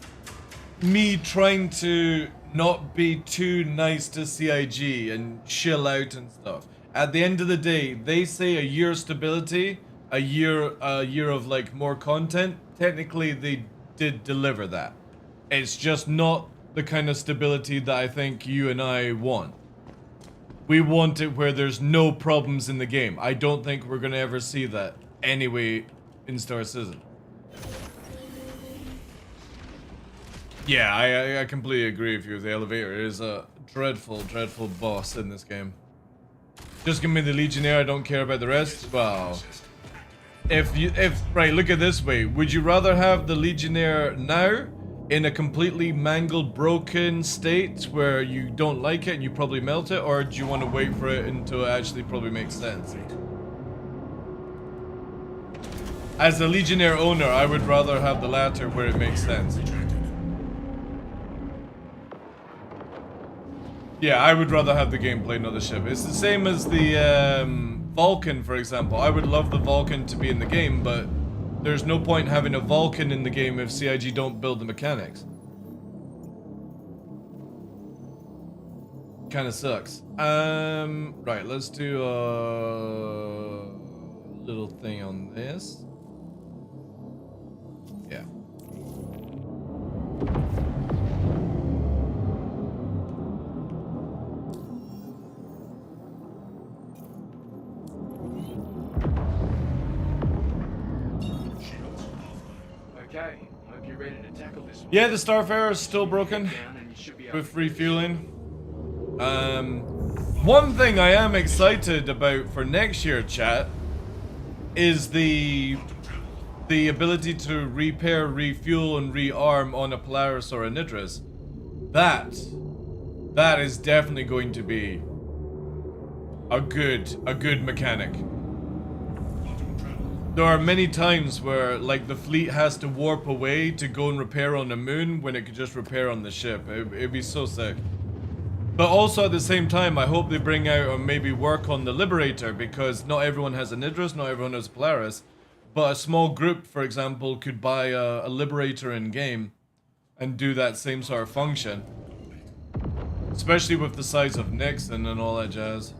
me trying to not be too nice to CIG and chill out and stuff. At the end of the day, they say a year stability, a year of like more content. Technically, they did deliver that. It's just not the kind of stability that I think you and I want. We want it where there's no problems in the game. I don't think we're gonna ever see that anyway in Star Citizen. Yeah, I completely agree with you. The elevator is a dreadful, dreadful boss in this game. Just give me the Legionnaire, I don't care about the rest. Wow. Right, look at it this way. Would you rather have the Legionnaire now in a completely mangled, broken state where you don't like it and you probably melt it, or do you want to wait for it until it actually probably makes sense? As a Legionnaire owner, I would rather have the latter where it makes sense. Yeah, I would rather have the gameplay, not the ship. It's the same as the Vulcan, for example. I would love the Vulcan to be in the game, but there's no point having a Vulcan in the game if CIG don't build the mechanics. Kinda sucks. Right, let's do a little thing on this. Yeah. Okay, hope you're ready to tackle this one. Yeah, the Starfarer is still broken with refueling. One thing I am excited about for next year, chat, is the ability to repair, refuel, and rearm on a Polaris or a Nitros. That is definitely going to be a good mechanic. There are many times where, like, the fleet has to warp away to go and repair on the moon when it could just repair on the ship. It'd be so sick. But also at the same time, I hope they bring out or maybe work on the Liberator, because not everyone has a Nidros, not everyone has a Polaris. But a small group, for example, could buy a Liberator in-game and do that same sort of function. Especially with the size of Nixon and all that jazz.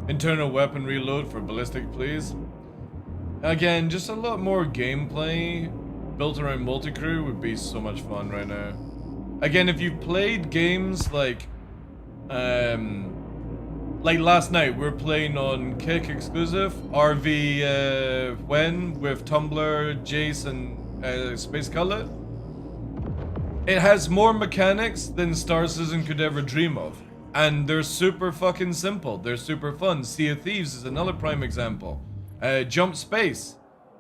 Internal weapon reload for ballistic, please. Again, just a lot more gameplay built around multi-crew would be so much fun right now. Again, if you've played games like Like last night, we're playing on Kick exclusive RV When with Tumblr, Jace, and Space Cutlet. It has more mechanics than Star Citizen could ever dream of, and they're super fucking simple. They're super fun. Sea of Thieves is another prime example. Jump Space,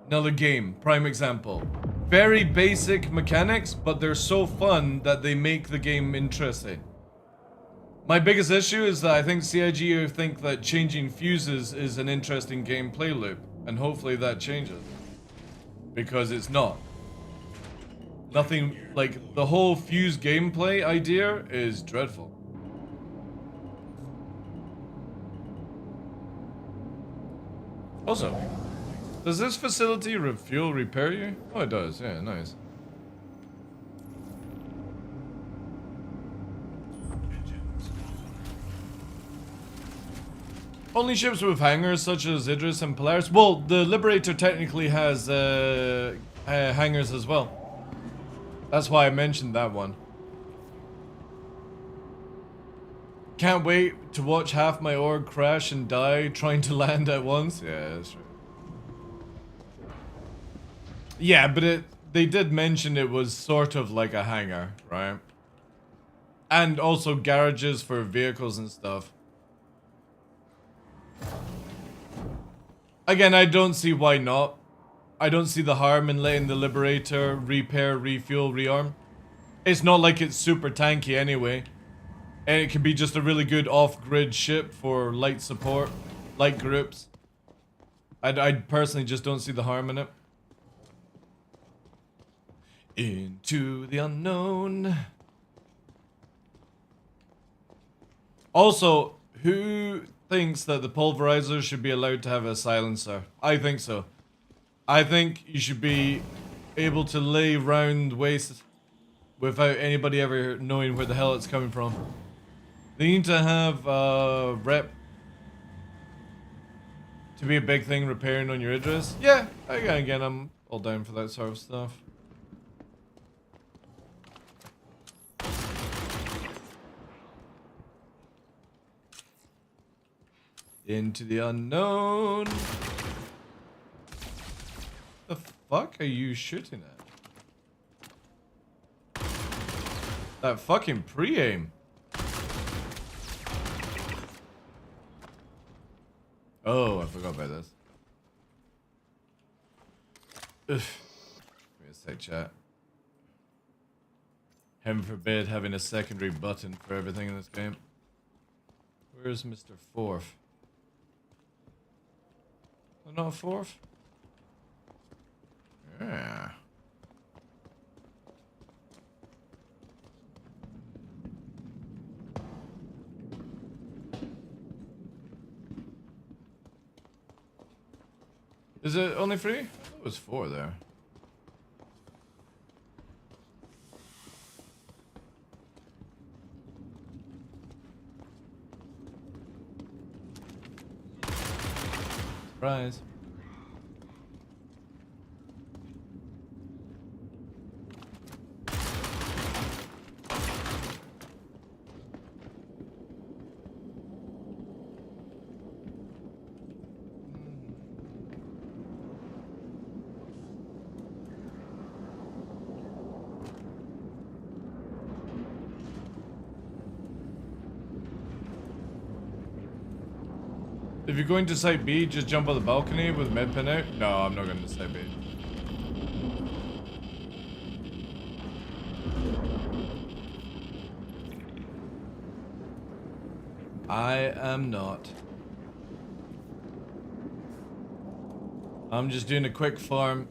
another game, prime example. Very basic mechanics, but they're so fun that they make the game interesting. My biggest issue is that I think CIG think that changing fuses is an interesting gameplay loop, and hopefully that changes. Because it's not. Nothing, like, the whole fuse gameplay idea is dreadful. Also, does this facility refuel repair you? Oh, it does, yeah, nice. Only ships with hangars such as Idris and Polaris. Well, the Liberator technically has hangars as well. That's why I mentioned that one. Can't wait to watch half my org crash and die trying to land at once. Yeah, that's right. Yeah, but they did mention it was sort of like a hangar, right? And also garages for vehicles and stuff. Again, I don't see why not. I don't see the harm in letting the Liberator repair, refuel, rearm. It's not like it's super tanky anyway. And it can be just a really good off-grid ship for light support, light groups. I personally just don't see the harm in it. Into the unknown. Also, who thinks that the pulverizer should be allowed to have a silencer? I think so. I think you should be able to lay round waste without anybody ever knowing where the hell it's coming from. They need to have rep to be a big thing repairing on your Idris. Yeah, again, I'm all down for that sort of stuff. Into the unknown. The fuck are you shooting at? That fucking pre-aim. Oh, I forgot about this. Ugh. Give me a sec, chat. Heaven forbid having a secondary button for everything in this game. Where's Mr. Fourth? Not a fourth? Yeah. Is it only 3? I thought it was 4 there. Surprise. If you're going to Site B, just jump on the balcony with medpen out. No, I'm not going to Site B. I am not. I'm just doing a quick farm.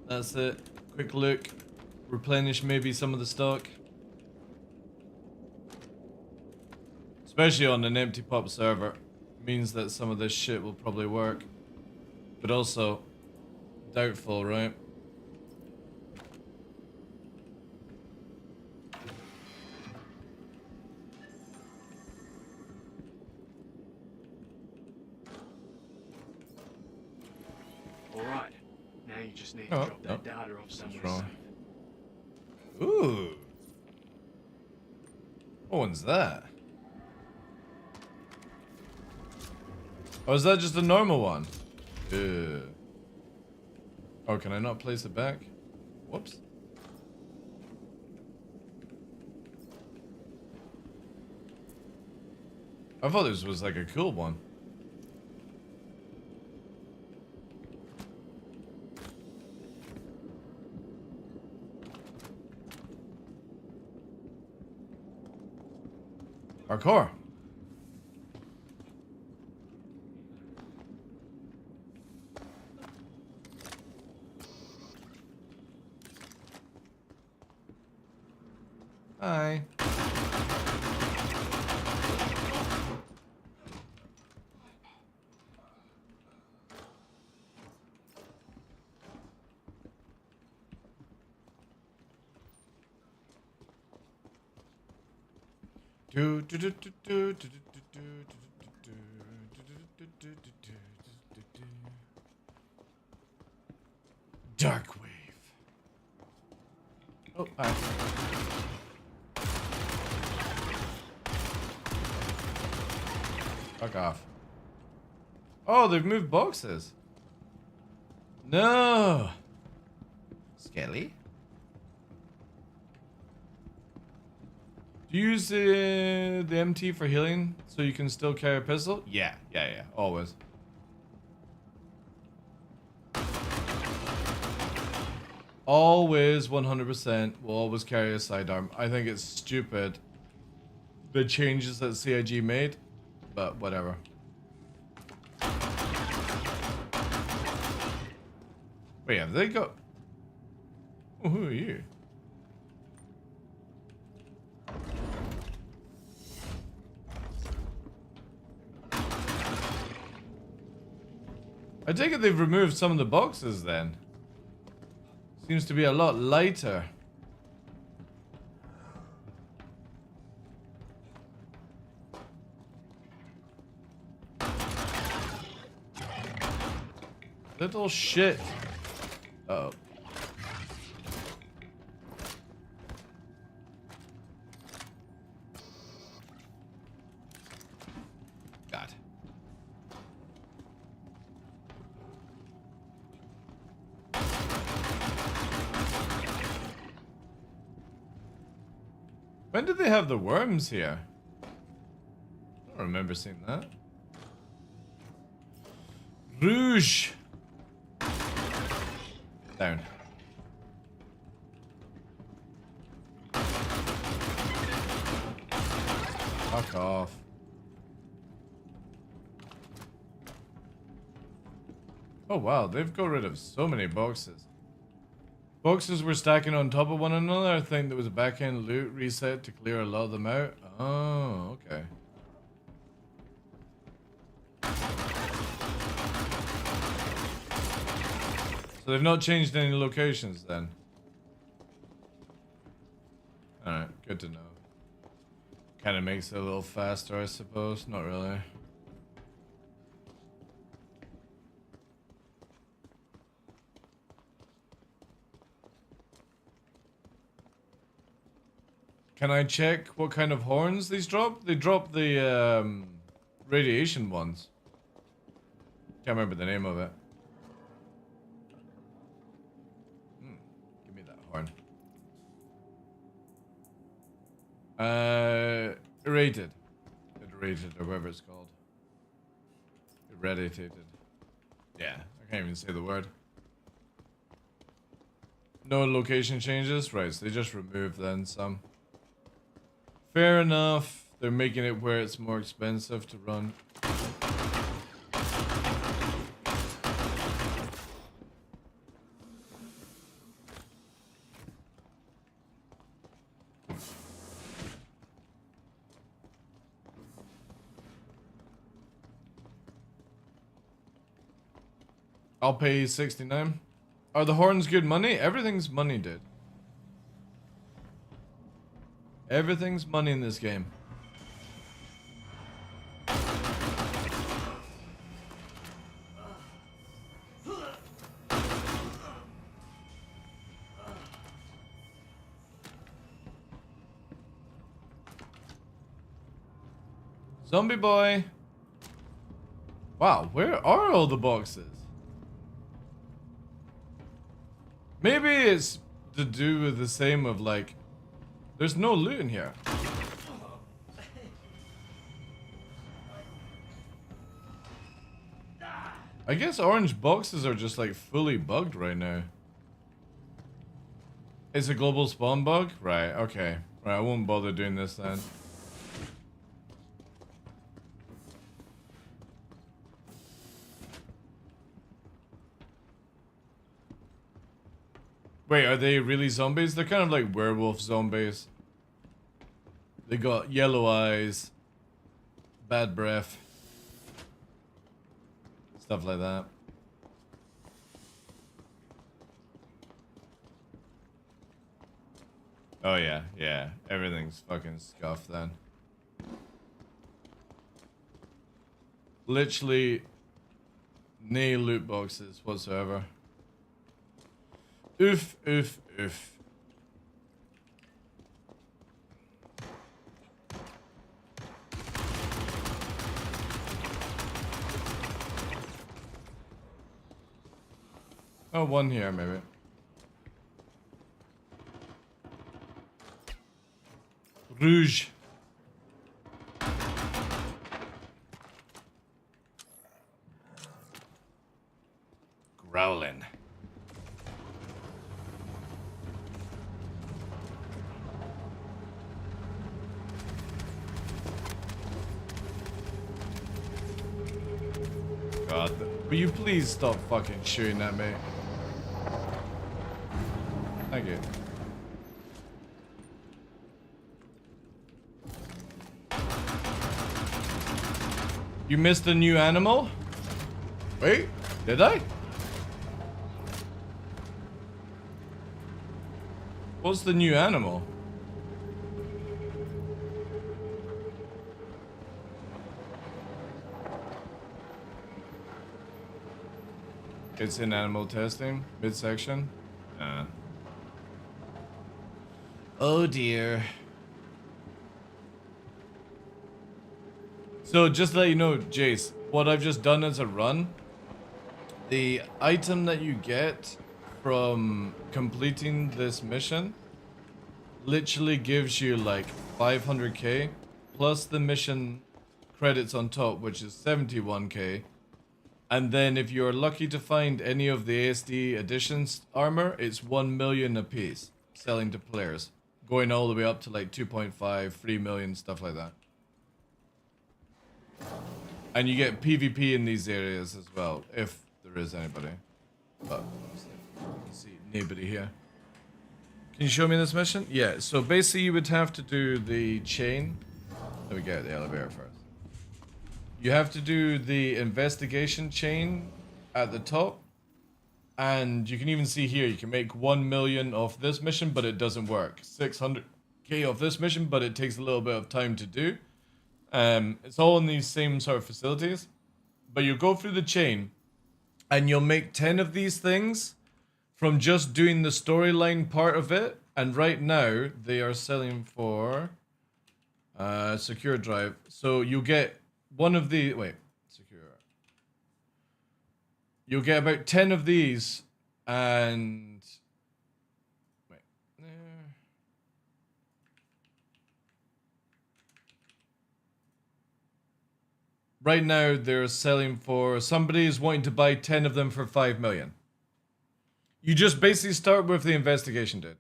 That's it. Quick look. Replenish maybe some of the stock. Especially on an empty pop server. Means that some of this shit will probably work. But also, doubtful, right? Alright, now you just need to drop that data off somewhere safe. Ooh. What one's that? Or is that just a normal one? Ugh. Oh, can I not place it back? Whoops. I thought this was like a cool one. Parkour. Hi. Dark wave. Oh, hi. Fuck off. Oh, they've moved boxes. No. Skelly. Do you use the MT for healing so you can still carry a pistol? Yeah, always. Always 100% will always carry a sidearm. I think it's stupid the changes that CIG made, but whatever. Wait, have they got... Oh, who are you? I take it they've removed some of the boxes then. Seems to be a lot lighter. Little shit. Uh-oh. God. When did they have the worms here? I don't remember seeing that. Rouge. Down. Fuck off. Oh wow, they've got rid of so many boxes. Boxes were stacking on top of one another. I think there was a back-end loot reset to clear a lot of them out. Oh, okay. So they've not changed any locations then? Alright, good to know. Kind of makes it a little faster, I suppose. Not really. Can I check what kind of horns these drop? They drop the radiation ones. Can't remember the name of it. Give me that horn. Irradiated. Irradiated, or whatever it's called. Irradiated. Yeah, I can't even say the word. No location changes? Right, so they just removed then some. Fair enough. They're making it where it's more expensive to run. I'll pay 69. Are the horns good money? Everything's money, dude. Everything's money in this game. Zombie boy. Wow, where are all the boxes? Maybe it's to do with the same of like, there's no loot in here. I guess orange boxes are just like fully bugged right now. It's a global spawn bug? Right, okay. Right, I won't bother doing this then. Wait, are they really zombies? They're kind of like werewolf zombies. They got yellow eyes, bad breath, stuff like that. Oh yeah, yeah. Everything's fucking scuffed then. Literally no loot boxes whatsoever. Oof, oof, oof. Oh, one here maybe. Rouge. Growling. God, will you please stop fucking shooting at me? Thank you. You missed a new animal? Wait, did I? What's the new animal? It's in animal testing, midsection. Oh dear. So just to let you know, Jace, what I've just done as a run, the item that you get from completing this mission literally gives you like 500k plus the mission credits on top, which is 71k. And then if you're lucky to find any of the ASD editions armor, it's 1 million a piece selling to players, going all the way up to like 2.5, 3 million, stuff like that. And you get PvP in these areas as well, if there is anybody. But I see nobody here. Can you show me this mission? Yeah, so basically you would have to do the chain. Let me get the elevator first. You have to do the investigation chain at the top. And you can even see here, you can make 1 million off this mission, but it doesn't work. 600k off this mission, but it takes a little bit of time to do. It's all in these same sort of facilities. But you go through the chain, and you'll make 10 of these things from just doing the storyline part of it. And right now, they are selling for secure drive. So you get one of the... Wait, secure. You'll get about 10 of these, and... Wait. Right now, they're selling for... Somebody is wanting to buy 10 of them for 5 million. You just basically start with the investigation, dude.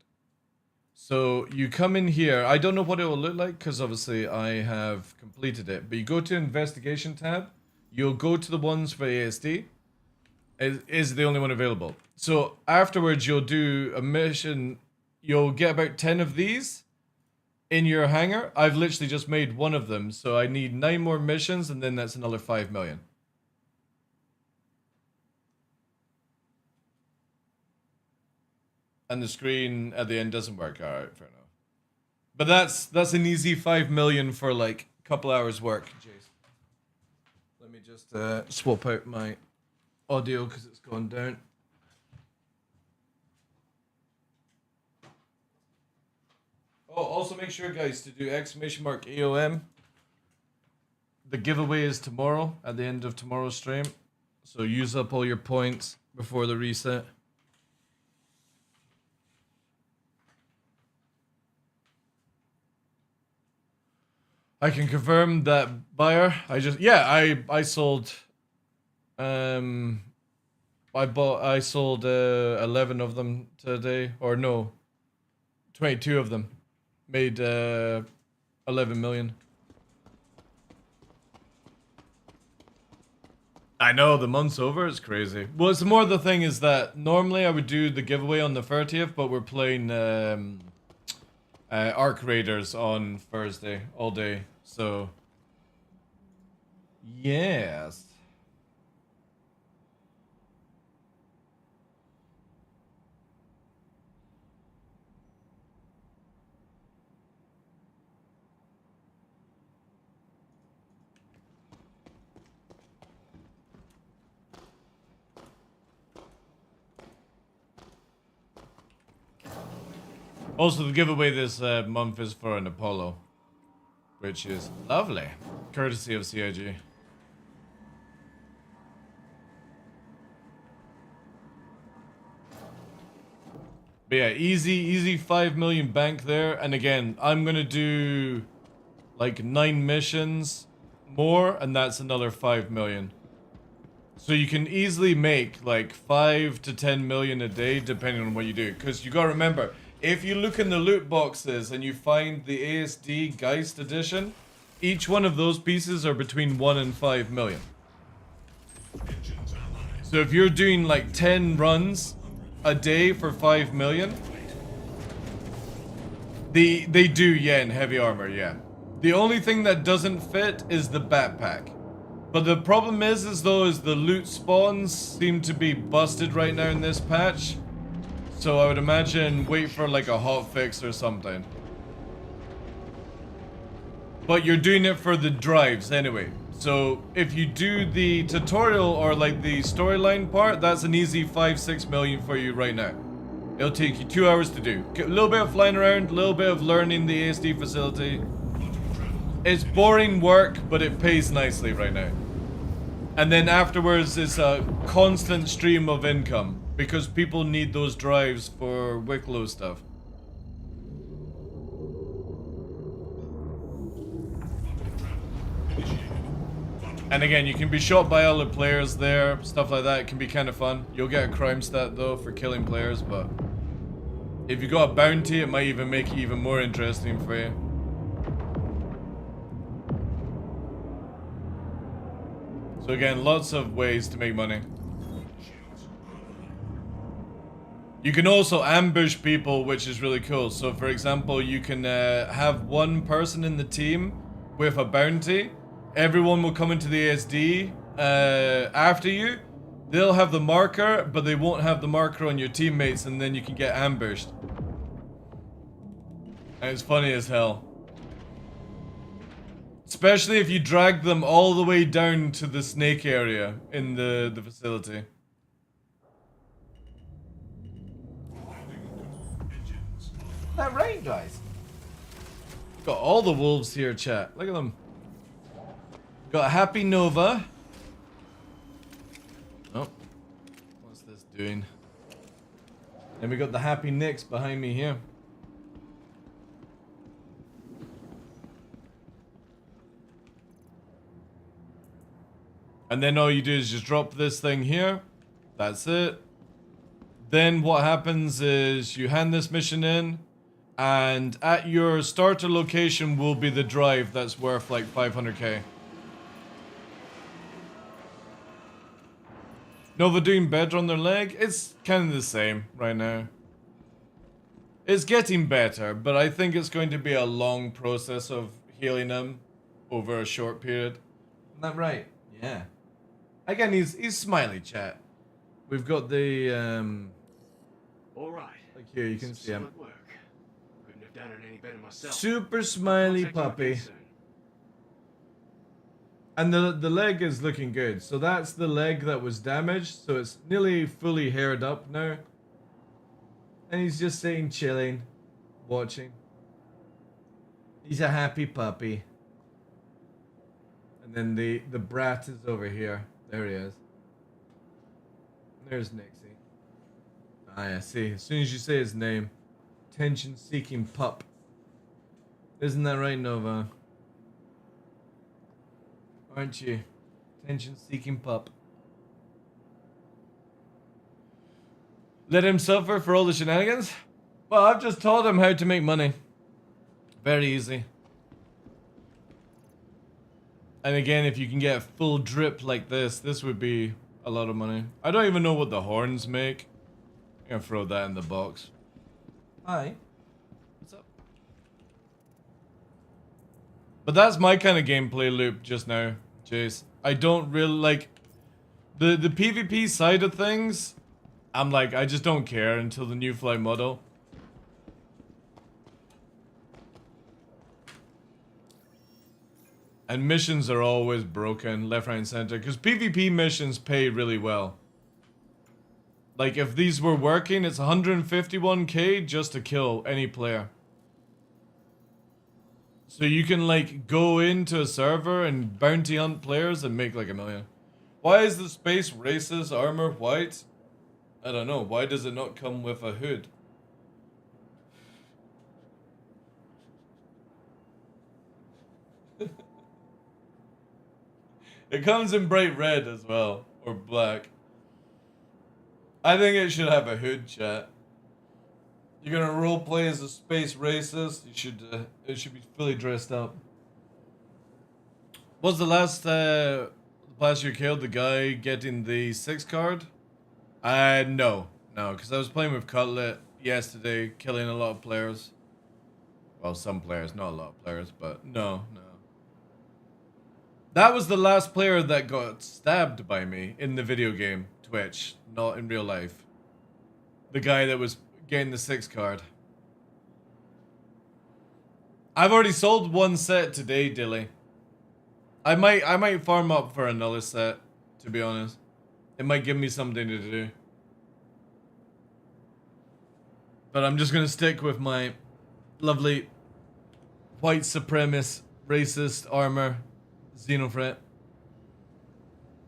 So you come in here. I don't know what it will look like because obviously I have completed it. But you go to investigation tab. You'll go to the ones for ASD. It is the only one available. So afterwards you'll do a mission. You'll get about 10 of these in your hangar. I've literally just made one of them. So I need 9 more missions and then that's another 5 million. And the screen at the end doesn't work. All right, fair enough. But that's an easy 5 million for like a couple hours work. Jeez. Let me just swap out my audio because it's gone down. Oh, also make sure, guys, to do !AOM the giveaway is tomorrow at the end of tomorrow's stream. So use up all your points before the reset. I can confirm that buyer. I sold I sold 11 of them today, or no, 22 of them. Made 11 million. I know, the month's over, it's crazy. Well, it's more the thing is that normally I would do the giveaway on the 30th, but we're playing Arc Raiders on Thursday all day, so yes. Also, the giveaway this month is for an Apollo, which is lovely, courtesy of CIG. But yeah, easy 5 million bank there. And again, I'm gonna do like 9 missions more, and that's another 5 million. So you can easily make like 5 to 10 million a day depending on what you do. Because you gotta remember, if you look in the loot boxes and you find the ASD Geist edition, each one of those pieces are between 1 and 5 million. So if you're doing like 10 runs a day for 5 million, they do, yeah, in heavy armor, yeah. The only thing that doesn't fit is the backpack. But the problem is the loot spawns seem to be busted right now in this patch. So I would imagine wait for like a hot fix or something. But you're doing it for the drives anyway. So if you do the tutorial or like the storyline part, that's an easy 5-6 million for you right now. It'll take you 2 hours to do. A little bit of flying around, a little bit of learning the ASD facility. It's boring work, but it pays nicely right now. And then afterwards, it's a constant stream of income because people need those drives for Wicklow stuff. And again, you can be shot by other players there, stuff like that. It can be kind of fun. You'll get a crime stat though for killing players, but if you got a bounty, it might even make it even more interesting for you. So again, lots of ways to make money. You can also ambush people, which is really cool. So for example, you can have one person in the team with a bounty. Everyone will come into the ASD after you. They'll have the marker, but they won't have the marker on your teammates, and then you can get ambushed. And it's funny as hell. Especially if you drag them all the way down to the snake area in the facility. Is that right, guys? Got all the wolves here, chat. Look at them. Got Happy Nova. Oh. What's this doing? And we got the Happy Nicks behind me here. And then all you do is just drop this thing here. That's it. Then what happens is you hand this mission in, and at your starter location will be the drive that's worth like 500k. Nova doing better on their leg? It's kind of the same right now. It's getting better, but I think it's going to be a long process of healing them over a short period. Isn't that right? Yeah. Again, he's smiley, chat. We've got the all right. Like here, you can see him. Work. Couldn't have done it any better myself. Super smiley puppy. And the leg is looking good. So that's the leg that was damaged. So it's nearly fully haired up now. And he's just sitting chilling, watching. He's a happy puppy. And And then the brat is over here. There he is. There's Nixie. Ah, yeah, see. As soon as you say his name. Attention-seeking pup. Isn't that right, Nova? Aren't you? Attention-seeking pup. Let him suffer for all the shenanigans? Well, I've just taught him how to make money. Very easy. And again, if you can get a full drip like this would be a lot of money. I don't even know what the horns make. I'm gonna throw that in the box. Hi. What's up? But that's my kind of gameplay loop just now, Chase. I don't really like the PvP side of things. I'm like, I just don't care until the new flight model. And missions are always broken, left, right, and center. Because PvP missions pay really well. Like, if these were working, it's 151k just to kill any player. So you can, like, go into a server and bounty hunt players and make, like, $1 million. Why is the Space Races armor white? I don't know. Why does it not come with a hood? It comes in bright red as well, or black. I think it should have a hood, chat. You're gonna roleplay as a space racist. You should. It should be fully dressed up. Was the last you killed the guy getting the 6 card? No, because I was playing with Cutlet yesterday, killing a lot of players. Well, some players, not a lot of players, but no. That was the last player that got stabbed by me in the video game, Twitch, not in real life. The guy that was getting the 6 card. I've already sold 1 set today, Dilly. I might farm up for another set, to be honest. It might give me something to do. But I'm just gonna stick with my lovely white supremacist racist armor. Xenofret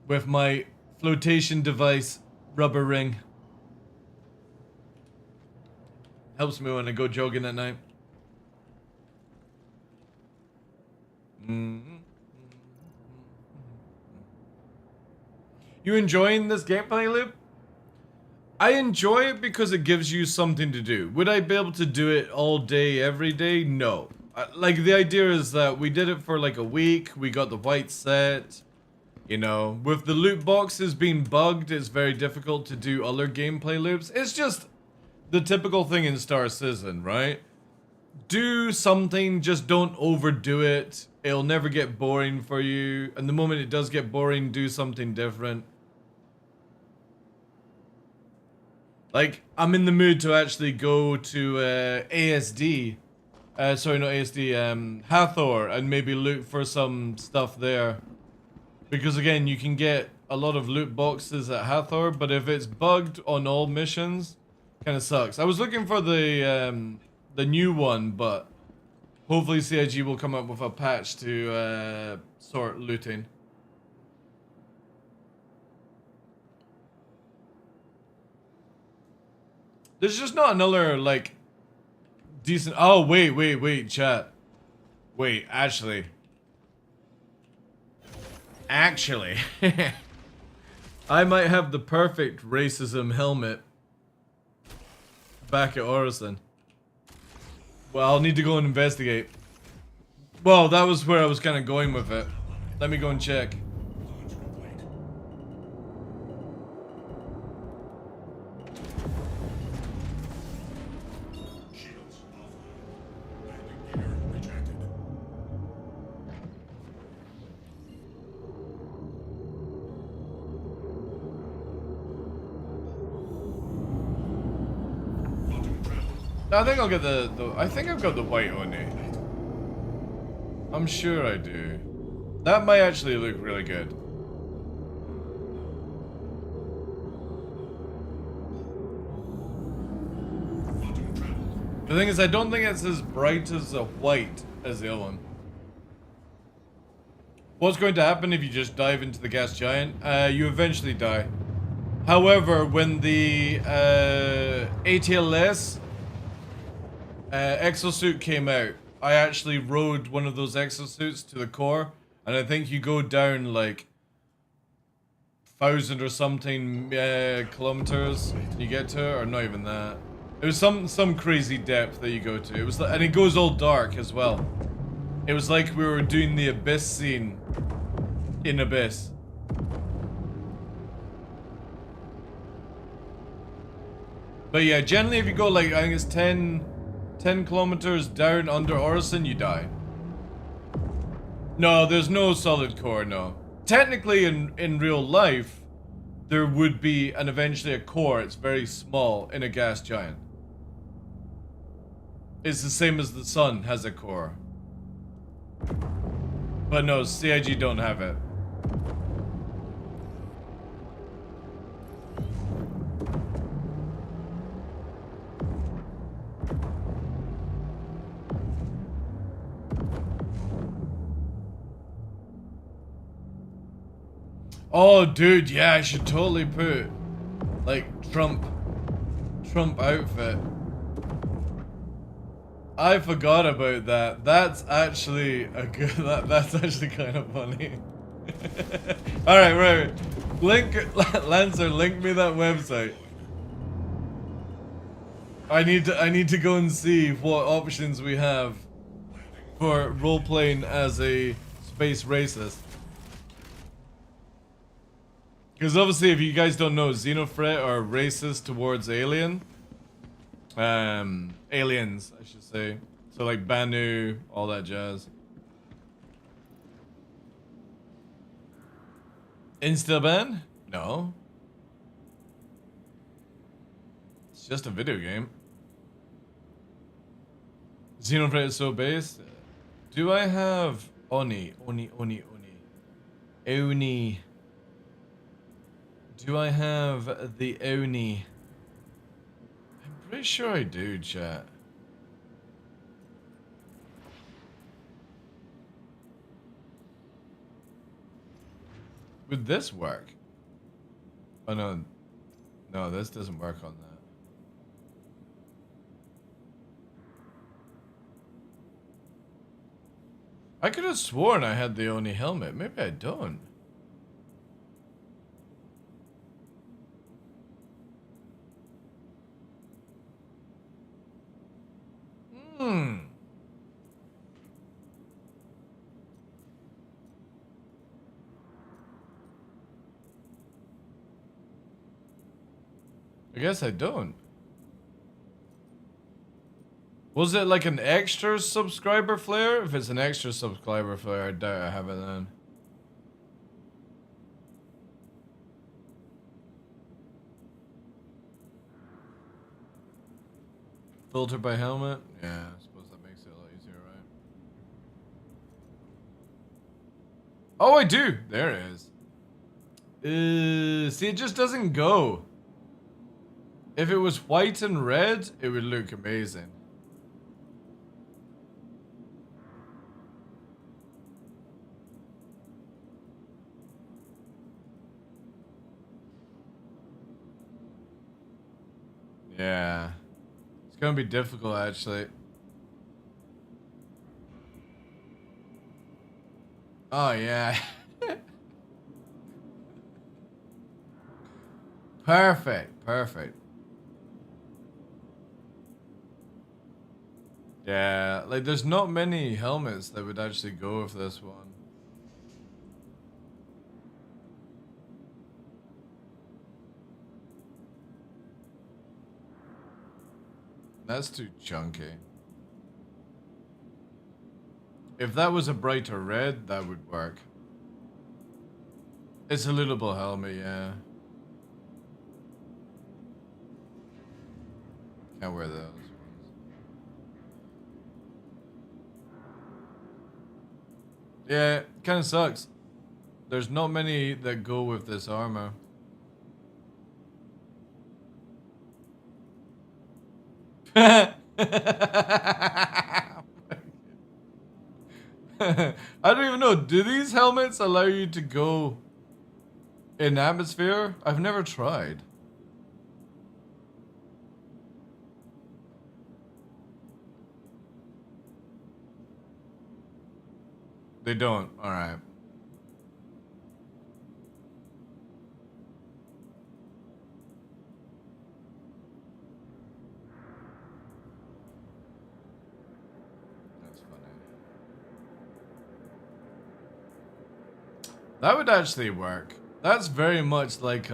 with my flotation device rubber ring. Helps me when I go jogging at night. You enjoying this gameplay loop? I enjoy it because it gives you something to do. Would I be able to do it all day, every day? No. Like, the idea is that we did it for like a week, we got the white set, you know, with the loot boxes being bugged, it's very difficult to do other gameplay loops. It's just the typical thing in Star Citizen, right? Do something, just don't overdo it, it'll never get boring for you, and the moment it does get boring, do something different. Like, I'm in the mood to actually go to ASD. Sorry, not ASD, Hathor, and maybe loot for some stuff there. Because again, you can get a lot of loot boxes at Hathor, but if it's bugged on all missions, kind of sucks. I was looking for the new one, but hopefully CIG will come up with a patch to sort looting. There's just not another, like, decent... Oh, wait, chat. Wait, actually, I might have the perfect racism helmet back at Orison. Well, I'll need to go and investigate. Well, that was where I was kind of going with it. Let me go and check. I think I'll get I think I've got the white Oni. I'm sure I do. That might actually look really good. The thing is, I don't think it's as bright as a white as the other one. What's going to happen if you just dive into the gas giant? You eventually die. However, when the ATLS exosuit came out, I actually rode one of those exosuits to the core, and I think you go down like 1,000 or something kilometers. You get to it, or not even that. It was some crazy depth that you go to. It was, and it goes all dark as well. It was like we were doing the Abyss scene in Abyss. But yeah, generally if you go like, I think it's 10 kilometers down under Orison, you die. No, there's no solid core, no. Technically in real life, there would be and eventually a core. It's very small in a gas giant. It's the same as the sun has a core. But no, CIG don't have it. Oh, dude, yeah, I should totally put, like, Trump outfit. I forgot about that. That's actually a good, that's actually kind of funny. Alright, right. Lancer, link me that website. I need to go and see what options we have for role-playing as a space racist. Because obviously, if you guys don't know, Xenofret are racist towards aliens, I should say. So like Banu, all that jazz. Instaban? No. It's just a video game. Xenofret is so base. Do I have Oni? Do I have the Oni? I'm pretty sure I do, chat. Would this work? Oh no. No, this doesn't work on that. I could have sworn I had the Oni helmet. Maybe I don't. I guess I don't. Was it like an extra subscriber flare? If it's an extra subscriber flare, I doubt I have it then. Filter by helmet? Yeah, I suppose that makes it a lot easier, right? Oh, I do! There it is. See, it just doesn't go. If it was white and red, it would look amazing. Yeah. It's gonna be difficult, actually. Oh, yeah. Perfect. Yeah, like there's not many helmets that would actually go with this one. That's too chunky. If that was a brighter red, that would work. It's a little helmet, yeah. Can't wear those. Yeah, kind of sucks. There's not many that go with this armor. I don't even know. Do these helmets allow you to go in atmosphere? I've never tried. They don't. All right. That's funny. That would actually work. That's very much like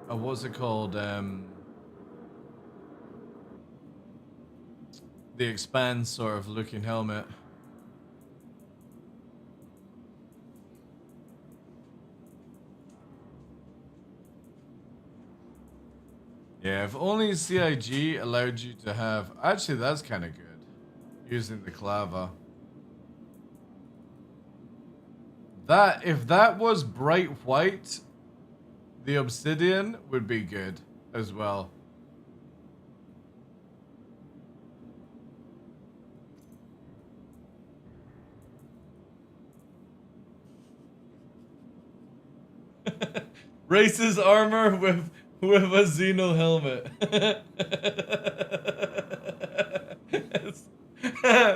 what's it called? The Expanse sort of looking helmet. Yeah, if only CIG allowed you to have... Actually, that's kind of good. Using the clava. That, if that was bright white, the obsidian would be good as well. Racist armor with a Xeno helmet.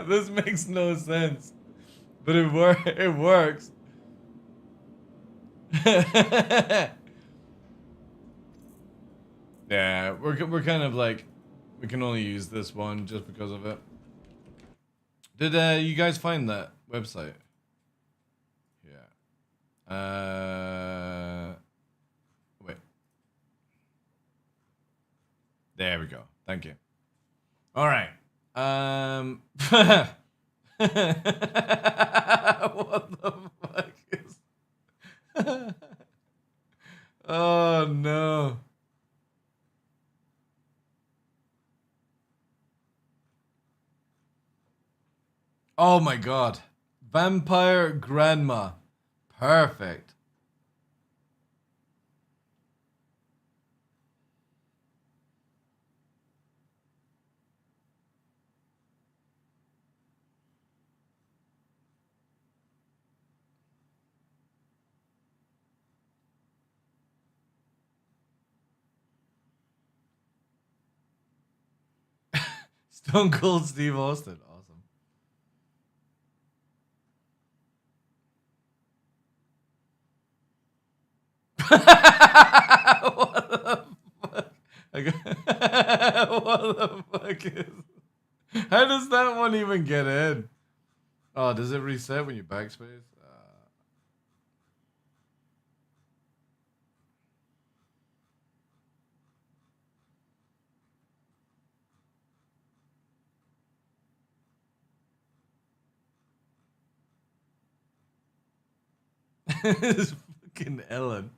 This makes no sense, but it works. Yeah, we're kind of like, we can only use this one just because of it. Did you guys find that website? Yeah. Wait. There we go. Thank you. All right. What the fuck is? Oh no. Oh my god. Vampire Grandma. Perfect. Stone Cold Steve Austin. Awesome. What the fuck? What the fuck is... How does that one even get in? Oh, does it reset when you backspace? It's fucking Ellen.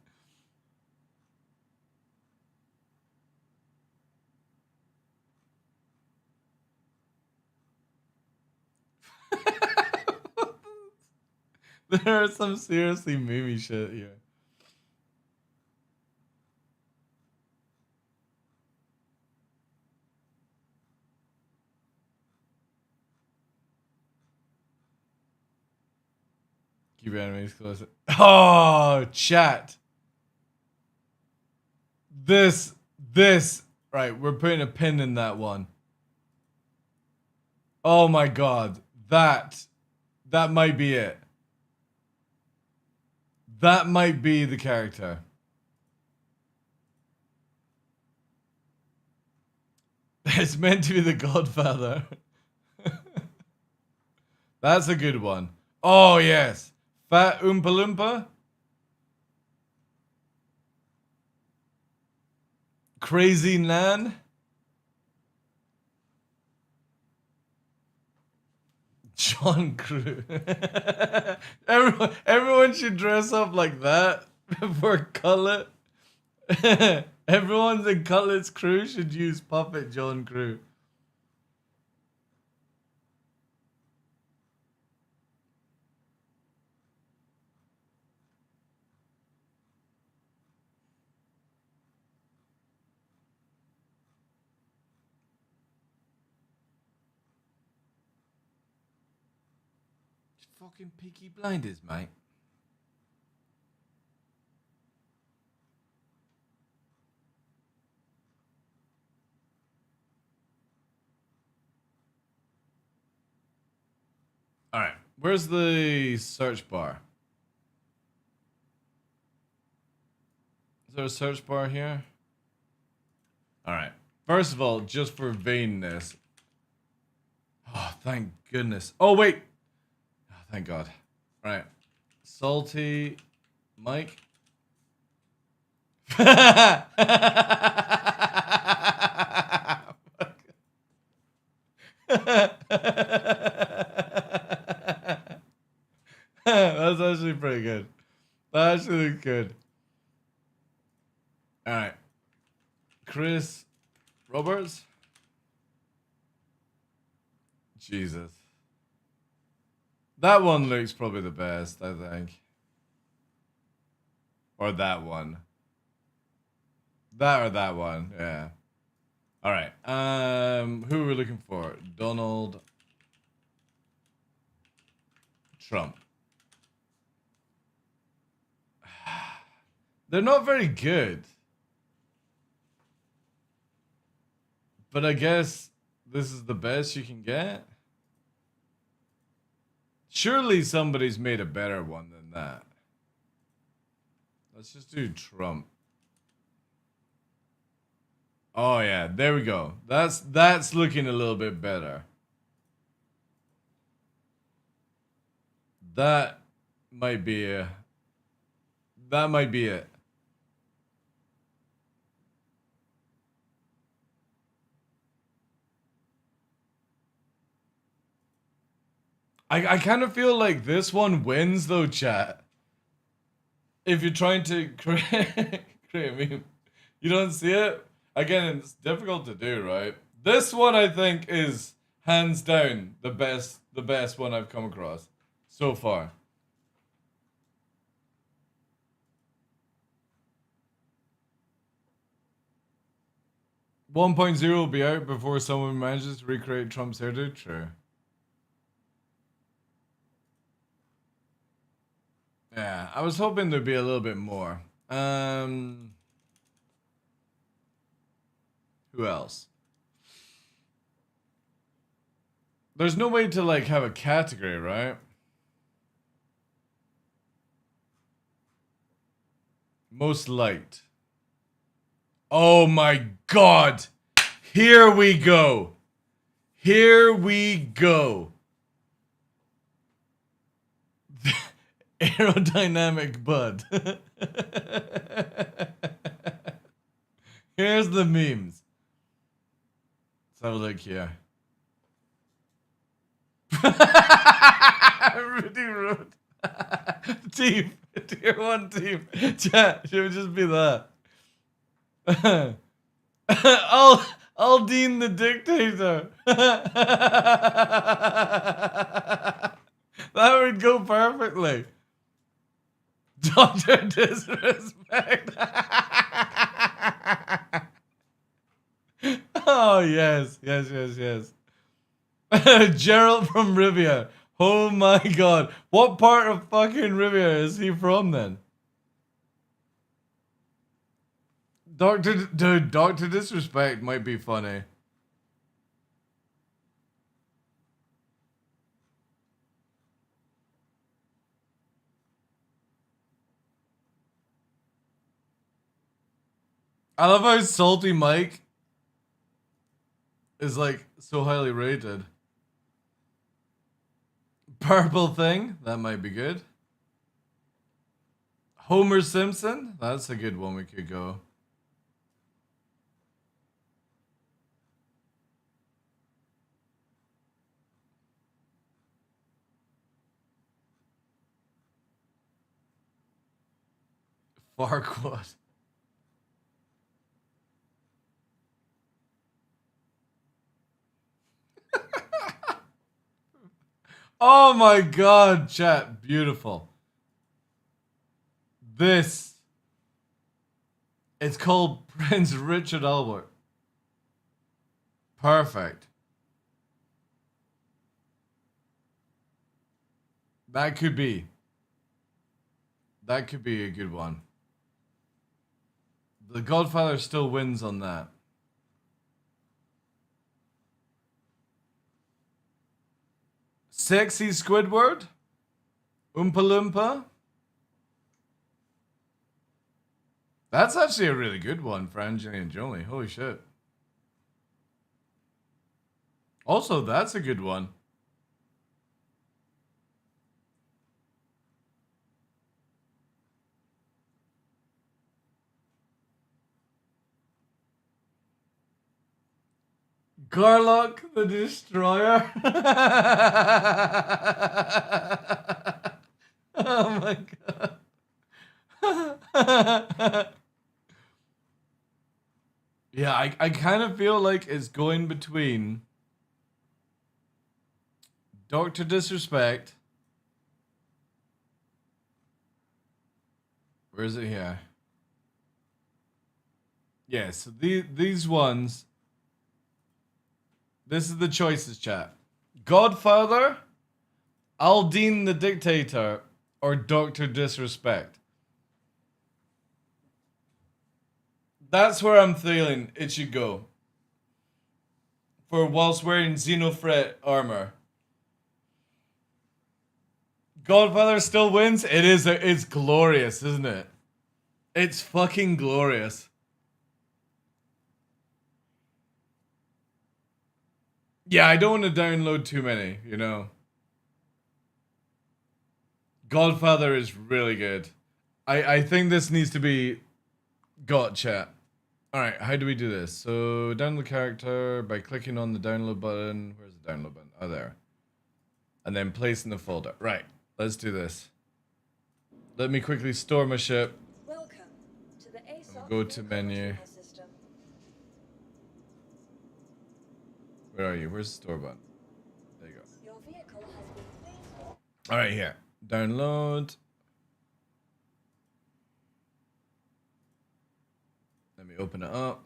There are some seriously memey shit here. Keep your enemies close. Oh, chat. This. Right, we're putting a pin in that one. Oh my god. That might be it. That might be the character. It's meant to be the Godfather. That's a good one. Oh, yes. Fat Oompa Loompa. Crazy Nan. John Crew. Everyone should dress up like that for Cutlet. Everyone's in Cutlet's crew should use Puppet John Crew. fucking Peaky Blinders, mate. All right, where's the search bar? Is there a search bar here? All right. First of all, just for vainness. Oh, thank goodness. Oh, wait. Oh, thank God. All right. Salty Mike. That's actually pretty good. That actually looks good. All right. Chris Roberts. Jesus. That one looks probably the best, I think. Or that one. That or that one, yeah. All right. Who are we looking for? Donald Trump. They're not very good. But I guess this is the best you can get. Surely somebody's made a better one than that. Let's just do Trump. Oh yeah, there we go. That's looking a little bit better. That might be it. I kind of feel like this one wins though, chat. If you're trying to create a meme, you don't see it. Again, it's difficult to do, right? This one I think is hands down the best one I've come across so far. .0 will be out before someone manages to recreate Trump's hairdo. True. Yeah, I was hoping there'd be a little bit more. Who else? There's no way to like have a category, right? Most liked. Oh my God. Here we go. Here we go. Aerodynamic bud. Here's the memes. Let's have a look here. Rudy Road. Team. Tier 1 team. Chat. Should just be that. Aldine the dictator. That would go perfectly. Dr. Disrespect. Oh, yes. Gerald from Rivia. Oh my God. What part of fucking Rivia is he from then? Dr. Disrespect might be funny. I love how Salty Mike is like so highly rated. Purple Thing, that might be good. Homer Simpson, that's a good one we could go. Farquaad. Oh my God, chat, beautiful. This. It's called Prince Richard Albert. Perfect. That could be. That could be a good one. The Godfather still wins on that. Sexy Squidward? Oompa Loompa? That's actually a really good one for Angelina Jolie. Holy shit. Also, that's a good one. Garlock the Destroyer. Oh my god. Yeah, I kind of feel like it's going between Dr. Disrespect. Where is it here? Yeah, so these ones. This is the choices, chat. Godfather, Aldine the Dictator, or Dr. Disrespect. That's where I'm feeling it should go. For whilst wearing Xenofret armor. Godfather still wins? It is, it's glorious, isn't it? It's fucking glorious. Yeah, I don't want to download too many, you know. Godfather is really good. I think this needs to be got, chat. Alright, how do we do this? So, download character by clicking on the download button. Where's the download button? Oh, there. And then place in the folder. Right, let's do this. Let me quickly store my ship. Welcome to the ASOC Go to menu. system. Where are you? Where's the store button? There you go. Your vehicle has been Alright, here. Download. Let me open it up.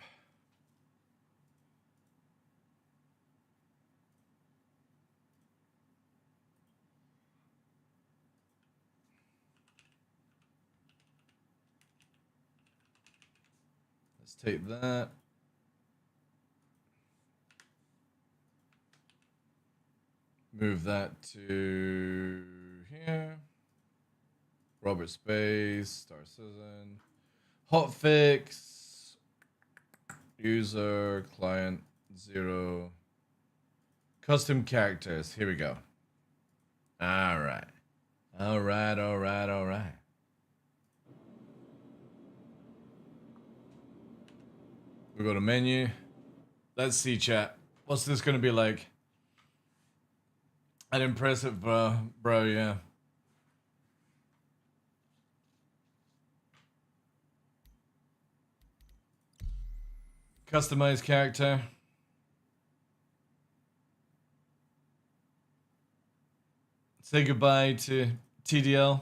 Let's take that. Move that to here. Robert Space, Star Citizen. Hotfix. User, client, 0. Custom characters. Here we go. Alright. Alright. We go to menu. Let's see, chat. What's this gonna be like? An impressive, bro, yeah. Customize character. Say goodbye to TDL.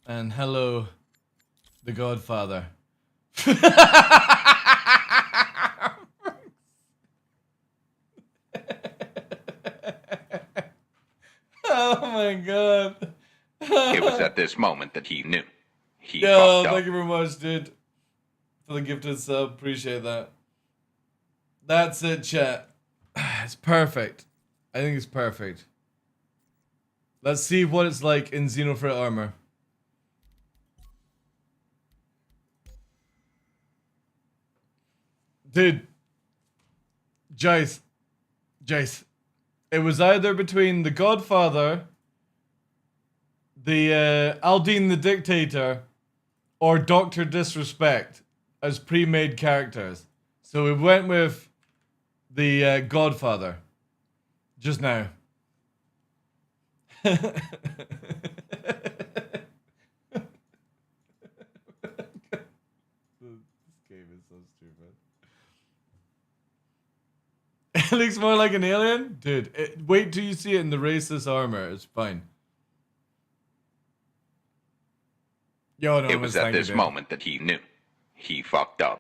And hello, the Godfather. Oh my god. It was at this moment that he knew. He Yo, fucked up. thank you very much, dude. For the gifted sub. Appreciate that. That's it, chat. It's perfect. I think it's perfect. Let's see what it's like in Xenofret armor. Dude. Jace. It was either between the Godfather, the Aldine the Dictator, or Dr. Disrespect as pre-made characters. So we went with the Godfather. Just now. This game is so stupid. It looks more like an alien? Dude, wait till you see it in the racist armor. It's fine. Yo, no, It was at this moment that he knew. He fucked up.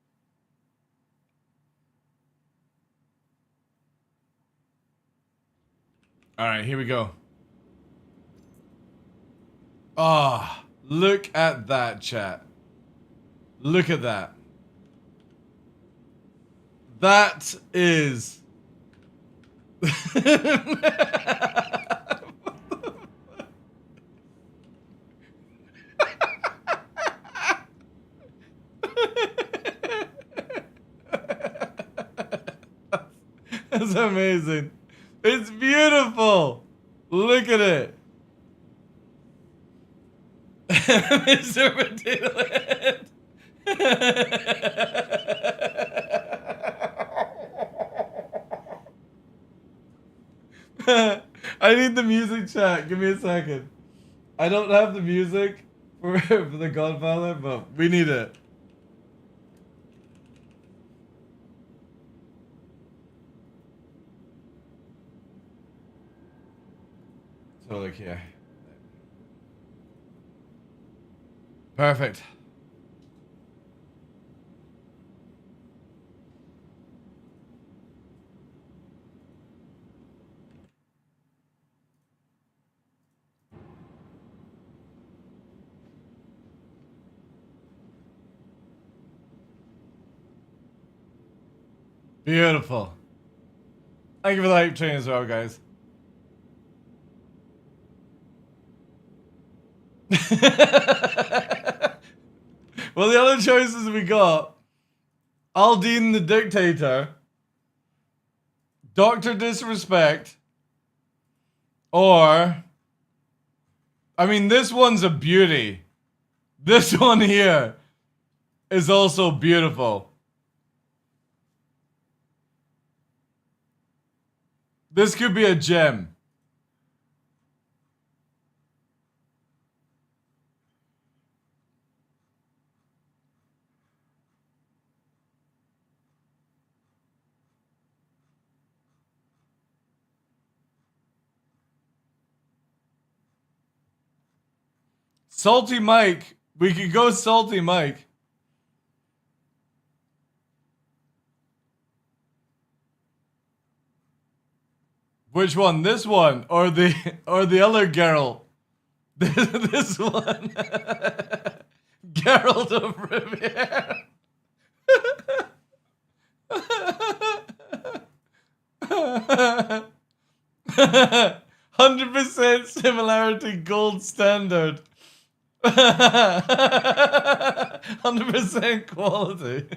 Alright, here we go. Ah, look at that, chat. Look at that. That is... That's amazing. It's beautiful. Look at it. Mr. Potato Head. I need the music, chat. Give me a second. I don't have the music for The Godfather, but we need it. So look here. Perfect. Beautiful. Thank you for the hype train as well, guys. Well, the other choices we got: Aldine the Dictator, Dr. Disrespect, or... I mean, this one's a beauty. This one here is also beautiful. This could be a gem. Salty Mike. We could go Salty Mike. Which one? This one or the other Geralt? This one. Geralt of Rivia. 100% similarity, gold standard. 100% quality.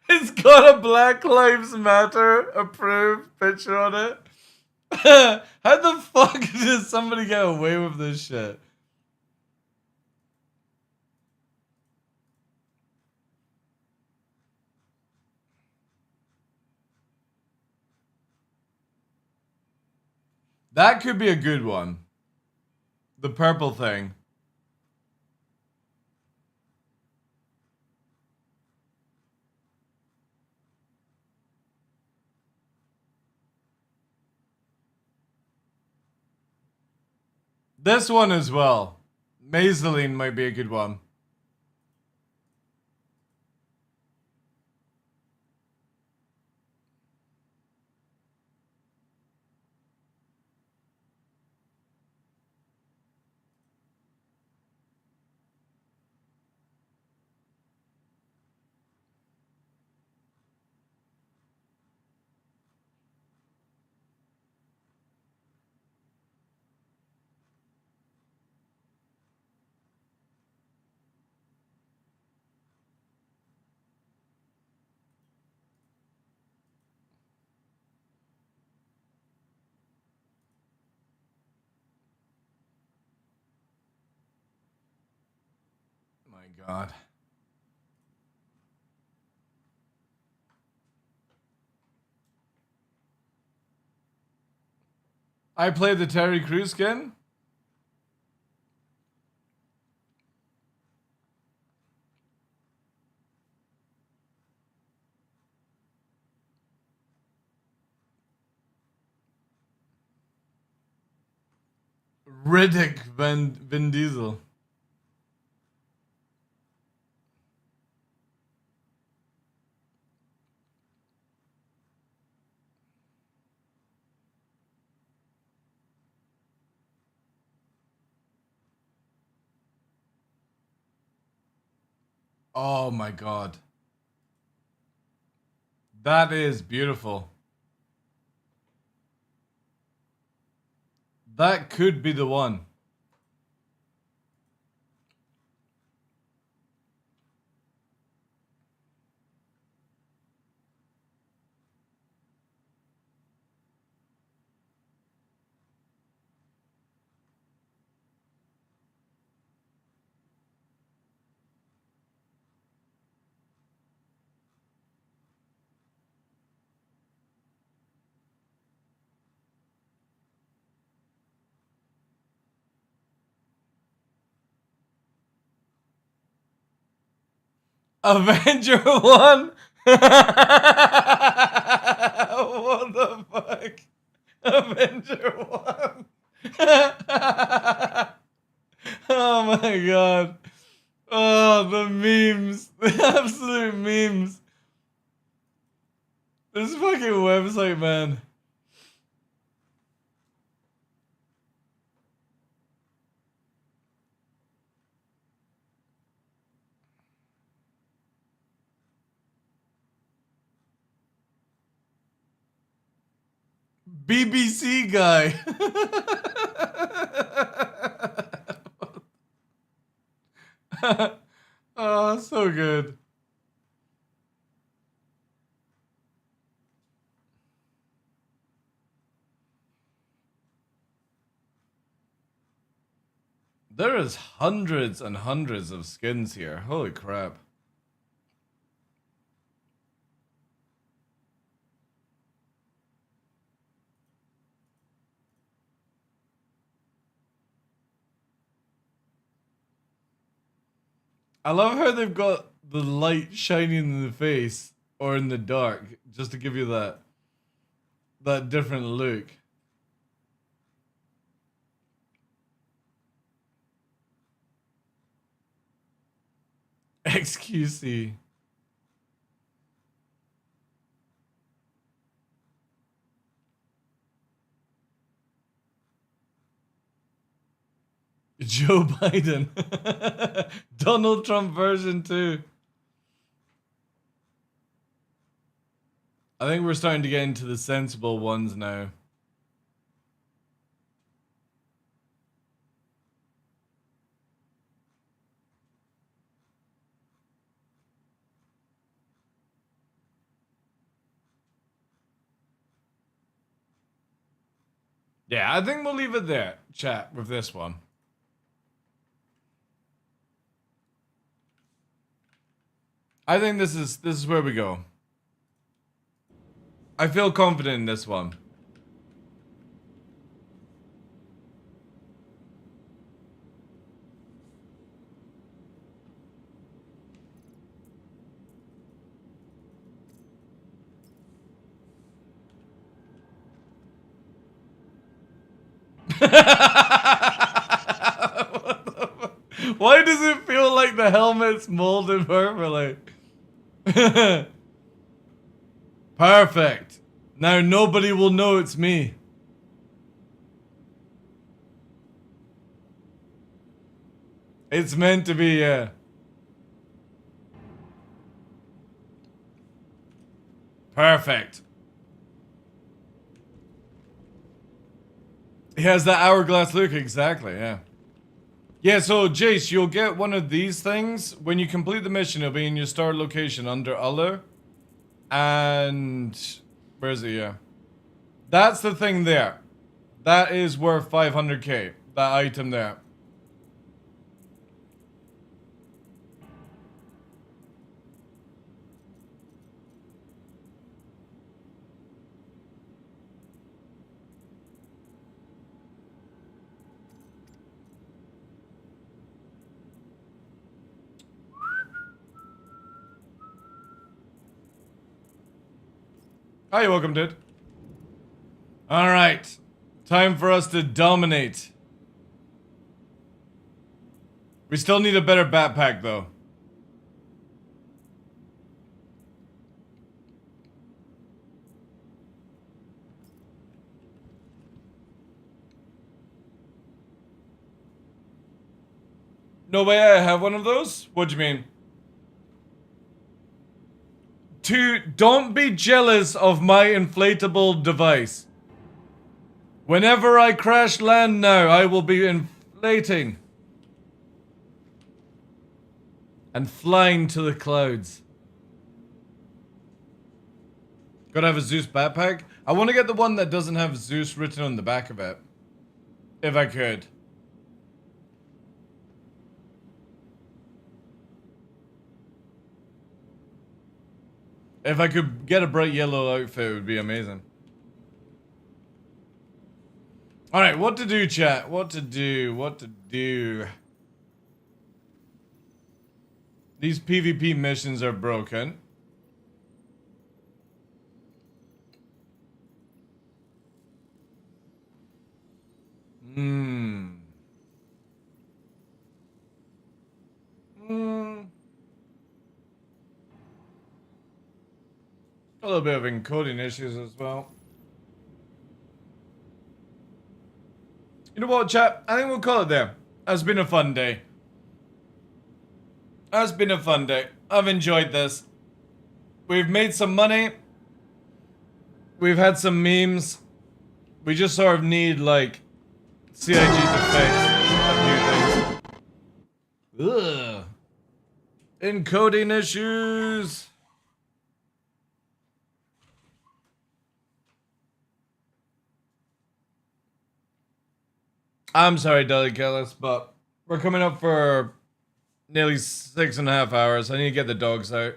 It's got a Black Lives Matter approved picture on it. How the fuck did somebody get away with this shit? That could be a good one. The purple thing. This one as well. Mazeline might be a good one. My God. I played the Terry Crews skin. Riddick Vin Diesel. Oh my god. That is beautiful. That could be the one. Avenger 1? What the fuck? Avenger 1? Oh my god. Oh, the memes. The absolute memes. This fucking website, man. BBC guy. Oh, so good. There is hundreds and hundreds of skins here. Holy crap. I love how they've got the light shining in the face or in the dark just to give you that different look. XQC. Joe Biden. Donald Trump version 2. I think we're starting to get into the sensible ones now. Yeah, I think we'll leave it there, chat, with this one. I think this is where we go. I feel confident in this one. Why does it feel like the helmet's molded perfectly? Perfect. Now nobody will know it's me. It's meant to be, yeah. Perfect. He has that hourglass look, exactly, yeah. Yeah, so Jace, you'll get one of these things. When you complete the mission, it'll be in your start location under other. And where is it? Yeah. That's the thing there. That is worth 500k. That item there. Hi, you're welcome, dude. Alright. Time for us to dominate. We still need a better backpack, though. No way I have one of those? What do you mean? 2, don't be jealous of my inflatable device. Whenever I crash land now, I will be inflating and flying to the clouds. Gotta have a Zeus backpack. I want to get the one that doesn't have Zeus written on the back of it. If I could. If I could get a bright yellow outfit, it would be amazing. Alright, what to do, chat? What to do? What to do? These PvP missions are broken. A little bit of encoding issues as well. You know what, chat? I think we'll call it there. It's been a fun day. It's been a fun day. I've enjoyed this. We've made some money. We've had some memes. We just sort of need, like, CIG to fix a few things. Ugh. Encoding issues. I'm sorry, Delicalis, but we're coming up for nearly 6.5 hours. I need to get the dogs out.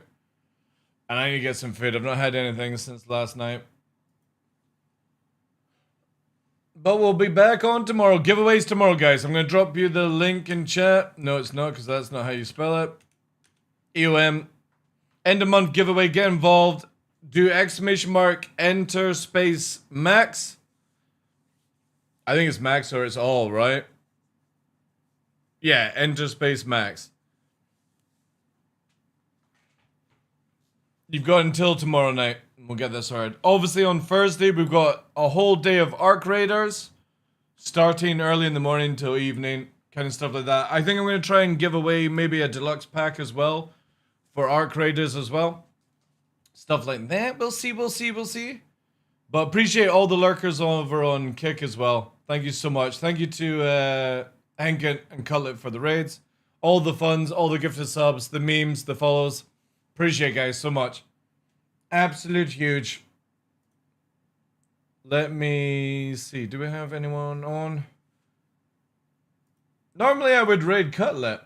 And I need to get some food. I've not had anything since last night. But we'll be back on tomorrow. Giveaways tomorrow, guys. I'm going to drop you the link in chat. No, it's not, because that's not how you spell it. EOM. End of month giveaway. Get involved. Do ! Enter space max. I think it's max or it's all, right? Yeah, enter space max. You've got until tomorrow night. We'll get this started. Obviously on Thursday, we've got a whole day of Arc Raiders. Starting early in the morning till evening. Kind of stuff like that. I think I'm going to try and give away maybe a deluxe pack as well. For Arc Raiders as well. Stuff like that. We'll see, we'll see, we'll see. But appreciate all the lurkers over on Kick as well. Thank you so much. Thank you to Hankett and Cutlet for the raids. All the funds, all the gifted subs, the memes, the follows. Appreciate it, guys, so much. Absolute huge. Let me see. Do we have anyone on? Normally I would raid Cutlet.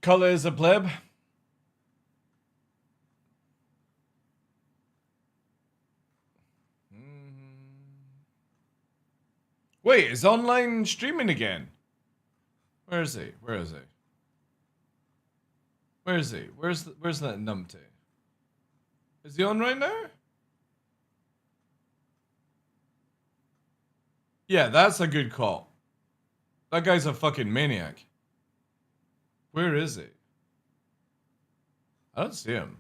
Cutlet is a pleb. Wait, is online streaming again? Where is he? Where is he? Where is he? Where's that numpty? Is he on right now? Yeah, that's a good call. That guy's a fucking maniac. Where is he? I don't see him.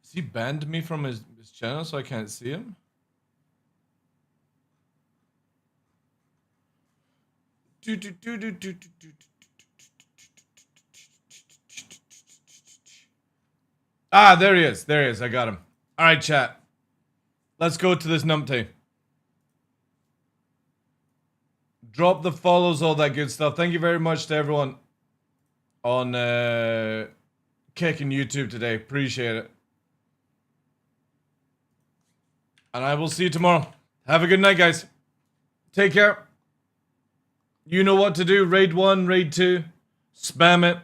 Has he banned me from his channel so I can't see him? Ah, there he is. There he is. I got him. All right, chat. Let's go to this numpty. Drop the follows, all that good stuff. Thank you very much to everyone on Kick and YouTube today. Appreciate it. And I will see you tomorrow. Have a good night, guys. Take care. You know what to do. Raid 1, Raid 2. Spam it.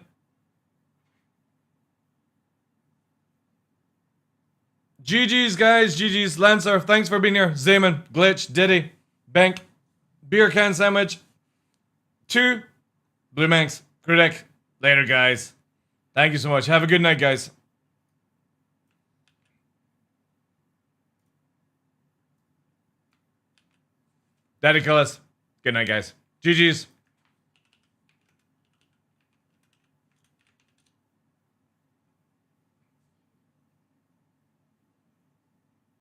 GG's, guys. GG's. Lancer, thanks for being here. Zayman, Glitch, Diddy, Bank, Beer Can Sandwich, 2, Blue Manx, Critic. Later, guys. Thank you so much. Have a good night, guys. Daddy Colors. Good night, guys. GG's.